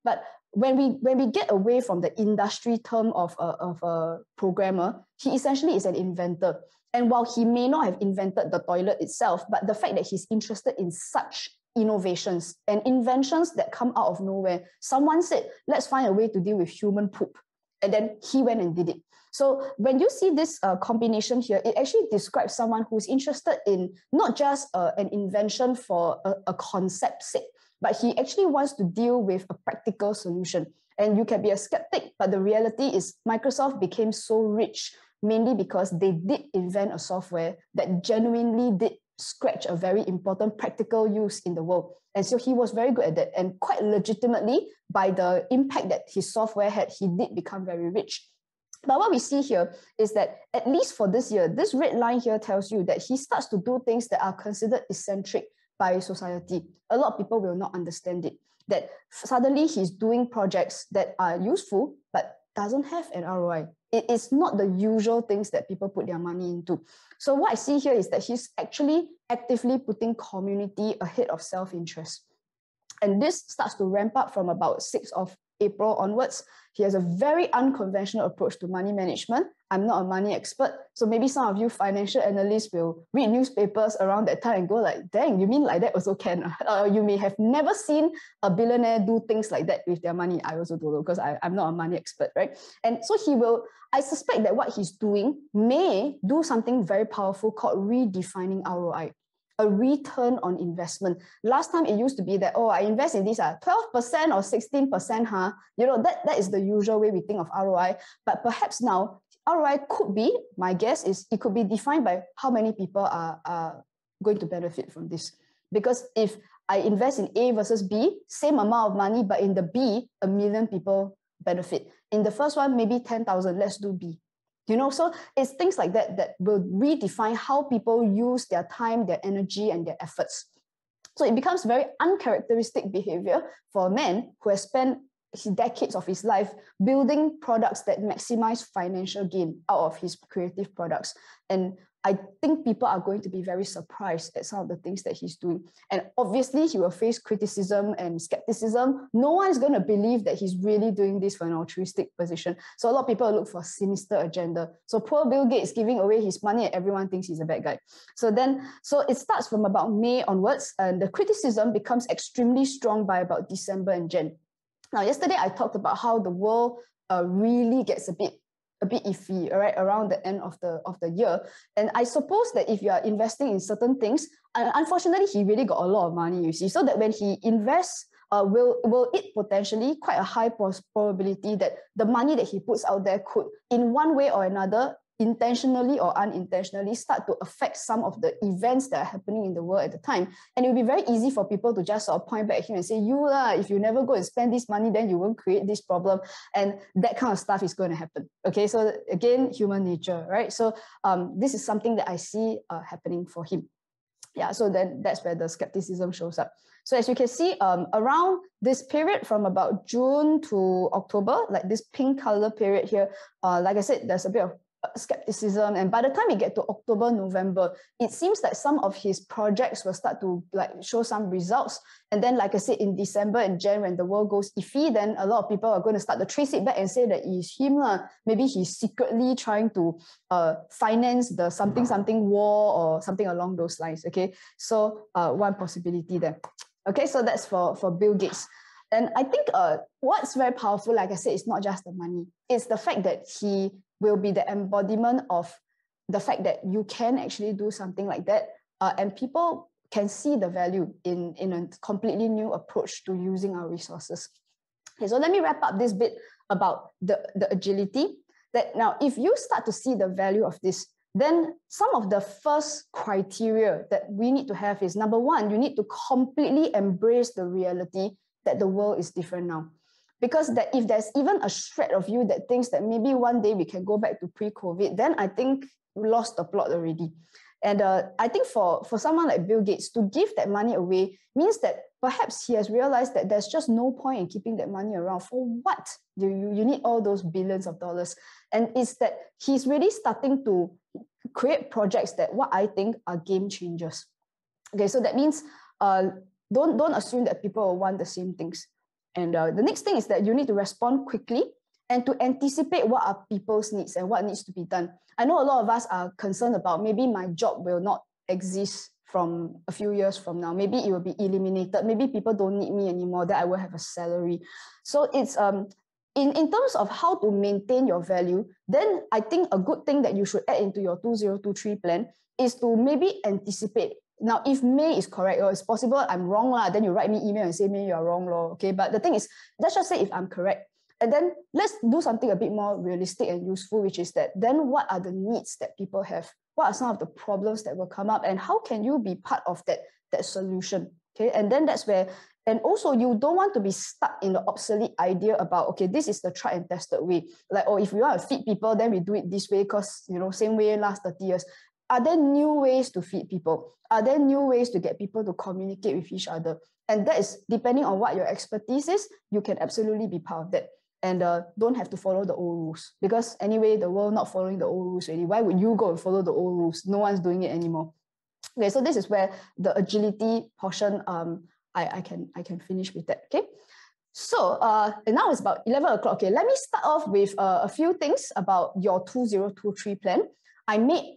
But when we get away from the industry term of a programmer, he essentially is an inventor. And while he may not have invented the toilet itself, but the fact that he's interested in such innovations and inventions that come out of nowhere. Someone said, let's find a way to deal with human poop. And then he went and did it. So when you see this combination here, it actually describes someone who's interested in not just an invention for a concept's sake, but he actually wants to deal with a practical solution. And you can be a skeptic, but the reality is Microsoft became so rich mainly because they did invent a software that genuinely did scratch a very important practical use in the world. And so he was very good at that. And quite legitimately, by the impact that his software had, he did become very rich. But what we see here is that at least for this year, this red line here tells you that he starts to do things that are considered eccentric by society. A lot of people will not understand it, that suddenly he's doing projects that are useful, but doesn't have an ROI. It is not the usual things that people put their money into. So what I see here is that he's actually actively putting community ahead of self-interest. And this starts to ramp up from about 6th of April onwards. He has a very unconventional approach to money management. I'm not a money expert, so maybe some of you financial analysts will read newspapers around that time and go like, dang, you mean like that also can? You may have never seen a billionaire do things like that with their money. I also don't know because I'm not a money expert, right? And so I suspect that what he's doing may do something very powerful called redefining ROI. A return on investment. Last time it used to be that, oh, I invest in this 12% or 16%, huh? You know, that is the usual way we think of ROI. But perhaps now, ROI could be, my guess is, it could be defined by how many people are going to benefit from this. Because if I invest in A versus B, same amount of money, but in the B, 1 million people benefit. In the first one, maybe 10,000, let's do B. You know, so it's things like that that will redefine how people use their time, their energy, and their efforts. So it becomes very uncharacteristic behavior for a man who has spent decades of his life building products that maximize financial gain out of his creative products. And I think people are going to be very surprised at some of the things that he's doing. And obviously, he will face criticism and skepticism. No one is going to believe that he's really doing this for an altruistic position. So a lot of people look for a sinister agenda. So poor Bill Gates giving away his money and everyone thinks he's a bad guy. So it starts from about May onwards, and the criticism becomes extremely strong by about December and Jan. Now, yesterday I talked about how the world really gets a bit iffy, all right, around the end of the year. And I suppose that if you are investing in certain things, unfortunately, he really got a lot of money, you see, so that when he invests, will it potentially quite a high probability that the money that he puts out there could, in one way or another, intentionally or unintentionally, start to affect some of the events that are happening in the world at the time. And it will be very easy for people to just sort of point back at him and say, if you never go and spend this money, then you won't create this problem. And that kind of stuff is going to happen. Okay, so again, human nature, right? So this is something that I see happening for him. Yeah, so then that's where the skepticism shows up. So as you can see, around this period from about June to October, like this pink color period here, like I said, there's a bit of skepticism, and by the time we get to October, November, it seems like some of his projects will start to like show some results. And then, like I said, in December and Jan, when the world goes iffy, then a lot of people are going to start to trace it back and say that it's him. Maybe he's secretly trying to finance the something war or something along those lines. Okay, so one possibility there. Okay, so that's for Bill Gates. And I think what's very powerful, like I said, is not just the money. It's the fact that he will be the embodiment of the fact that you can actually do something like that. And people can see the value in a completely new approach to using our resources. Okay, so let me wrap up this bit about the agility. That now, if you start to see the value of this, then some of the first criteria that we need to have is, number one, you need to completely embrace the reality that the world is different now. Because that if there's even a shred of you that thinks that maybe one day we can go back to pre-COVID, then I think we lost the plot already. And I think for someone like Bill Gates, to give that money away means that perhaps he has realized that there's just no point in keeping that money around. For what? You need all those billions of dollars. And it's that he's really starting to create projects that what I think are game changers. Okay, so that means don't assume that people will want the same things. And the next thing is that you need to respond quickly and to anticipate what are people's needs and what needs to be done. I know a lot of us are concerned about maybe my job will not exist from a few years from now. Maybe it will be eliminated. Maybe people don't need me anymore, that I will have a salary. So it's in terms of how to maintain your value, then I think a good thing that you should add into your 2023 plan is to maybe anticipate Now, if May is correct, or it's possible I'm wrong, then you write me email and say, May, you're wrong, okay? But the thing is, let's just say if I'm correct. And then let's do something a bit more realistic and useful, which is that then what are the needs that people have? What are some of the problems that will come up? And how can you be part of that solution? Okay, and then that's where, and also you don't want to be stuck in the obsolete idea about, okay, this is the tried and tested way. Like, oh, if we want to feed people, then we do it this way because, same way last 30 years. Are there new ways to feed people? Are there new ways to get people to communicate with each other? And that is, depending on what your expertise is, you can absolutely be part of that. And don't have to follow the old rules. Because anyway, the world not following the old rules already. Why would you go and follow the old rules? No one's doing it anymore. Okay, so this is where the agility portion, I can finish with that, okay? So and now it's about 11 o'clock. Okay, let me start off with a few things about your 2023 plan. I made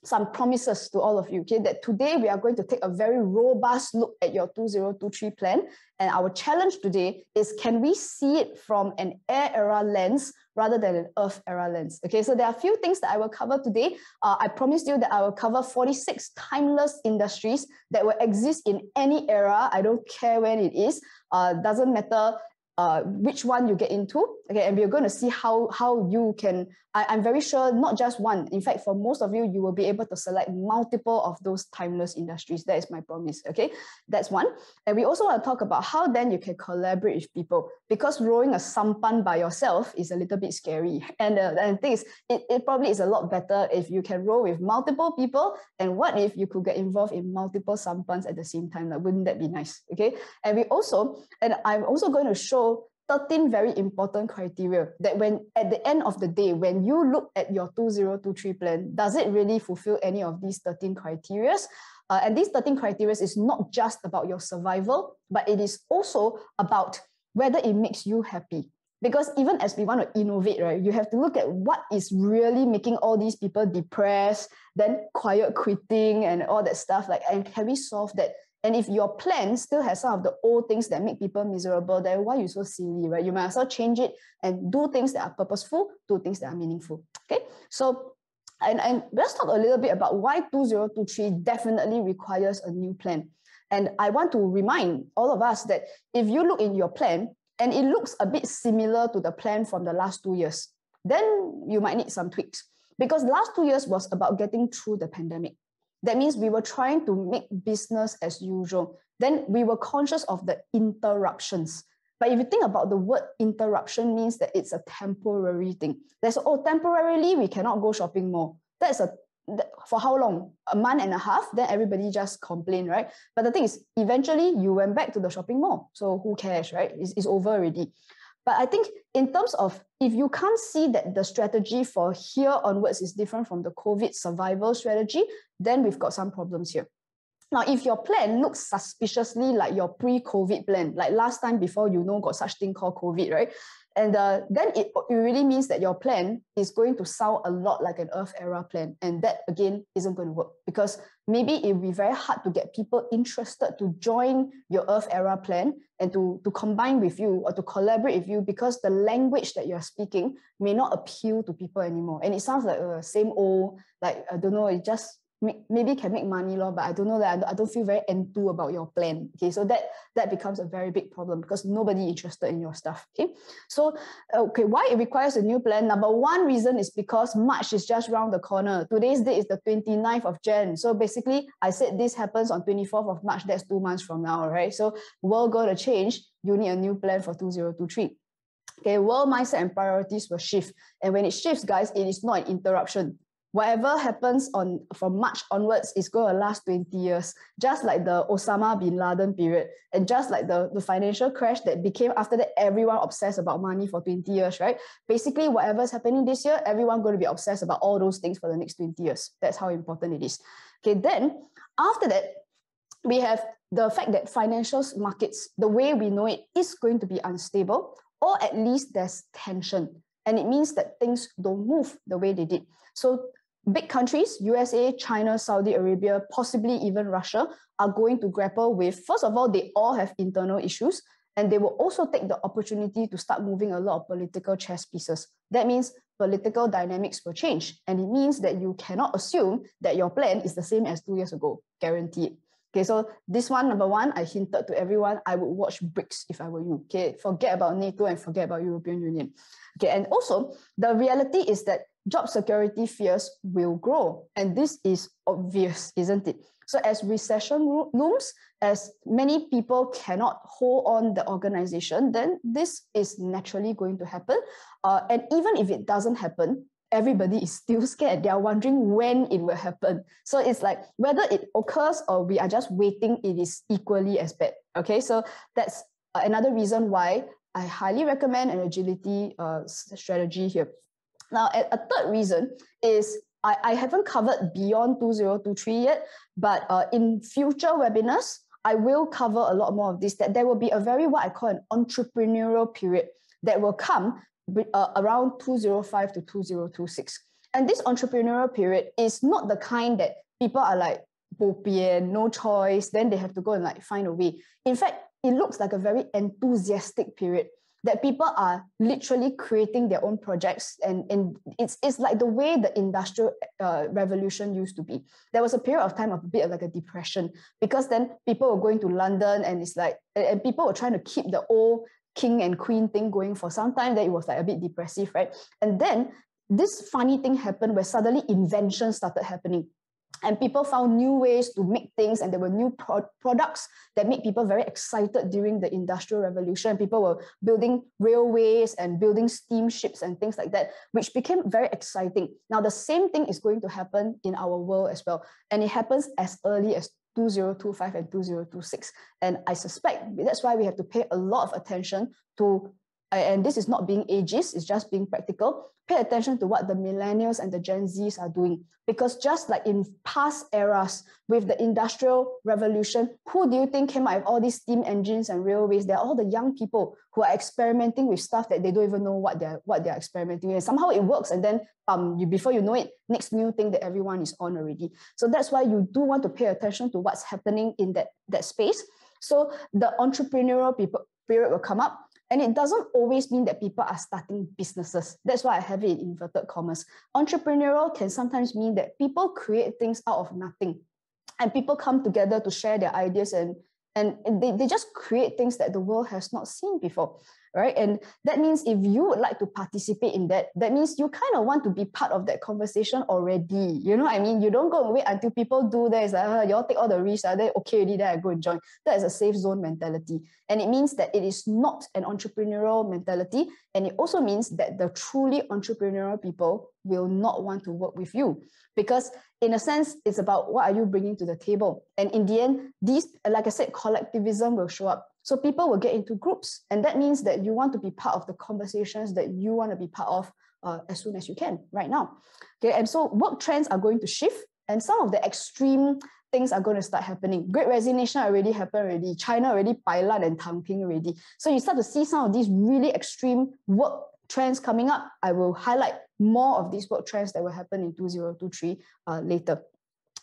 some promises to all of you, okay, that today we are going to take a very robust look at your 2023 plan. And our challenge today is, can we see it from an air era lens rather than an earth era lens? Okay, so there are a few things that I will cover today. I promised you that I will cover 46 timeless industries that will exist in any era. I don't care when it is. Doesn't matter which one you get into, okay, and we're going to see how you can, I'm very sure not just one, in fact, for most of you, you will be able to select multiple of those timeless industries. That is my promise, okay? That's one. And we also want to talk about how then you can collaborate with people, because rowing a sampan by yourself is a little bit scary. And the thing is, it probably is a lot better if you can row with multiple people. And what if you could get involved in multiple sampans at the same time? Like, wouldn't that be nice, okay? And I'm also going to show 13 very important criteria that when at the end of the day, when you look at your 2023 plan, does it really fulfill any of these 13 criteria? And these 13 criteria is not just about your survival, but it is also about whether it makes you happy. Because even as we want to innovate, right, you have to look at what is really making all these people depressed, then quiet quitting and all that stuff. Like, and can we solve that? And if your plan still has some of the old things that make people miserable, then why are you so silly, right? You might as well change it and do things that are purposeful, do things that are meaningful, okay? So, and let's talk a little bit about why 2023 definitely requires a new plan. And I want to remind all of us that if you look in your plan and it looks a bit similar to the plan from the last 2 years, then you might need some tweaks. Because last 2 years was about getting through the pandemic. That means we were trying to make business as usual. Then we were conscious of the interruptions. But if you think about the word interruption, means that it's a temporary thing. There's, temporarily we cannot go shopping mall. For how long? A month and a half? Then everybody just complained, right? But the thing is, eventually you went back to the shopping mall. So who cares, right? It's over already. But I think in terms of, if you can't see that the strategy for here onwards is different from the COVID survival strategy, then we've got some problems here. Now, if your plan looks suspiciously like your pre-COVID plan, like last time before got such thing called COVID, right? And then it really means that your plan is going to sound a lot like an Earth era plan. And that, again, isn't going to work, because maybe it will be very hard to get people interested to join your Earth era plan and to combine with you or to collaborate with you, because the language that you're speaking may not appeal to people anymore. And it sounds like the same old, like, I don't know, it just maybe can make money, but I don't know, that I don't feel very enthused about your plan. Okay, so that becomes a very big problem, because nobody interested in your stuff. Okay, so why it requires a new plan? Number one reason is because March is just around the corner. Today's date is the 29th of Jan. So basically, I said this happens on 24th of March. That's 2 months from now, right? So world going to change. You need a new plan for 2023. Okay, world mindset and priorities will shift. And when it shifts, guys, it is not an interruption. Whatever happens from March onwards is going to last 20 years, just like the Osama bin Laden period, and just like the financial crash that became after that, everyone obsessed about money for 20 years, right? Basically, whatever's happening this year, everyone going to be obsessed about all those things for the next 20 years. That's how important it is. Okay, then after that, we have the fact that financial markets, the way we know it, is going to be unstable, or at least there's tension. And it means that things don't move the way they did. So big countries, USA, China, Saudi Arabia, possibly even Russia, are going to grapple with, first of all, they all have internal issues, and they will also take the opportunity to start moving a lot of political chess pieces. That means political dynamics will change. And it means that you cannot assume that your plan is the same as 2 years ago. guarantee it. Okay, so this one, number one, I hinted to everyone, I would watch BRICS if I were you. Okay, forget about NATO and forget about European Union. Okay, and also the reality is that job security fears will grow. And this is obvious, isn't it? So as recession looms, as many people cannot hold on the organization, then this is naturally going to happen. And even if it doesn't happen, everybody is still scared. They are wondering when it will happen. So it's like whether it occurs or we are just waiting, it is equally as bad. Okay, so that's another reason why I highly recommend an agility strategy here. Now, a third reason is I haven't covered beyond 2023 yet, but in future webinars, I will cover a lot more of this, that there will be a very, what I call an entrepreneurial period that will come around 2005 to 2026. And this entrepreneurial period is not the kind that people are like, bo pian, no choice, then they have to go and like find a way. In fact, it looks like a very enthusiastic period that people are literally creating their own projects. And it's like the way the industrial revolution used to be. There was a period of time of a bit of like a depression, because then people were going to London and it's like, and people were trying to keep the old king and queen thing going for some time, that it was like a bit depressive, right? And then this funny thing happened where suddenly inventions started happening. And people found new ways to make things, and there were new products that made people very excited during the Industrial Revolution. People were building railways and building steamships and things like that, which became very exciting. Now, the same thing is going to happen in our world as well. And it happens as early as 2025 and 2026. And I suspect that's why we have to pay a lot of attention to, and this is not being ageist, it's just being practical, pay attention to what the millennials and the Gen Zs are doing. Because just like in past eras with the Industrial Revolution, who do you think came out of all these steam engines and railways? They're all the young people who are experimenting with stuff that they don't even know what they're experimenting with. And somehow it works, and then before you know it, next new thing that everyone is on already. So that's why you do want to pay attention to what's happening in that space. So the entrepreneurial period will come up. And it doesn't always mean that people are starting businesses. That's why I have it in inverted commas. Entrepreneurial can sometimes mean that people create things out of nothing. And people come together to share their ideas, and they just create things that the world has not seen before, right? And that means if you would like to participate in that, that means you kind of want to be part of that conversation already. You know what I mean? You don't go and wait until people do that. It's like, y'all take all the risks, are they okay already, then I go and join. That is a safe zone mentality. And it means that it is not an entrepreneurial mentality. And it also means that the truly entrepreneurial people will not want to work with you. Because in a sense, it's about what are you bringing to the table. And in the end, these, like I said, collectivism will show up. So people will get into groups. And that means that you want to be part of the conversations that you want to be part of as soon as you can right now. Okay, and so work trends are going to shift. And some of the extreme things are going to start happening. Great Resignation already happened already. China already Bailan and Tangping already. So you start to see some of these really extreme work trends coming up. I will highlight more of these work trends that will happen in 2023 later.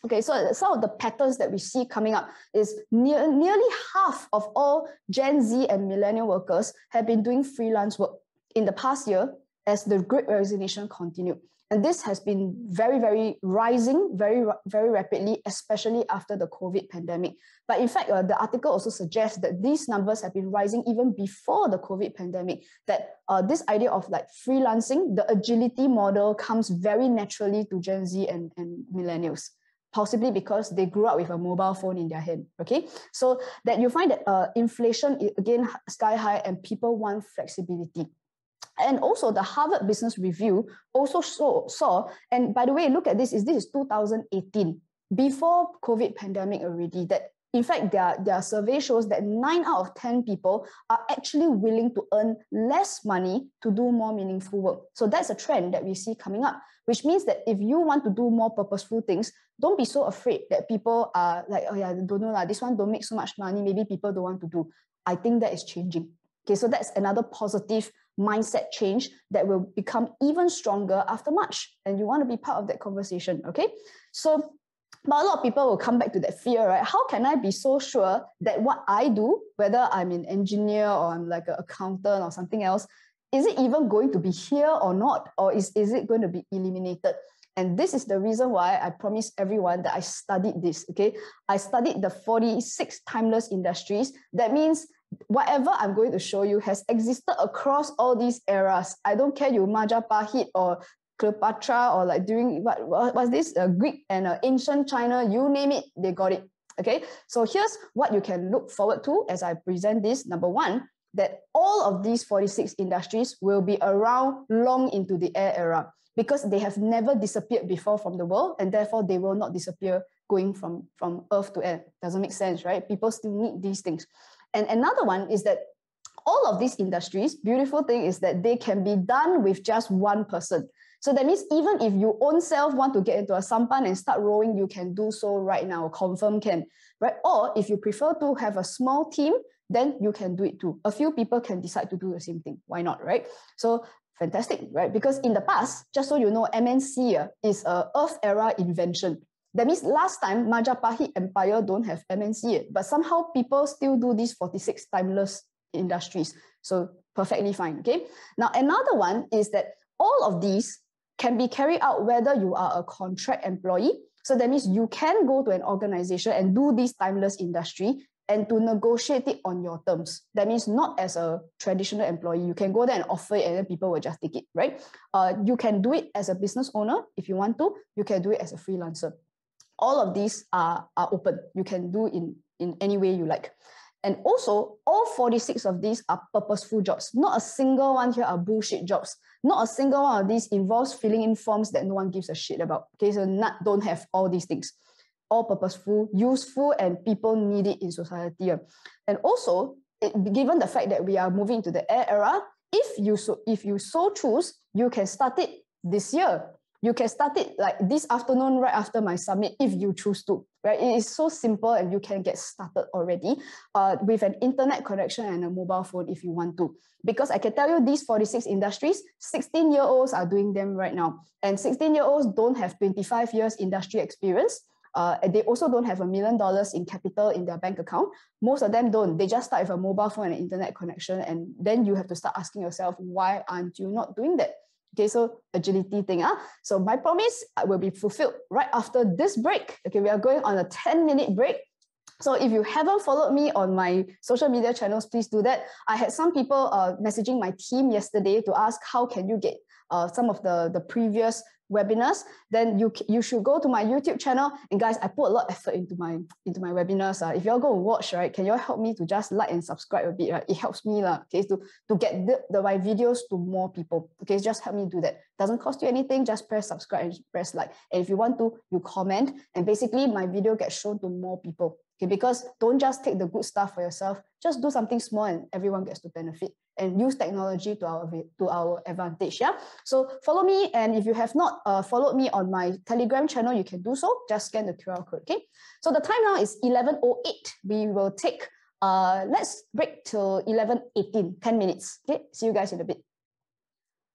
Okay, so some of the patterns that we see coming up is nearly half of all Gen Z and millennial workers have been doing freelance work in the past year as the Great Resignation continued. And this has been very, very rising, very, very rapidly, especially after the COVID pandemic. But in fact, the article also suggests that these numbers have been rising even before the COVID pandemic, that this idea of like freelancing, the agility model comes very naturally to Gen Z and millennials, possibly because they grew up with a mobile phone in their hand, okay? So that you find that inflation, again, sky high, and people want flexibility. And also the Harvard Business Review also saw, and by the way, look at this is 2018, before COVID pandemic already, that in fact, their survey shows that 9 out of 10 people are actually willing to earn less money to do more meaningful work. So that's a trend that we see coming up, which means that if you want to do more purposeful things, don't be so afraid that people are like, oh yeah, don't know, this one don't make so much money, maybe people don't want to do. I think that is changing. Okay, so that's another positive mindset change that will become even stronger after March. And you want to be part of that conversation, okay? So, but a lot of people will come back to that fear, right? How can I be so sure that what I do, whether I'm an engineer or I'm like an accountant or something else, is it even going to be here or not? Or is it going to be eliminated? And this is the reason why I promised everyone that I studied this, okay? I studied the 46 timeless industries. That means whatever I'm going to show you has existed across all these eras. I don't care you Majapahit or Cleopatra or like during, what was this? Greek and ancient China, you name it, they got it, okay? So here's what you can look forward to as I present this. Number one, that all of these 46 industries will be around long into the air era because they have never disappeared before from the world, and therefore they will not disappear going from earth to air. Doesn't make sense, right? People still need these things. And another one is that all of these industries, beautiful thing is that they can be done with just one person. So that means even if you own self want to get into a sampan and start rowing, you can do so right now, confirm can, right? Or if you prefer to have a small team, then you can do it too. A few people can decide to do the same thing. Why not, right? So fantastic, right? Because in the past, just so you know, MNC is a Earth era invention. That means last time, Majapahit Empire don't have MNC yet, but somehow people still do these 46 timeless industries. So perfectly fine, okay? Now, another one is that all of these can be carried out whether you are a contract employee. So that means you can go to an organization and do this timeless industry and to negotiate it on your terms. That means not as a traditional employee. You can go there and offer it and then people will just take it, right? You can do it as a business owner if you want to. You can do it as a freelancer. All of these are open. You can do in any way you like. And also, all 46 of these are purposeful jobs. Not a single one here are bullshit jobs. Not a single one of these involves filling in forms that no one gives a shit about. Okay, so don't have all these things. All purposeful, useful, and people need it in society. And also, given the fact that we are moving into the air era, if you so choose, you can start it this year. You can start it like this afternoon, right after my summit, if you choose to, right? It is so simple and you can get started already with an internet connection and a mobile phone if you want to. Because I can tell you these 46 industries, 16-year-olds are doing them right now. And 16-year-olds don't have 25 years industry experience. And they also don't have $1 million in capital in their bank account. Most of them don't. They just start with a mobile phone and an internet connection. And then you have to start asking yourself, why aren't you not doing that? Okay, so agility thing. So my promise will be fulfilled right after this break. Okay, we are going on a 10-minute break. So if you haven't followed me on my social media channels, please do that. I had some people messaging my team yesterday to ask how can you get some of the previous webinars. Then you should go to my YouTube channel. And guys, I put a lot of effort into my webinars. If y'all go and watch, right, can y'all help me to just like and subscribe a bit, right? It helps me okay, to get my videos to more people. Okay, just help me do that. Doesn't cost you anything. Just press subscribe and press like. And if you want to, you comment. And basically, my video gets shown to more people. Okay, because don't just take the good stuff for yourself. Just do something small and everyone gets to benefit. And use technology to our advantage. Yeah. So follow me, and if you have not followed me on my Telegram channel, you can do so. Just scan the QR code. Okay. So the time now is 11:08. We will take let's break till 11:18. 10 minutes. Okay. See you guys in a bit.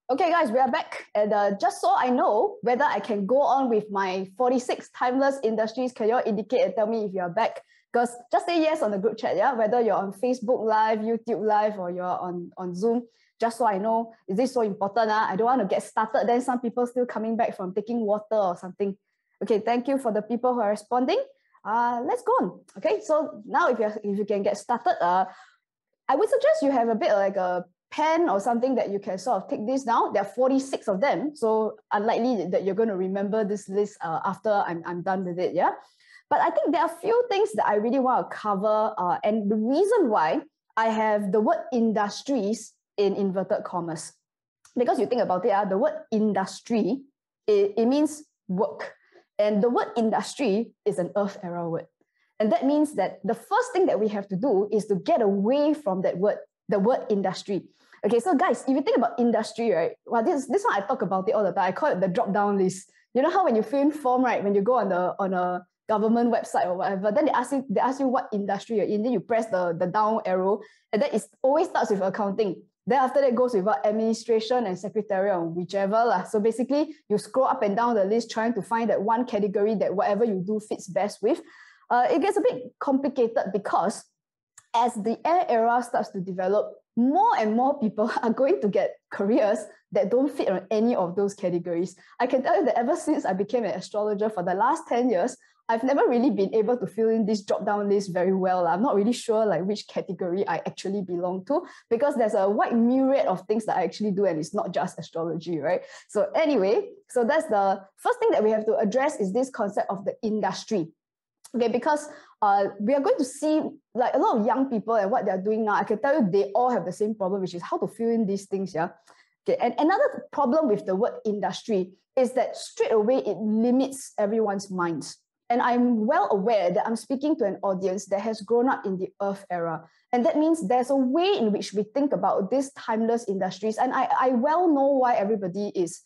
Okay, guys, we are back. And just so I know whether I can go on with my 46 timeless industries, can you all indicate and tell me if you are back? Because just say yes on the group chat, yeah? Whether you're on Facebook Live, YouTube Live, or you're on Zoom, just so I know, is this so important? I don't want to get started, then some people still coming back from taking water or something. Okay, thank you for the people who are responding. Let's go on. Okay, so now if you can get started, I would suggest you have a bit like a pen or something that you can sort of take this down. There are 46 of them, so unlikely that you're going to remember this list after I'm done with it, yeah? But I think there are a few things that I really want to cover, and the reason why I have the word industries in inverted commas. Because you think about it, the word industry, it means work. And the word industry is an Earth era word. And that means that the first thing that we have to do is to get away from that word, the word industry. Okay, so guys, if you think about industry, right? Well, this one I talk about it all the time. I call it the drop-down list. You know how when you fill in form, right? When you go on a government website or whatever, then they ask you what industry you're in. Then you press the down arrow, and then it always starts with accounting. Then after that goes with administration and secretarial, whichever. So basically, you scroll up and down the list trying to find that one category that whatever you do fits best with. It gets a bit complicated because as the air era starts to develop, more and more people are going to get careers that don't fit on any of those categories. I can tell you that ever since I became an astrologer for the last 10 years, I've never really been able to fill in this drop-down list very well. I'm not really sure like which category I actually belong to, because there's a wide myriad of things that I actually do, and it's not just astrology, right? So anyway, so that's the first thing that we have to address, is this concept of the industry. Okay, because we are going to see like a lot of young people and what they're doing now. I can tell you they all have the same problem, which is how to fill in these things, yeah? Okay, and another problem with the word industry is that straight away it limits everyone's minds. And I'm well aware that I'm speaking to an audience that has grown up in the Earth era. And that means there's a way in which we think about these timeless industries. And I well know why everybody is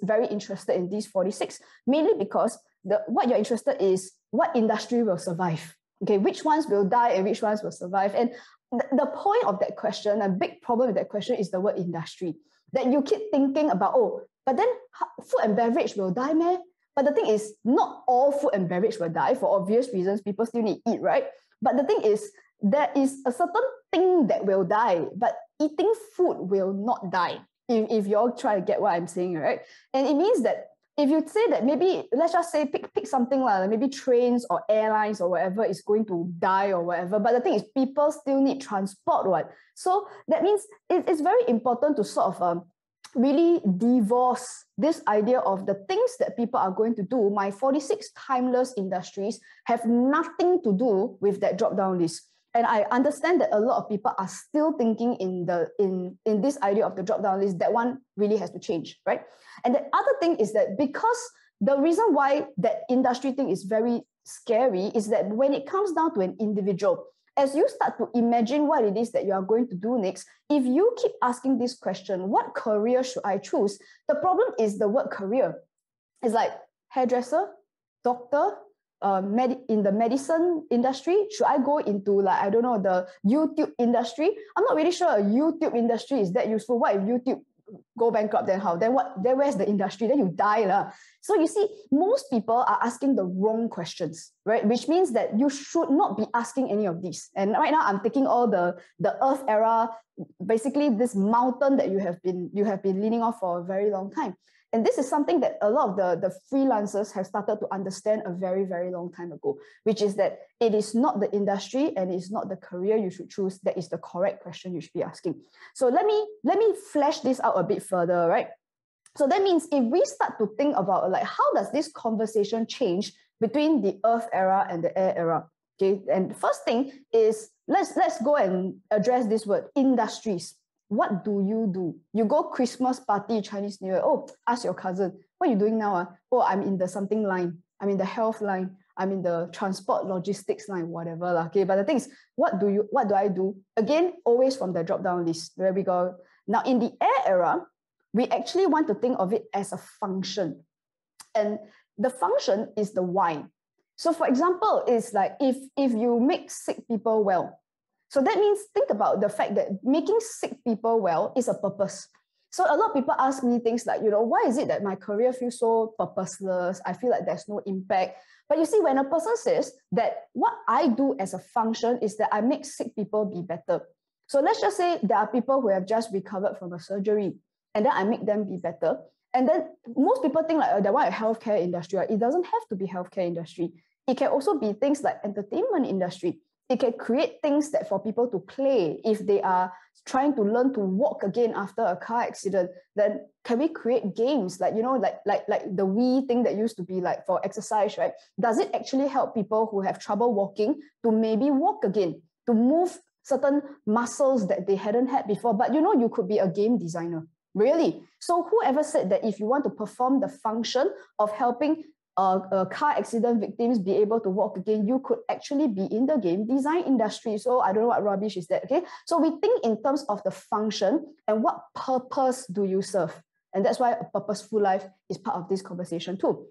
very interested in these 46, mainly because what you're interested is what industry will survive. Okay, which ones will die and which ones will survive. And the point of that question, a big problem with that question, is the word industry. That you keep thinking about, oh, but then food and beverage will die, man. But the thing is, not all food and beverage will die for obvious reasons. People still need to eat, right? But the thing is, there is a certain thing that will die, but eating food will not die, if you all try to get what I'm saying, right? And it means that if you say that maybe, let's just say, pick something like maybe trains or airlines or whatever is going to die or whatever. But the thing is, people still need transport, right? So that means it's very important to sort of really divorce this idea of the things that people are going to do. My 46 timeless industries have nothing to do with that drop-down list. And I understand that a lot of people are still thinking in this idea of the drop-down list. That one really has to change, right? And the other thing is that because the reason why that industry thing is very scary is that when it comes down to an individual, as you start to imagine what it is that you are going to do next, if you keep asking this question, what career should I choose? The problem is the word career. It's like hairdresser, doctor, in the medicine industry. Should I go into like, I don't know, the YouTube industry? I'm not really sure a YouTube industry is that useful. What if YouTube go bankrupt, then how? Then what? Then where's the industry? Then you die lah. So you see, most people are asking the wrong questions, right? Which means that you should not be asking any of these. And right now, I'm taking all the Earth era, basically this mountain that you have been leaning off for a very long time. And this is something that a lot of the freelancers have started to understand a very, very long time ago, which is that it is not the industry and it's not the career you should choose that is the correct question you should be asking. So let me flesh this out a bit further, right? So that means if we start to think about like, how does this conversation change between the Earth era and the Air era? Okay, and the first thing is let's go and address this word, industries. What do? You go Christmas party, Chinese New Year. Oh, ask your cousin, what are you doing now? Oh, I'm in the something line. I'm in the health line. I'm in the transport logistics line, whatever. Okay, but the thing is, what do I do? Again, always from the drop-down list. Where we go. Now, in the Air era, we actually want to think of it as a function. And the function is the why. So for example, it's like if you make sick people well, so that means think about the fact that making sick people well is a purpose. So a lot of people ask me things like, why is it that my career feels so purposeless? I feel like there's no impact. But you see, when a person says that what I do as a function is that I make sick people be better. So let's just say there are people who have just recovered from a surgery and then I make them be better. And then most people think like, oh, they want a healthcare industry. Right? It doesn't have to be healthcare industry. It can also be things like entertainment industry. It can create things that for people to play. If they are trying to learn to walk again after a car accident, then can we create games like, like the Wii thing that used to be like for exercise, right? Does it actually help people who have trouble walking to maybe walk again, to move certain muscles that they hadn't had before? But you could be a game designer, really. So whoever said that if you want to perform the function of helping car accident victims be able to walk again, you could actually be in the game design industry. So I don't know what rubbish is that, okay? So we think in terms of the function and what purpose do you serve? And that's why a purposeful life is part of this conversation too.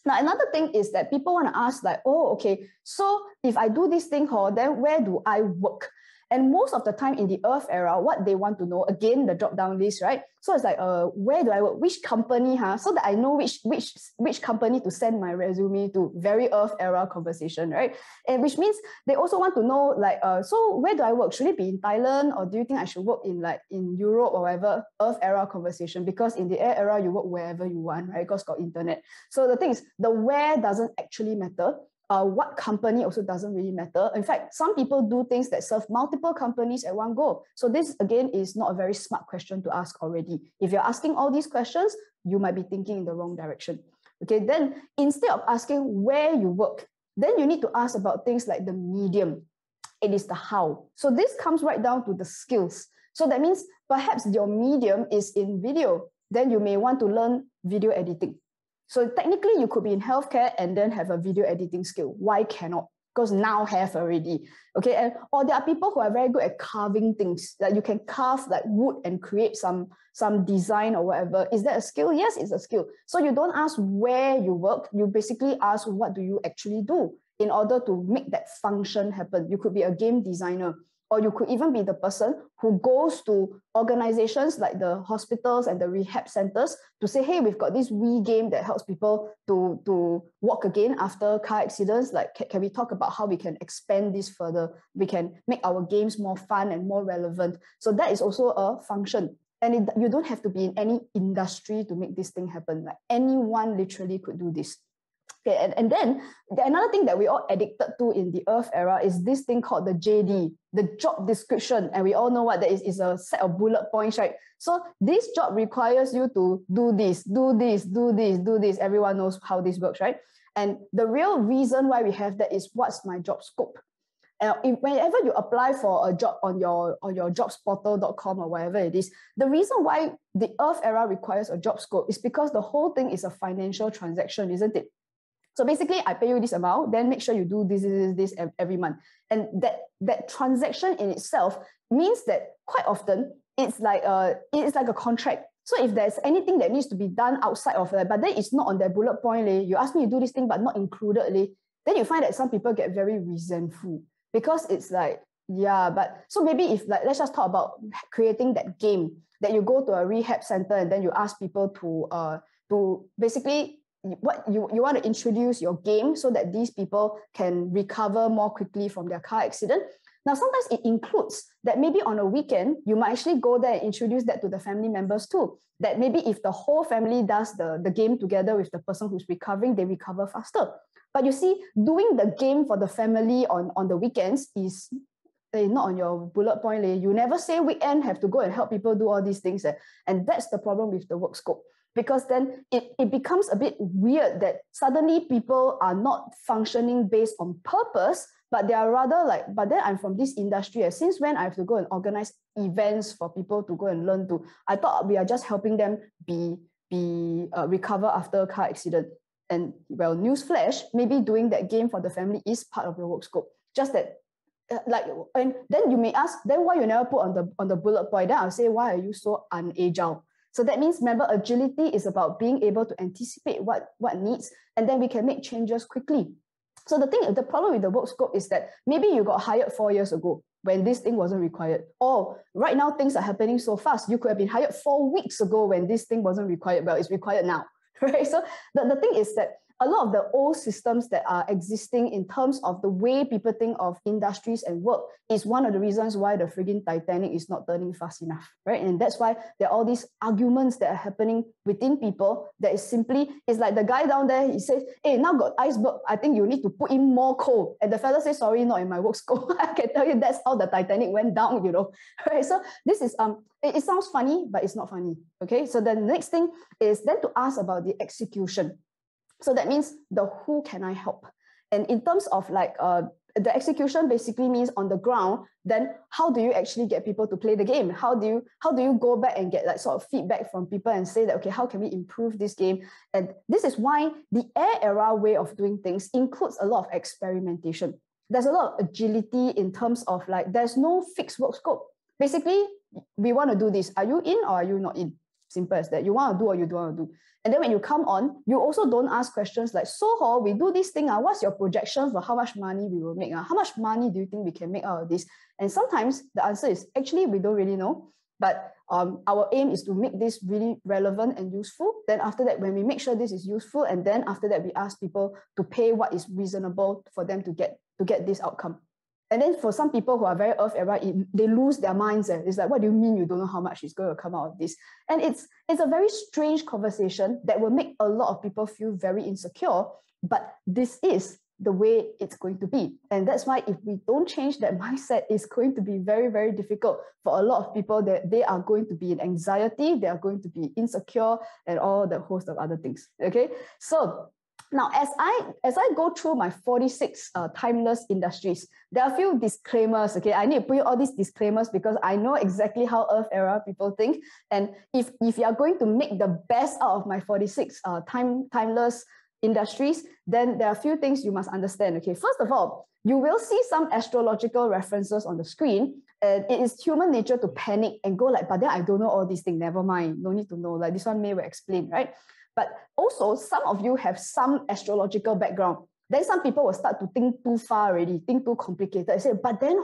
Now, another thing is that people want to ask like, oh, okay, so if I do this thing, then where do I work? And most of the time in the Earth era, what they want to know, again, the drop-down list, right? So it's like, where do I work? Which company, so that I know which company to send my resume to. Very Earth era conversation, right? And which means they also want to know, like, so where do I work? Should it be in Thailand, or do you think I should work in Europe or whatever? Earth era conversation, because in the air era, you work wherever you want, right? Because it's got internet. So the thing is, the where doesn't actually matter. What company also doesn't really matter. In fact, some people do things that serve multiple companies at one go. So this, again, is not a very smart question to ask already. If you're asking all these questions, you might be thinking in the wrong direction. Okay, then instead of asking where you work, then you need to ask about things like the medium. It is the how. So this comes right down to the skills. So that means perhaps your medium is in video. Then you may want to learn video editing. So technically, you could be in healthcare and then have a video editing skill. Why cannot? Because now have already. Okay, or there are people who are very good at carving things. Like you can carve like wood and create some design or whatever. Is that a skill? Yes, it's a skill. So you don't ask where you work. You basically ask what do you actually do in order to make that function happen. You could be a game designer, or you could even be the person who goes to organizations like the hospitals and the rehab centers to say, hey, we've got this Wii game that helps people to walk again after car accidents. Like, can we talk about how we can expand this further? We can make our games more fun and more relevant. So that is also a function. And you don't have to be in any industry to make this thing happen. Like anyone literally could do this. Okay, and then another thing that we all addicted to in the Earth era is this thing called the JD, the job description. And we all know what that is. It's a set of bullet points, right? So this job requires you to do this, do this, do this, do this. Everyone knows how this works, right? And the real reason why we have that is, what's my job scope? Whenever you apply for a job on your jobsportal.com or whatever it is, the reason why the Earth era requires a job scope is because the whole thing is a financial transaction, isn't it? So basically, I pay you this amount, then make sure you do this every month. And that transaction in itself means that quite often it's like a contract. So if there's anything that needs to be done outside of that, but then it's not on their bullet point, you ask me to do this thing, but not included, then you find that some people get very resentful, because it's like, yeah, but so maybe if, like, let's just talk about creating that game that you go to a rehab center and then you ask people to basically, what you want to introduce your game so that these people can recover more quickly from their car accident. Now, sometimes it includes that maybe on a weekend, you might actually go there and introduce that to the family members too. That maybe if the whole family does the game together with the person who's recovering, they recover faster. But you see, doing the game for the family on the weekends is not on your bullet point. You never say weekend have to go and help people do all these things. And that's the problem with the work scope. Because then it becomes a bit weird that suddenly people are not functioning based on purpose, but they are rather like, but then I'm from this industry. Since when I have to go and organize events for people to go and learn to? I thought we are just helping them recover after a car accident. And well, newsflash, maybe doing that game for the family is part of your work scope. Just that, and then you may ask, then why you never put on the bullet point? Then I'll say, why are you so unagile? So that means, remember, agility is about being able to anticipate what needs, and then we can make changes quickly. So the problem with the work scope is that maybe you got hired 4 years ago when this thing wasn't required. Or right now, things are happening so fast. You could have been hired 4 weeks ago when this thing wasn't required. Well, it's required now, right? So the thing is that a lot of the old systems that are existing in terms of the way people think of industries and work is one of the reasons why the frigging Titanic is not turning fast enough, right? And that's why there are all these arguments that are happening within people that is simply, it's like the guy down there, he says, hey, now got iceberg, I think you need to put in more coal. And the fella says, sorry, not in my work scope. I can tell you that's how the Titanic went down, right? So this is, it sounds funny, but it's not funny, okay? So the next thing is then to ask about the execution. So that means the who can I help? And in terms of like the execution basically means on the ground, then how do you actually get people to play the game? How do you go back and get like sort of feedback from people and say that, okay, how can we improve this game? And this is why the air era way of doing things includes a lot of experimentation. There's a lot of agility in terms of like, there's no fixed work scope. Basically, we want to do this. Are you in or are you not in? Simple as that. You want to do or you don't want to do. And then when you come on, you also don't ask questions like, so we do this thing, what's your projection for how much money we will make? How much money do you think we can make out of this? And sometimes the answer is, actually, we don't really know. But our aim is to make this really relevant and useful. Then after that, when we make sure this is useful, and then after that, we ask people to pay what is reasonable for them to get this outcome. And then for some people who are very earth era, they lose their minds. It's like, what do you mean you don't know how much is going to come out of this? And it's a very strange conversation that will make a lot of people feel very insecure. But this is the way it's going to be. And that's why if we don't change that mindset, it's going to be very, very difficult for a lot of people that they are going to be in anxiety, they are going to be insecure, and all the host of other things. Okay. So now, as I go through my 46 timeless industries, there are a few disclaimers. Okay, I need to put in all these disclaimers because I know exactly how Earth era people think. And if you are going to make the best out of my 46 timeless industries, then there are a few things you must understand. Okay, first of all, you will see some astrological references on the screen. And it is human nature to panic and go like, but then I don't know all these things. Never mind, no need to know. Like this one May will explain, right? But also, some of you have some astrological background. Then some people will start to think too far already, think too complicated. I say, but then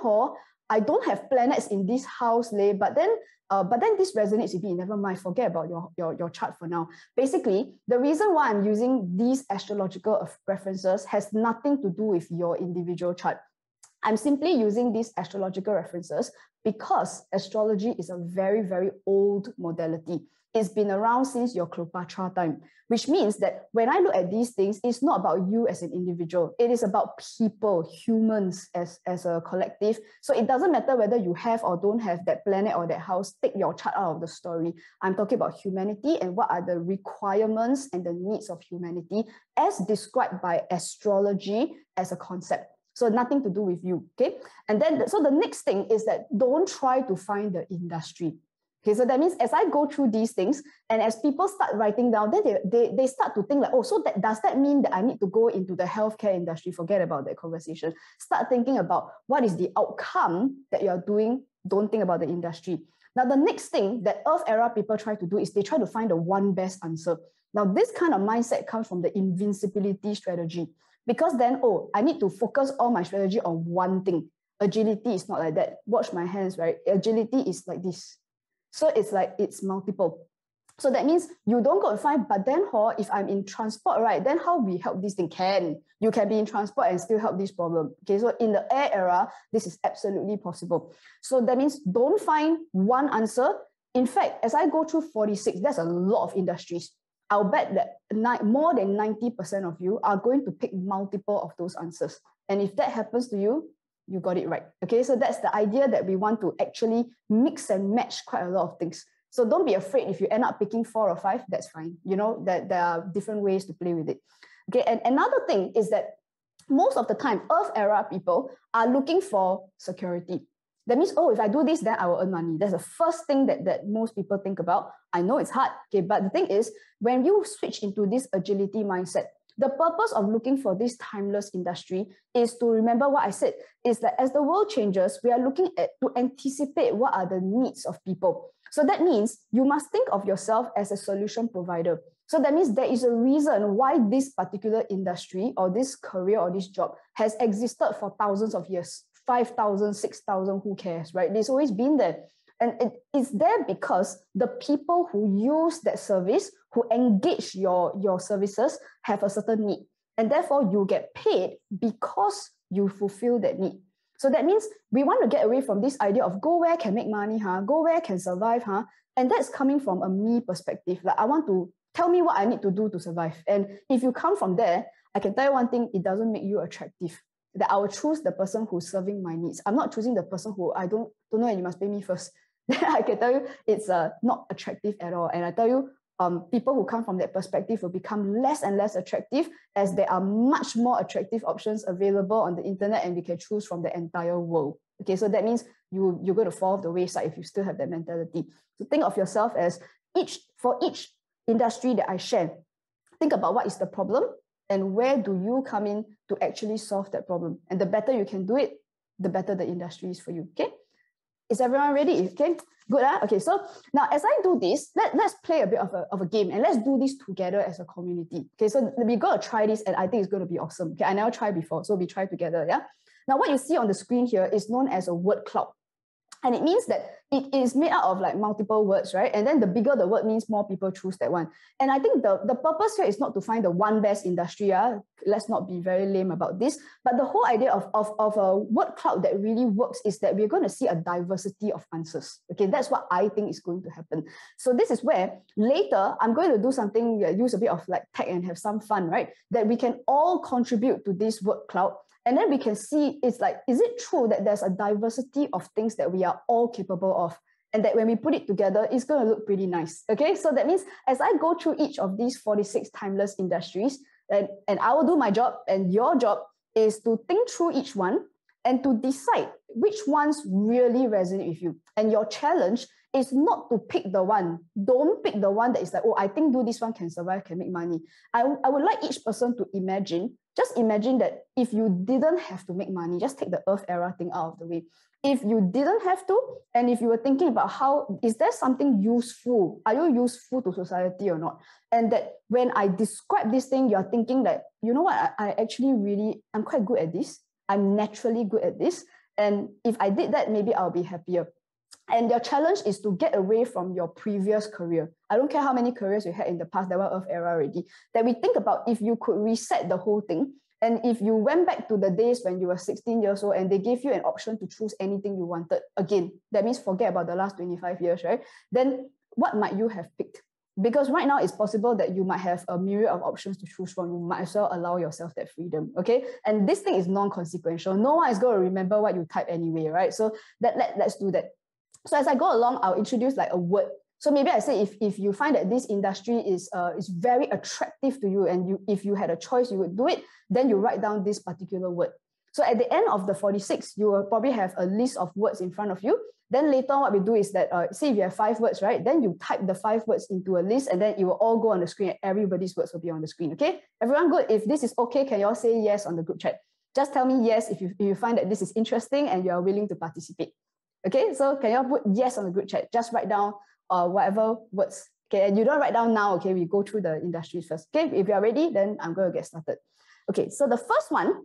I don't have planets in this house, but then this resonates with me. Never mind, forget about your chart for now. Basically, the reason why I'm using these astrological references has nothing to do with your individual chart. I'm simply using these astrological references because astrology is a very, very old modality. It's been around since your Cleopatra time, which means that when I look at these things, it's not about you as an individual. It is about people, humans as a collective. So it doesn't matter whether you have or don't have that planet or that house, take your chart out of the story. I'm talking about humanity and what are the requirements and the needs of humanity as described by astrology as a concept. So nothing to do with you, okay? And then, so the next thing is that don't try to find the industry. Okay, so that means as I go through these things and as people start writing down, then they start to think like, oh, so does that mean that I need to go into the healthcare industry? Forget about that conversation. Start thinking about what is the outcome that you're doing. Don't think about the industry. Now, the next thing that Earth era people try to do is they try to find the one best answer. Now, this kind of mindset comes from the invincibility strategy because then, oh, I need to focus all my strategy on one thing. Agility is not like that. Watch my hands, right? Agility is like this. So it's like, it's multiple. So that means you don't go and find, but then if I'm in transport, right, then how we help this thing? You can be in transport and still help this problem. Okay, so in the air era, this is absolutely possible. So that means don't find one answer. In fact, as I go through 46, there's a lot of industries. I'll bet that more than 90% of you are going to pick multiple of those answers. And if that happens to you, you got it right. Okay, so that's the idea that we want to actually mix and match quite a lot of things. So don't be afraid if you end up picking 4 or 5, that's fine. You know, that there are different ways to play with it. Okay, and another thing is that most of the time, Earth era people are looking for security. That means, oh, if I do this, then I will earn money. That's the first thing that most people think about. I know it's hard, okay, but the thing is, when you switch into this agility mindset, the purpose of looking for this timeless industry is to remember what I said, is that as the world changes, we are looking at to anticipate what are the needs of people. So that means you must think of yourself as a solution provider. So that means there is a reason why this particular industry or this career or this job has existed for thousands of years, 5,000, 6,000, who cares, right? It's always been there. And it's there because the people who use that service, who engage your services, have a certain need. And therefore, you get paid because you fulfill that need. So that means we want to get away from this idea of go where can make money, go where can survive, and that's coming from a me perspective. Like I want to tell me what I need to do to survive. And if you come from there, I can tell you one thing, it doesn't make you attractive. That I will choose the person who's serving my needs. I'm not choosing the person who I don't know and you must pay me first. I can tell you it's not attractive at all. And I tell you, people who come from that perspective will become less and less attractive as there are much more attractive options available on the internet and we can choose from the entire world. Okay, so that means you're going to fall off the wayside if you still have that mentality. So think of yourself as for each industry that I share, think about what is the problem and where do you come in to actually solve that problem. And the better you can do it, the better the industry is for you, okay? Is everyone ready? Okay, good. Okay, so now as I do this, let's play a bit of a game and let's do this together as a community. Okay, so we're going to try this and I think it's going to be awesome. Okay, I never tried before, so we try together. Yeah. Now what you see on the screen here is known as a word cloud. And it means that it is made out of like multiple words, right? And then the bigger the word means more people choose that one. And I think the purpose here is not to find the one best industry. Let's not be very lame about this. But the whole idea of a word cloud that really works is that we're going to see a diversity of answers. Okay, that's what I think is going to happen. So this is where later I'm going to do something, use a bit of like tech and have some fun, right? That we can all contribute to this word cloud. And then we can see, it's like, is it true that there's a diversity of things that we are all capable of? And that when we put it together, it's going to look pretty nice. Okay, so that means as I go through each of these 46 timeless industries, and I will do my job, and your job is to think through each one and to decide which ones really resonate with you. And your challenge is not to pick the one. Don't pick the one that is like, oh, I think do this one can survive, can make money. I would like each person to imagine, just imagine that if you didn't have to make money, just take the Earth era thing out of the way. If you didn't have to, and if you were thinking about how, is there something useful? Are you useful to society or not? And that when I describe this thing, you're thinking that, you know what, I actually really, I'm quite good at this. I'm naturally good at this. And if I did that, maybe I'll be happier. And your challenge is to get away from your previous career. I don't care how many careers you had in the past, that were Earth era already, that we think about if you could reset the whole thing. And if you went back to the days when you were 16 years old and they gave you an option to choose anything you wanted, again, that means forget about the last 25 years, right? Then what might you have picked? Because right now it's possible that you might have a myriad of options to choose from. You might as well allow yourself that freedom, okay? And this thing is non-consequential. No one is going to remember what you type anyway, right? So let's do that. So as I go along, I'll introduce like a word. So maybe I say if you find that this industry is very attractive to you and if you had a choice, you would do it, then you write down this particular word. So at the end of the 46, you will probably have a list of words in front of you. Then later on, what we do is that, say if you have 5 words, right? Then you type the 5 words into a list and then it will all go on the screen and everybody's words will be on the screen, okay? Everyone good? If this is okay, can you all say yes on the group chat? Just tell me yes if you find that this is interesting and you are willing to participate. Okay, so can you all put yes on the group chat? Just write down whatever words. Okay, and you don't write down now, okay? We go through the industries first. Okay, if you're ready, then I'm going to get started. Okay, so the first one,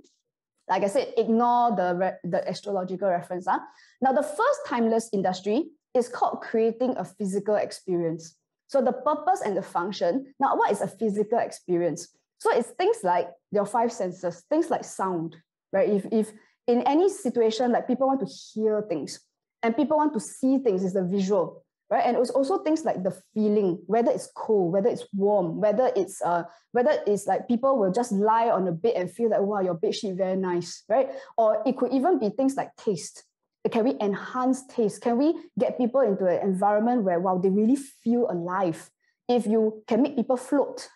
like I said, ignore the astrological reference. Now, the first timeless industry is called creating a physical experience. So the purpose and the function. Now, what is a physical experience? So it's things like your 5 senses, things like sound, right? If in any situation, like people want to hear things and people want to see things, is the visual, right? And it's also things like the feeling, whether it's cold, whether it's warm, whether it's like people will just lie on a bed and feel like, wow, your bed sheet very nice, right? Or it could even be things like taste. Can we enhance taste? Can we get people into an environment where, wow, they really feel alive? If you can make people float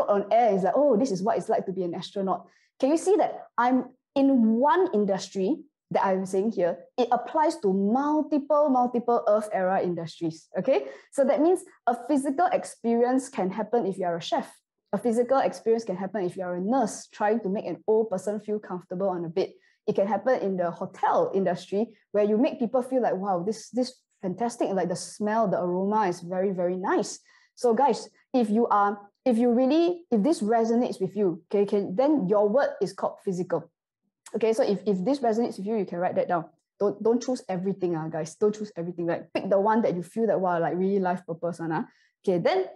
on air, it's like, oh, this is what it's like to be an astronaut. Can you see that I'm in one industry that I'm saying here, it applies to multiple Earth era industries, okay? So that means a physical experience can happen if you're a chef. A physical experience can happen if you're a nurse trying to make an old person feel comfortable on a bed. It can happen in the hotel industry where you make people feel like, wow, this fantastic, like the smell, the aroma is very, very nice. So guys, if this resonates with you, okay, then your word is called physical. Okay, so if this resonates with you, you can write that down. Don't choose everything, guys. Don't choose everything. Like pick the one that you feel that, wow, like really life purpose on. Okay, then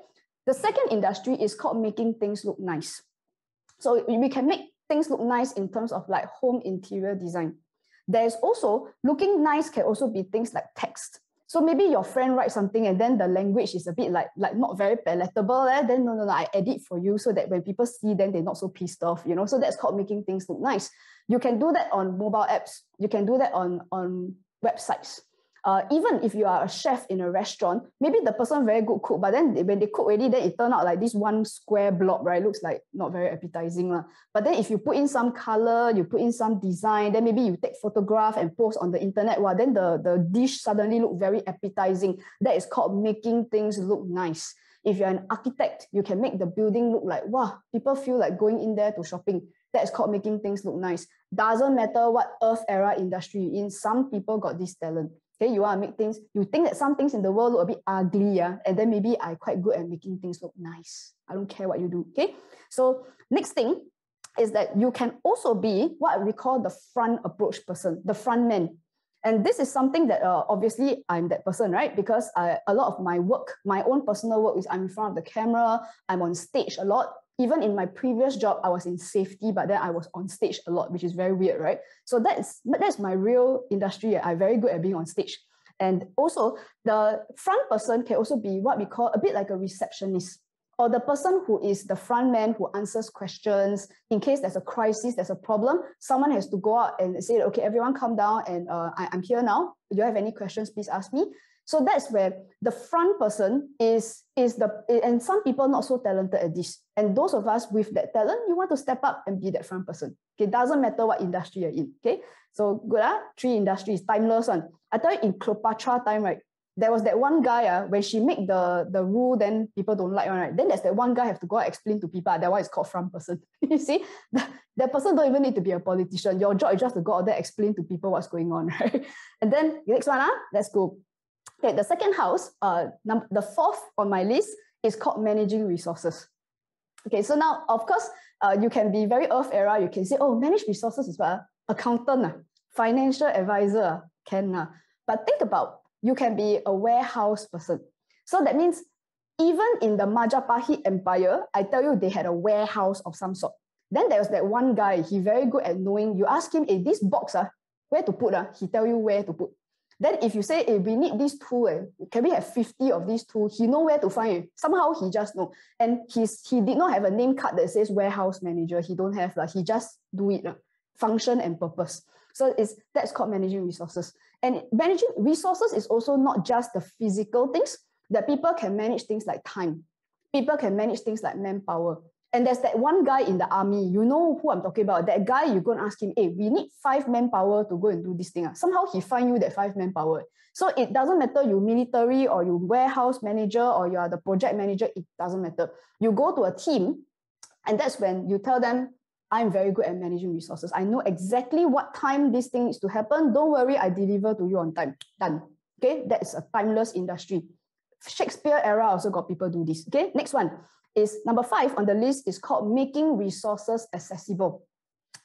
the second industry is called making things look nice. So we can make things look nice in terms of like home interior design. There's also, looking nice can also be things like text. So maybe your friend writes something and then the language is a bit like not very palatable. Then no, I edit for you so that when people see, then they're not so pissed off, you know. So that's called making things look nice. You can do that on mobile apps. You can do that on websites. Even if you are a chef in a restaurant, maybe the person very good cook, but then when they cook already, then it turns out like this one square blob, right? Looks like not very appetizing. But then if you put in some color, you put in some design, then maybe you take photograph and post on the internet, well, then the dish suddenly look very appetizing. That is called making things look nice. If you're an architect, you can make the building look like, wow, people feel like going in there to shopping. That is called making things look nice. Doesn't matter what Earth era industry you're in, some people got this talent. Okay, you want to make things, you think that some things in the world look a bit ugly, yeah, and then maybe I'm quite good at making things look nice. I don't care what you do. Okay, so next thing is that you can also be what we call the front approach person, the front man. And this is something that obviously I'm that person, right? Because a lot of my work, my own personal work is I'm in front of the camera, I'm on stage a lot. Even in my previous job, I was in safety, but then I was on stage a lot, which is very weird, right? So that's my real industry. I'm very good at being on stage. And also the front person can also be what we call a bit like a receptionist, or the person who is the front man who answers questions. In case there's a crisis, there's a problem, someone has to go out and say, okay, everyone calm down, and I'm here now. Do you have any questions? Please ask me. So that's where the front person is and some people not so talented at this. And those of us with that talent, you want to step up and be that front person. Okay, it doesn't matter what industry you're in. Okay, so good, 3 industries, timeless one. I tell you, in Cleopatra time, right, there was that one guy, when she make the rule, then people don't like one, right? Then there's that one guy have to go out explain to people. That one is called front person. You see, that person don't even need to be a politician. Your job is just to go out there, explain to people what's going on, right? And then the next one, let's go. Okay, the second house, the 4th on my list is called managing resources. Okay, so now, of course, you can be very earth era. You can say, oh, manage resources is what? Accountant, financial advisor, can. But think about, you can be a warehouse person. So that means even in the Majapahit Empire, I tell you, they had a warehouse of some sort. Then there was that one guy, he very good at knowing, you ask him, hey, this box, where to put? He tell you where to put. Then if you say, hey, we need this tool, can we have 50 of these tools? He know where to find it. Somehow he just know. And he did not have a name card that says warehouse manager. He don't have, he just do it, function and purpose. So that's called managing resources. And managing resources is also not just the physical things, that people can manage things like time. People can manage things like manpower. And there's that one guy in the army, you know who I'm talking about. That guy, you go and ask him, hey, we need 5 manpower to go and do this thing. Somehow he find you that 5 manpower. So it doesn't matter you military or you warehouse manager or you are the project manager, it doesn't matter. You go to a team, and that's when you tell them, I'm very good at managing resources. I know exactly what time this thing needs to happen. Don't worry, I deliver to you on time. Done. Okay, that's a timeless industry. Shakespeare era also got people do this. Okay, next one is number 5 on the list is called making resources accessible.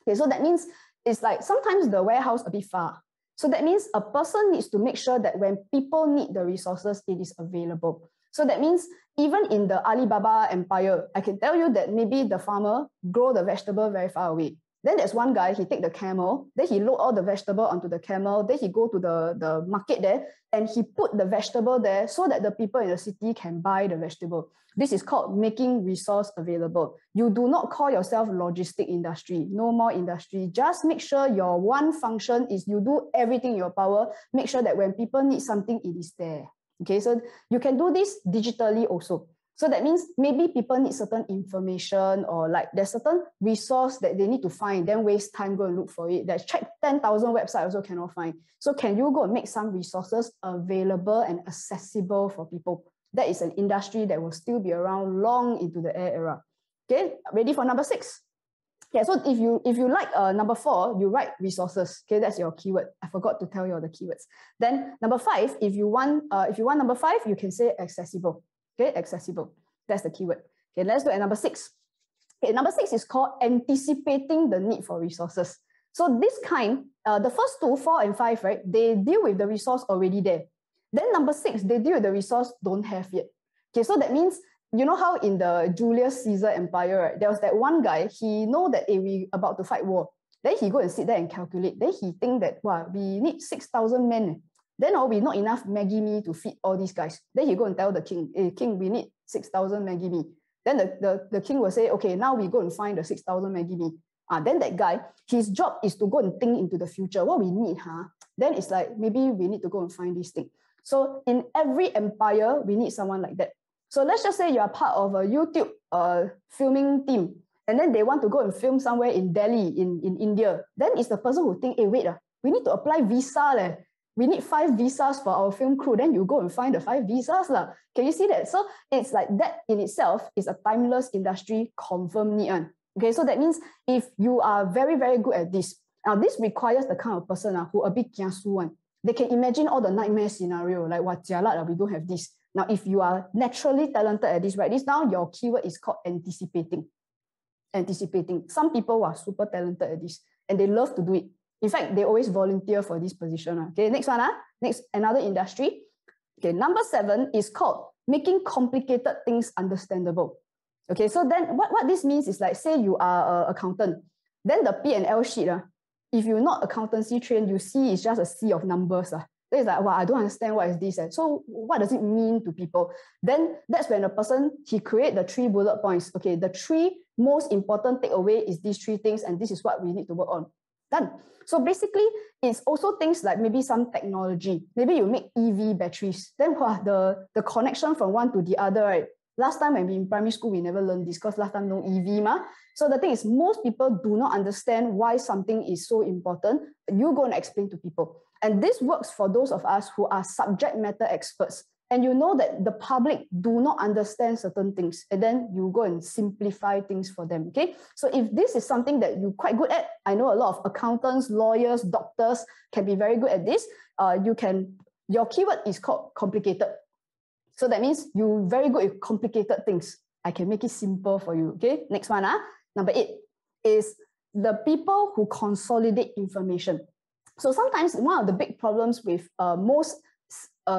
Okay, so that means it's like sometimes the warehouse a bit far. So that means a person needs to make sure that when people need the resources, it is available. So that means even in the Alibaba empire, I can tell you that maybe the farmer grow the vegetable very far away. Then there's one guy, he take the camel, then he load all the vegetable onto the camel, then he go to the market there, and he put the vegetable there so that the people in the city can buy the vegetable. This is called making resource available. You do not call yourself logistic industry, no more industry. Just make sure your one function is you do everything in your power, make sure that when people need something, it is there. Okay, so you can do this digitally also. So that means maybe people need certain information or like there's certain resource that they need to find, then waste time, go and look for it. That's check 10,000 websites also cannot find. So can you go and make some resources available and accessible for people? That is an industry that will still be around long into the air era. Okay, ready for number 6? Yeah, so if you like number 4, you write resources. Okay, that's your keyword. I forgot to tell you all the keywords. Then number 5, if you want number 5, you can say accessible. Okay, accessible. That's the keyword. Okay, let's look at number 6. Okay, number 6 is called anticipating the need for resources. So this kind, the first 2, 4 and 5, right? They deal with the resource already there. Then number 6, they deal with the resource don't have yet. Okay, so that means, you know how in the Julius Caesar Empire, right, there was that one guy, he know that we about to fight war. Then he go and sit there and calculate. Then he think that, wow, we need 6,000 men. Then we not enough Maggie mee to feed all these guys. Then he go and tell the king, hey, king, we need 6,000 Maggie mee. Then the king will say, okay, now we go and find the 6,000 Maggie mee. Then that guy, his job is to go and think into the future. What we need, Then it's like, maybe we need to go and find this thing. So in every empire, we need someone like that. So let's just say you're part of a YouTube filming team, and then they want to go and film somewhere in Delhi, in India. Then it's the person who think, hey, wait, we need to apply visa. We need 5 visas for our film crew. Then you go and find the 5 visas. Can you see that? So it's like that in itself is a timeless industry, confirm need. Okay, so that means if you are very, very good at this, now this requires the kind of person who a bit kiasu one. they can imagine all the nightmare scenario, like what jialat, we don't have this. Now, if you are naturally talented at this, write this down, your keyword is called anticipating. Anticipating. Some people are super talented at this and they love to do it. In fact, they always volunteer for this position. Okay, next one. Next, another industry. Okay, number 7 is called making complicated things understandable. Okay, so then what this means is like, say you are an accountant, then the P&L sheet, if you're not accountancy trained, you see it's just a sea of numbers. Then it's like, wow, I don't understand what is this. So what does it mean to people? Then that's when a person, he create the 3 bullet points. Okay, the 3 most important takeaway is these 3 things, and this is what we need to work on. Done. So basically, it's also things like maybe some technology. Maybe you make EV batteries. Then the connection from one to the other, right? Last time when we in primary school, we never learned this because last time no EV ma. So the thing is, most people do not understand why something is so important. You go and explain to people. And this works for those of us who are subject matter experts. And you know that the public do not understand certain things. And then you go and simplify things for them, okay? So if this is something that you're quite good at, I know a lot of accountants, lawyers, doctors can be very good at this. Your keyword is called complicated. So that means you're very good at complicated things. I can make it simple for you, okay? Next one, number 8 is the people who consolidate information. So sometimes one of the big problems with most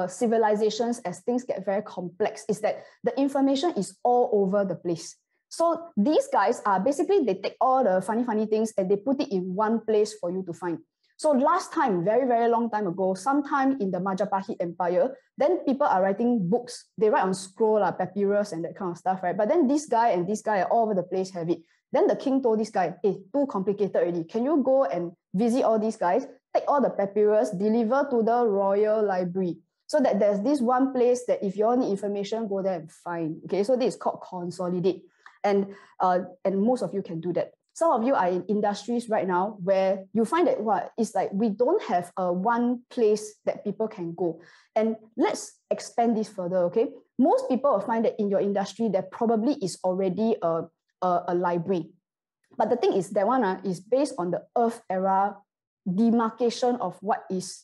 civilizations as things get very complex is that the information is all over the place. So these guys are basically, they take all the funny things and they put it in one place for you to find. So last time, very, very long time ago, sometime in the Majapahit Empire, then people are writing books. They write on scroll, papyrus and that kind of stuff, right? But then this guy and this guy are all over the place have it. Then the king told this guy, hey, too complicated already. Can you go and visit all these guys, take all the papyrus, deliver to the royal library? So that there's this one place that if you all need information, go there and find. Okay, so this is called consolidate. And most of you can do that. Some of you are in industries right now where you find that it's like we don't have one place that people can go. And let's expand this further, okay? Most people will find that in your industry, there probably is already a library. But the thing is, that one is based on the Earth era demarcation of what is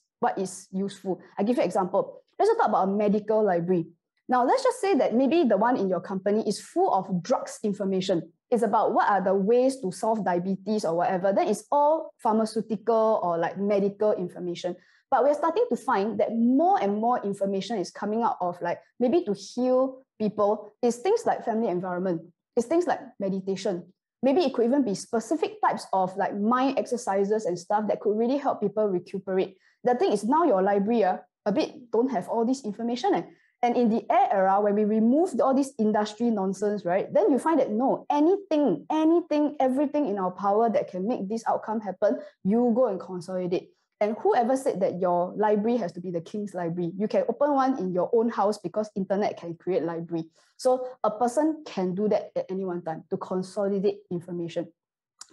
useful. I give you an example. Let's talk about a medical library. Now, let's just say that maybe the one in your company is full of drugs information. It's about what are the ways to solve diabetes or whatever. Then it's all pharmaceutical or like medical information. But we're starting to find that more and more information is coming out of like maybe to heal people. It's things like family environment. It's things like meditation. Maybe it could even be specific types of like mind exercises and stuff that could really help people recuperate. The thing is now your library a bit don't have all this information. And in the air era, when we removed all this industry nonsense, right, then you find that no, anything, everything in our power that can make this outcome happen, you go and consolidate. And whoever said that your library has to be the king's library, you can open one in your own house because internet can create library. So a person can do that at any one time to consolidate information.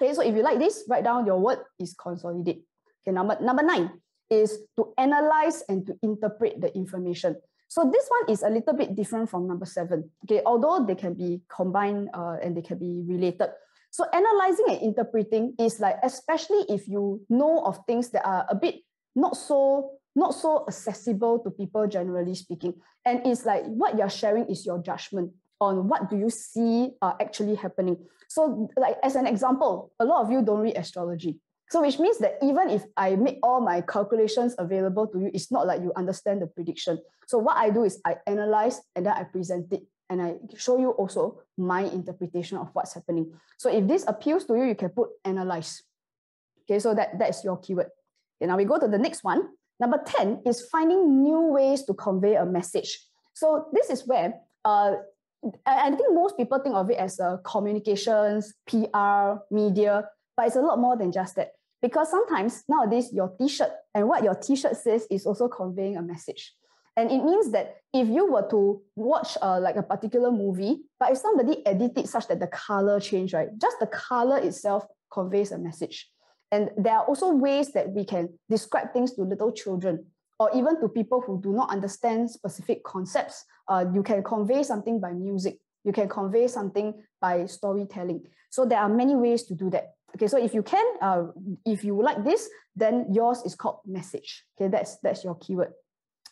Okay, so if you like this, write down your word is consolidate. Okay, number 9 is to analyze and to interpret the information. So this one is a little bit different from number 7. Okay, although they can be combined and they can be related. So analyzing and interpreting is like, especially if you know of things that are a bit not so accessible to people generally speaking. And it's like what you're sharing is your judgment on what do you see actually happening. So like as an example, a lot of you don't read astrology. So which means that even if I make all my calculations available to you, it's not like you understand the prediction. So what I do is I analyze and then I present it and I show you also my interpretation of what's happening. So if this appeals to you, you can put analyze. Okay, so that is your keyword. Okay, now we go to the next one. Number 10 is finding new ways to convey a message. So this is where I think most people think of it as communications, PR, media, but it's a lot more than just that. Because sometimes nowadays your t-shirt and what your t-shirt says is also conveying a message. And it means that if you were to watch like a particular movie, but if somebody edit it such that the color change, right? Just the color itself conveys a message. And there are also ways that we can describe things to little children or even to people who do not understand specific concepts. You can convey something by music. You can convey something by storytelling. So there are many ways to do that. Okay, so if you can, if you like this, then yours is called message. Okay, that's your keyword.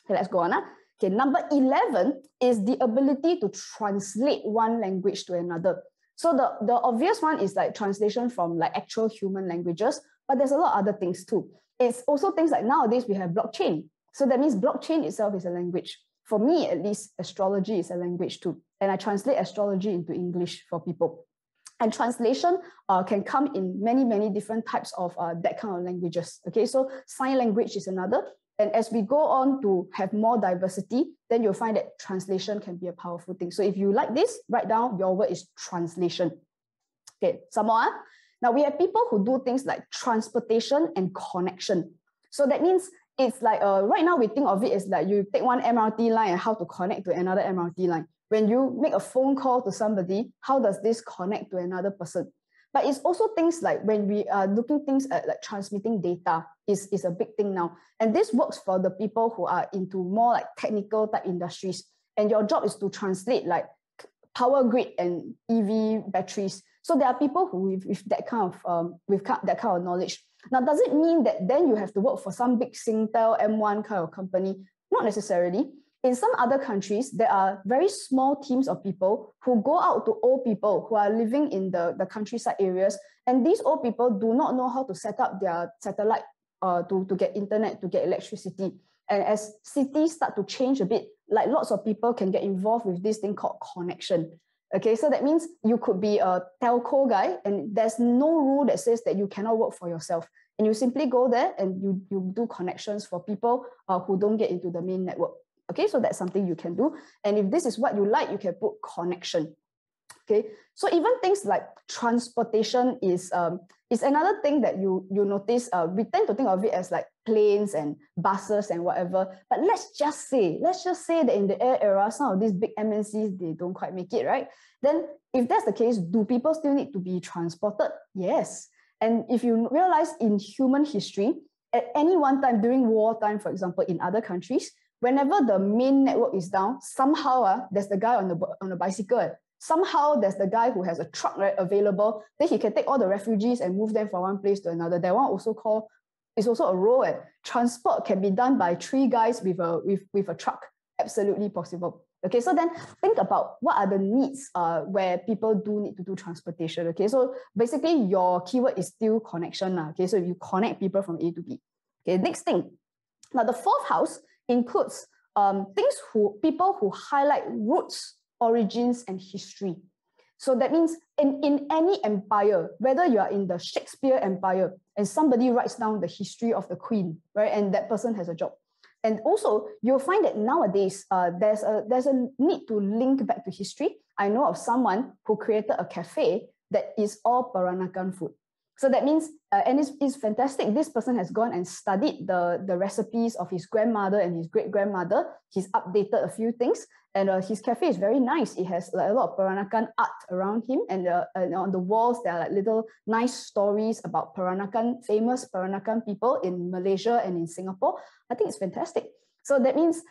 Okay, let's go on. Okay, number 11 is the ability to translate one language to another. So the obvious one is like translation from like actual human languages, but there's a lot of other things too. It's also things like nowadays we have blockchain. So that means blockchain itself is a language. For me, at least, astrology is a language too. And I translate astrology into English for people. And translation can come in many, many different types of that kind of languages. Okay, so sign language is another. And as we go on to have more diversity, then you'll find that translation can be a powerful thing. So if you like this, write down your word is translation. Okay, some more. Now we have people who do things like transportation and connection. So that means it's like, right now we think of it as like you take one MRT line and how to connect to another MRT line. When you make a phone call to somebody, how does this connect to another person? But it's also things like when we are looking things at like transmitting data is a big thing now. And this works for the people who are into more like technical type industries. And your job is to translate like power grid and EV batteries. So there are people who with that kind of knowledge. Now, does it mean that then you have to work for some big Singtel M1 kind of company? Not necessarily. In some other countries, there are very small teams of people who go out to old people who are living in the countryside areas. And these old people do not know how to set up their satellite to get internet, to get electricity. And as cities start to change a bit, like lots of people can get involved with this thing called connection. Okay, so that means you could be a telco guy and there's no rule that says that you cannot work for yourself. And you simply go there and you do connections for people who don't get into the main network. Okay, so that's something you can do. And if this is what you like, you can put connection. Okay, so even things like transportation is another thing that you notice. We tend to think of it as like planes and buses and whatever. But let's just say that in the air era, some of these big MNCs, they don't quite make it, right? Then if that's the case, do people still need to be transported? Yes. And if you realize in human history, at any one time during wartime, for example, in other countries, whenever the main network is down, somehow there's the guy on the bicycle. Somehow there's the guy who has a truck, right, available. Then he can take all the refugees and move them from one place to another. That one is also a role. Transport can be done by 3 guys with a truck. Absolutely possible. Okay, so then think about what are the needs where people do need to do transportation. Okay, so basically your keyword is still connection. Okay, so you connect people from A to B. Okay, next thing. Now the 4th house includes people who highlight roots, origins, and history. So that means in any empire, whether you are in the Shakespeare empire and somebody writes down the history of the queen, right, and that person has a job. And also, you'll find that nowadays there's a need to link back to history. I know of someone who created a cafe that is all Peranakan food. So that means, and it's fantastic, this person has gone and studied the recipes of his grandmother and his great-grandmother. He's updated a few things, and his cafe is very nice. It has like a lot of Peranakan art around him, and on the walls, there are like little nice stories about famous Peranakan people in Malaysia and in Singapore. I think it's fantastic. So that means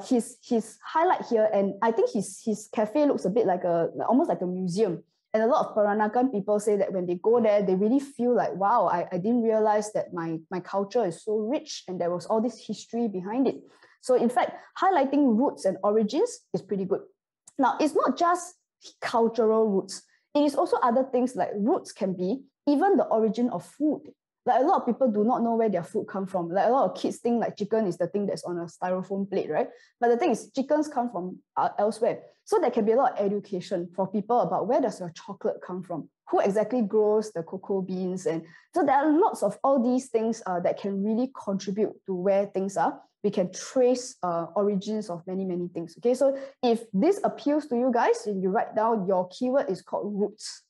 his highlight here, and I think his cafe looks a bit like almost like a museum. And a lot of Peranakan people say that when they go there, they really feel like, wow, I didn't realize that my culture is so rich and there was all this history behind it. So in fact, highlighting roots and origins is pretty good. Now, it's not just cultural roots. It is also other things like roots can be even the origin of food. Like a lot of people do not know where their food come from. Like a lot of kids think like chicken is the thing that's on a styrofoam plate, right? But the thing is, chickens come from elsewhere. So there can be a lot of education for people about where does your chocolate come from? Who exactly grows the cocoa beans? And so there are lots of all these things that can really contribute to where things are. We can trace origins of many, many things. Okay, so if this appeals to you guys, and you write down your keyword is called roots.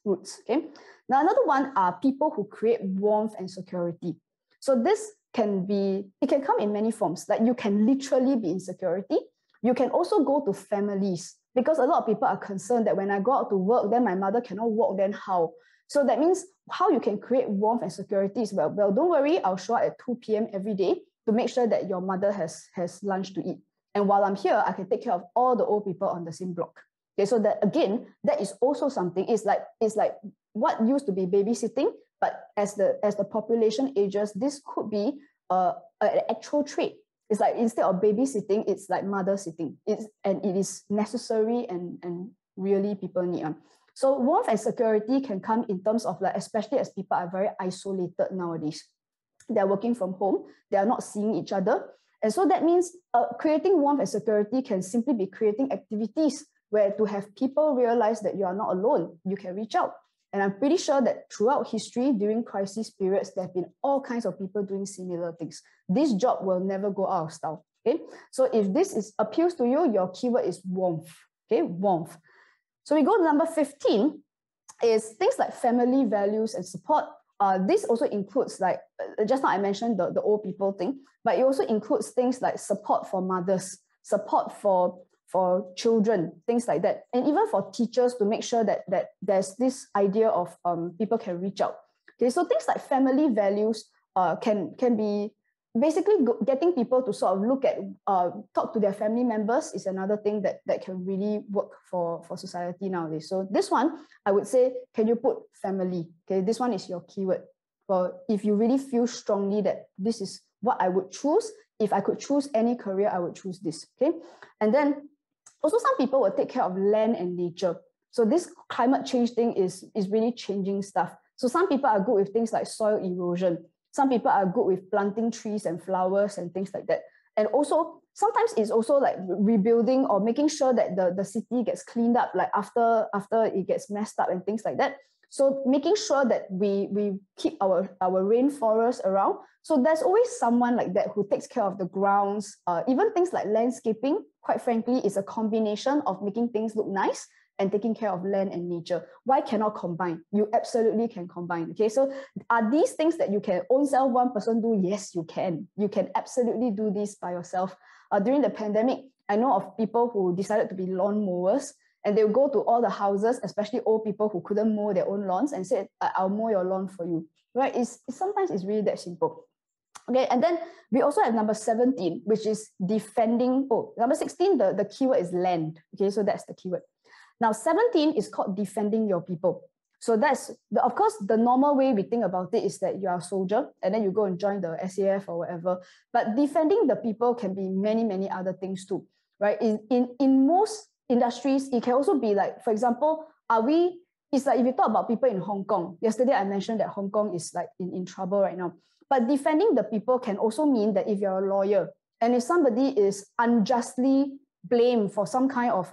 Roots, okay? Now, another one are people who create warmth and security. So this can come in many forms. Like you can literally be in security. You can also go to families because a lot of people are concerned that when I go out to work, then my mother cannot walk, then how? So that means how you can create warmth and security is well, don't worry, I'll show up at 2 p.m. every day to make sure that your mother has lunch to eat. And while I'm here, I can take care of all the old people on the same block. Okay, so that again, that is also something. It's like what used to be babysitting, but as the population ages, this could be an actual trait. It's like instead of babysitting, it's like mother sitting. It is necessary and really people need them. So warmth and security can come in terms of like, especially as people are very isolated nowadays. They're working from home. They are not seeing each other. And so that means creating warmth and security can simply be creating activities where to have people realize that you are not alone. You can reach out. And I'm pretty sure that throughout history, during crisis periods, there have been all kinds of people doing similar things. This job will never go out of style. Okay? So if this appeals to you, your keyword is warmth. Okay, warmth. So we go to number 15, is things like family values and support. This also includes like, just now I mentioned the old people thing, but it also includes things like support for mothers, support for children, things like that. And even for teachers to make sure that there's this idea of people can reach out. Okay, so things like family values can be basically getting people to sort of look at, talk to their family members is another thing that can really work for society nowadays. So this one, I would say, can you put family? Okay, this one is your keyword. For if you really feel strongly that this is what I would choose, if I could choose any career, I would choose this. Okay, and then also some people will take care of land and nature. So this climate change thing is really changing stuff. So some people are good with things like soil erosion. Some people are good with planting trees and flowers and things like that. And also, sometimes it's also like rebuilding or making sure that the city gets cleaned up, like after it gets messed up and things like that. So making sure that we keep our rainforest around. So there's always someone like that who takes care of the grounds. Even things like landscaping, quite frankly, is a combination of making things look nice and taking care of land and nature. Why cannot combine? You absolutely can combine. Okay, so are these things that you can own self one person do? Yes, you can. You can absolutely do this by yourself. During the pandemic, I know of people who decided to be lawn mowers, and they'll go to all the houses, especially old people who couldn't mow their own lawns, and say, I'll mow your lawn for you. Right? Sometimes it's really that simple. Okay, and then we also have number 17, which is defending. Oh, number 16, the keyword is land. Okay, so that's the keyword. Now, 17 is called defending your people. So that's, of course, the normal way we think about it is that you are a soldier and then you go and join the SAF or whatever. But defending the people can be many, many other things too, right? In most industries, it can also be like, for example, it's like if you talk about people in Hong Kong, yesterday I mentioned that Hong Kong is like in trouble right now. But defending the people can also mean that if you're a lawyer and if somebody is unjustly blamed for some kind of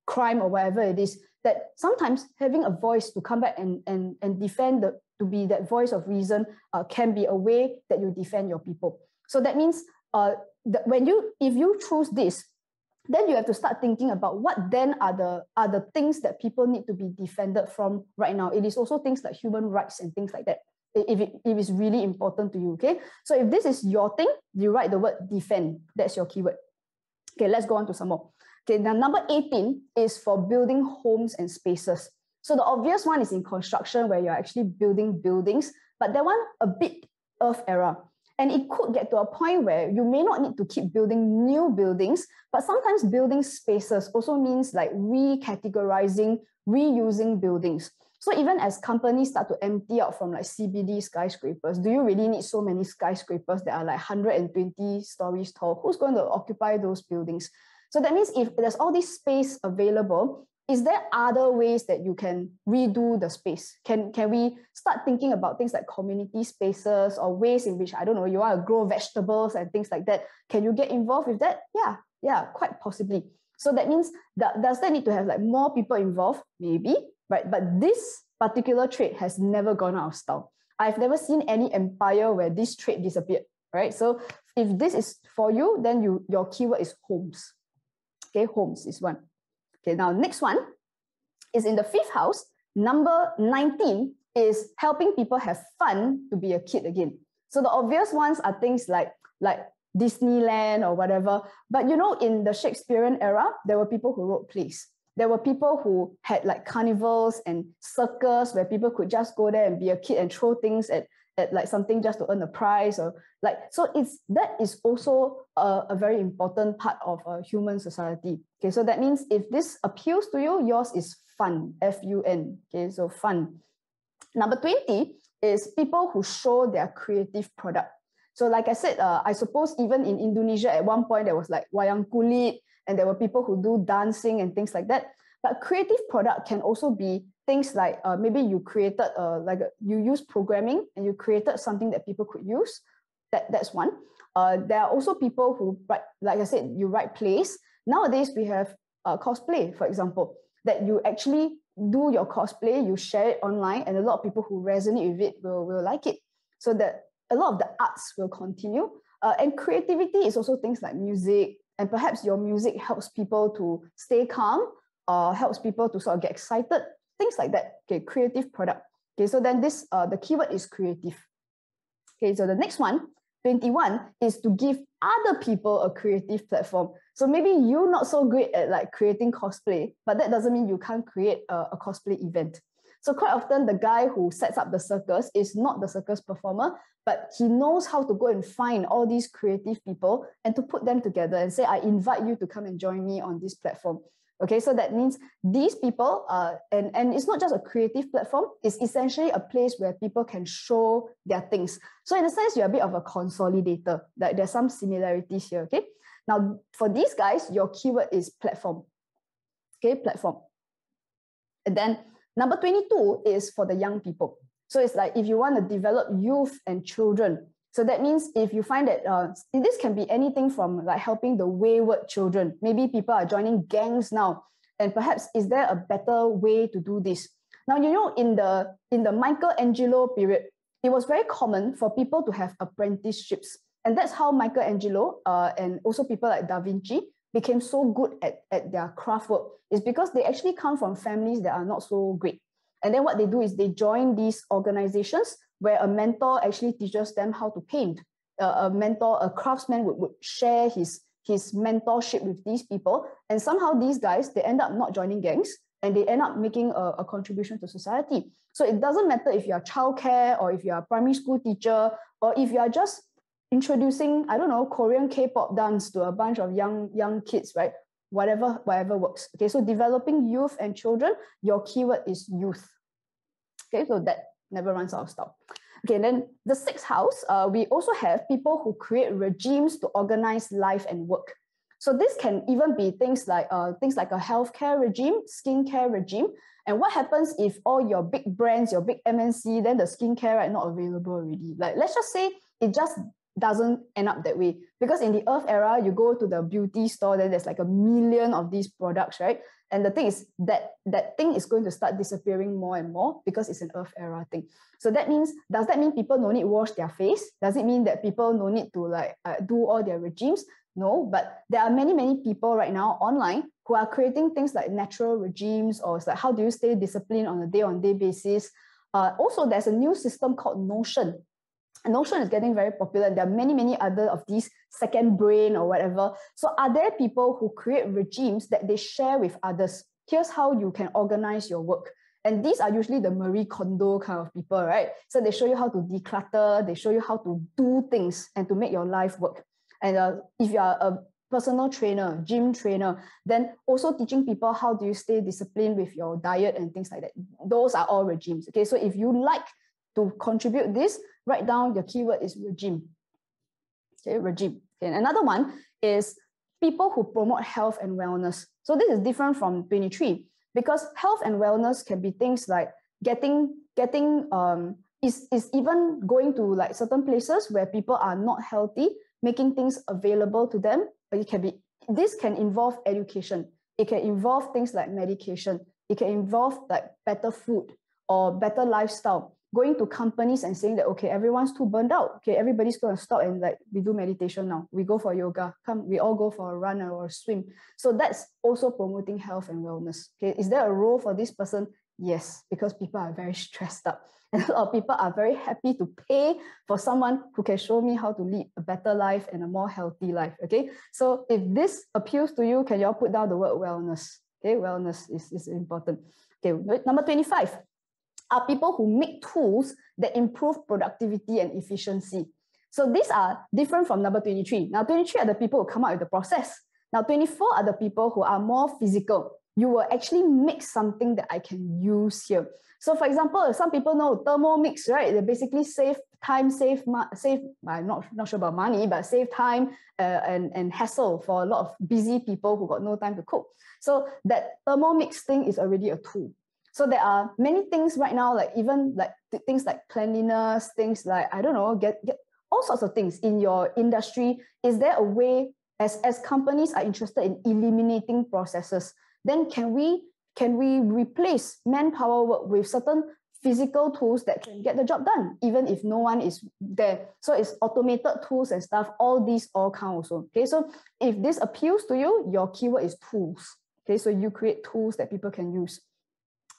crime or whatever it is, that sometimes having a voice to come back and defend to be that voice of reason can be a way that you defend your people. So that means if you choose this, then you have to start thinking about what then are the things that people need to be defended from right now. It is also things like human rights and things like that. If it is really important to you, okay? So if this is your thing, you write the word defend. That's your keyword. Okay, let's go on to some more. Okay, now number 18 is for building homes and spaces. So the obvious one is in construction where you're actually building buildings, but that one a bit Earth era. And it could get to a point where you may not need to keep building new buildings, but sometimes building spaces also means like recategorizing, reusing buildings. So even as companies start to empty out from like CBD skyscrapers, do you really need so many skyscrapers that are like 120 stories tall? Who's going to occupy those buildings? So that means if there's all this space available, is there other ways that you can redo the space? Can we start thinking about things like community spaces or ways in which, I don't know, you want to grow vegetables and things like that? Can you get involved with that? Yeah, quite possibly. So that means does that need to have like more people involved? Maybe, right? But this particular trait has never gone out of style. I've never seen any empire where this trait disappeared, right? So if this is for you, then your keyword is homes. Okay, homes is one. Okay, now next one is in the 5th house. Number 19 is helping people have fun to be a kid again. So the obvious ones are things like Disneyland or whatever. But you know, in the Shakespearean era, there were people who wrote plays. There were people who had like carnivals and circus where people could just go there and be a kid and throw things at at like something just to earn a prize, or like, so that is also a very important part of a human society. Okay, so that means if this appeals to you, yours is fun, F-U-N. Okay, so fun. Number 20 is people who show their creative product. So like I said, I suppose even in Indonesia at one point there was like wayang kulit, and there were people who do dancing and things like that. But creative product can also be things like maybe you created you use programming and you created something that people could use. That's one. There are also people who write, like I said, you write plays. Nowadays we have cosplay, for example, that you actually do your cosplay, you share it online, and a lot of people who resonate with it will like it. So that a lot of the arts will continue. And creativity is also things like music, and perhaps your music helps people to stay calm, helps people to sort of get excited, things like that. Okay, creative product. Okay, so then this, the keyword is creative. Okay, so the next one, 21, is to give other people a creative platform. So maybe you're not so great at like creating cosplay, but that doesn't mean you can't create a cosplay event. So quite often the guy who sets up the circus is not the circus performer, but he knows how to go and find all these creative people and to put them together and say, I invite you to come and join me on this platform. Okay, so that means these people, and it's not just a creative platform, it's essentially a place where people can show their things. So in a sense, you're a bit of a consolidator. Like there's some similarities here, okay? Now, for these guys, your keyword is platform. Okay, platform. And then number 22 is for the young people. So it's like if you want to develop youth and children. So that means if you find that this can be anything from like helping the wayward children. Maybe people are joining gangs now, and perhaps is there a better way to do this? Now, you know, in the Michelangelo period, it was very common for people to have apprenticeships. And that's how Michelangelo and also people like Da Vinci became so good at their craft work. It's because they actually come from families that are not so great. And then what they do is they join these organizations where a mentor actually teaches them how to paint. A craftsman would share his mentorship with these people. And somehow these guys, they end up not joining gangs, and they end up making a contribution to society. So it doesn't matter if you're childcare, or if you're a primary school teacher, or if you're just introducing, I don't know, Korean K-pop dance to a bunch of young kids, right? Whatever works. Okay, so developing youth and children, your keyword is youth. Okay, so that never runs out of style. Okay, then the sixth house, we also have people who create regimes to organize life and work. So this can even be things like a healthcare regime, skincare regime. And what happens if all your big brands, your big MNC, then the skincare are not available already? Like, let's just say it just doesn't end up that way. Because in the Earth era, you go to the beauty store, then there's like 1 million of these products, right? And the thing is that thing is going to start disappearing more and more because it's an Earth era thing. So that means, does that mean people no need to wash their face? Does it mean that people no need to do all their regimes? No, but there are many people right now online who are creating things like natural regimes, or it's like, how do you stay disciplined on a day-on-day basis? Also, there's a new system called Notion. And Notion is getting very popular. There are many other of these second brain or whatever. So are there people who create regimes that they share with others? Here's how you can organize your work. And these are usually the Marie Kondo kind of people, right? So they show you how to declutter, they show you how to do things and to make your life work. And if you are a personal trainer, gym trainer, then also teaching people how do you stay disciplined with your diet and things like that. Those are all regimes. Okay, so if you like to contribute this, write down your keyword is regime. Okay, regime. Okay, and another one is people who promote health and wellness. So this is different from 23 because health and wellness can be things like is even going to like certain places where people are not healthy, making things available to them. But this can involve education. It can involve things like medication. It can involve like better food or better lifestyle. Going to companies and saying that, okay, everyone's too burned out. Okay, everybody's going to stop and like, we do meditation now. We go for yoga. Come, we all go for a run or a swim. So that's also promoting health and wellness. Okay, is there a role for this person? Yes, because people are very stressed out. And a lot of people are very happy to pay for someone who can show me how to lead a better life and a more healthy life. Okay, so if this appeals to you, can you all put down the word wellness? Okay, wellness is important. Okay, number 25. are people who make tools that improve productivity and efficiency. So these are different from number 23. Now 23 are the people who come out with the process. Now 24 are the people who are more physical. You will actually make something that I can use here. So for example, some people know Thermomix, right? They basically save time, I'm not sure about money, but save time and hassle for a lot of busy people who got no time to cook. So that Thermomix thing is already a tool. So there are many things right now, like even like things like cleanliness, things like, I don't know, get all sorts of things in your industry. Is there a way, as companies are interested in eliminating processes, then can we replace manpower work with certain physical tools that can get the job done, even if no one is there? So it's automated tools and stuff. All these all count also. Okay, so if this appeals to you, your keyword is tools. Okay, so you create tools that people can use.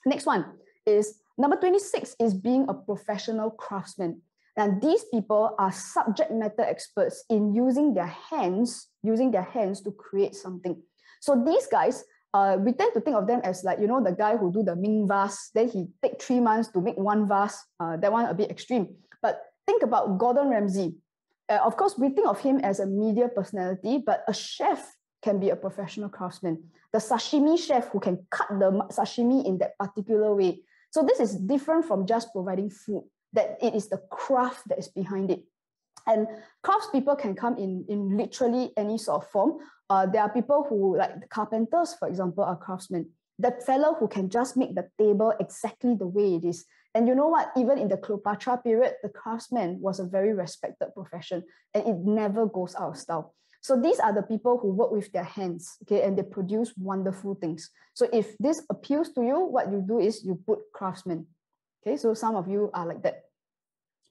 Next one is number 26 is being a professional craftsman. And these people are subject matter experts in using their hands to create something. So these guys, we tend to think of them as like, you know, the guy who do the Ming vase, then he take 3 months to make one vase. That one a bit extreme. But think about Gordon Ramsay. Of course, we think of him as a media personality, but a chef can be a professional craftsman. The sashimi chef who can cut the sashimi in that particular way. So this is different from just providing food, that it is the craft that is behind it. And craftspeople can come in literally any sort of form. There are people who, like the carpenters, for example, are craftsmen. That fellow who can just make the table exactly the way it is. And you know what? Even in the Cleopatra period, the craftsman was a very respected profession, and it never goes out of style. So these are the people who work with their hands, okay, and they produce wonderful things. So if this appeals to you, what you do is you put craftsmen. Okay, so some of you are like that.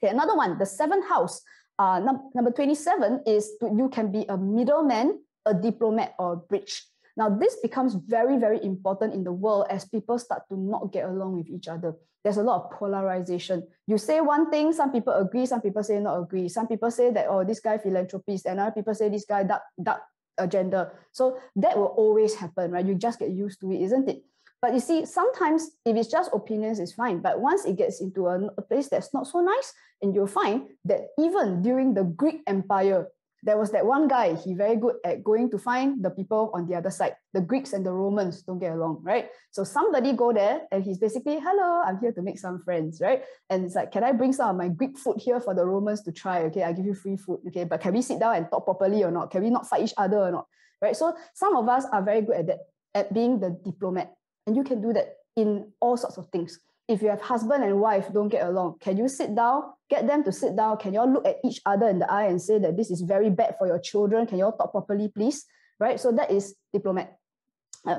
Okay, another one, the 7th house. Number 27 is you can be a middleman, a diplomat, or a bridge. Now, this becomes very, very important in the world as people start to not get along with each other. There's a lot of polarization. You say one thing, some people agree, some people say not agree. Some people say that, oh, this guy philanthropist, and other people say this guy dark agenda. So that will always happen, right? You just get used to it, isn't it? But you see, sometimes if it's just opinions, it's fine. But once it gets into a place that's not so nice, and you'll find that even during the Greek Empire, there was that one guy, he very good at going to find the people on the other side. The Greeks and the Romans don't get along, right? So somebody go there and he's basically, hello, I'm here to make some friends, right? And it's like, can I bring some of my Greek food here for the Romans to try? Okay, I give you free food. Okay, but can we sit down and talk properly or not? Can we not fight each other or not? Right? So some of us are very good at that, at being the diplomat. And you can do that in all sorts of things. If you have husband and wife don't get along, can you sit down, get them to sit down? Can you all look at each other in the eye and say that this is very bad for your children? Can you all talk properly, please? Right? So that is diplomat.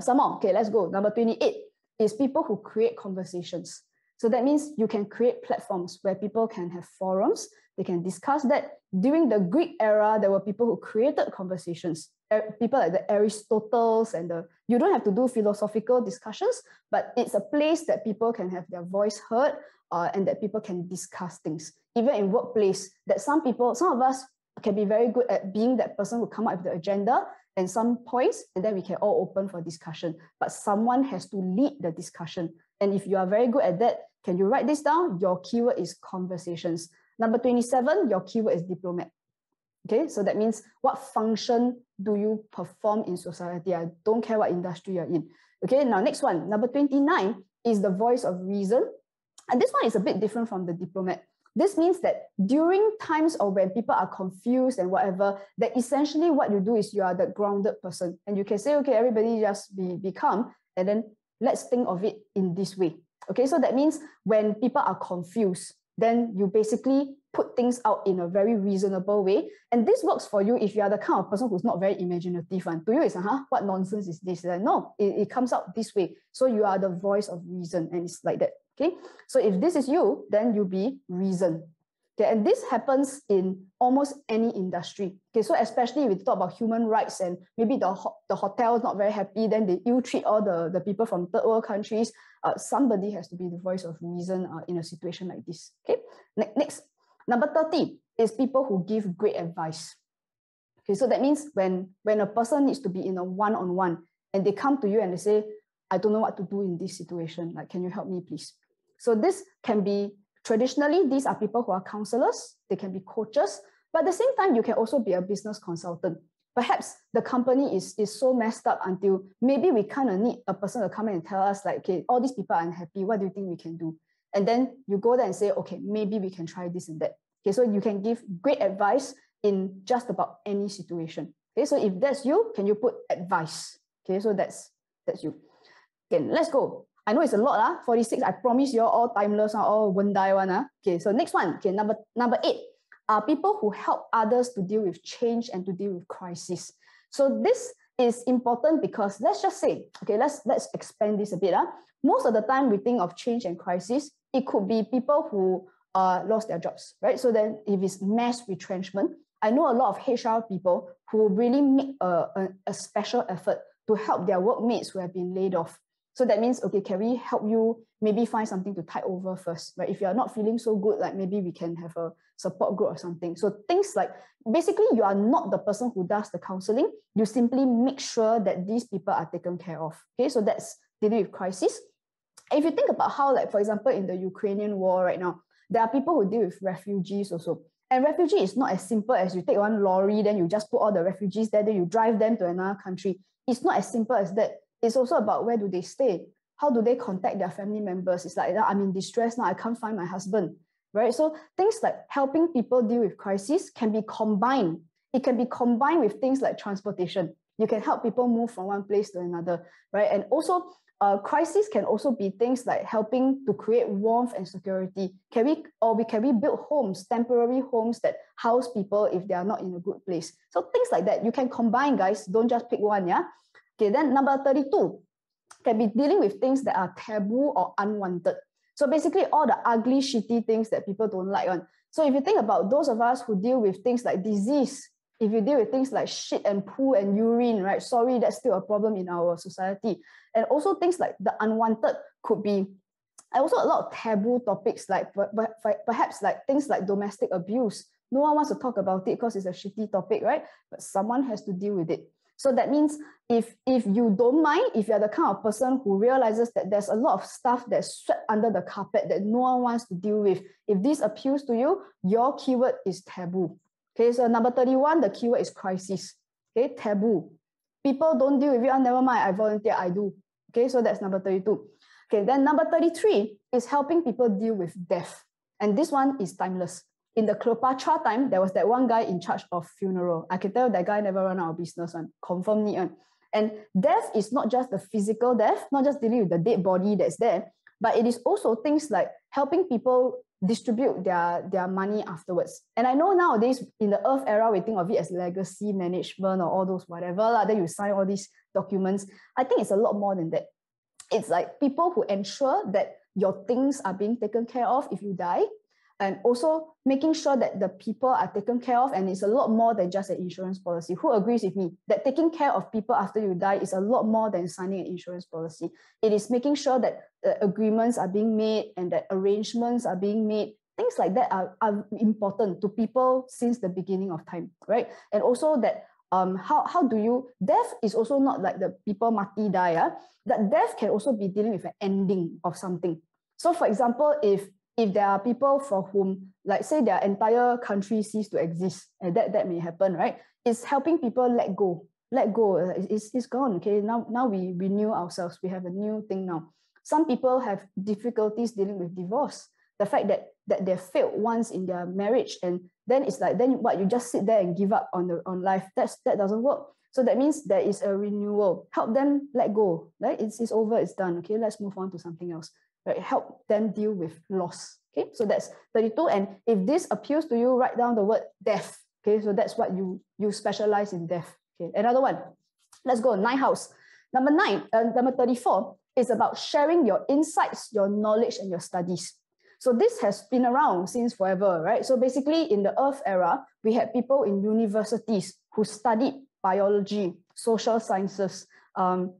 Some more. Okay, let's go. Number 28 is people who create conversations. So that means you can create platforms where people can have forums. They can discuss that. During the Greek era, there were people who created conversations. People like the Aristotles and you don't have to do philosophical discussions, but it's a place that people can have their voice heard and that people can discuss things. Even in workplace, that some of us can be very good at being that person who come up with the agenda and some points, and then we can all open for discussion. But someone has to lead the discussion. And if you are very good at that, can you write this down? Your keyword is conversations. Number 27, your keyword is diplomat. Okay, so that means what function do you perform in society? I don't care what industry you're in. Okay, now next one, number 29 is the voice of reason. And this one is a bit different from the diplomat. This means that during times of when people are confused and whatever, that essentially what you do is you are the grounded person. And you can say, okay, everybody just be calm, and then let's think of it in this way. Okay, so that means when people are confused, then you basically put things out in a very reasonable way. And this works for you if you are the kind of person who's not very imaginative. And to you, it's, what nonsense is this? Like, no, it comes out this way. So you are the voice of reason, and it's like that. Okay, so if this is you, then you'll be reason. Okay, and this happens in almost any industry. Okay, so especially if we talk about human rights and maybe the hotel is not very happy, then they ill-treat all the people from third world countries. Somebody has to be the voice of reason in a situation like this. Okay, next, number 30 is people who give great advice. Okay, so that means when a person needs to be in a one-on-one and they come to you and they say, I don't know what to do in this situation. Like, can you help me, please? So this can be, traditionally, these are people who are counselors, they can be coaches, but at the same time, you can also be a business consultant. Perhaps the company is so messed up until maybe we kind of need a person to come in and tell us like, okay, all these people are unhappy, what do you think we can do? And then you go there and say, okay, maybe we can try this and that. Okay, so you can give great advice in just about any situation. Okay, so if that's you, can you put advice? Okay, so that's you. Okay, let's go. I know it's a lot, 46. I promise you're all timeless, all won't die one. Okay, so next one. Okay, number 8 are people who help others to deal with change and to deal with crisis. So this is important because let's just say, okay, let's expand this a bit. Most of the time we think of change and crisis, it could be people who lost their jobs, right? So then if it's mass retrenchment, I know a lot of HR people who really make a special effort to help their workmates who have been laid off. So that means, okay, can we help you maybe find something to tide over first, right? If you're not feeling so good, like maybe we can have a support group or something. So things like, basically you are not the person who does the counseling. You simply make sure that these people are taken care of. Okay, so that's dealing with crisis. If you think about how, like, for example, in the Ukrainian war right now, there are people who deal with refugees also. And refugee is not as simple as you take one lorry, then you just put all the refugees there, then you drive them to another country. It's not as simple as that. It's also about where do they stay? How do they contact their family members? It's like, I'm in distress now, I can't find my husband, right? So things like helping people deal with crisis can be combined. It can be combined with things like transportation. You can help people move from one place to another, right? And also, crisis can also be things like helping to create warmth and security. Can we build homes, temporary homes that house people if they are not in a good place? So things like that, you can combine, guys. Don't just pick one, yeah? Okay, then number 32 can be dealing with things that are taboo or unwanted. So basically all the ugly, shitty things that people don't like on. So if you think about those of us who deal with things like disease, if you deal with things like shit and poo and urine, right? Sorry, that's still a problem in our society. And also things like the unwanted could be also a lot of taboo topics, like perhaps like things like domestic abuse. No one wants to talk about it because it's a shitty topic, right? But someone has to deal with it. So that means if you don't mind, if you're the kind of person who realizes that there's a lot of stuff that's swept under the carpet that no one wants to deal with, if this appeals to you, your keyword is taboo. Okay, so number 31, the keyword is crisis. Okay, taboo. People don't deal with it, never mind, I volunteer, I do. Okay, so that's number 32. Okay, then number 33 is helping people deal with death. And this one is timeless. In the Cleopatra time, there was that one guy in charge of funeral. I can tell that guy never run out of business, confirm need. And death is not just the physical death, not just dealing with the dead body that's there, but it is also things like helping people distribute their money afterwards. And I know nowadays in the Earth era, we think of it as legacy management or all those whatever, then you sign all these documents. I think it's a lot more than that. It's like people who ensure that your things are being taken care of if you die, and also making sure that the people are taken care of. And it's a lot more than just an insurance policy. Who agrees with me that taking care of people after you die is a lot more than signing an insurance policy? It is making sure that agreements are being made and that arrangements are being made. Things like that are important to people since the beginning of time, right? And also that how do you, death is also not like the people mati die, that death can also be dealing with an ending of something. So for example, if there are people for whom, like say their entire country cease to exist, and that may happen, right? It's helping people let go. It's gone, okay? Now we renew ourselves. We have a new thing now. Some people have difficulties dealing with divorce. The fact that they failed once in their marriage, and then it's like, then what, you just sit there and give up on life. That doesn't work. So that means there is a renewal. Help them let go, right? It's over, it's done. Okay, let's move on to something else. Right? Help them deal with loss. Okay, so that's 32. And if this appeals to you, write down the word death. Okay, so that's what you specialize in, death. Okay, another one. Let's go, 9th house. Number 34 is about sharing your insights, your knowledge, and your studies. So this has been around since forever, right? So basically in the Earth era, we had people in universities who studied biology, social sciences,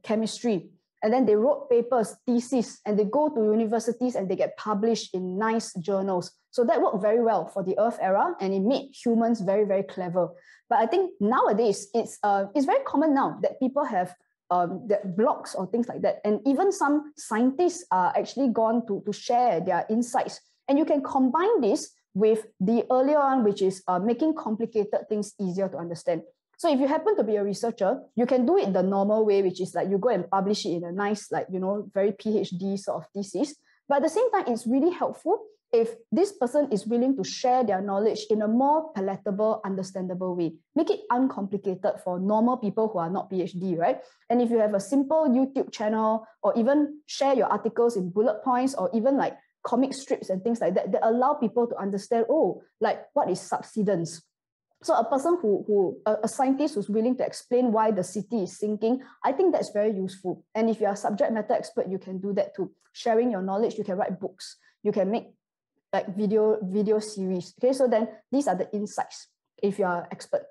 chemistry, and then they wrote papers, theses, and they go to universities and they get published in nice journals. So that worked very well for the Earth era, and it made humans very, very clever. But I think nowadays it's very common now that people have blogs or things like that. And even some scientists are actually gone to share their insights. And you can combine this with the earlier one, which is making complicated things easier to understand. So if you happen to be a researcher, you can do it the normal way, which is like you go and publish it in a nice, like, very PhD sort of thesis. But at the same time, it's really helpful if this person is willing to share their knowledge in a more palatable, understandable way. Make it uncomplicated for normal people who are not PhD, right? And if you have a simple YouTube channel, or even share your articles in bullet points, or even like comic strips and things like that, that allow people to understand, like what is subsidence? So a person a scientist who's willing to explain why the city is sinking, I think that's very useful. And if you're a subject matter expert, you can do that too. Sharing your knowledge, you can write books, you can make like video series. Okay, so then these are the insights if you are an expert.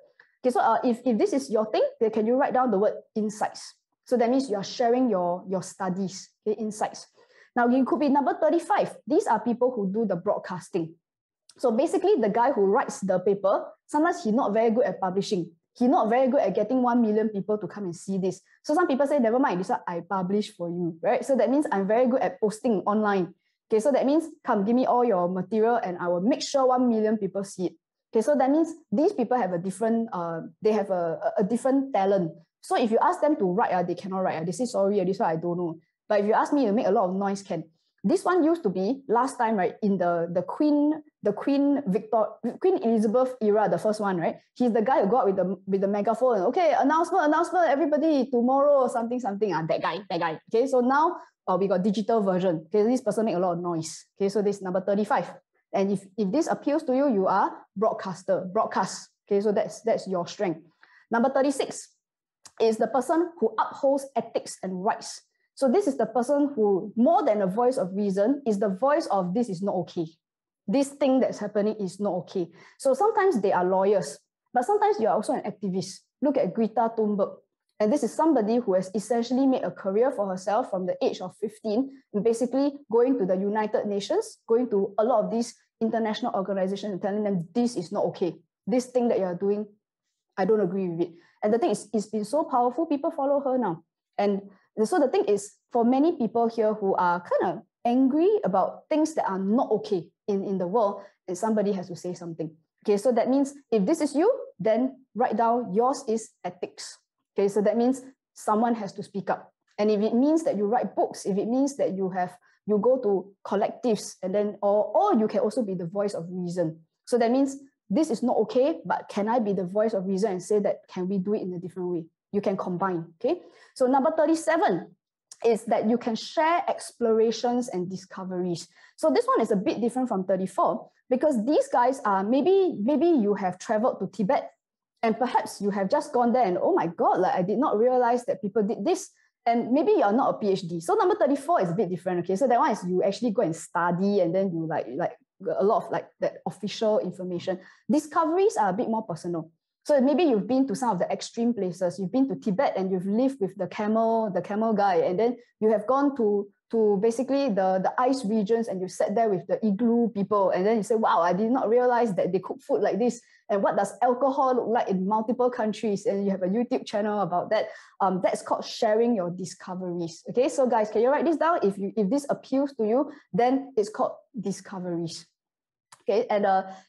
Okay, so if this is your thing, then can you write down the word insights? So that means you are sharing your studies, okay, insights. Now you could be number 35. These are people who do the broadcasting. So basically the guy who writes the paper, sometimes he's not very good at publishing. He's not very good at getting 1 million people to come and see this. So some people say, never mind, this is what I publish for you, right? So that means I'm very good at posting online. Okay, so that means come give me all your material and I will make sure 1 million people see it. Okay, so that means these people have a different, they have a different talent. So if you ask them to write, they cannot write. They say, sorry, this one I don't know. But if you ask me to make a lot of noise, can. This one used to be last time, right? In the Queen Elizabeth era, the first one, right? He's the guy who go out with the megaphone. Okay, announcement, everybody, tomorrow, something. That guy. Okay, so now we got digital version. Okay, this person make a lot of noise. Okay, so this is number 35. And if this appeals to you, you are broadcast. Okay, so that's your strength. Number 36 is the person who upholds ethics and rights. So this is the person who, more than a voice of reason, is the voice of this is not okay. This thing that's happening is not okay. So sometimes they are lawyers, but sometimes you are also an activist. Look at Greta Thunberg. And this is somebody who has essentially made a career for herself from the age of 15, basically going to the United Nations, going to a lot of these international organizations and telling them this is not okay. This thing that you're doing, I don't agree with it. And the thing is, it's been so powerful, people follow her now. And so the thing is, for many people here who are kind of angry about things that are not okay in the world, and somebody has to say something. Okay, so that means if this is you, then write down yours is ethics. Okay, so that means someone has to speak up. And if it means that you write books, if it means that you go to collectives, and then or you can also be the voice of reason. So that means this is not okay, but can I be the voice of reason and say that can we do it in a different way? You can combine. Okay, so number 37 is that you can share explorations and discoveries. So this one is a bit different from 34 because these guys are maybe you have traveled to Tibet and perhaps you have just gone there and oh my God, like I did not realize that people did this. And maybe you're not a PhD. So number 34 is a bit different. Okay, so that one is you actually go and study and then you like a lot of like that official information. Discoveries are a bit more personal. So maybe you've been to some of the extreme places. You've been to Tibet and you've lived with the camel guy, and then you have gone to basically the ice regions and you sat there with the igloo people, and then you say, wow, I did not realize that they cook food like this. And what does alcohol look like in multiple countries? And you have a YouTube channel about that. That's called sharing your discoveries. Okay, so guys, can you write this down? If this appeals to you, then it's called discoveries. Okay, and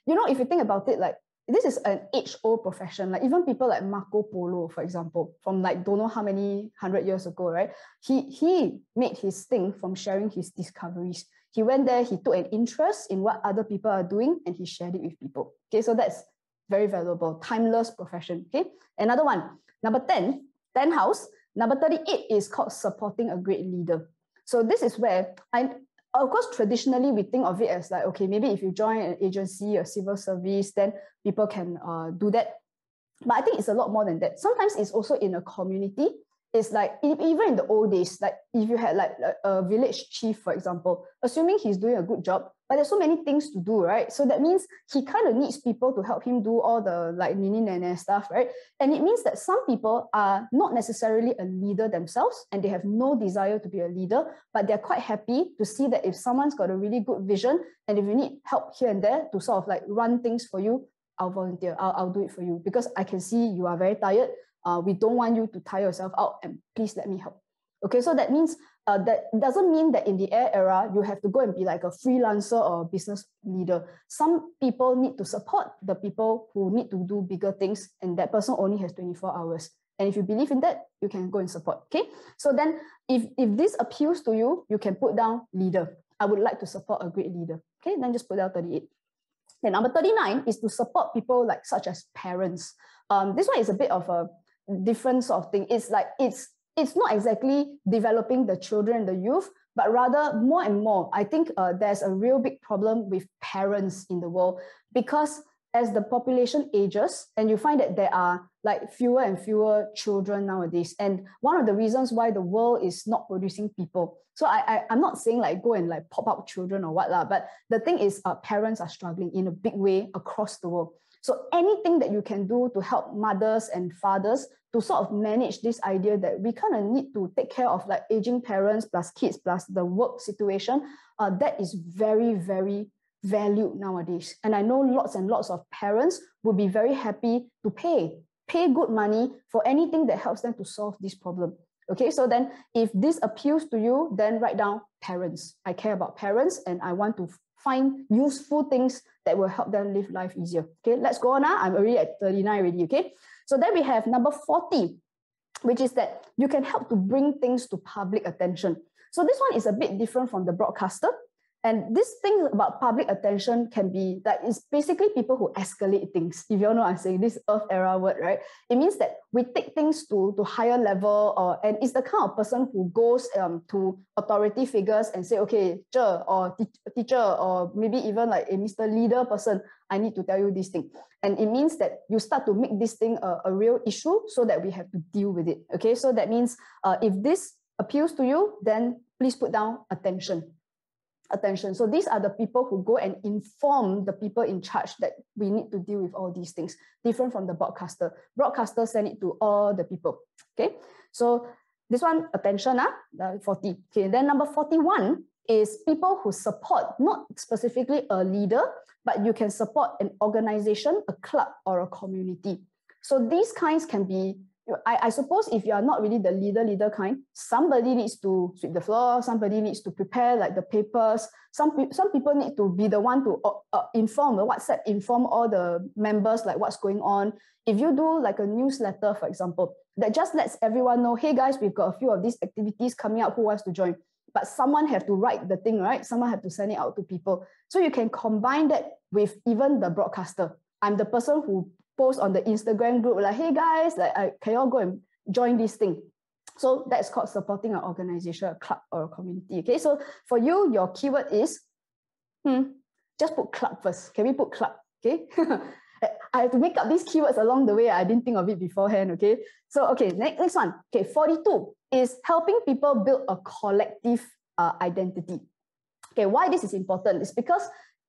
if you think about it, like this is an age-old profession. Like even people like Marco Polo, for example, from like don't know how many 100 years ago, right? He made his thing from sharing his discoveries. He went there, he took an interest in what other people are doing, and he shared it with people. Okay, so that's very valuable, timeless profession. Okay, another one, number 10 house. Number 38 is called supporting a great leader. So this is where of course, traditionally, we think of it as like, okay, maybe if you join an agency or civil service, then people can do that. But I think it's a lot more than that. Sometimes it's also in a community. It's like, even in the old days, like if you had like a village chief, for example, assuming he's doing a good job, but there's so many things to do, right? So that means he kind of needs people to help him do all the like nini nene stuff, right? And it means that some people are not necessarily a leader themselves and they have no desire to be a leader, but they're quite happy to see that if someone's got a really good vision and if you need help here and there to sort of like run things for you, I'll volunteer, I'll do it for you because I can see you are very tired. we don't want you to tire yourself out, and please let me help. Okay, so that means that doesn't mean that in the air era, you have to go and be like a freelancer or a business leader. Some people need to support the people who need to do bigger things, and that person only has 24 hours. And if you believe in that, you can go and support. Okay, so then if this appeals to you, you can put down leader. I would like to support a great leader. Okay, then just put down 38. Then number 39 is to support people like such as parents. This one is a bit of a different sort of thing. It's like it's not exactly developing the children and the youth, but rather more and more, I think there's a real big problem with parents in the world, because as the population ages and you find that there are like fewer and fewer children nowadays. And one of the reasons why the world is not producing people. So I'm not saying like go and like pop out children or what lah, but the thing is parents are struggling in a big way across the world. So anything that you can do to help mothers and fathers to sort of manage this idea that we kind of need to take care of like aging parents plus kids plus the work situation, that is very, very valued nowadays. And I know lots and lots of parents would be very happy to pay good money for anything that helps them to solve this problem. Okay, so then if this appeals to you, then write down parents. I care about parents and I want to find useful things that will help them live life easier. Okay, let's go on now. I'm already at 39 already, okay? So then we have number 40, which is that you can help to bring things to public attention. So this one is a bit different from the broadcaster. And this thing about public attention can be like, it's basically people who escalate things. If you all know what I'm saying, this Earth era word, right? It means that we take things to higher level, and it's the kind of person who goes to authority figures and say, okay, teacher, or maybe even like a Mr. Leader person, I need to tell you this thing. And it means that you start to make this thing a real issue so that we have to deal with it. Okay, so that means if this appeals to you, then please put down attention. So these are the people who go and inform the people in charge that we need to deal with all these things, different from the broadcaster. Broadcaster send it to all the people. Okay, so this one, attention, 40. Okay, then number 41 is people who support not specifically a leader, but you can support an organization, a club, or a community. So these kinds can be, I suppose if you are not really the leader kind, somebody needs to sweep the floor, somebody needs to prepare like the papers, some people need to be the one to inform the WhatsApp, inform all the members like what's going on. If you do like a newsletter, for example, that just lets everyone know, hey guys, we've got a few of these activities coming up, who wants to join? But someone have to write the thing, right? Someone have to send it out to people. So you can combine that with even the broadcaster. I'm the person who post on the Instagram group like, hey guys, like, can you all go and join this thing? So that's called supporting an organization, a club, or a community. Okay, so for you, your keyword is, just put club first. Can we put club? Okay, I have to make up these keywords along the way. I didn't think of it beforehand. Okay, so okay, next one. Okay, 42 is helping people build a collective identity. Okay, why this is important is because,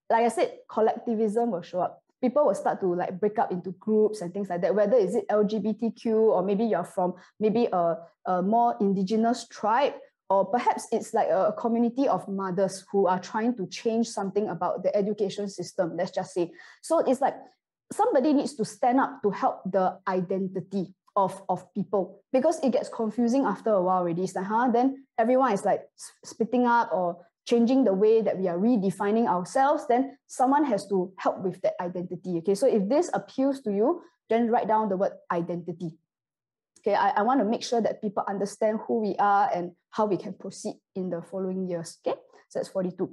like I said, collectivism will show up. People will start to like break up into groups and things like that, whether is it LGBTQ, or maybe you're from maybe a more indigenous tribe, or perhaps it's like a community of mothers who are trying to change something about the education system, let's just say. So it's like somebody needs to stand up to help the identity of people, because it gets confusing after a while already. It's like, then everyone is like splitting up or changing the way that we are redefining ourselves, then someone has to help with that identity. Okay, so if this appeals to you, then write down the word identity. Okay, I want to make sure that people understand who we are and how we can proceed in the following years. Okay, so that's 42.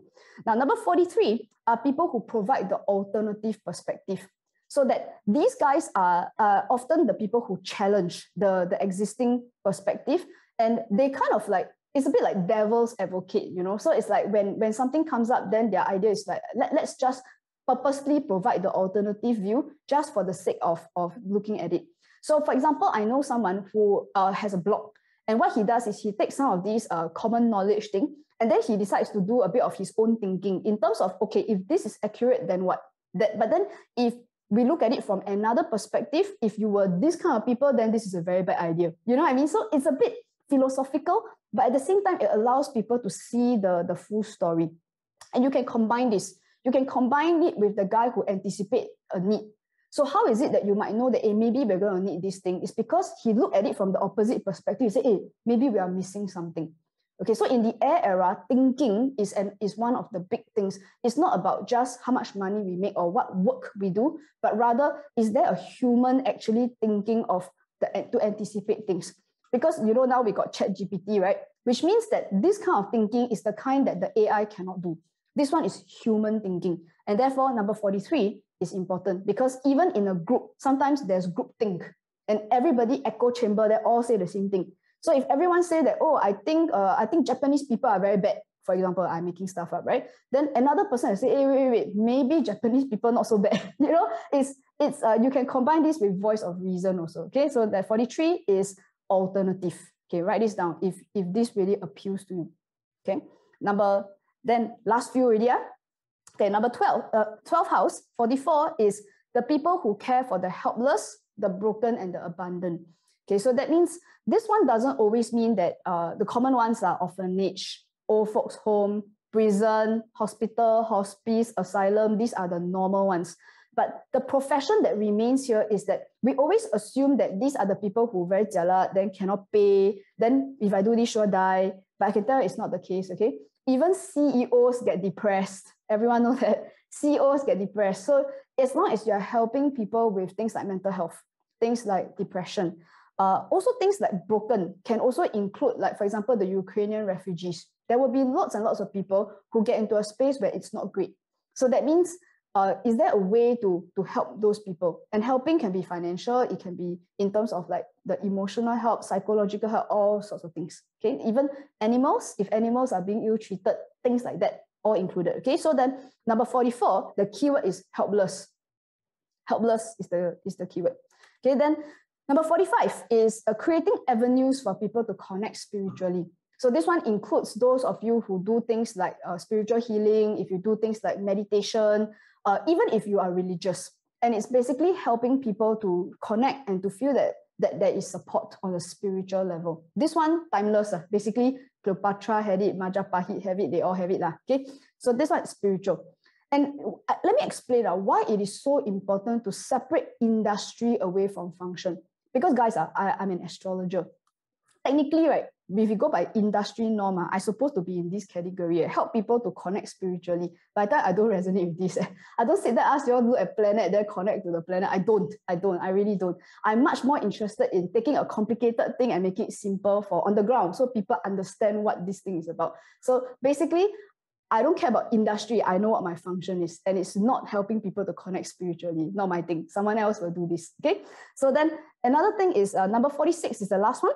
Now, number 43 are people who provide the alternative perspective. So that these guys are often the people who challenge the existing perspective, and they kind of like, it's a bit like devil's advocate, you know? So it's like when something comes up, then their idea is like, let's just purposely provide the alternative view just for the sake of looking at it. So for example, I know someone who has a blog, and what he does is he takes some of these common knowledge thing, and then he decides to do a bit of his own thinking in terms of, okay, if this is accurate, then what? But then if we look at it from another perspective, if you were this kind of people, then this is a very bad idea. You know what I mean? So it's a bit philosophical, but at the same time, it allows people to see the full story. And you can combine this. You can combine it with the guy who anticipates a need. So how is it that you might know that, hey, maybe we're going to need this thing? It's because he looked at it from the opposite perspective. He said, hey, maybe we are missing something. Okay, so in the air era, thinking is one of the big things. It's not about just how much money we make or what work we do, but rather, is there a human actually thinking of to anticipate things? Because now we got ChatGPT, right? Which means that this kind of thinking is the kind that the AI cannot do. This one is human thinking. And therefore, number 43 is important, because even in a group, sometimes there's group think, and everybody echo chamber, they all say the same thing. So if everyone say that, oh, I think Japanese people are very bad, for example, I'm making stuff up, right? Then another person will say, hey, wait, maybe Japanese people not so bad. It's you can combine this with voice of reason also. Okay, so that 43 is alternative. Okay, write this down if this really appeals to you. Okay, then last few already. Okay, number 12, 12th house, 44 is the people who care for the helpless, the broken, and the abandoned. Okay, so that means this one doesn't always mean that the common ones are orphanage, old folks home, prison, hospital, hospice, asylum. These are the normal ones. But the profession that remains here is that we always assume that these are the people who very jialat, then cannot pay, then if I do this, sure die. But I can tell it's not the case, okay? Even CEOs get depressed. Everyone knows that CEOs get depressed. So as long as you're helping people with things like mental health, things like depression, also things like broken can also include, like, for example, the Ukrainian refugees. There will be lots and lots of people who get into a space where it's not great. So that means, is there a way to help those people? And helping can be financial, it can be in terms of like the emotional help, psychological help, all sorts of things. Okay, even animals, if animals are being ill-treated, things like that, all included. Okay, so then number 44, the keyword is helpless. Helpless is the keyword. Okay, then number 45 is creating avenues for people to connect spiritually. So this one includes those of you who do things like spiritual healing, if you do things like meditation, even if you are religious. And it's basically helping people to connect and to feel that there is support on a spiritual level. This one, timeless. Basically, Cleopatra had it, Majapahit have it, they all have it. Okay? So this one is spiritual. And let me explain why it is so important to separate industry away from function. Because guys, I'm an astrologer. Technically, right, if you go by industry norm, I'm supposed to be in this category, help people to connect spiritually. But I don't resonate with this. I don't sit there, ask you all to look at planet, then connect to the planet. I really don't. I'm much more interested in taking a complicated thing and making it simple for on the ground so people understand what this thing is about. So basically, I don't care about industry. I know what my function is, and it's not helping people to connect spiritually. Not my thing. Someone else will do this. Okay. So then another thing is number 46 is the last one.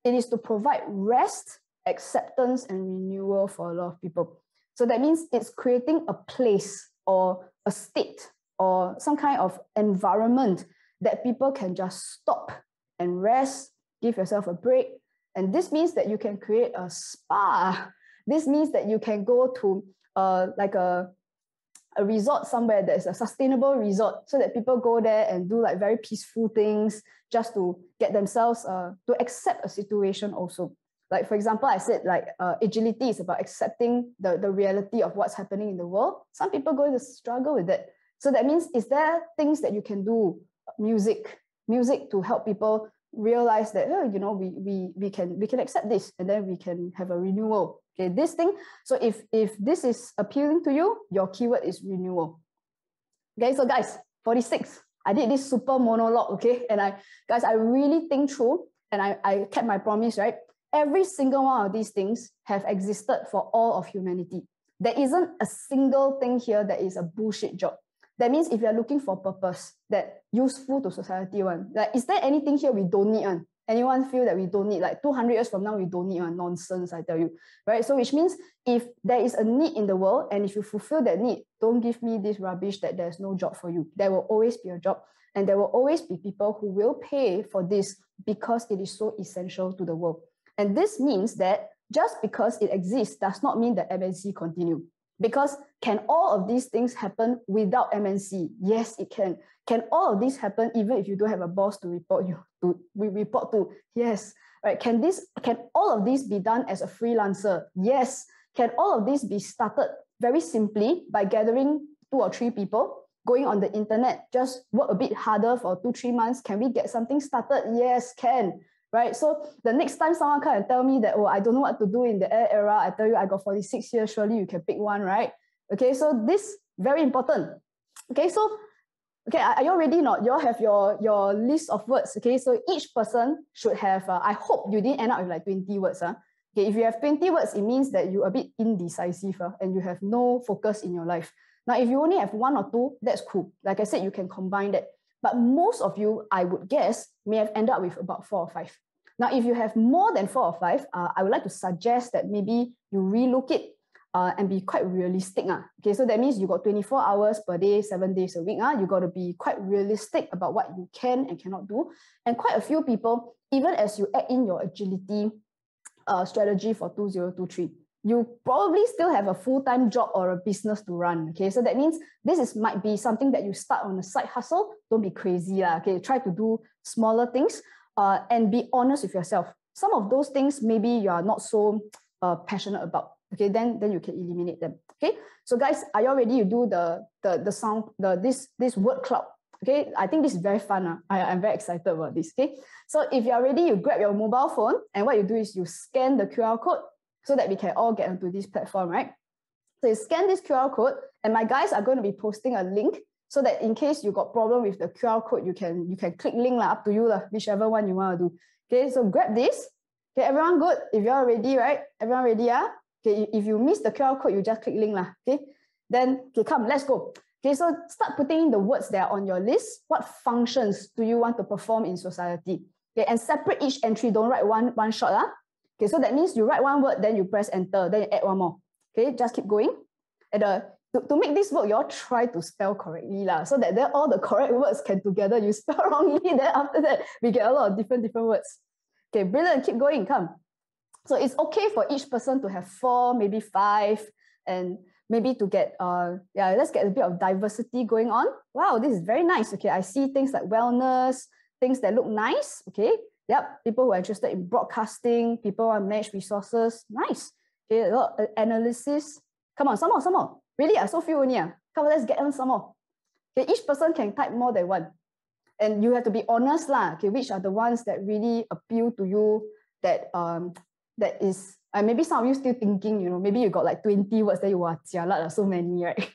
It is to provide rest, acceptance, and renewal for a lot of people. So that means it's creating a place or a state or some kind of environment that people can just stop and rest, give yourself a break. And this means that you can create a spa. This means that you can go to like a resort somewhere that is a sustainable resort so that people go there and do like very peaceful things just to get themselves to accept a situation also. Like, for example, I said like agility is about accepting the reality of what's happening in the world. Some people go to struggle with it. So that means, is there things that you can do? Music to help people realize that, we can accept this, and then we can have a renewal. Okay, this thing. So if this is appealing to you, your keyword is renewal. Okay, so guys, 46. I did this super monologue, okay? And I really think through, and I kept my promise, right? Every single one of these things have existed for all of humanity. There isn't a single thing here that is a bullshit job. That means if you're looking for purpose, that useful to society one, like, is there anything here we don't need one? Anyone feel that we don't need, like 200 years from now, we don't need one? Nonsense, I tell you, right? So which means if there is a need in the world, and if you fulfill that need, don't give me this rubbish that there's no job for you. There will always be a job, and there will always be people who will pay for this because it is so essential to the world. And this means that just because it exists does not mean that MNC continue. Because can all of these things happen without MNC? Yes, it can. Can all of this happen even if you don't have a boss to report to? Yes. Right. Can all of this be done as a freelancer? Yes. Can all of this be started very simply by gathering 2 or 3 people going on the internet, just work a bit harder for 2-3 months. Can we get something started? Yes, can. Right? So the next time someone come and tell me that, oh, I don't know what to do in the air era, I tell you I got 46 years, surely you can pick one, right? Okay, so this very important. Okay, so okay, are you ready? Not you all have your list of words. Okay, so each person should have. I hope you didn't end up with like 20 words. Okay, if you have 20 words, it means that you're a bit indecisive and you have no focus in your life. Now, if you only have 1 or 2, that's cool. Like I said, you can combine that. But most of you, I would guess, may have ended up with about 4 or 5. Now, if you have more than 4 or 5, I would like to suggest that maybe you relook it and be quite realistic. Okay, so that means you got 24 hours per day, 7 days a week. You got to be quite realistic about what you can and cannot do. And quite a few people, even as you add in your agility strategy for 2023, you probably still have a full-time job or a business to run. Okay, so that means this might be something that you start on a side hustle. Don't be crazy. Okay, try to do smaller things and be honest with yourself. Some of those things maybe you are not so passionate about. Okay, then you can eliminate them. Okay, so guys, are you ready? You do the sound, this word cloud. Okay, I think this is very fun. I'm very excited about this. Okay, so if you are ready, you grab your mobile phone and what you do is you scan the QR code so that we can all get onto this platform, right? So you scan this QR code and my guys are going to be posting a link so that in case you got problem with the QR code, you can click link up to you, whichever one you want to do. Okay, so grab this. Okay, everyone good? If you're ready, right? Everyone ready? Okay, if you miss the QR code, you just click link. Okay, then okay, come, let's go. Okay, so start putting in the words that are on your list. What functions do you want to perform in society? Okay, and separate each entry. Don't write one shot. Okay, so that means you write one word, then you press enter, then you add one more. Okay, just keep going. And to make this work, you all try to spell correctly so that then all the correct words can together. You spell wrongly, then after that, we get a lot of different words. Okay, brilliant, keep going, come. So it's okay for each person to have 4, maybe 5, and maybe to get, let's get a bit of diversity going on. Wow, this is very nice. Okay, I see things like wellness, things that look nice. Okay, yep, people who are interested in broadcasting, people who want to manage resources. Nice. Okay, a lot of analysis. Come on, some more. Really, so few only. Come on, let's get on some more. Okay, each person can type more than one. And you have to be honest okay, which are the ones that really appeal to you, that is, maybe some of you still thinking, maybe you got like 20 words that you are jialat, so many, right?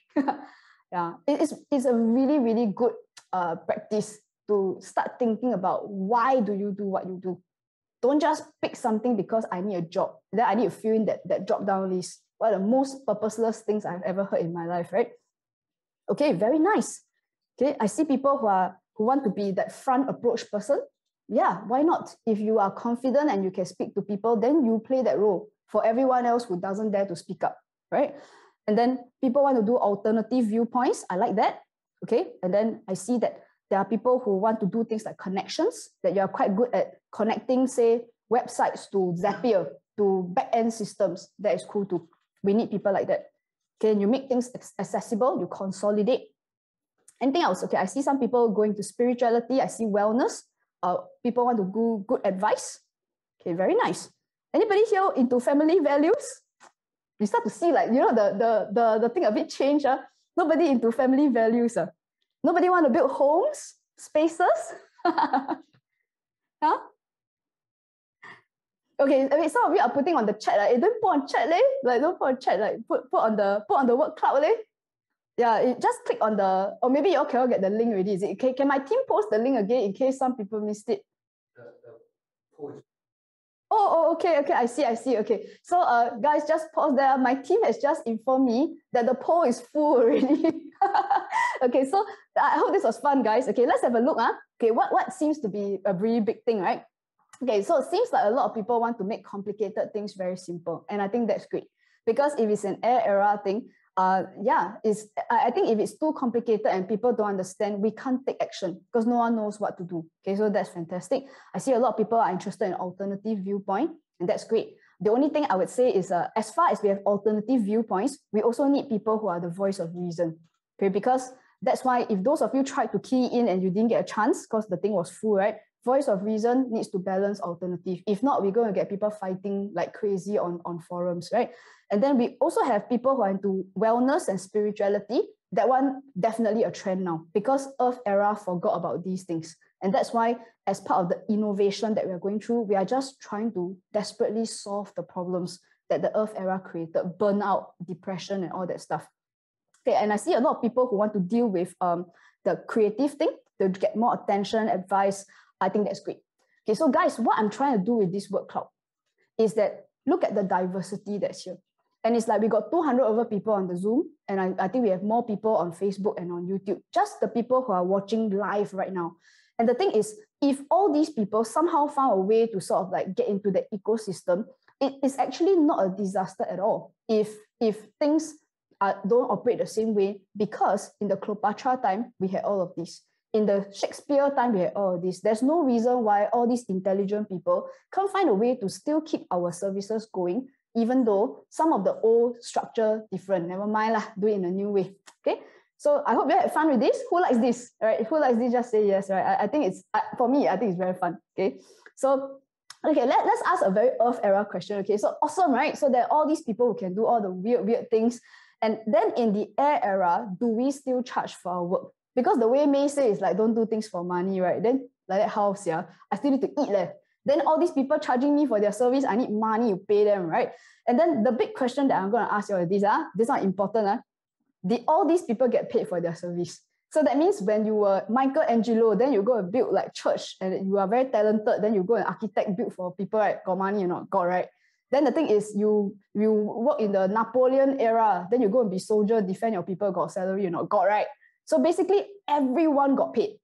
Yeah, it's a really, really good practice to start thinking about why do you do what you do. Don't just pick something because I need a job. Then I need to fill in that drop down list. One of the most purposeless things I've ever heard in my life, right? Okay, very nice. Okay, I see people who want to be that front approach person. Yeah, why not? If you are confident and you can speak to people, then you play that role for everyone else who doesn't dare to speak up, right? And then people want to do alternative viewpoints. I like that. Okay, and then I see that there are people who want to do things like connections, that you are quite good at connecting, say, websites to Zapier, to back-end systems. That is cool too. We need people like that. Okay, and you make things accessible, you consolidate. Anything else? Okay, I see some people going to spirituality. I see wellness. People want to do good advice. Okay, very nice. Anybody here into family values? You start to see the thing a bit change. Nobody into family values. Nobody want to build homes, spaces. Huh? Okay, some of you are putting on the chat. Don't put on chat, don't put on chat. Put on the word cloud, Yeah, just click on or maybe you all cannot get the link already. Is it? Okay, can my team post the link again in case some people missed it? Oh, okay, I see. Okay, so guys, just pause there. My team has just informed me that the poll is full already. Okay, so I hope this was fun, guys. Okay, let's have a look. Okay, what seems to be a really big thing, right? Okay, so it seems like a lot of people want to make complicated things very simple, and I think that's great because if it's an air era thing, I think if it's too complicated and people don't understand, we can't take action because no one knows what to do. Okay, so that's fantastic. I see a lot of people are interested in alternative viewpoint, and that's great. The only thing I would say is as far as we have alternative viewpoints, we also need people who are the voice of reason. Okay, because that's why if those of you tried to key in and you didn't get a chance because the thing was full, right? Voice of reason needs to balance alternative. If not, we're going to get people fighting like crazy on forums, right? And then we also have people who are into wellness and spirituality. that one definitely a trend now, because Earth era forgot about these things. And that's why, as part of the innovation that we're going through, we are just trying to desperately solve the problems that the Earth era created: burnout, depression, and all that stuff. Okay, and I see a lot of people who want to deal with the creative thing to get more attention, advice. I think that's great. Okay, so guys, what I'm trying to do with this word cloud is that look at the diversity that's here. And it's like we got 200 over people on the Zoom, and I think we have more people on Facebook and on YouTube, just the people who are watching live right now. And the thing is, if all these people somehow found a way to sort of like get into the ecosystem, it is actually not a disaster at all if things don't operate the same way, because in the Cleopatra time, we had all of this. In the Shakespeare time, we had all of this. There's no reason why all these intelligent people can't find a way to still keep our services going, even though some of the old structure different. Never mind lah, do it in a new way. Okay. So I hope you had fun with this. Who likes this? Right? Who likes this? Just say yes. Right? I think it's, for me, I think it's very fun. Okay. So, okay, let's ask a very Earth era question. Okay. So awesome, right? So there are all these people who can do all the weird things. And then in the air era, do we still charge for our work? Because the way May say is like, don't do things for money, right? Then like that house, yeah, I still need to eat leh. Then all these people charging me for their service, I need money to pay them, right? And then the big question that I'm going to ask you is this one important. All these people get paid for their service. So that means when you were Michelangelo, then you go and build like church, and you are very talented, then you go and architect build for people, right? Got money or not? Got, right? Then the thing is, you work in the Napoleon era, then you go and be soldier, defend your people, got salary or not? Got, right? So basically, everyone got paid.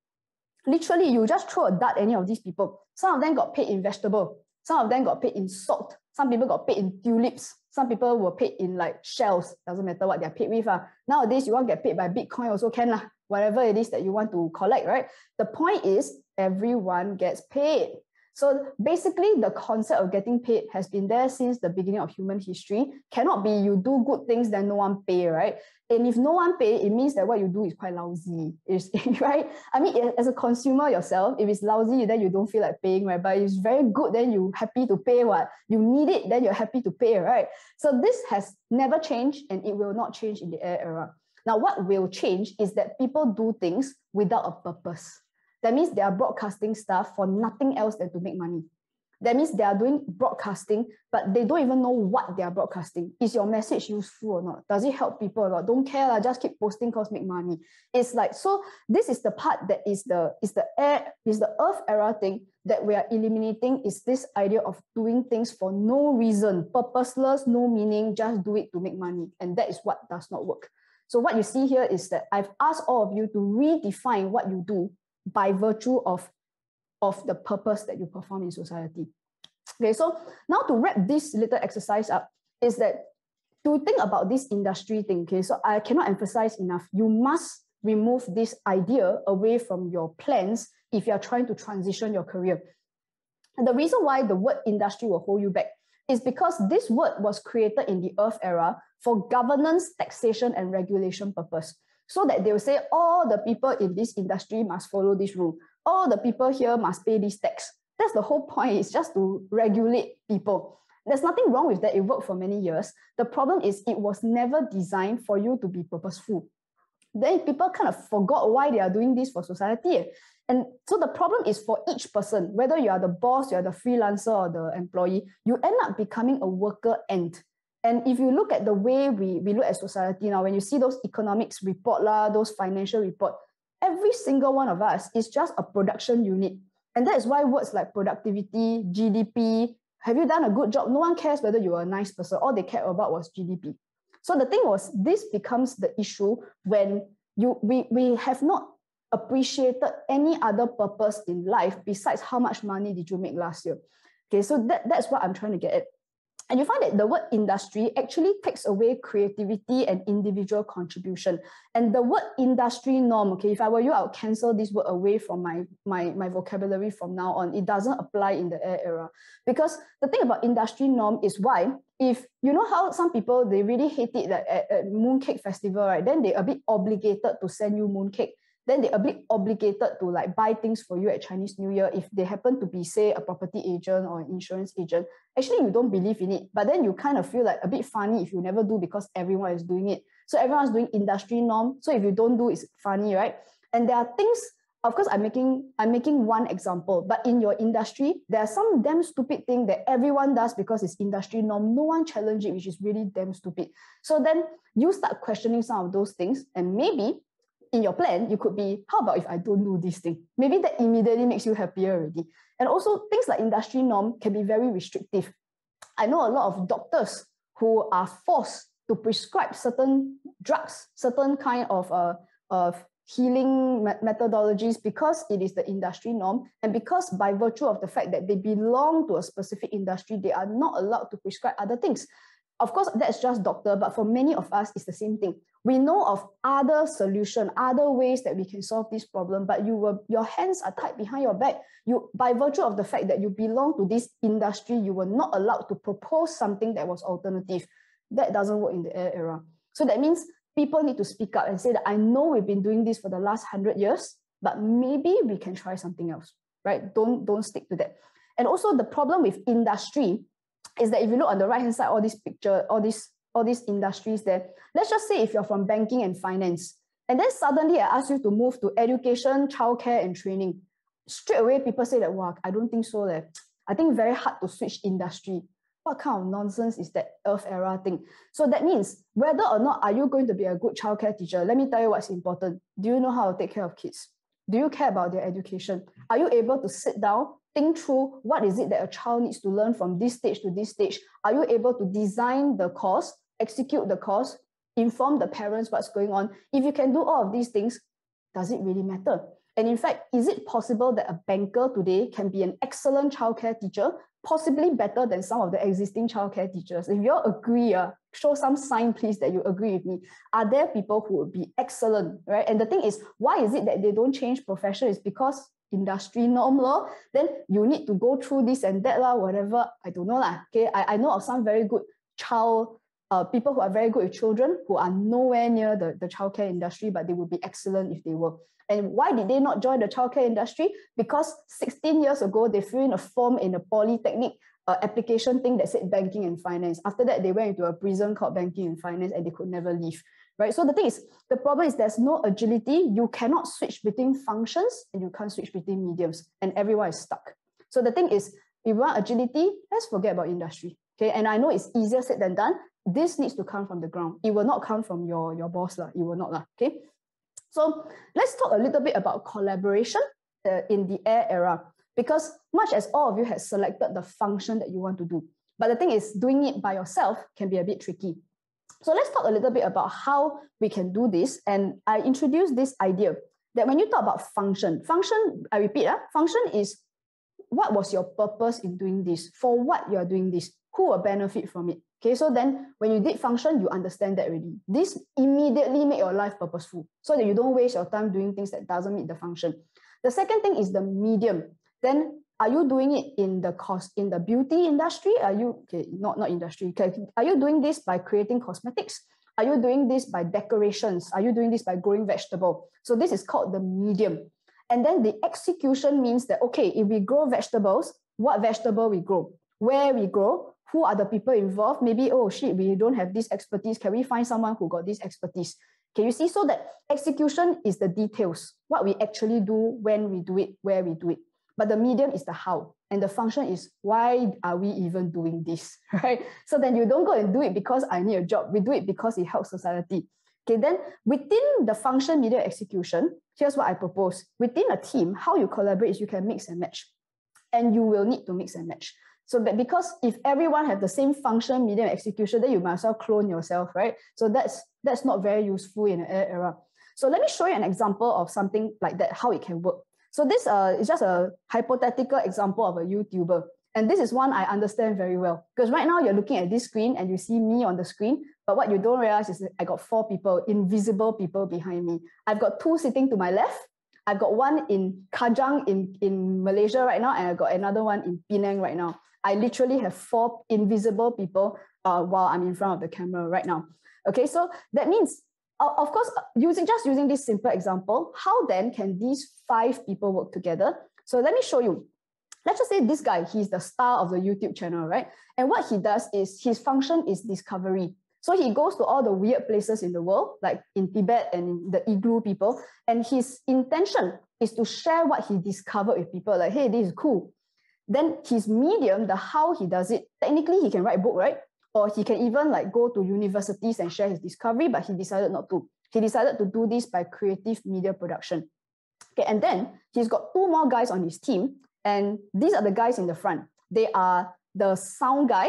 Literally, you just throw a dart at any of these people. Some of them got paid in vegetable. Some of them got paid in salt. Some people got paid in tulips. Some people were paid in like shells. Doesn't matter what they're paid with. Nowadays, you want to get paid by Bitcoin also can. Whatever it is that you want to collect, right? The point is, everyone gets paid. So basically, the concept of getting paid has been there since the beginning of human history. Cannot be you do good things, then no one pay, right? And if no one pay, it means that what you do is quite lousy, right? I mean, as a consumer yourself, if it's lousy, then you don't feel like paying, right? But if it's very good, then you're happy to pay. What you need it, then you're happy to pay, right? So this has never changed, and it will not change in the air era. Now, what will change is that people do things without a purpose. That means they are broadcasting stuff for nothing else than to make money. That means they are doing broadcasting, but they don't even know what they are broadcasting. Is your message useful or not? Does it help people or not? Don't care, just keep posting because make money. It's like, so this is the part that is the Earth era thing that we are eliminating, is this idea of doing things for no reason, purposeless, no meaning, just do it to make money. And that is what does not work. So what you see here is that I've asked all of you to redefine what you do by virtue of the purpose that you perform in society. Okay, so now to wrap this little exercise up is that to think about this industry thing, okay, so I cannot emphasize enough, you must remove this idea away from your plans if you are trying to transition your career. And the reason why the word industry will hold you back is because this word was created in the Earth era for governance, taxation, and regulation purpose. So that they will say all the people in this industry must follow this rule. All the people here must pay this tax. That's the whole point, is just to regulate people. There's nothing wrong with that. It worked for many years. The problem is it was never designed for you to be purposeful. Then people kind of forgot why they are doing this for society. And so the problem is for each person, whether you are the boss, you are the freelancer or the employee, you end up becoming a worker ant. And if you look at the way we look at society now, when you see those economics report, those financial report, every single one of us is just a production unit. And that is why words like productivity, GDP, have you done a good job? No one cares whether you are a nice person. All they cared about was GDP. So the thing was, this becomes the issue when we have not appreciated any other purpose in life besides how much money did you make last year. Okay, so that's what I'm trying to get at. And you find that the word industry actually takes away creativity and individual contribution. And the word industry norm, okay, if I were you, I would cancel this word away from my vocabulary from now on. It doesn't apply in the air era. Because the thing about industry norm is why, if you know how some people, they really hate it, like at Mooncake Festival, right? Then they're a bit obligated to send you mooncake. Then they're a bit obligated to like buy things for you at Chinese New Year if they happen to be, say, a property agent or an insurance agent. Actually, you don't believe in it, but then you kind of feel like a bit funny if you never do because everyone is doing it. So everyone's doing industry norm. So if you don't do, it's funny, right? And there are things, of course, I'm making one example, but in your industry, there are some damn stupid thing that everyone does because it's industry norm. No one challenge it, which is really damn stupid. So then you start questioning some of those things, and maybe in your plan, you could be, how about if I don't do this thing? Maybe that immediately makes you happier already. And also things like industry norm can be very restrictive. I know a lot of doctors who are forced to prescribe certain drugs, certain kind of healing methodologies because it is the industry norm, and because by virtue of the fact that they belong to a specific industry, they are not allowed to prescribe other things. Of course, that's just doctor, but for many of us, it's the same thing. We know of other solutions, other ways that we can solve this problem, but your hands are tied behind your back. By virtue of the fact that you belong to this industry, you were not allowed to propose something that was alternative. That doesn't work in the air era. So that means people need to speak up and say that I know we've been doing this for the last 100 years, but maybe we can try something else, right? Don't stick to that. And also the problem with industry is that if you look on the right-hand side, all these picture, all these industries there, let's just say if you're from banking and finance, and then suddenly I ask you to move to education, childcare, and training, straight away people say that, wow, I don't think so. I think very hard to switch industry. What kind of nonsense is that Earth era thing? So that means whether or not are you going to be a good childcare teacher, let me tell you what's important. Do you know how to take care of kids? Do you care about their education? Are you able to sit down, think through what is it that a child needs to learn from this stage to this stage? Are you able to design the course, execute the course, inform the parents what's going on? If you can do all of these things, does it really matter? And in fact, is it possible that a banker today can be an excellent childcare teacher, possibly better than some of the existing childcare teachers? If you all agree, show some sign, please, that you agree with me. Are there people who would be excellent, right? And the thing is, why is it that they don't change profession? It's because industry norm law, then you need to go through this and that, whatever, I don't know. Okay, I know of some very good people who are very good with children who are nowhere near the childcare industry, but they would be excellent if they were. And why did they not join the childcare industry? Because 16 years ago, they filled in a form in a polytechnic application thing that said banking and finance. After that, they went into a prison called banking and finance, and they could never leave. Right? So the thing is, the problem is there's no agility. You cannot switch between functions, and you can't switch between mediums, and everyone is stuck. So the thing is, if you want agility, let's forget about industry. Okay, and I know it's easier said than done. This needs to come from the ground. It will not come from your boss. It will not. Okay. So let's talk a little bit about collaboration in the air era, because much as all of you have selected the function that you want to do, but the thing is, doing it by yourself can be a bit tricky. So let's talk a little bit about how we can do this. And I introduced this idea that when you talk about function, I repeat, function is what was your purpose in doing this? For what you are doing this? Who will benefit from it? Okay, so then when you did function, you understand that already. This immediately make your life purposeful so that you don't waste your time doing things that doesn't meet the function. The second thing is the medium. Then are you doing it in the beauty industry? Are you, okay, not industry. Okay. Are you doing this by creating cosmetics? Are you doing this by decorations? Are you doing this by growing vegetable? So this is called the medium. And then the execution means that, okay, if we grow vegetables, what vegetable we grow? Where we grow? Who are the people involved? Maybe, oh shit, we don't have this expertise. Can we find someone who got this expertise? Can you see? So that execution is the details, what we actually do, when we do it, where we do it. But the medium is the how. And the function is, why are we even doing this, right? So then you don't go and do it because I need a job. We do it because it helps society. Okay, then within the function, medium, execution, here's what I propose. Within a team, how you collaborate is you can mix and match. And you will need to mix and match. So that because if everyone have the same function, medium, execution, then you might as well clone yourself, right? So that's not very useful in an era. So let me show you an example of something like that, how it can work. So this is just a hypothetical example of a YouTuber. And this is one I understand very well. Because right now you're looking at this screen and you see me on the screen. But what you don't realize is that I got 4 people, invisible people behind me. I've got 2 sitting to my left. I've got one in Kajang in Malaysia right now. And I've got another one in Penang right now. I literally have 4 invisible people while I'm in front of the camera right now. Okay, so that means, of course, using this simple example, how then can these 5 people work together? So let me show you. Let's just say this guy, he's the star of the YouTube channel, right? And what he does is, his function is discovery. So he goes to all the weird places in the world, like in Tibet and the igloo people. And his intention is to share what he discovered with people. Like, hey, this is cool. Then his medium, the how he does it, technically he can write a book, right? Or he can even like go to universities and share his discovery, but he decided not to. He decided to do this by creative media production. Okay, and then he's got 2 more guys on his team. And these are the guys in the front. They are the sound guy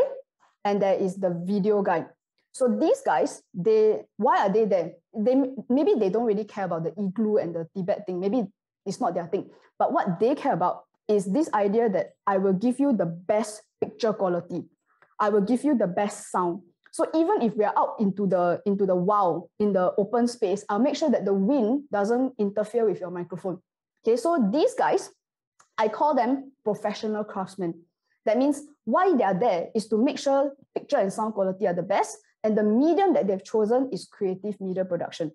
and there is the video guy. So these guys, why are they there? Maybe they don't really care about the igloo and the Tibet thing. Maybe it's not their thing. But what they care about is this idea that I will give you the best picture quality. I will give you the best sound. So even if we are out into the wild, in the open space, I'll make sure that the wind doesn't interfere with your microphone. Okay, so these guys, I call them professional craftsmen. That means why they are there is to make sure picture and sound quality are the best, and the medium that they've chosen is creative media production.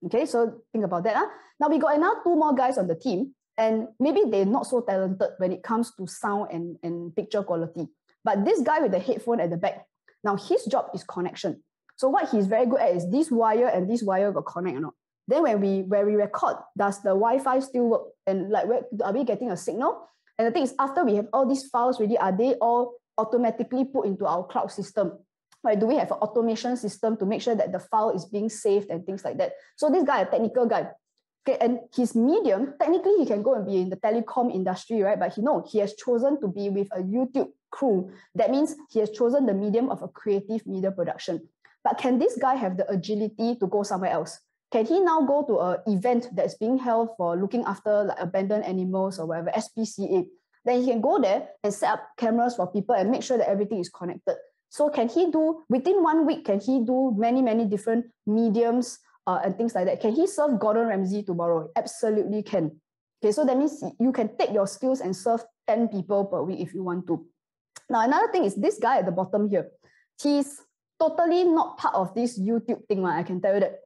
Okay, so think about that. Now we got another 2 more guys on the team, and maybe they're not so talented when it comes to sound and picture quality. But this guy with the headphone at the back, now his job is connection. So what he's very good at is this wire and this wire got connect or not. Then when we record, does the Wi-Fi still work? And like, are we getting a signal? And the thing is, after we have all these files ready, are they all automatically put into our cloud system? Right? Do we have an automation system to make sure that the file is being saved and things like that? So this guy, a technical guy, okay, and his medium, technically he can go and be in the telecom industry, right? But he has chosen to be with a YouTube crew. That means he has chosen the medium of a creative media production. But can this guy have the agility to go somewhere else? Can he now go to an event that's being held for looking after like abandoned animals or whatever, SPCA? Then he can go there and set up cameras for people and make sure that everything is connected. So can he do, within 1 week, can he do many, many different mediums and things like that? Can he serve Gordon Ramsay tomorrow? Absolutely can. Okay, so that means you can take your skills and serve 10 people per week if you want to. Now, another thing is this guy at the bottom here. He's totally not part of this YouTube thing, I can tell you that.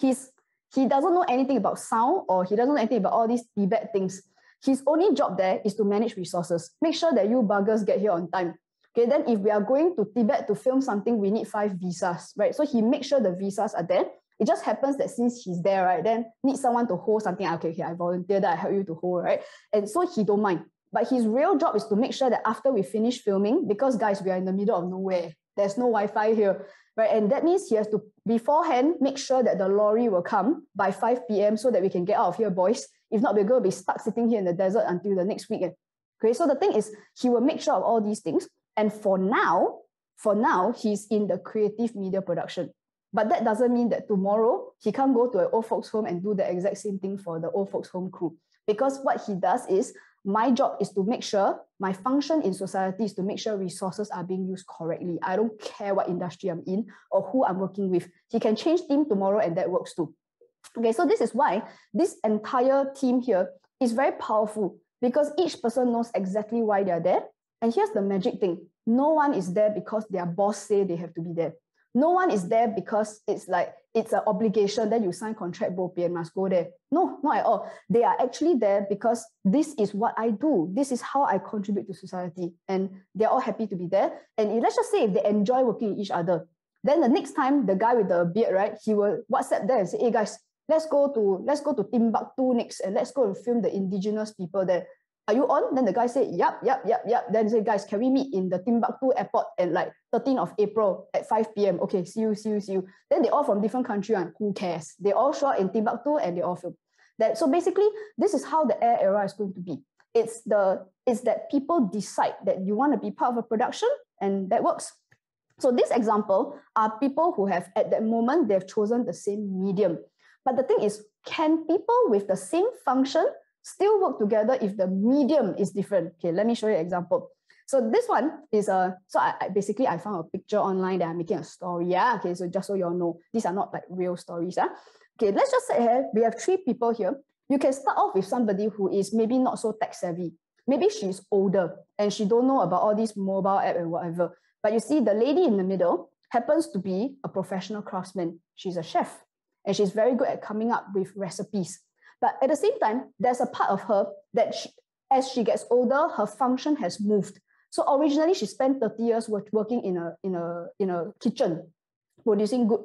He doesn't know anything about sound, or he doesn't know anything about all these Tibet things. His only job there is to manage resources. Make sure that you buggers get here on time. Okay, then if we are going to Tibet to film something, we need 5 visas, right? So he makes sure the visas are there. It just happens that since he's there, right, then need someone to hold something. Okay, I volunteer that, I help you to hold, right? And so he don't mind. But his real job is to make sure that after we finish filming, because guys, we are in the middle of nowhere. There's no Wi-Fi here, right? And that means he has to beforehand make sure that the lorry will come by 5 p.m. so that we can get out of here, boys. If not, we're going to be stuck sitting here in the desert until the next weekend. Okay, so the thing is, he will make sure of all these things. And for now, he's in the creative media production. But that doesn't mean that tomorrow he can't go to an old folks home and do the exact same thing for the old folks home crew. Because what he does is, my job is to make sure, my function in society is to make sure resources are being used correctly. I don't care what industry I'm in or who I'm working with. He can change team tomorrow and that works too. Okay, so this is why this entire team here is very powerful, because each person knows exactly why they're there. And here's the magic thing. No one is there because their boss say they have to be there. No one is there because it's an obligation that you sign contract, and must go there. No, not at all. They are actually there because this is what I do. This is how I contribute to society. And they're all happy to be there. And let's just say if they enjoy working with each other, then the next time the guy with the beard, right, he will WhatsApp there and say, hey guys, let's go to Timbuktu next and let's go and film the indigenous people there. Are you on? Then the guy said, yep. Then he said, guys, can we meet in the Timbuktu airport at like 13th of April at 5 p.m? Okay, see you. Then they all from different countries, and who cares? They all show up in Timbuktu and they all film. So basically, this is how the air era is going to be. It's that people decide that you want to be part of a production, and that works. So this example are people who have, at that moment, they've chosen the same medium. But the thing is, can people with the same function still work together if the medium is different? Okay, let me show you an example. So this one is I found a picture online that I'm making a story. Yeah, okay, so just so you all know, these are not like real stories. Okay, let's just say here, we have 3 people here. You can start off with somebody who is maybe not so tech savvy. Maybe she's older and she don't know about all these mobile app and whatever. But you see the lady in the middle happens to be a professional craftsman. She's a chef and she's very good at coming up with recipes. But at the same time, there's a part of her that as she gets older, her function has moved. So originally she spent 30 years working in a kitchen. producing good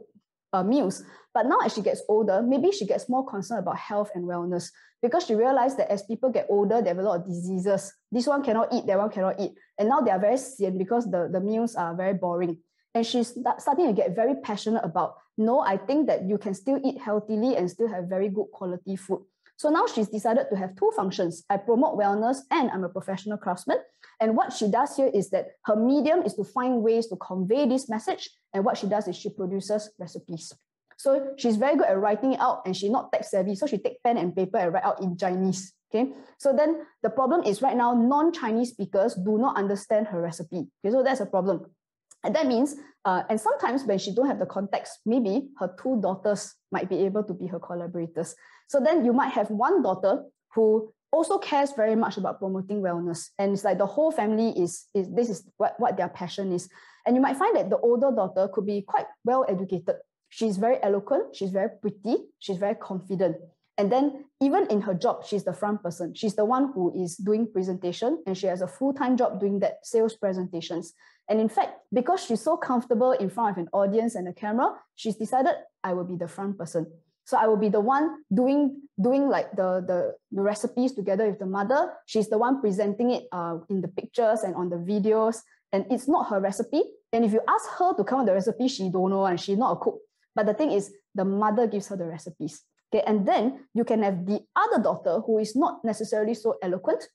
meals. But now as she gets older, maybe she gets more concerned about health and wellness, because she realized that as people get older, they have a lot of diseases. This one cannot eat, that one cannot eat. And now they are very sian because the meals are very boring. And she's starting to get very passionate about, no, I think that you can still eat healthily and still have very good quality food. So now she's decided to have two functions. I promote wellness and I'm a professional craftsman. And what she does here is that her medium is to find ways to convey this message. And what she does is she produces recipes. So she's very good at writing it out, and she's not tech savvy. So she takes pen and paper and write out in Chinese. Okay. So then the problem is right now, non-Chinese speakers do not understand her recipe. Okay. So that's a problem. And that means, and sometimes when she don't have the context, maybe her two daughters might be able to be her collaborators. So then you might have one daughter who also cares very much about promoting wellness. And it's like the whole family this is what their passion is. And you might find that the older daughter could be quite well educated. She's very eloquent, she's very pretty, she's very confident. And then even in her job, she's the front person. She's the one who is doing presentation, and she has a full-time job doing that, sales presentations. And in fact, because she's so comfortable in front of an audience and a camera, she's decided, I will be the front person. So I will be the one doing like the recipes together with the mother. She's the one presenting it in the pictures and on the videos. And it's not her recipe. And if you ask her to come up with the recipe, she don't know, and she's not a cook. But the thing is, the mother gives her the recipes. Okay, and then you can have the other daughter who is not necessarily so eloquent.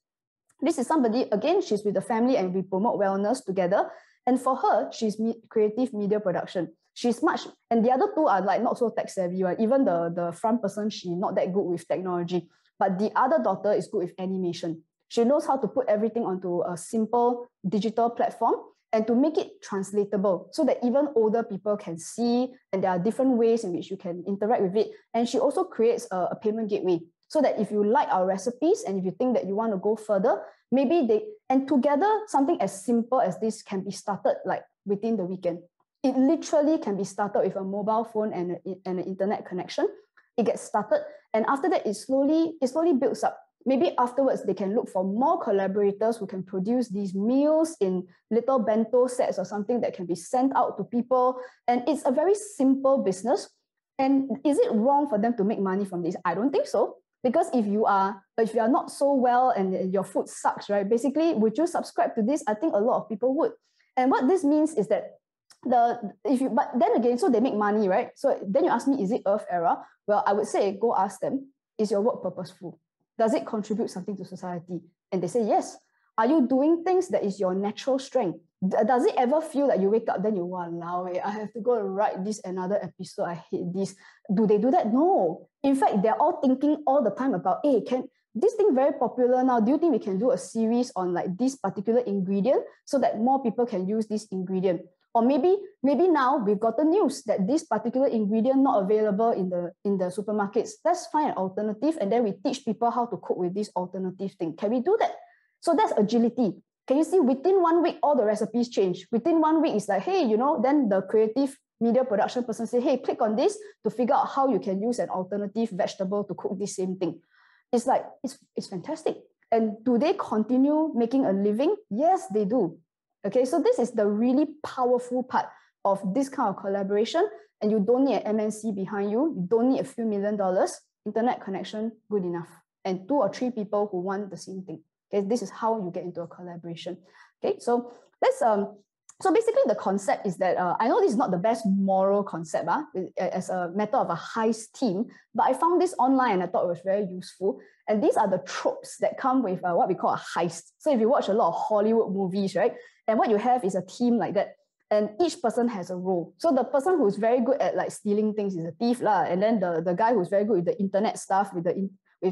This is somebody, again, she's with the family and we promote wellness together. And for her, she's creative media production. She's much, and the other two are like not so tech savvy, right? Even the front person, she's not that good with technology. But the other daughter is good with animation. She knows how to put everything onto a simple digital platform and to make it translatable so that even older people can see, and there are different ways in which you can interact with it. And she also creates a payment gateway so that if you like our recipes and if you think that you want to go further, and together, something as simple as this can be started like within the weekend. It literally can be started with a mobile phone and an internet connection. It gets started, and after that, it slowly builds up. Maybe afterwards, they can look for more collaborators who can produce these meals in little bento sets or something that can be sent out to people. And it's a very simple business. And is it wrong for them to make money from this? I don't think so. Because if you are not so well and your food sucks, right? Basically, would you subscribe to this? I think a lot of people would. And what this means is that but then again, so they make money, right? So then you ask me, is it Earth era? Well, I would say, go ask them, is your work purposeful? Does it contribute something to society? And they say, yes. Are you doing things that is your natural strength? Does it ever feel like you wake up, then you, walao, I have to go and write this another episode, I hate this. Do they do that? No. In fact, they're all thinking all the time about, hey, can this thing very popular now? Do you think we can do a series on like this particular ingredient so that more people can use this ingredient? Or maybe now we've got the news that this particular ingredient not available in the supermarkets. Let's find an alternative, and then we teach people how to cook with this alternative thing. Can we do that? So that's agility. Can you see within 1 week, all the recipes change? Within 1 week, it's like, hey, then the creative media production person say, hey, click on this to figure out how you can use an alternative vegetable to cook this same thing. It's like, it's fantastic. And do they continue making a living? Yes, they do. Okay, so this is the really powerful part of this kind of collaboration, and you don't need an MNC behind you. You don't need a few $1 million. Internet connection, good enough. And 2 or 3 people who want the same thing. Okay, this is how you get into a collaboration. Okay, so let's so basically the concept is that I know this is not the best moral concept as a matter of a heist team, but I found this online and I thought it was very useful. And these are the tropes that come with what we call a heist. So if you watch a lot of Hollywood movies, right? And what you have is a team like that. And each person has a role. So the person who's very good at like stealing things is a thief lah. And then the guy who's very good with the internet stuff, with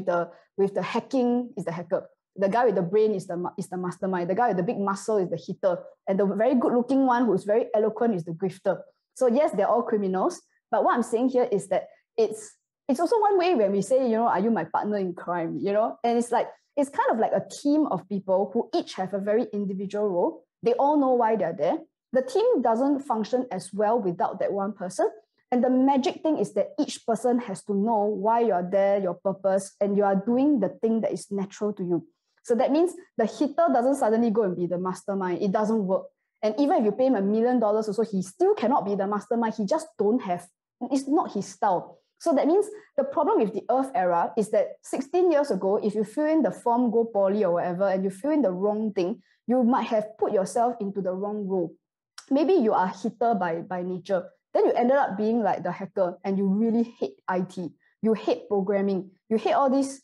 the hacking is the hacker. The guy with the brain is the mastermind. The guy with the big muscle is the hitter. And the very good looking one who's very eloquent is the grifter. So yes, they're all criminals. But what I'm saying here is that it's also one way when we say, are you my partner in crime? And it's kind of like a team of people who each have a very individual role. They all know why they're there. The team doesn't function as well without that one person. And the magic thing is that each person has to know why you're there, your purpose, and you are doing the thing that is natural to you. So that means the hitter doesn't suddenly go and be the mastermind. It doesn't work. And even if you pay him $1 million also, he still cannot be the mastermind. He just don't have, it's not his style. So that means the problem with the Earth era is that 16 years ago, if you fill in the form, go poly or whatever, and you fill in the wrong thing, you might have put yourself into the wrong role. Maybe you are a hitter by nature. Then you ended up being like the hacker and you really hate IT. You hate programming. You hate all this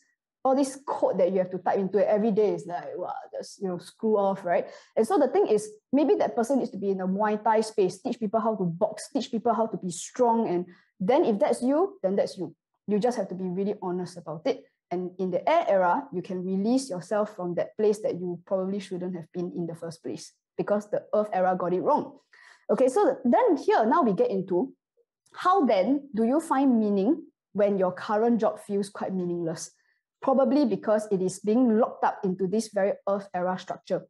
code that you have to type into it every day. Is like, wow, just screw off, right? And so the thing is, maybe that person needs to be in a Muay Thai space, teach people how to box, teach people how to be strong. And then if that's you, then that's you. You just have to be really honest about it. And in the air era, you can release yourself from that place that you probably shouldn't have been in the first place because the Earth era got it wrong. Okay, so then here, now we get into how then do you find meaning when your current job feels quite meaningless? Probably because it is being locked up into this very Earth era structure.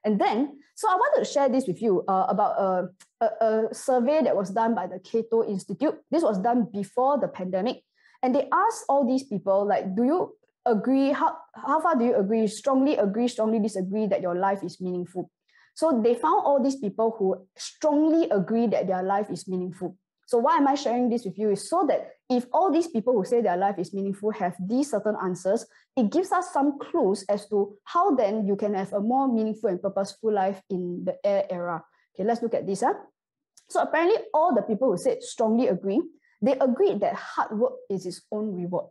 And then, so I wanted to share this with you about a survey that was done by the Cato Institute. This was done before the pandemic. And they asked all these people, like, do you agree? How far do you agree, strongly disagree that your life is meaningful? So they found all these people who strongly agree that their life is meaningful. So why am I sharing this with you is so that if all these people who say their life is meaningful have these certain answers, it gives us some clues as to how then you can have a more meaningful and purposeful life in the air era. Okay, let's look at this. So apparently all the people who said strongly agree, they agreed that hard work is its own reward.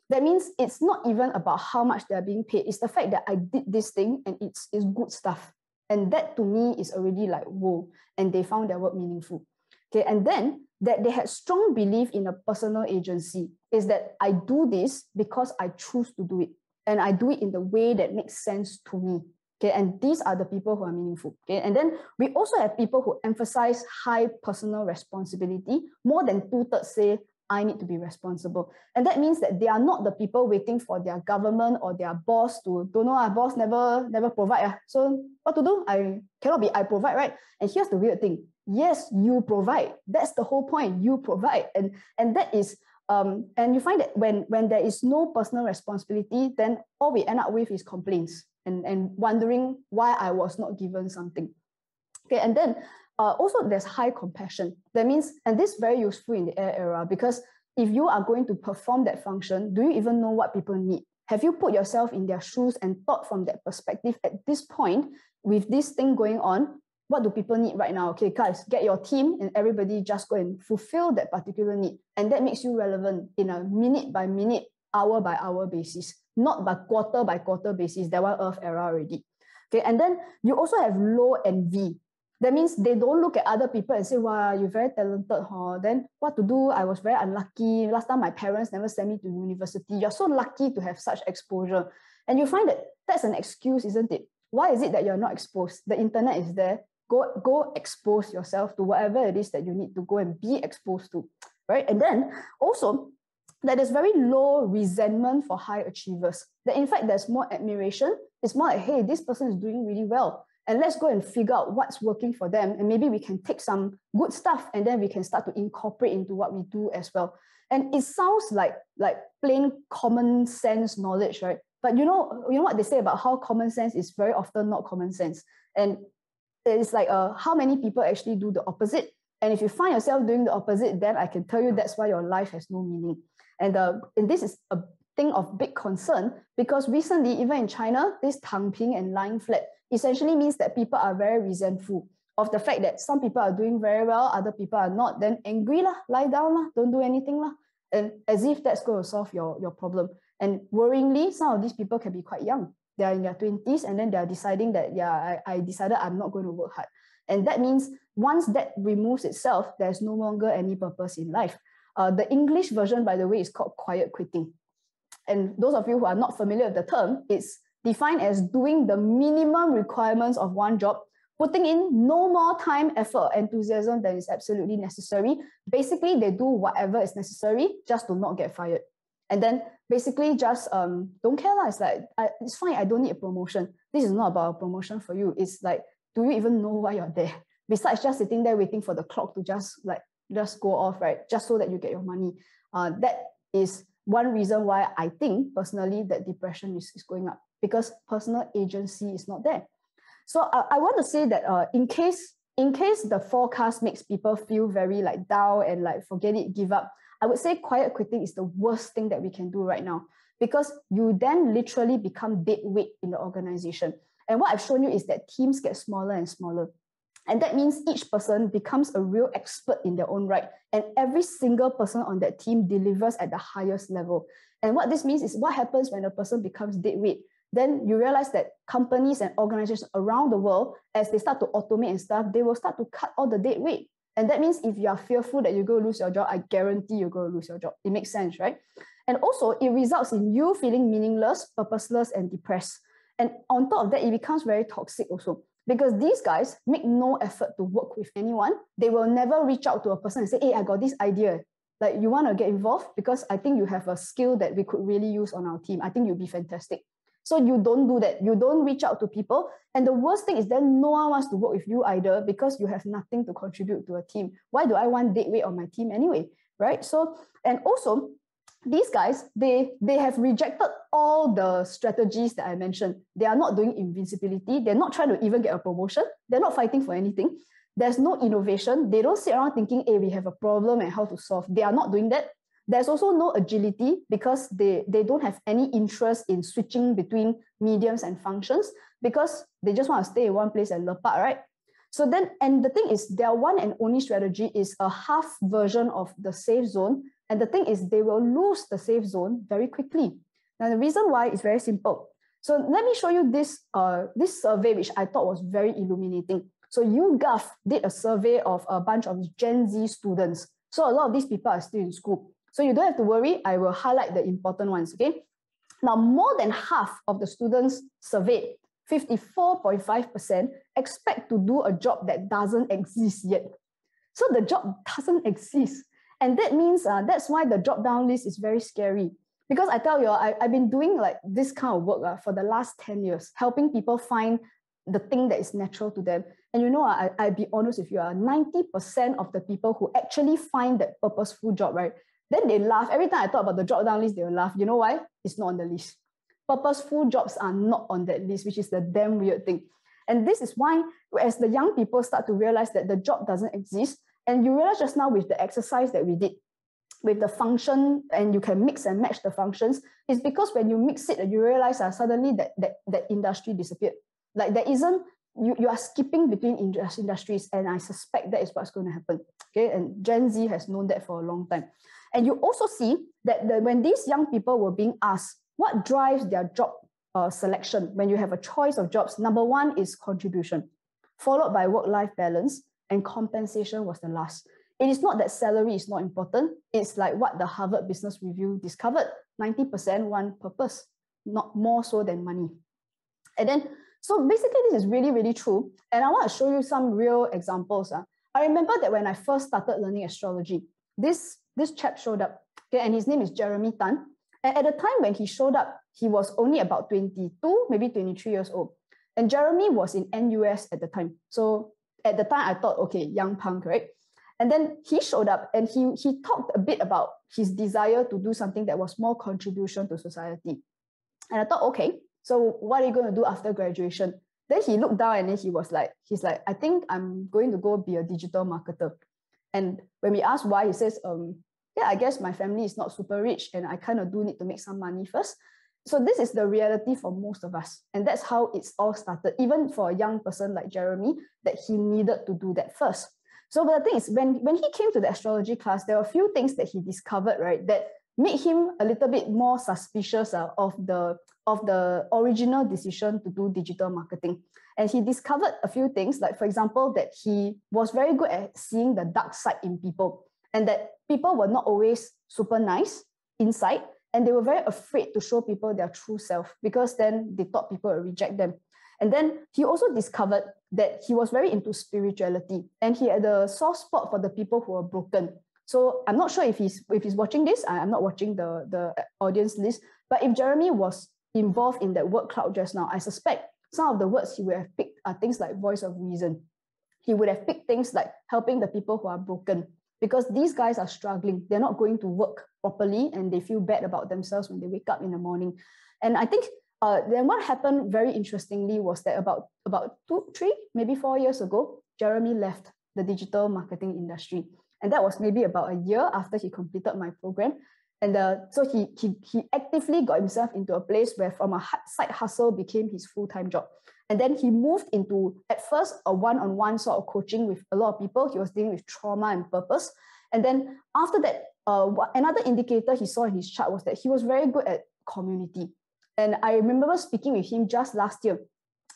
That means it's not even about how much they're being paid. It's the fact that I did this thing and it's good stuff. And that to me is already like, whoa, and they found their work meaningful. Okay, and then that they had strong belief in a personal agency is that I do this because I choose to do it. And I do it in the way that makes sense to me. Okay, and these are the people who are meaningful. Okay, and then we also have people who emphasize high personal responsibility. More than 2/3 say, I need to be responsible. And that means that they are not the people waiting for their government or their boss to, don't know, our boss never provide. So what to do? I provide, right? And here's the weird thing. Yes, you provide. That's the whole point. You provide. And that is, and you find that when there is no personal responsibility, then all we end up with is complaints and wondering why I was not given something. Okay, and then also there's high compassion. That means, and this is very useful in the air era, because if you are going to perform that function, do you even know what people need? Have you put yourself in their shoes and thought from that perspective at this point, with this thing going on, what do people need right now? Okay, guys, get your team and everybody just go and fulfill that particular need. And that makes you relevant in a minute by minute, hour by hour basis, not by quarter basis. That one Earth era already. Okay, and then you also have low envy. That means they don't look at other people and say, wow, you're very talented, huh? Then what to do? I was very unlucky. Last time my parents never sent me to university. You're so lucky to have such exposure. And you find that that's an excuse, isn't it? Why is it that you're not exposed? The internet is there. Go expose yourself to whatever it is that you need to go and be exposed to, right? And then also, that there's very low resentment for high achievers. That in fact, there's more admiration. It's more like, hey, this person is doing really well. And let's go and figure out what's working for them. And maybe we can take some good stuff and then we can start to incorporate into what we do as well. And it sounds like plain common sense knowledge, right? But you know what they say about how common sense is very often not common sense. And it's like how many people actually do the opposite. And if you find yourself doing the opposite, then I can tell you that's why your life has no meaning. And this is a thing of big concern, because recently, even in China, this tangping and lying flat essentially means that people are very resentful of the fact that some people are doing very well, other people are not. Then angry lah, lie down lah, don't do anything lah, and as if that's going to solve your problem. And worryingly, some of these people can be quite young. They are in their 20s, and then they are deciding that, yeah, I decided I'm not going to work hard. And that means once that removes itself, there's no longer any purpose in life. The English version, by the way, is called quiet quitting. And those of you who are not familiar with the term, it's defined as doing the minimum requirements of one job, putting in no more time, effort, enthusiasm than is absolutely necessary. Basically, they do whatever is necessary just to not get fired. And then basically just don't care. It's like, it's fine, I don't need a promotion. This is not about a promotion for you. It's like, do you even know why you're there? Besides just sitting there waiting for the clock to just go off, right? Just so that you get your money. That is one reason why I think personally that depression is going up, because personal agency is not there. So I want to say that in case the forecast makes people feel very like down and like forget it, give up, I would say quiet quitting is the worst thing that we can do right now, because you then literally become dead weight in the organization. And what I've shown you is that teams get smaller and smaller. And that means each person becomes a real expert in their own right. And every single person on that team delivers at the highest level. And what this means is what happens when a person becomes dead weight. Then you realize that companies and organizations around the world, as they start to automate and stuff, they will start to cut all the dead weight. And that means if you are fearful that you're going to lose your job, I guarantee you're going to lose your job. It makes sense, right? And also, it results in you feeling meaningless, purposeless, and depressed. And on top of that, it becomes very toxic also, because these guys make no effort to work with anyone. They will never reach out to a person and say, hey, I got this idea. Like, you want to get involved? Because I think you have a skill that we could really use on our team. I think you'd be fantastic. So you don't do that. You don't reach out to people. And the worst thing is then no one wants to work with you either, because you have nothing to contribute to a team. Why do I want dead weight on my team anyway? Right? So, and also, these guys, they have rejected all the strategies that I mentioned. They are not doing invincibility. They're not trying to even get a promotion. They're not fighting for anything. There's no innovation. They don't sit around thinking, hey, we have a problem and how to solve. They are not doing that. There's also no agility, because they don't have any interest in switching between mediums and functions, because they just want to stay in one place and lepak, right? So then, and the thing is, their one and only strategy is a half version of the safe zone. And the thing is, they will lose the safe zone very quickly. Now, the reason why is very simple. So let me show you this survey, which I thought was very illuminating. So YouGov did a survey of a bunch of Gen Z students. So a lot of these people are still in school. So you don't have to worry. I will highlight the important ones, okay? Now, more than half of the students surveyed, 54.5%, expect to do a job that doesn't exist yet. So the job doesn't exist. And that means that's why the drop-down list is very scary. Because I tell you, I've been doing like this kind of work for the last 10 years, helping people find the thing that is natural to them. And you know, I'll be honest with you, 90% of the people who actually find that purposeful job, right? Then they laugh. Every time I talk about the drop-down list, they will laugh. You know why? It's not on the list. Purposeful jobs are not on that list, which is the damn weird thing. And this is why, as the young people start to realize that the job doesn't exist, and you realize just now with the exercise that we did, with the function, and you can mix and match the functions, is because when you mix it, you realize suddenly that industry disappeared. Like there isn't, you are skipping between industries, and I suspect that is what's going to happen. Okay, and Gen Z has known that for a long time. And you also see that when these young people were being asked what drives their job selection, when you have a choice of jobs, number one is contribution, followed by work-life balance, and compensation was the last. It is not that salary is not important. It's like what the Harvard Business Review discovered. 90% want purpose, not more so than money. And then, so basically this is really, really true. And I want to show you some real examples. I remember that when I first started learning astrology, this chap showed up, okay, and his name is Jeremy Tan. And at the time when he showed up, he was only about 22, maybe 23 years old. And Jeremy was in NUS at the time. So at the time I thought, okay, young punk, right? And then he showed up and he talked a bit about his desire to do something that was more contribution to society. And I thought, okay, so what are you going to do after graduation? Then he looked down and then he's like, I think I'm going to go be a digital marketer. And when we asked why, he says, yeah, I guess my family is not super rich and I kind of do need to make some money first. So this is the reality for most of us. And that's how it's all started, even for a young person like Jeremy, that he needed to do that first. So the thing is, when he came to the astrology class, there were a few things that he discovered, right, that made him a little bit more suspicious of the original decision to do digital marketing. And he discovered a few things, like, for example, that he was very good at seeing the dark side in people, and that people were not always super nice inside, and they were very afraid to show people their true self, because then they thought people would reject them. And then he also discovered that he was very into spirituality, and he had a soft spot for the people who are broken. So I'm not sure if he's watching this. I'm not watching the audience list, but if Jeremy was involved in that word cloud just now, I suspect some of the words he would have picked are things like voice of reason. He would have picked things like helping the people who are broken, because these guys are struggling. They're not going to work properly and they feel bad about themselves when they wake up in the morning. And I think then what happened very interestingly was that about 2, 3, maybe 4 years ago, Jeremy left the digital marketing industry. And that was maybe about a year after he completed my program. And so he actively got himself into a place where from a side hustle became his full-time job. And then he moved into, at first, a one-on-one sort of coaching with a lot of people. He was dealing with trauma and purpose. And then after that, another indicator he saw in his chart was that he was very good at community. And I remember speaking with him just last year.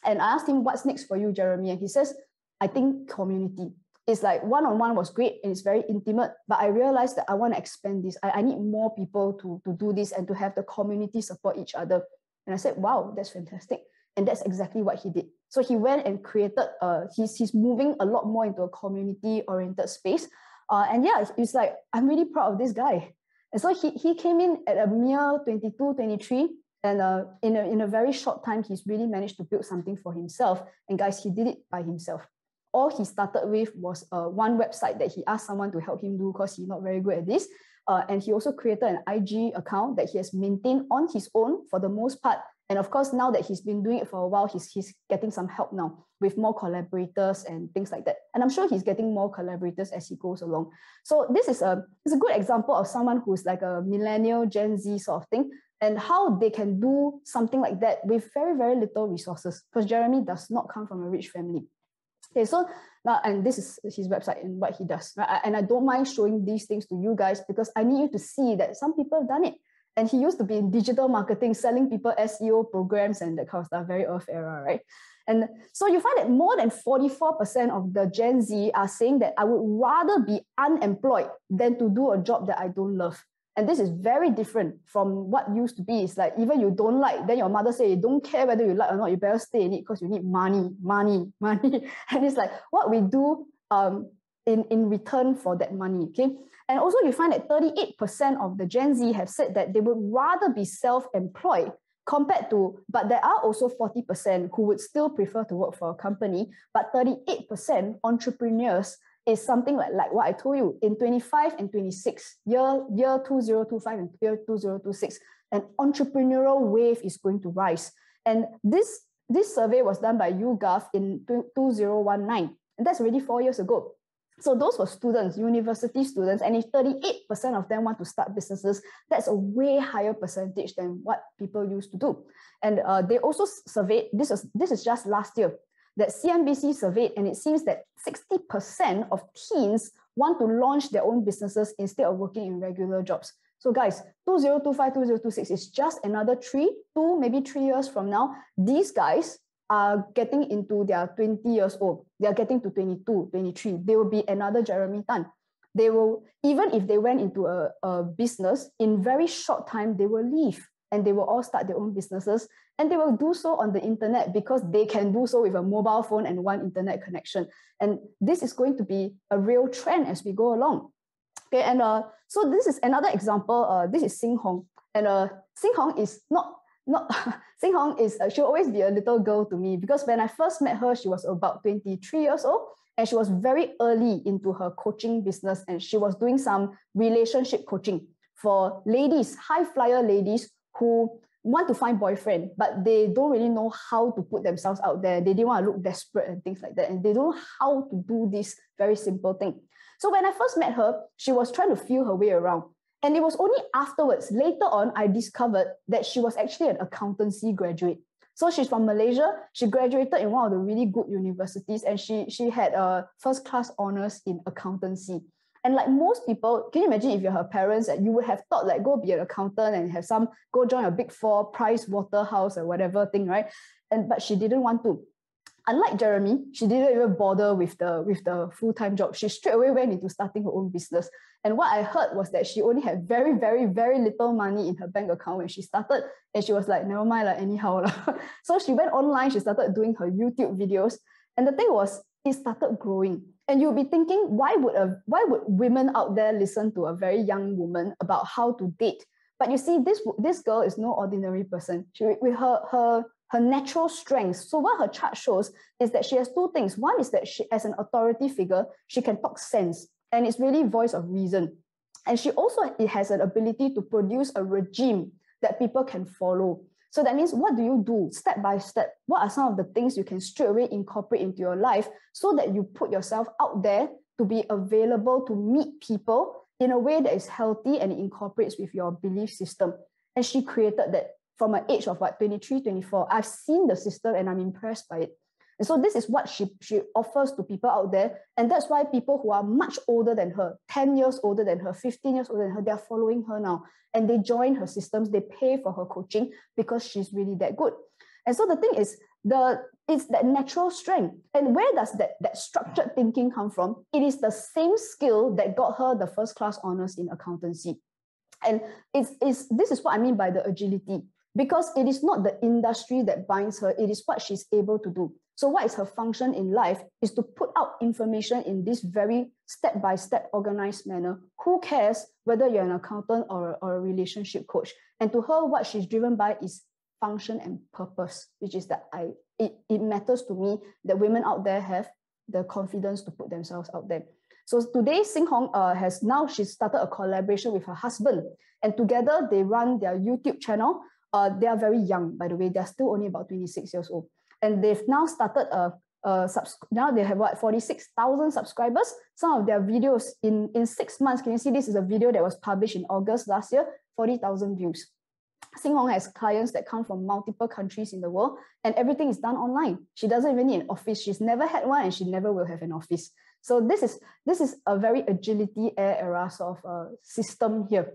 And I asked him, what's next for you, Jeremy? And he says, I think community. It's like one-on-one was great and it's very intimate, but I realized that I want to expand this. I need more people to do this and to have the community support each other. And I said, wow, that's fantastic. And that's exactly what he did. So he went and created, he's moving a lot more into a community-oriented space. And yeah, it's like, I'm really proud of this guy. And so he came in at a mere 22, 23, and in a very short time, he's really managed to build something for himself. And guys, he did it by himself. All he started with was one website that he asked someone to help him do because he's not very good at this. And he also created an IG account that he has maintained on his own for the most part. And of course, now that he's been doing it for a while, he's getting some help now with more collaborators and things like that. And I'm sure he's getting more collaborators as he goes along. So this is a good example of someone who's like a millennial Gen Z sort of thing, and how they can do something like that with very, very little resources, because Jeremy does not come from a rich family. Okay, so now, and this is his website and what he does, right? And I don't mind showing these things to you guys because I need you to see that some people have done it. And he used to be in digital marketing, selling people SEO programs and that kind of stuff, very earth era, right? And so you find that more than 44% of the Gen Z are saying that I would rather be unemployed than to do a job that I don't love. And this is very different from what used to be. It's like, even you don't like, then your mother say, you don't care whether you like or not, you better stay in it because you need money. And it's like what we do in return for that money, okay? And also you find that 38% of the Gen Z have said that they would rather be self-employed compared to, but there are also 40% who would still prefer to work for a company, but 38% entrepreneurs is something like what I told you in 25 and 26, year 2025 and year 2026, an entrepreneurial wave is going to rise. And this survey was done by YouGov in 2019, and that's already 4 years ago. So those were students, university students, and if 38% of them want to start businesses, that's a way higher percentage than what people used to do. And they also surveyed, this is just last year, that CNBC surveyed, and it seems that 60% of teens want to launch their own businesses instead of working in regular jobs. So guys, 2025, 2026 is just another 2, maybe 3 years from now. These guys are getting into their 20 years old. They are getting to 22, 23. They will be another Jeremy Tan. They will, even if they went into a business, in very short time, they will leave and they will all start their own businesses. And they will do so on the internet because they can do so with a mobile phone and one internet connection. And this is going to be a real trend as we go along. Okay, and so this is another example. This is Sing Hong. And Sing Hong is Sing Hong is, she'll always be a little girl to me because when I first met her, she was about 23 years old and she was very early into her coaching business, and she was doing some relationship coaching for ladies, high flyer ladies who want to find boyfriend, but they don't really know how to put themselves out there. They didn't want to look desperate and things like that. And they don't know how to do this very simple thing. So when I first met her, she was trying to feel her way around. And it was only afterwards, later on, I discovered that she was actually an accountancy graduate. So she's from Malaysia. She graduated in one of the really good universities, and she had a first-class honors in accountancy. And like most people, can you imagine if you're her parents, that you would have thought like, go be an accountant and have go join a Big Four, Price Waterhouse or whatever thing, right? But she didn't want to. Unlike Jeremy, she didn't even bother with the full-time job. She straight away went into starting her own business. And what I heard was that she only had very, very, very little money in her bank account when she started. And she was like, never mind, like anyhow. So she went online, she started doing her YouTube videos. And the thing was, it started growing. And you'll be thinking, why would women out there listen to a very young woman about how to date? But you see, this girl is no ordinary person. With her natural strengths. So what her chart shows is that she has two things. One is that she, as an authority figure, she can talk sense, and it's really voice of reason. And she also has an ability to produce a regime that people can follow. So that means, what do you do step by step? What are some of the things you can straight away incorporate into your life so that you put yourself out there to be available to meet people in a way that is healthy and incorporates with your belief system? And she created that from an age of 23, 24. I've seen the system and I'm impressed by it. And so this is what she offers to people out there. And that's why people who are much older than her, 10 years older than her, 15 years older than her, they're following her now. And they join her systems, they pay for her coaching because she's really that good. And so the thing is, it's that natural strength. And where does that structured thinking come from? It is the same skill that got her the first class honors in accountancy. And this is what I mean by the agility, because it is not the industry that binds her, it is what she's able to do. So what is her function in life is to put out information in this very step-by-step organized manner. Who cares whether you're an accountant or a relationship coach? And to her, what she's driven by is function and purpose, which is that it matters to me that women out there have the confidence to put themselves out there. So today, Sing Hong she's started a collaboration with her husband, and together they run their YouTube channel. They are very young, by the way. They're still only about 26 years old. And they've now started now they have 46,000 subscribers. Some of their videos in 6 months, can you see this is a video that was published in August last year, 40,000 views. Sing Hong has clients that come from multiple countries in the world, and everything is done online. She doesn't even need an office. She's never had one, and she never will have an office. So this is a very agility era sort of system here,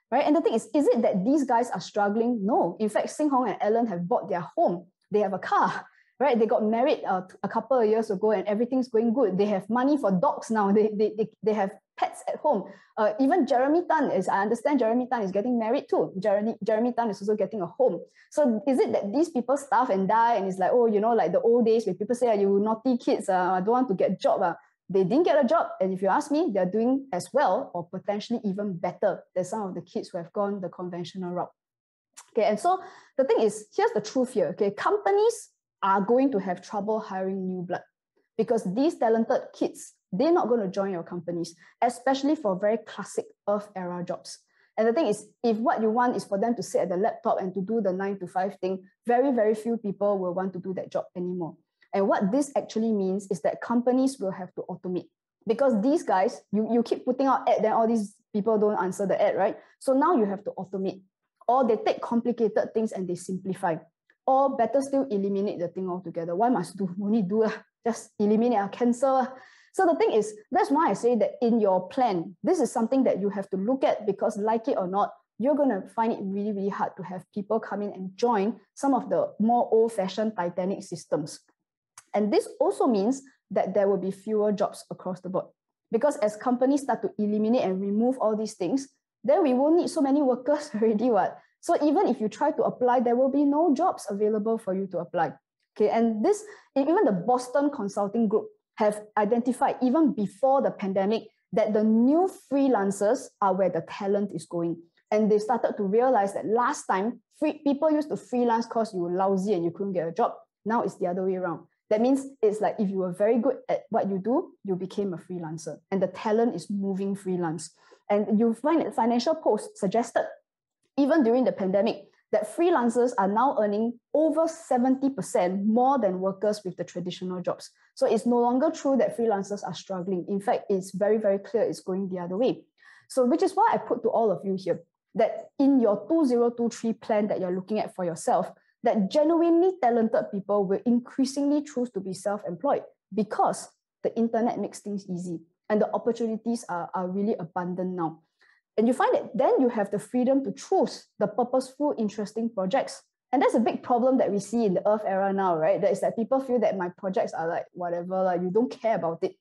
right? And the thing is it that these guys are struggling? No. In fact, Sing Hong and Ellen have bought their home. They have a car, right? They got married a couple of years ago, and everything's going good. They have money for dogs now. They have pets at home. Even Jeremy Tan I understand Jeremy Tan is getting married too. Jeremy Tan is also getting a home. So is it that these people starve and die, and it's like, oh, like the old days when people say, you naughty kids, I don't want to get a job. They didn't get a job. And if you ask me, they're doing as well or potentially even better than some of the kids who have gone the conventional route. Okay, and so the thing is, here's the truth here. Okay, companies are going to have trouble hiring new blood because these talented kids, they're not going to join your companies, especially for very classic Earth era jobs. And the thing is, if what you want is for them to sit at the laptop and to do the 9 to 5 thing, very, very few people will want to do that job anymore. And what this actually means is that companies will have to automate, because these guys, you keep putting out ad, then all these people don't answer the ad, right? So now you have to automate, or they take complicated things and they simplify, or better still, eliminate the thing altogether. Why must do? Only do, just eliminate, cancel. So the thing is, that's why I say that in your plan, this is something that you have to look at, because like it or not, you're going to find it really, really hard to have people come in and join some of the more old-fashioned Titanic systems. And this also means that there will be fewer jobs across the board. Because as companies start to eliminate and remove all these things, then we won't need so many workers already. So even if you try to apply, there will be no jobs available for you to apply. Okay, and even the Boston Consulting Group have identified even before the pandemic that the new freelancers are where the talent is going. And they started to realize that last time, people used to freelance because you were lousy and you couldn't get a job. Now it's the other way around. That means it's like if you were very good at what you do, you became a freelancer, and the talent is moving freelance. And you find that Financial Post suggested, even during the pandemic, that freelancers are now earning over 70% more than workers with the traditional jobs. So it's no longer true that freelancers are struggling. In fact, it's very, very clear it's going the other way. So which is why I put to all of you here that in your 2023 plan that you're looking at for yourself, that genuinely talented people will increasingly choose to be self-employed because the internet makes things easy and the opportunities are really abundant now. And you find that then you have the freedom to choose the purposeful, interesting projects. And that's a big problem that we see in the Earth era now, right? That is that people feel that my projects are like whatever, like you don't care about it.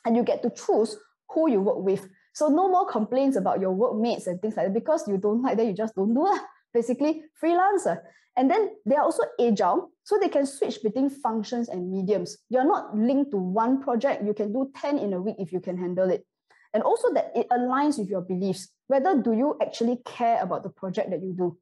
And you get to choose who you work with. So no more complaints about your workmates and things like that, because you don't like that, you just don't do it. Basically, freelancer. And then they are also agile, so they can switch between functions and mediums. You're not linked to one project. You can do 10 in a week if you can handle it. And also that it aligns with your beliefs. Whether do you actually care about the project that you do?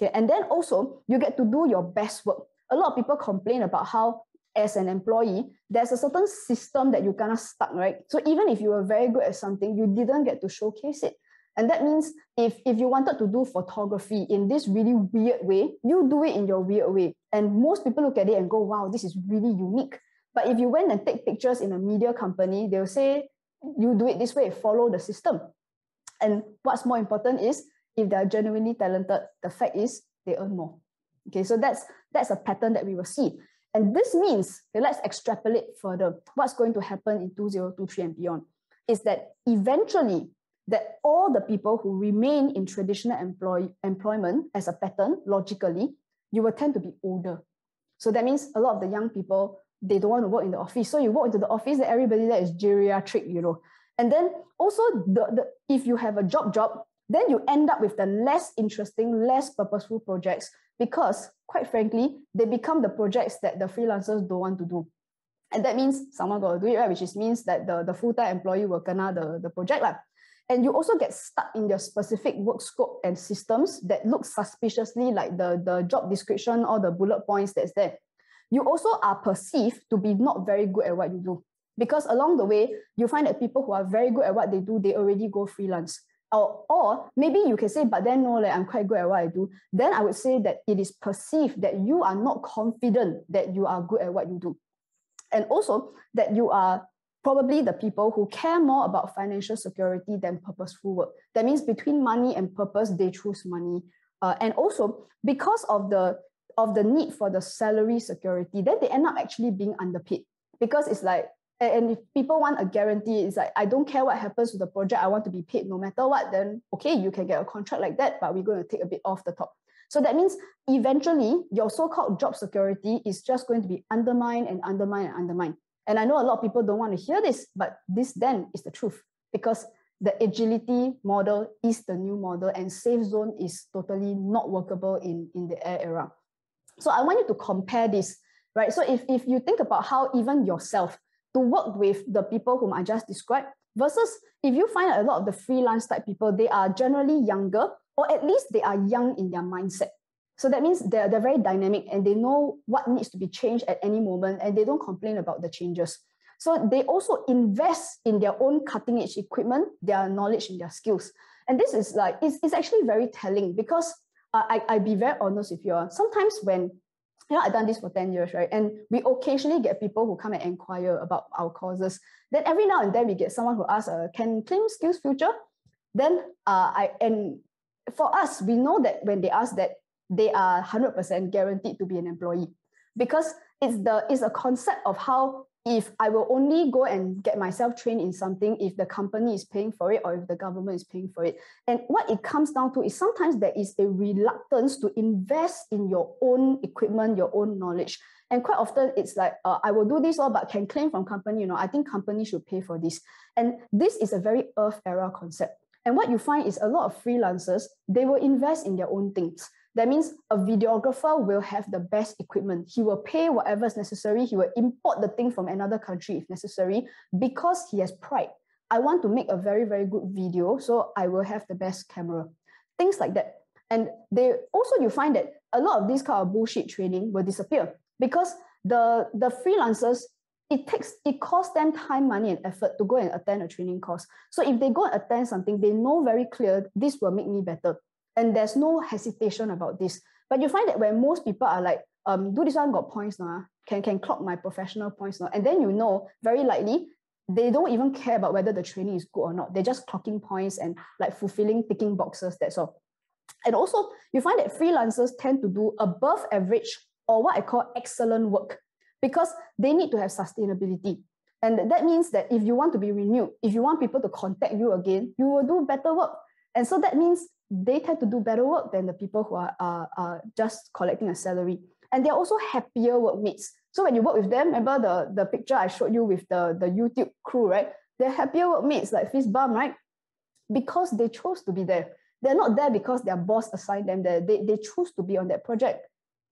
Okay, and then also you get to do your best work. A lot of people complain about how as an employee, there's a certain system that you kind of stuck, right? So even if you were very good at something, you didn't get to showcase it. And that means if you wanted to do photography in this really weird way, you do it in your weird way. And most people look at it and go, wow, this is really unique. But if you went and take pictures in a media company, they'll say, you do it this way, follow the system. And what's more important is, if they're genuinely talented, the fact is they earn more. Okay, so that's a pattern that we will see. And this means, okay, let's extrapolate further. What's going to happen in 2023 and beyond is that eventually, that all the people who remain in traditional employment as a pattern, logically, you will tend to be older. So that means a lot of the young people, they don't want to work in the office. So you walk into the office, and everybody there is geriatric, you know. And then also, if you have a job, then you end up with the less interesting, less purposeful projects, because quite frankly, they become the projects that the freelancers don't want to do. And that means someone got to do it, right? Which means that the full-time employee will kena the project. And you also get stuck in your specific work scope and systems that look suspiciously like the job description or the bullet points that's there. You also are perceived to be not very good at what you do. Because along the way, you find that people who are very good at what they do, they already go freelance. Or maybe you can say, but then no, like, I'm quite good at what I do. Then I would say that it is perceived that you are not confident that you are good at what you do. And also that you are probably the people who care more about financial security than purposeful work. That means between money and purpose, they choose money. And also because of the need for the salary security, then they end up actually being underpaid. Because it's like, and if people want a guarantee, it's like, I don't care what happens to the project, I want to be paid no matter what, then okay, you can get a contract like that, but we're going to take a bit off the top. So that means eventually your so-called job security is just going to be undermined and undermined and undermined. And I know a lot of people don't want to hear this, but this then is the truth, because the agility model is the new model and safe zone is totally not workable in the air era. So I want you to compare this, right? So if you think about how even yourself to work with the people whom I just described versus if you find a lot of the freelance type people, they are generally younger, or at least they are young in their mindset. So that means they're very dynamic and they know what needs to be changed at any moment and they don't complain about the changes. So they also invest in their own cutting edge equipment, their knowledge and their skills. And this is like, it's actually very telling because I'd be very honest with you. Sometimes when, you know, I've done this for 10 years, right? And we occasionally get people who come and inquire about our courses. Then every now and then we get someone who asks, can claim skills future? Then and for us, we know that when they ask that, they are 100% guaranteed to be an employee, because it's a concept of how if I will only go and get myself trained in something if the company is paying for it or if the government is paying for it. And what it comes down to is sometimes there is a reluctance to invest in your own equipment, your own knowledge. And quite often it's like, I will do this all, but can claim from company, you know, I think company should pay for this. And this is a very Earth era concept. And what you find is a lot of freelancers, they will invest in their own things. That means a videographer will have the best equipment. He will pay whatever is necessary. He will import the thing from another country if necessary, because he has pride. I want to make a very, very good video, so I will have the best camera. Things like that. And they also, you find that a lot of this kind of bullshit training will disappear because the freelancers, it costs them time, money, and effort to go and attend a training course. So if they go and attend something, they know very clear, this will make me better. And there's no hesitation about this. But you find that when most people are like, do this one got points now, can clock my professional points now. And then you know, very likely, they don't even care about whether the training is good or not. They're just clocking points and like fulfilling ticking boxes, that's all. And also, you find that freelancers tend to do above average or what I call excellent work because they need to have sustainability. And that means that if you want to be renewed, if you want people to contact you again, you will do better work. And so that means they tend to do better work than the people who are just collecting a salary. And they're also happier workmates. So when you work with them, remember the picture I showed you with the YouTube crew, right? They're happier workmates, like fist bump, right? Because they chose to be there. They're not there because their boss assigned them there. They choose to be on that project.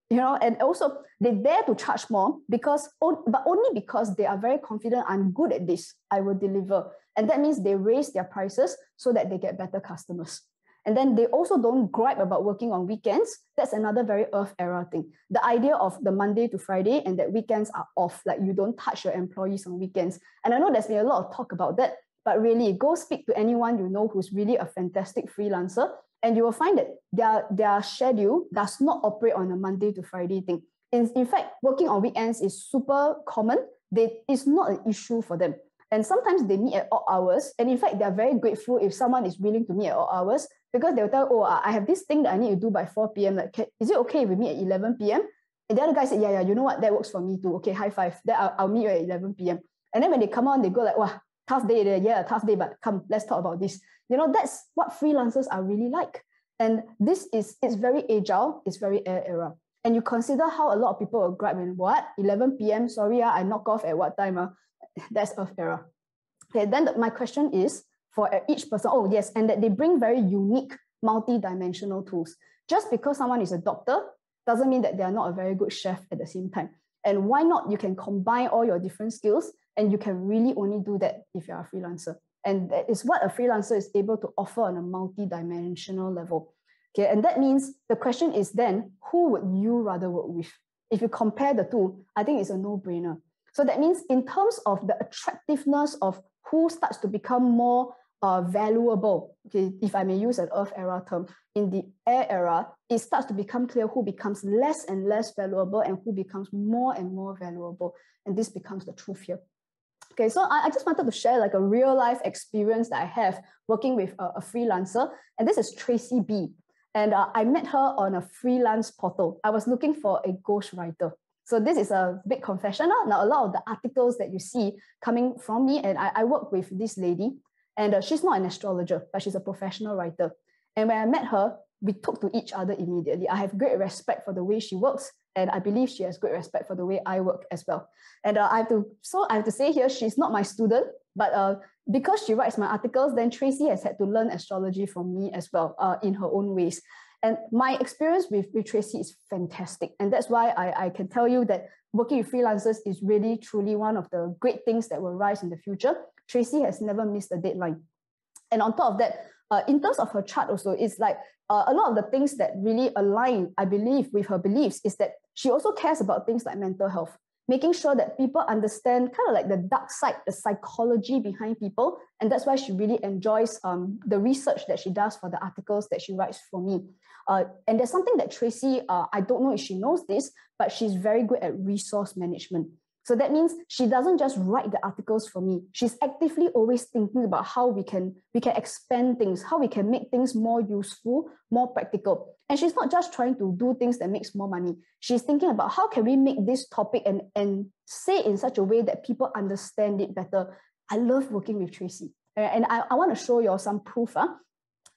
You know, and also they dare to charge more but only because they are very confident, I'm good at this, I will deliver. And that means they raise their prices so that they get better customers. And then they also don't gripe about working on weekends. That's another very Earth era thing. The idea of the Monday to Friday and that weekends are off, like you don't touch your employees on weekends. And I know there's been a lot of talk about that, But really, go speak to anyone you know who's really a fantastic freelancer, and you will find that their schedule does not operate on a Monday to Friday thing. In fact, working on weekends is super common. It's not an issue for them. And sometimes they meet at odd hours. And in fact, they're very grateful if someone is willing to meet at odd hours, because they'll tell, oh, I have this thing that I need to do by 4 p.m. Like, is it okay if we meet at 11 p.m.? And the other guy said, yeah, you know what? That works for me too. Okay, high five. Then I'll meet you at 11 p.m. And then when they come on, they go like, wow, tough day. Yeah, tough day, but come, let's talk about this. That's what freelancers are really like. And it's very agile. It's very air era. And you consider how a lot of people will grab in, what? 11 p.m.? Sorry, I knock off at what time? That's Earth era. Okay, then my question is, for each person, oh yes, and that they bring very unique, multi-dimensional tools. Just because someone is a doctor doesn't mean that they are not a very good chef at the same time. And why not? You can combine all your different skills, and you can really only do that if you're a freelancer. And that is what a freelancer is able to offer on a multi-dimensional level. Okay, and that means the question is then, who would you rather work with? If you compare the two, I think it's a no-brainer. So that means in terms of the attractiveness of who starts to become more valuable, okay, if I may use an Earth era term, in the air era, it starts to become clear who becomes less and less valuable and who becomes more and more valuable. And this becomes the truth here. Okay, so I just wanted to share like a real life experience that I have working with a freelancer. And this is Tracy B. And I met her on a freelance portal. I was looking for a ghostwriter. So this is a big confession. Now, a lot of the articles that you see coming from me, and I work with this lady, and she's not an astrologer, but she's a professional writer. And when I met her, we took to each other immediately. I have great respect for the way she works, and I believe she has great respect for the way I work as well. And I have to say here, she's not my student, but because she writes my articles, then Tracy has had to learn astrology from me as well in her own ways. And my experience with Tracy is fantastic. And that's why I can tell you that working with freelancers is really, truly one of the great things that will rise in the future. Tracy has never missed a deadline. And on top of that, in terms of her chart also, it's like a lot of the things that really align, I believe, with her beliefs is that she also cares about things like mental health, making sure that people understand kind of like the dark side, the psychology behind people. And that's why she really enjoys the research that she does for the articles that she writes for me. And there's something that Tracy, I don't know if she knows this, but she's very good at resource management. So that means she doesn't just write the articles for me. She's actively always thinking about how we can expand things, how we can make things more useful, more practical. And she's not just trying to do things that makes more money. She's thinking about how can we make this topic and say it in such a way that people understand it better. I love working with Tracy. And I want to show you all some proof.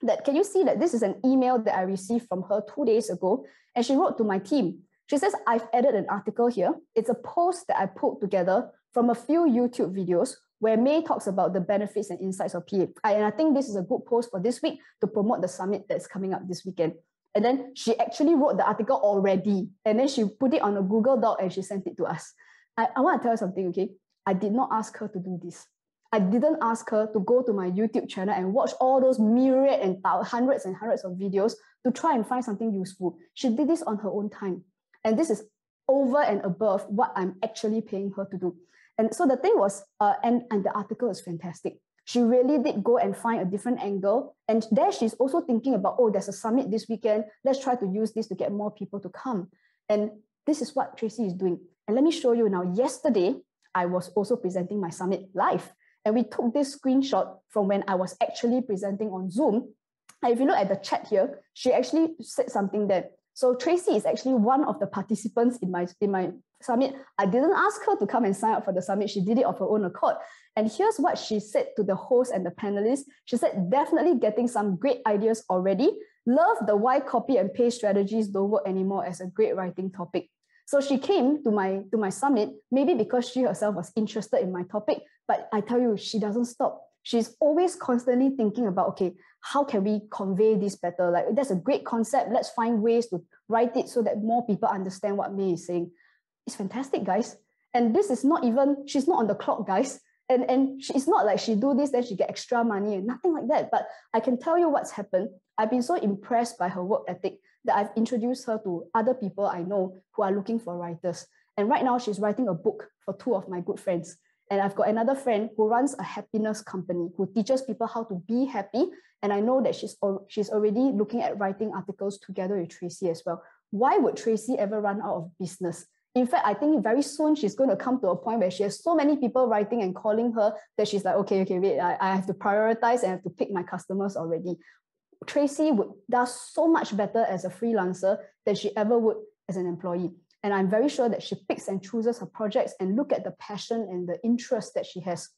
That can you see that this is an email that I received from her 2 days ago, and she wrote to my team. She says, I've added an article here. It's a post that I pulled together from a few YouTube videos where May talks about the benefits and insights of PA. And I think this is a good post for this week to promote the summit that's coming up this weekend. And then she actually wrote the article already, and then she put it on a Google Doc and she sent it to us. I want to tell you something, okay? I did not ask her to do this. I didn't ask her to go to my YouTube channel and watch all those myriad and hundreds and hundreds of videos to try and find something useful. She did this on her own time. And this is over and above what I'm actually paying her to do. And so the thing was, and the article is fantastic. She really did go and find a different angle. And there she's also thinking about, oh, there's a summit this weekend. Let's try to use this to get more people to come. And this is what Tracy is doing. And let me show you now. Yesterday, I was also presenting my summit live. And we took this screenshot from when I was actually presenting on Zoom. And if you look at the chat here, she actually said something that, so Tracy is actually one of the participants in my summit. I didn't ask her to come and sign up for the summit. She did it of her own accord. And here's what she said to the host and the panelists. She said, definitely getting some great ideas already. Love the why copy and paste strategies don't work anymore as a great writing topic. So she came to my summit, maybe because she herself was interested in my topic, but I tell you, she doesn't stop. She's always constantly thinking about, okay, how can we convey this better? Like, that's a great concept. Let's find ways to write it so that more people understand what May is saying. It's fantastic, guys. And this is not even, she's not on the clock, guys. And it's not like she do this, then she get extra money and nothing like that. But I can tell you what's happened. I've been so impressed by her work ethic that I've introduced her to other people I know who are looking for writers. And right now she's writing a book for two of my good friends. And I've got another friend who runs a happiness company who teaches people how to be happy. And I know that she's already looking at writing articles together with Tracy as well. Why would Tracy ever run out of business? In fact, I think very soon she's going to come to a point where she has so many people writing and calling her that she's like, okay, wait, I have to prioritize and I have to pick my customers already. Tracy does so much better as a freelancer than she ever would as an employee. And I'm very sure that she picks and chooses her projects and look at the passion and the interest that she has.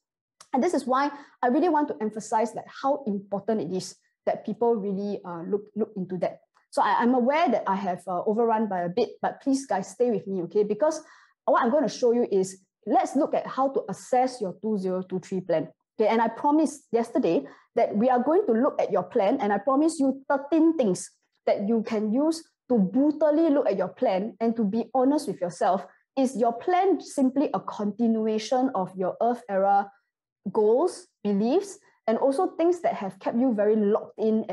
And this is why I really want to emphasize like how important it is that people really look into that. So I'm aware that I have overrun by a bit, but please guys, stay with me, okay? Because what I'm going to show you is, let's look at how to assess your 2023 plan. Okay, and I promised yesterday that we are going to look at your plan, and I promise you 13 things that you can use to brutally look at your plan and to be honest with yourself. Is your plan simply a continuation of your Earth era goals, beliefs, and also things that have kept you very locked in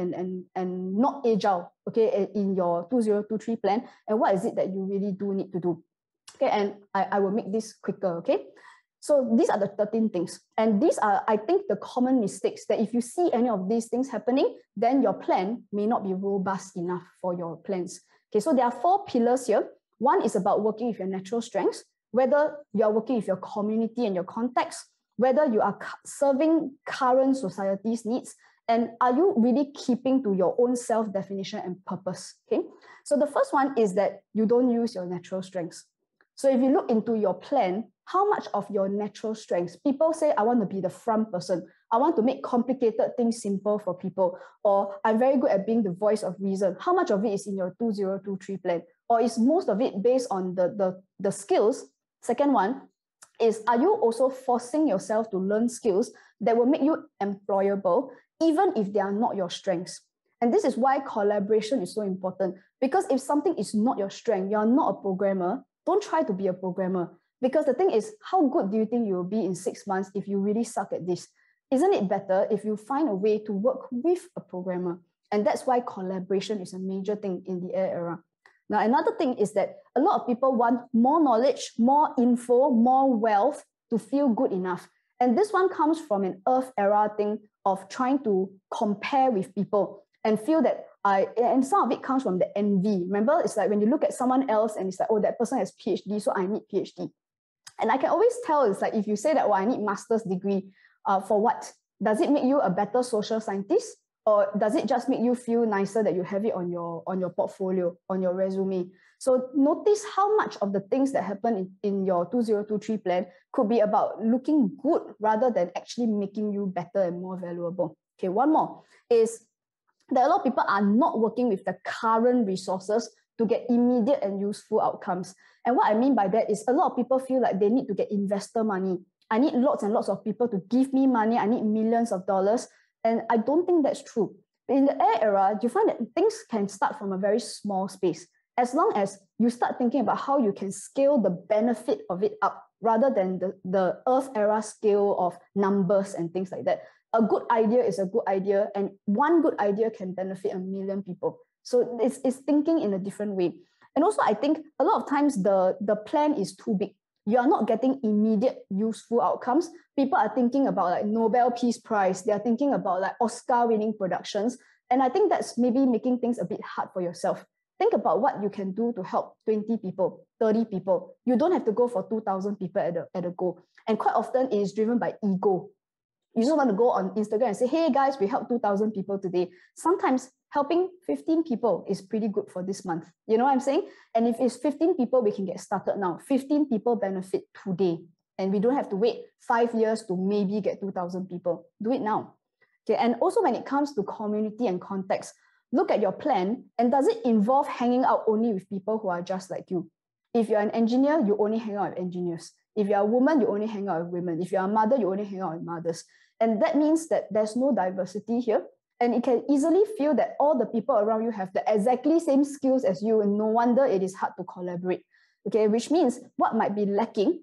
and not agile, okay, in your 2023 plan? And what is it that you really do need to do? Okay, and I will make this quicker, okay? So these are the 13 things. And these are, I think, the common mistakes that if you see any of these things happening, then your plan may not be robust enough for your plans. Okay, so there are 4 pillars here. One is about working with your natural strengths, whether you are working with your community and your context, whether you are serving current society's needs, and are you really keeping to your own self-definition and purpose, okay? So the first one is that you don't use your natural strengths. So if you look into your plan, how much of your natural strengths, people say, I want to be the front person. I want to make complicated things simple for people. Or I'm very good at being the voice of reason. How much of it is in your 2023 plan? Or is most of it based on the skills? Second one is, are you also forcing yourself to learn skills that will make you employable, even if they are not your strengths? And this is why collaboration is so important. Because if something is not your strength, you're not a programmer, don't try to be a programmer. Because the thing is, how good do you think you will be in 6 months if you really suck at this? Isn't it better if you find a way to work with a programmer? And that's why collaboration is a major thing in the air era. Now, another thing is that a lot of people want more knowledge, more info, more wealth to feel good enough. And this one comes from an Earth era thing of trying to compare with people and feel that and some of it comes from the envy. Remember, it's like when you look at someone else and it's like, oh, that person has PhD, so I need PhD. And I can always tell, it's like, if you say that, well, I need master's degree, for what? Does it make you a better social scientist? Or does it just make you feel nicer that you have it on your portfolio, on your resume? So notice how much of the things that happen in your 2023 plan could be about looking good rather than actually making you better and more valuable. Okay, one more is that a lot of people are not working with the current resources to get immediate and useful outcomes. And what I mean by that is a lot of people feel like they need to get investor money. I need lots and lots of people to give me money. I need millions of dollars. And I don't think that's true. In the air era, you find that things can start from a very small space. As long as you start thinking about how you can scale the benefit of it up rather than the Earth era scale of numbers and things like that. A good idea is a good idea, and one good idea can benefit 1 million people. So it's thinking in a different way. And also, I think a lot of times the plan is too big. You are not getting immediate useful outcomes. People are thinking about like Nobel Peace Prize. They are thinking about like Oscar-winning productions. And I think that's maybe making things a bit hard for yourself. Think about what you can do to help 20 people, 30 people. You don't have to go for 2,000 people at a go. And quite often it is driven by ego. You just want to go on Instagram and say, hey guys, we helped 2,000 people today. Sometimes helping 15 people is pretty good for this month. You know what I'm saying? And if it's 15 people, we can get started now. 15 people benefit today. And we don't have to wait 5 years to maybe get 2,000 people. Do it now. Okay. And also when it comes to community and context, look at your plan, and does it involve hanging out only with people who are just like you? If you're an engineer, you only hang out with engineers. If you're a woman, you only hang out with women. If you're a mother, you only hang out with mothers. And that means that there's no diversity here. And it can easily feel that all the people around you have the exactly same skills as you, and no wonder it is hard to collaborate. Okay, which means what might be lacking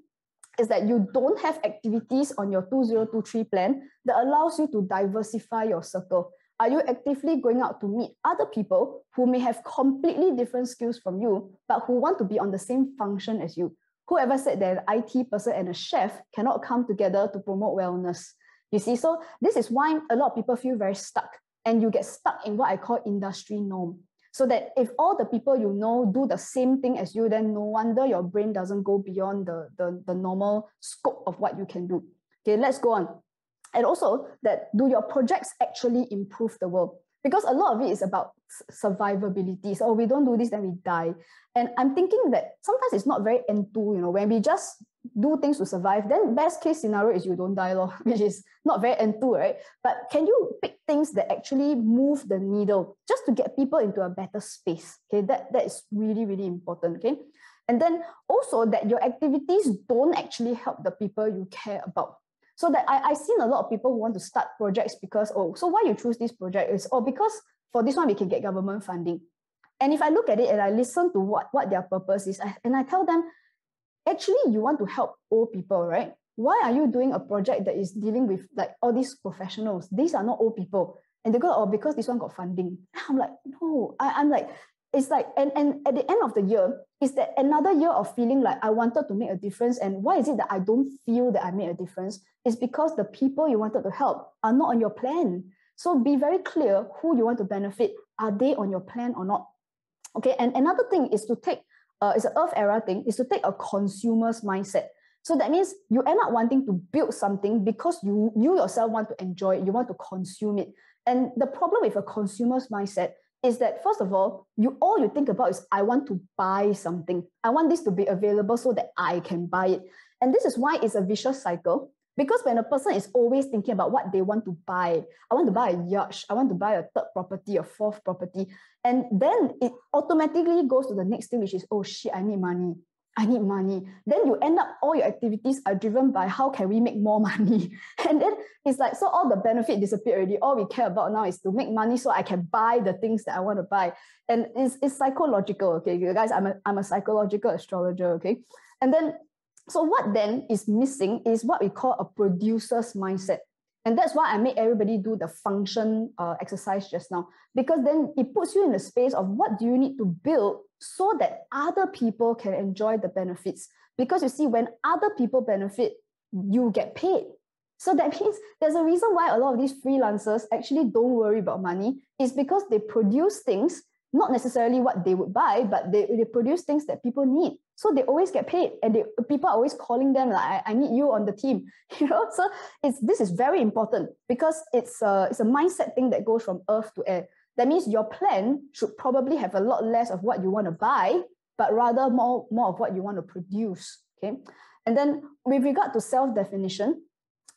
is that you don't have activities on your 2023 plan that allows you to diversify your circle. Are you actively going out to meet other people who may have completely different skills from you, but who want to be on the same function as you, Whoever said that an IT person and a chef cannot come together to promote wellness? You see, so this is why a lot of people feel very stuck, and you get stuck in what I call industry norm. So that if all the people you know do the same thing as you, then no wonder your brain doesn't go beyond the normal scope of what you can do. Okay, let's go on. And also that, do your projects actually improve the world? Because a lot of it is about survivability. So we don't do this, then we die. And I'm thinking that sometimes it's not very enthused, when we just do things to survive, then best case scenario is you don't die, which is not very enthused, right? But can you pick things that actually move the needle just to get people into a better space? Okay, that is really, really important, okay? And then also that your activities don't actually help the people you care about. So that I've seen a lot of people who want to start projects because, so why you choose this project is, because for this one we can get government funding. And if I look at it and I listen to what their purpose is, and I tell them, actually you want to help old people, right? Why are you doing a project that is dealing with like all these professionals? These are not old people. And they go, because this one got funding. I'm like, no, I'm like, it's like, and at the end of the year, is that another year of feeling like I wanted to make a difference. And why is it that I don't feel that I made a difference? It's because the people you wanted to help are not on your plan. So be very clear who you want to benefit. Are they on your plan or not? Okay, and another thing is to take, it's an Earth era thing, is to take a consumer's mindset. So that means you end up wanting to build something because you yourself want to enjoy it, you want to consume it. And the problem with a consumer's mindset is that, first of all you think about is, I want to buy something. I want this to be available so that I can buy it. And this is why it's a vicious cycle. Because when a person is always thinking about what they want to buy, I want to buy a yacht, I want to buy a third property, a fourth property, and then it automatically goes to the next thing, which is, oh shit, I need money. Then you end up, all your activities are driven by how can we make more money. And then it's like, so all the benefit disappear already. All we care about now is to make money so I can buy the things that I want to buy. And it's psychological, okay? Guys, I'm a psychological astrologer, okay? And then, so what then is missing is what we call a producer's mindset. And that's why I make everybody do the function exercise just now, because then it puts you in the space of what do you need to build so that other people can enjoy the benefits. Because you see, when other people benefit, you get paid. So that means there's a reason why a lot of these freelancers actually don't worry about money, is because they produce things, not necessarily what they would buy, but they produce things that people need. So they always get paid, and people are always calling them like, I need you on the team, So this is very important, because it's a mindset thing that goes from earth to air. That means your plan should probably have a lot less of what you want to buy, but rather more of what you want to produce. Okay, and then with regard to self-definition,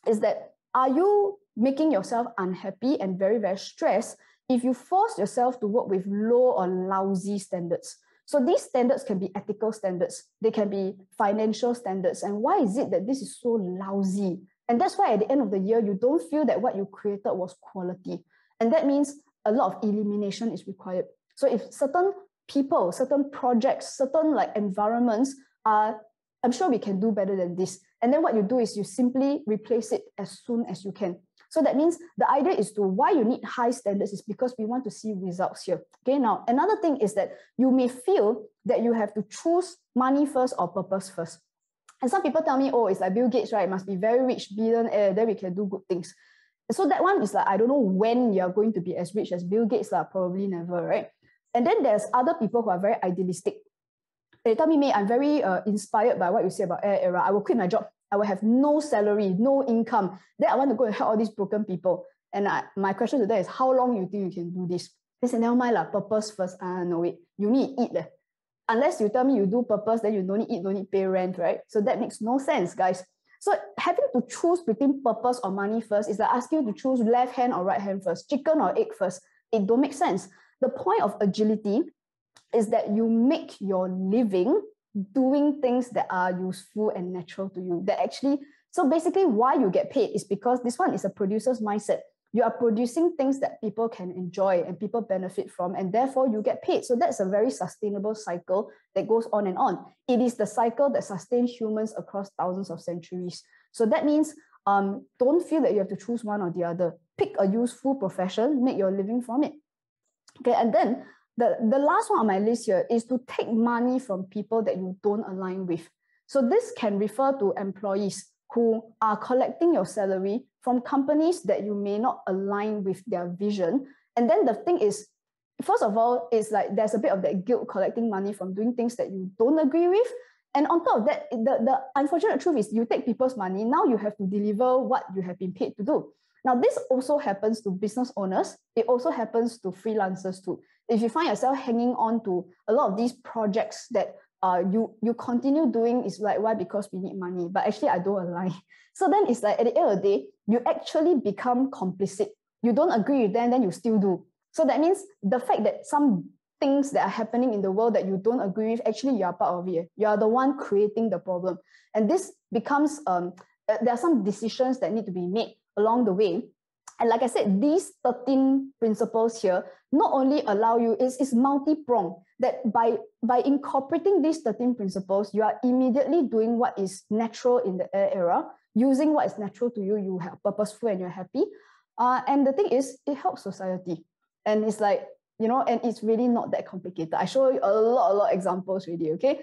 is that, are you making yourself unhappy and very, very stressed if you force yourself to work with low or lousy standards? So these standards can be ethical standards, they can be financial standards. And why is it that this is so lousy? And that's why at the end of the year, you don't feel that what you created was quality. And that means a lot of elimination is required. So if certain people, certain projects, certain like environments are, I'm sure we can do better than this. And then what you do is you simply replace it as soon as you can. So that means the idea is to, why you need high standards is because we want to see results here. Okay, now another thing is that you may feel that you have to choose money first or purpose first. And some people tell me, oh, it's like Bill Gates, right? It must be very rich, billionaire, then we can do good things. So that one is like, I don't know when you're going to be as rich as Bill Gates, probably never, right? And then there's other people who are very idealistic. They tell me, mate, I'm very inspired by what you say about Air Era. I will quit my job. I will have no salary, no income. Then I want to go and help all these broken people. And my question to them is, how long you think you can do this? They say, never mind, purpose first. No, wait, you need to eat. Unless you tell me you do purpose, then you don't need eat, don't need pay rent, right? So that makes no sense, guys. So having to choose between purpose or money first is like asking you to choose left hand or right hand first, chicken or egg first. It don't make sense. The point of agility is that you make your living doing things that are useful and natural to you. That actually, so basically why you get paid is because this one is a producer's mindset. You are producing things that people can enjoy and people benefit from, and therefore you get paid. So that's a very sustainable cycle that goes on and on. It is the cycle that sustains humans across thousands of centuries. So that means don't feel that you have to choose one or the other. Pick a useful profession, make your living from it. Okay, and then the last one on my list here is to take money from people that you don't align with. So this can refer to employees who are collecting your salary from companies that you may not align with their vision. And then the thing is, first of all, it's like there's a bit of that guilt collecting money from doing things that you don't agree with. And on top of that, the unfortunate truth is you take people's money, now you have to deliver what you have been paid to do. Now, this also happens to business owners. It also happens to freelancers too. If you find yourself hanging on to a lot of these projects that you continue doing, is like, why? Because we need money. But actually, I don't align. So then it's like, at the end of the day, you actually become complicit. You don't agree with them, then you still do. So that means the fact that some things that are happening in the world that you don't agree with, actually you are part of it. You are the one creating the problem. And this becomes, there are some decisions that need to be made along the way. And like I said, these 13 principles here not only allow you, it's multi-pronged, that by incorporating these 13 principles, you are immediately doing what is natural in the air era, using what is natural to you, you are purposeful and you're happy. And the thing is, it helps society. And it's like, you know, and it's really not that complicated. I show you a lot of examples really, okay?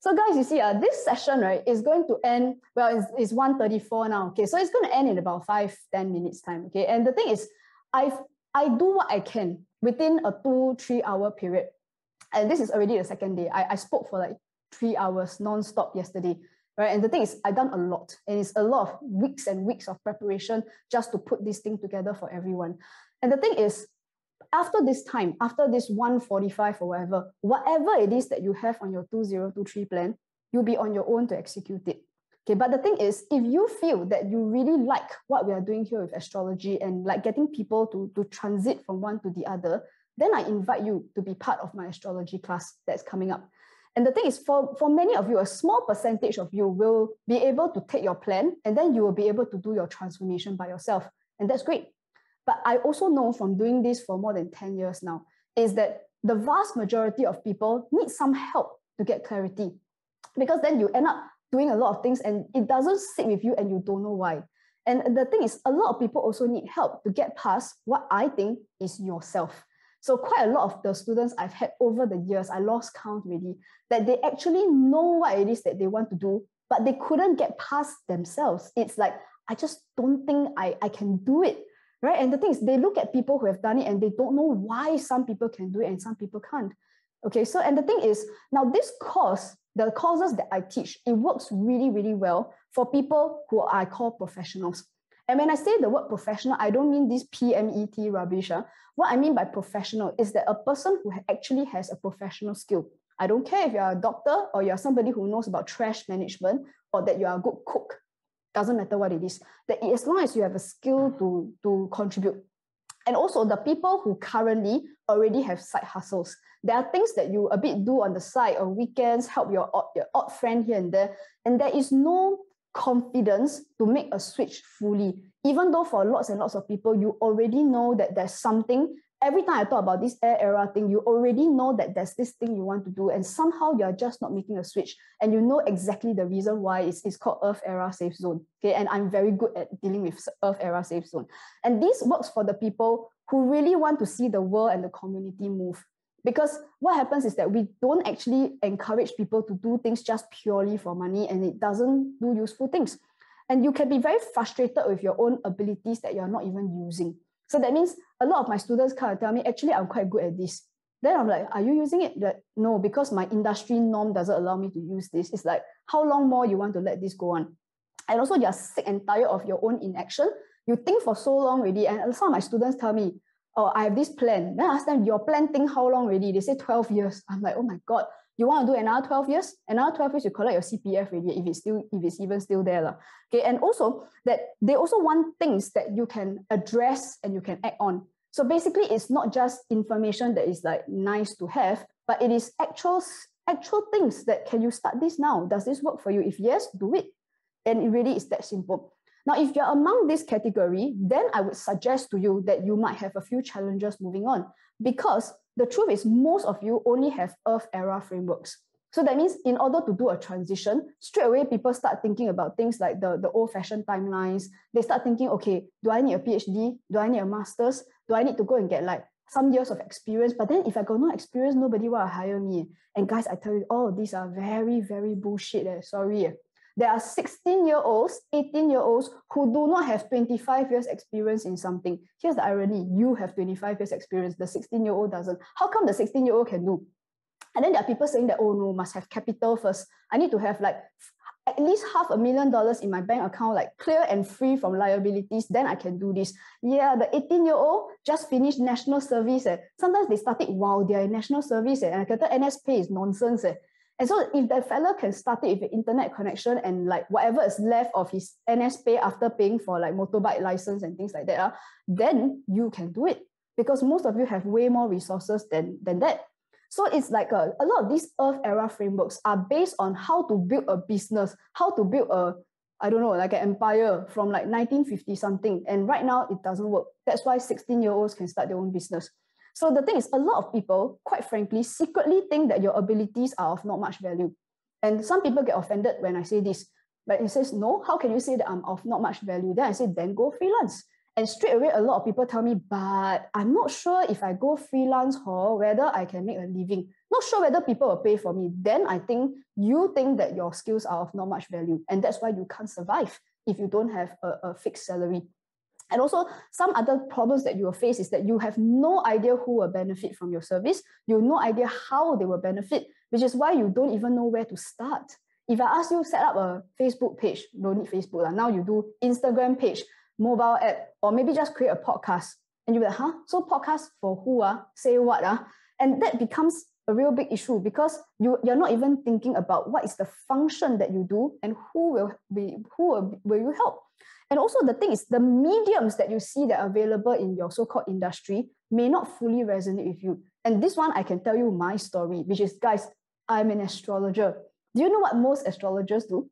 So guys, you see, this session, right, is going to end, well, it's 1:34 now, okay? So it's going to end in about 5-10 minutes time, okay? And the thing is, I do what I can within a 2-3 hour period. And this is already the second day. I spoke for like 3 hours non-stop yesterday, right? And the thing is, I've done a lot. And it's a lot of weeks and weeks of preparation just to put this thing together for everyone. And the thing is, after this time, after this 1:45 or whatever it is that you have on your 2023 plan, you'll be on your own to execute it. Okay, but the thing is, if you feel that you really like what we are doing here with astrology and like getting people to transit from one to the other, then I invite you to be part of my astrology class that's coming up. And the thing is, for many of you, a small percentage of you will be able to take your plan and then you will be able to do your transformation by yourself. And that's great. But I also know from doing this for more than 10 years now, is that the vast majority of people need some help to get clarity. Because then you end up doing a lot of things and it doesn't sit with you and you don't know why. And the thing is, a lot of people also need help to get past what I think is yourself. So quite a lot of the students I've had over the years, I lost count really, that they actually know what it is that they want to do, but they couldn't get past themselves. It's like, I just don't think I can do it. Right? And the thing is, they look at people who have done it and they don't know why some people can do it and some people can't. Okay, so, and the thing is, now this course, the courses that I teach, it works really, really well for people who I call professionals. And when I say the word professional, I don't mean this PMET rubbish. What I mean by professional is that a person who actually has a professional skill. I don't care if you're a doctor or you're somebody who knows about trash management or that you're a good cook. Doesn't matter what it is, that as long as you have a skill to contribute. And also the people who currently already have side hustles. There are things that you a bit do on the side on weekends, help your odd friend here and there. And there is no confidence to make a switch fully. Even though for lots and lots of people, you already know that there's something. Every time I talk about this air era thing, you already know that there's this thing you want to do and somehow you're just not making a switch and you know exactly the reason why it's called Earth Era Safe Zone. Okay, and I'm very good at dealing with Earth Era Safe Zone. And this works for the people who really want to see the world and the community move. Because what happens is that we don't actually encourage people to do things just purely for money and it doesn't do useful things. And you can be very frustrated with your own abilities that you're not even using. So that means a lot of my students come and tell me, actually, I'm quite good at this. Then I'm like, are you using it? Like, no, because my industry norm doesn't allow me to use this. It's like, how long more you want to let this go on? And also you're sick and tired of your own inaction. You think for so long already. And some of my students tell me, oh, I have this plan. Then I ask them, your plan think how long already? They say 12 years. I'm like, oh my God, you want to do another 12 years? Another 12 years, you collect your CPF already, if it's even still there. Okay, and also that they also want things that you can address and you can act on. So basically, it's not just information that is like nice to have, but it is actual things that can you start this now? Does this work for you? If yes, do it. And it really is that simple. Now, if you're among this category, then I would suggest to you that you might have a few challenges moving on because the truth is most of you only have Earth era frameworks. So that means in order to do a transition, straight away people start thinking about things like the old-fashioned timelines. They start thinking, okay, do I need a PhD? Do I need a master's? Do I need to go and get like some years of experience, but then if I got no experience, nobody will hire me. And guys, I tell you, all of these are very, very bullshit. Sorry. There are 16-year-olds, 18-year-olds who do not have 25 years experience in something. Here's the irony. You have 25 years experience. The 16-year-old doesn't. How come the 16-year-old can do? And then there are people saying that, oh no, must have capital first. I need to have like at least $500,000 in my bank account, like clear and free from liabilities, then I can do this. Yeah, the 18-year-old just finished national service. Sometimes they start it while they're in national service. And I get NS pay is nonsense. And so if that fella can start it with an internet connection and like whatever is left of his NS pay after paying for like motorbike license and things like that, then you can do it. Because most of you have way more resources than that. So it's like a lot of these Earth era frameworks are based on how to build a business, how to build like an empire from like 1950 something. And right now it doesn't work. That's why 16-year-olds can start their own business. So the thing is, a lot of people, quite frankly, secretly think that your abilities are of not much value. And some people get offended when I say this. But it says, no, how can you say that I'm of not much value? Then I say, then go freelance. And straight away, a lot of people tell me, but I'm not sure if I go freelance or whether I can make a living. Not sure whether people will pay for me. Then I think you think that your skills are of not much value. And that's why you can't survive if you don't have a fixed salary. And also, some other problems that you will face is that you have no idea who will benefit from your service. You have no idea how they will benefit, which is why you don't even know where to start. If I ask you set up a Facebook page, don't need Facebook. Now you do Instagram page, mobile app, or maybe just create a podcast. And you're like, so podcast for who? Say what? And that becomes a real big issue because you're not even thinking about what is the function that you do and who will you help. And also the thing is, the mediums that you see that are available in your so-called industry may not fully resonate with you. And this one, I can tell you my story, which is, guys, I'm an astrologer. Do you know what most astrologers do?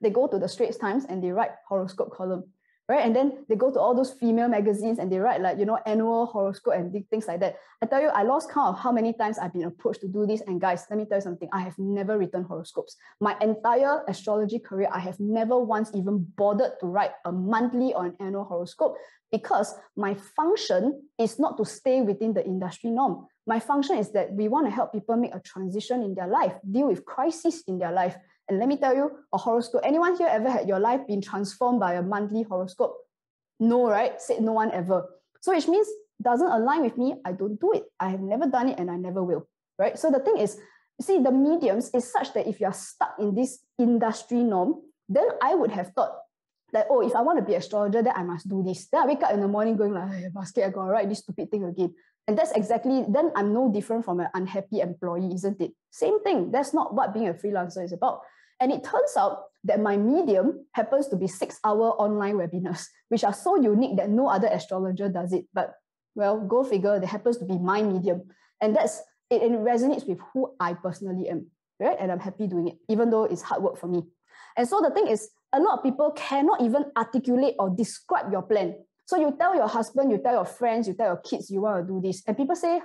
They go to the Straits Times and they write horoscope column, right? And then they go to all those female magazines and they write like, annual horoscope and things like that. I tell you, I lost count of how many times I've been approached to do this. And guys, let me tell you something. I have never written horoscopes. My entire astrology career, I have never once even bothered to write a monthly or an annual horoscope because my function is not to stay within the industry norm. My function is that we want to help people make a transition in their life, deal with crises in their life. And let me tell you, a horoscope, anyone here ever had your life been transformed by a monthly horoscope? No, right? Said no one ever. So which means doesn't align with me, I don't do it. I have never done it and I never will, right? So the thing is, see, the mediums is such that if you're stuck in this industry norm, then I would have thought that, oh, if I want to be an astrologer, then I must do this. Then I wake up in the morning going like, hey, basket, I gotta write this stupid thing again. And that's exactly, then I'm no different from an unhappy employee, isn't it? Same thing. That's not what being a freelancer is about. And it turns out that my medium happens to be 6-hour online webinars, which are so unique that no other astrologer does it. But, well, go figure, that happens to be my medium. And that's it, and it resonates with who I personally am, right? And I'm happy doing it, even though it's hard work for me. And so the thing is, a lot of people cannot even articulate or describe your plan. So you tell your husband, you tell your friends, you tell your kids you want to do this. And people say,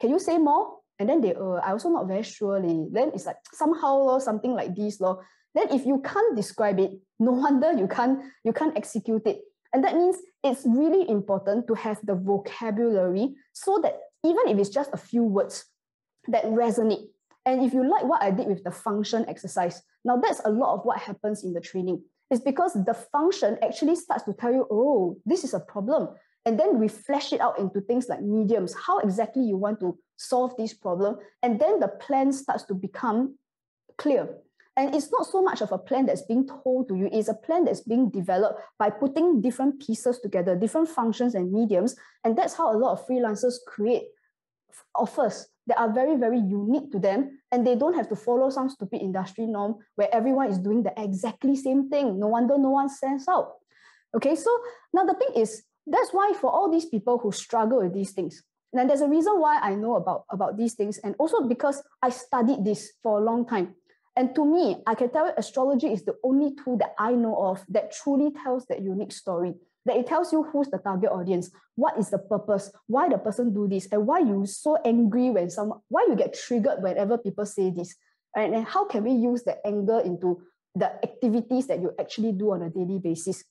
can you say more? And then they, I also not very sure. Then it's like somehow or something like this. Then if you can't describe it, no wonder you can't execute it. And that means it's really important to have the vocabulary so that even if it's just a few words that resonate. And if you like what I did with the function exercise, now that's a lot of what happens in the training. It's because the function actually starts to tell you, oh, this is a problem. And then we flesh it out into things like mediums, how exactly you want to solve this problem. And then the plan starts to become clear. And it's not so much of a plan that's being told to you, it's a plan that's being developed by putting different pieces together, different functions and mediums. And that's how a lot of freelancers create offers that are very, very unique to them. And they don't have to follow some stupid industry norm where everyone is doing the exactly same thing. No wonder no one stands out. Okay, so now the thing is, that's why for all these people who struggle with these things, and there's a reason why I know about these things, and also because I studied this for a long time. And to me, I can tell you astrology is the only tool that I know of that truly tells that unique story, that it tells you who's the target audience, what is the purpose, why the person do this, and why you're so angry why you get triggered whenever people say this, right? And how can we use the anger into the activities that you actually do on a daily basis.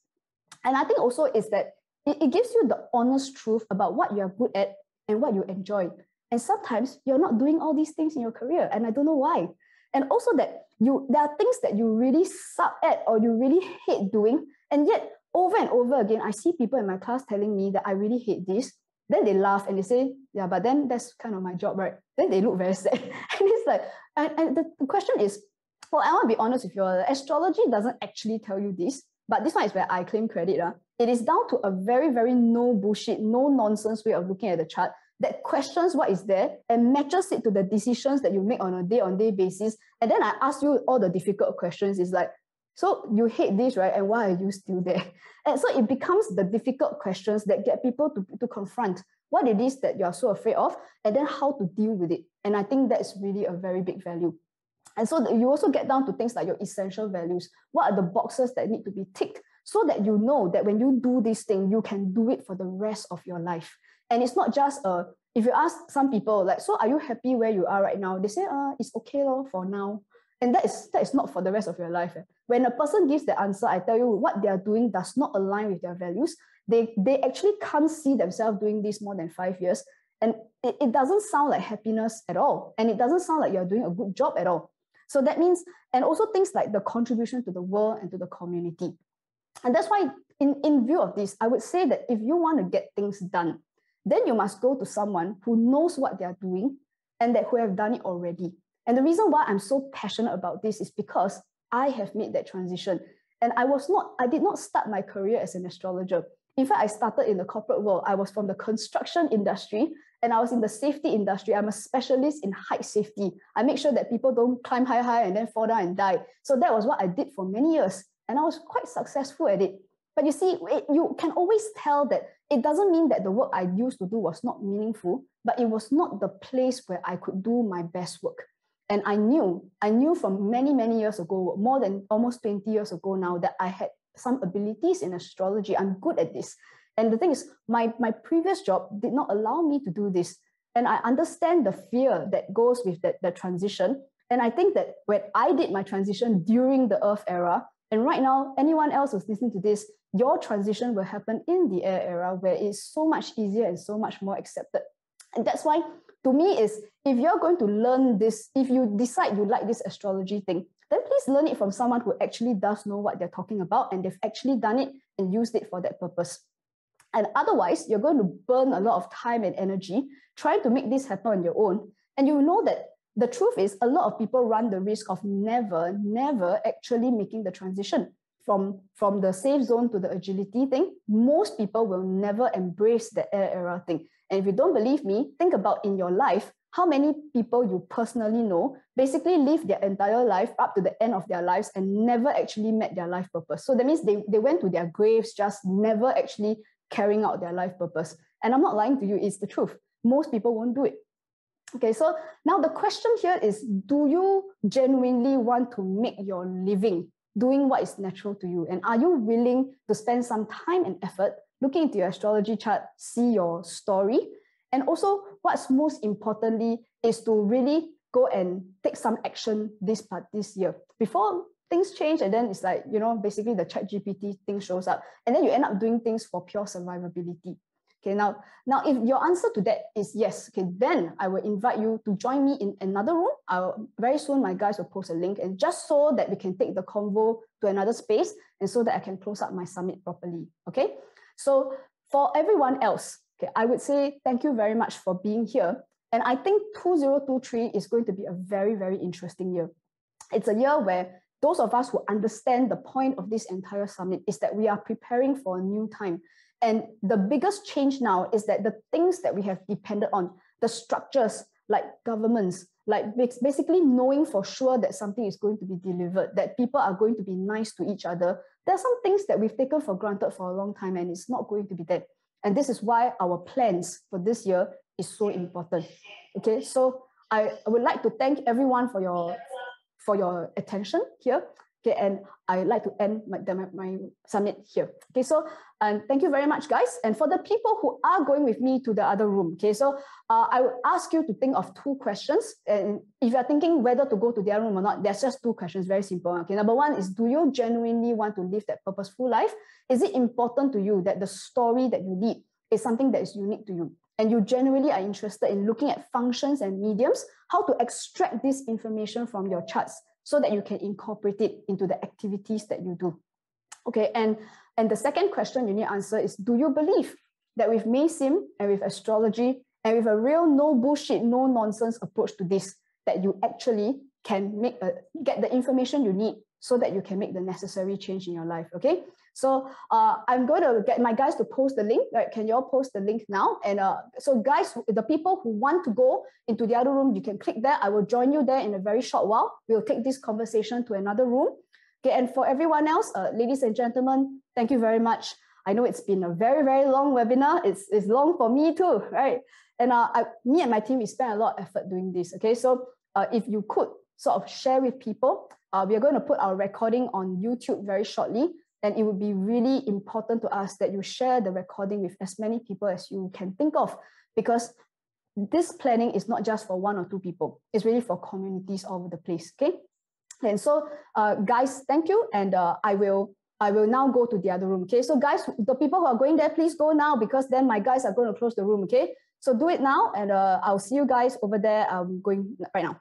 And I think also is that it gives you the honest truth about what you're good at and what you enjoy. And sometimes you're not doing all these things in your career, and I don't know why. And also that there are things that you really suck at or you really hate doing, and yet over and over again, I see people in my class telling me that I really hate this. Then they laugh and they say, yeah, but then that's kind of my job, right? Then they look very sad. And it's like, and the question is, well, I want to be honest with you, astrology doesn't actually tell you this, but this one is where I claim credit. It is down to a very, very no bullshit, no nonsense way of looking at the chart that questions what is there and matches it to the decisions that you make on a day-on-day basis. And then I ask you all the difficult questions. It's like, so you hate this, right? And why are you still there? And so it becomes the difficult questions that get people to confront what it is that you're so afraid of, and then how to deal with it. And I think that's really a very big value. And so you also get down to things like your essential values. What are the boxes that need to be ticked so that you know that when you do this thing, you can do it for the rest of your life. And it's not just if you ask some people, like, so are you happy where you are right now? They say, it's okay for now. And that is not for the rest of your life. When a person gives the answer, I tell you what they are doing does not align with their values. They actually can't see themselves doing this more than 5 years. And it doesn't sound like happiness at all. And it doesn't sound like you're doing a good job at all. So that means, and also things like the contribution to the world and to the community. And that's why in view of this, I would say that if you want to get things done, then you must go to someone who knows what they are doing and who have done it already. And the reason why I'm so passionate about this is because I have made that transition. And I did not start my career as an astrologer. In fact, I started in the corporate world. I was from the construction industry and I was in the safety industry. I'm a specialist in height safety. I make sure that people don't climb high and then fall down and die. So that was what I did for many years. And I was quite successful at it. But you see, you can always tell that it doesn't mean that the work I used to do was not meaningful, but it was not the place where I could do my best work. And I knew from many, many years ago, more than almost 20 years ago now, that I had some abilities in astrology. I'm good at this. And the thing is, my previous job did not allow me to do this. And I understand the fear that goes with that transition. And I think that when I did my transition during the Earth era, and right now, anyone else who's listening to this, your transition will happen in the Air era, where it's so much easier and so much more accepted. And that's why, to me, is if you're going to learn this, if you decide you like this astrology thing, then please learn it from someone who actually does know what they're talking about and they've actually done it and used it for that purpose. And otherwise, you're going to burn a lot of time and energy trying to make this happen on your own. And you know that the truth is a lot of people run the risk of never actually making the transition from the safe zone to the agility thing. Most people will never embrace the Air era thing. And if you don't believe me, think about in your life, how many people you personally know basically live their entire life up to the end of their lives and never actually met their life purpose. So that means they went to their graves just never actually carrying out their life purpose. And I'm not lying to you, it's the truth. Most people won't do it. Okay, so now the question here is, do you genuinely want to make your living doing what is natural to you? And are you willing to spend some time and effort looking into your astrology chart, see your story? And also, what's most importantly is to really go and take some action this year before things change. And then it's like, basically the ChatGPT thing shows up. And then you end up doing things for pure survivability. Okay, now if your answer to that is yes, okay, then I will invite you to join me in another room. Very soon my guys will post a link, and just so that we can take the convo to another space and so that I can close up my summit properly. Okay, so for everyone else, okay, I would say thank you very much for being here. And I think 2023 is going to be a very, very interesting year. It's a year where those of us who understand the point of this entire summit is that we are preparing for a new time. And the biggest change now is that the things that we have depended on, the structures like governments, like basically knowing for sure that something is going to be delivered, that people are going to be nice to each other. There are some things that we've taken for granted for a long time and it's not going to be that. And this is why our plans for this year is so important. Okay, so I would like to thank everyone for your attention here. Okay, and I'd like to end my summit here. Okay, so thank you very much, guys. And for the people who are going with me to the other room, okay, so I would ask you to think of 2 questions. And if you're thinking whether to go to their room or not, there's just 2 questions, very simple. Okay, number 1 is, do you genuinely want to live that purposeful life? Is it important to you that the story that you lead is something that is unique to you? and you genuinely are interested in looking at functions and mediums, how to extract this information from your charts so that you can incorporate it into the activities that you do. Okay, and the second question you need to answer is, do you believe that with Maysim and with astrology and with a real no bullshit, no nonsense approach to this, that you actually can get the information you need so that you can make the necessary change in your life, okay? So I'm going to get my guys to post the link, right? Can you all post the link now? And so guys, the people who want to go into the other room, you can click there. I will join you there in a very short while. We'll take this conversation to another room. Okay, and for everyone else, ladies and gentlemen, thank you very much. I know it's been a very, very long webinar. It's long for me too, right? And me and my team, we spent a lot of effort doing this, okay? So if you could sort of share with people, we are going to put our recording on YouTube very shortly. And it would be really important to us that you share the recording with as many people as you can think of, because this planning is not just for 1 or 2 people. It's really for communities all over the place, okay? And so, guys, thank you. And I will now go to the other room, okay? So guys, the people who are going there, please go now, because then my guys are going to close the room, okay? So do it now, and I'll see you guys over there. I'm going right now.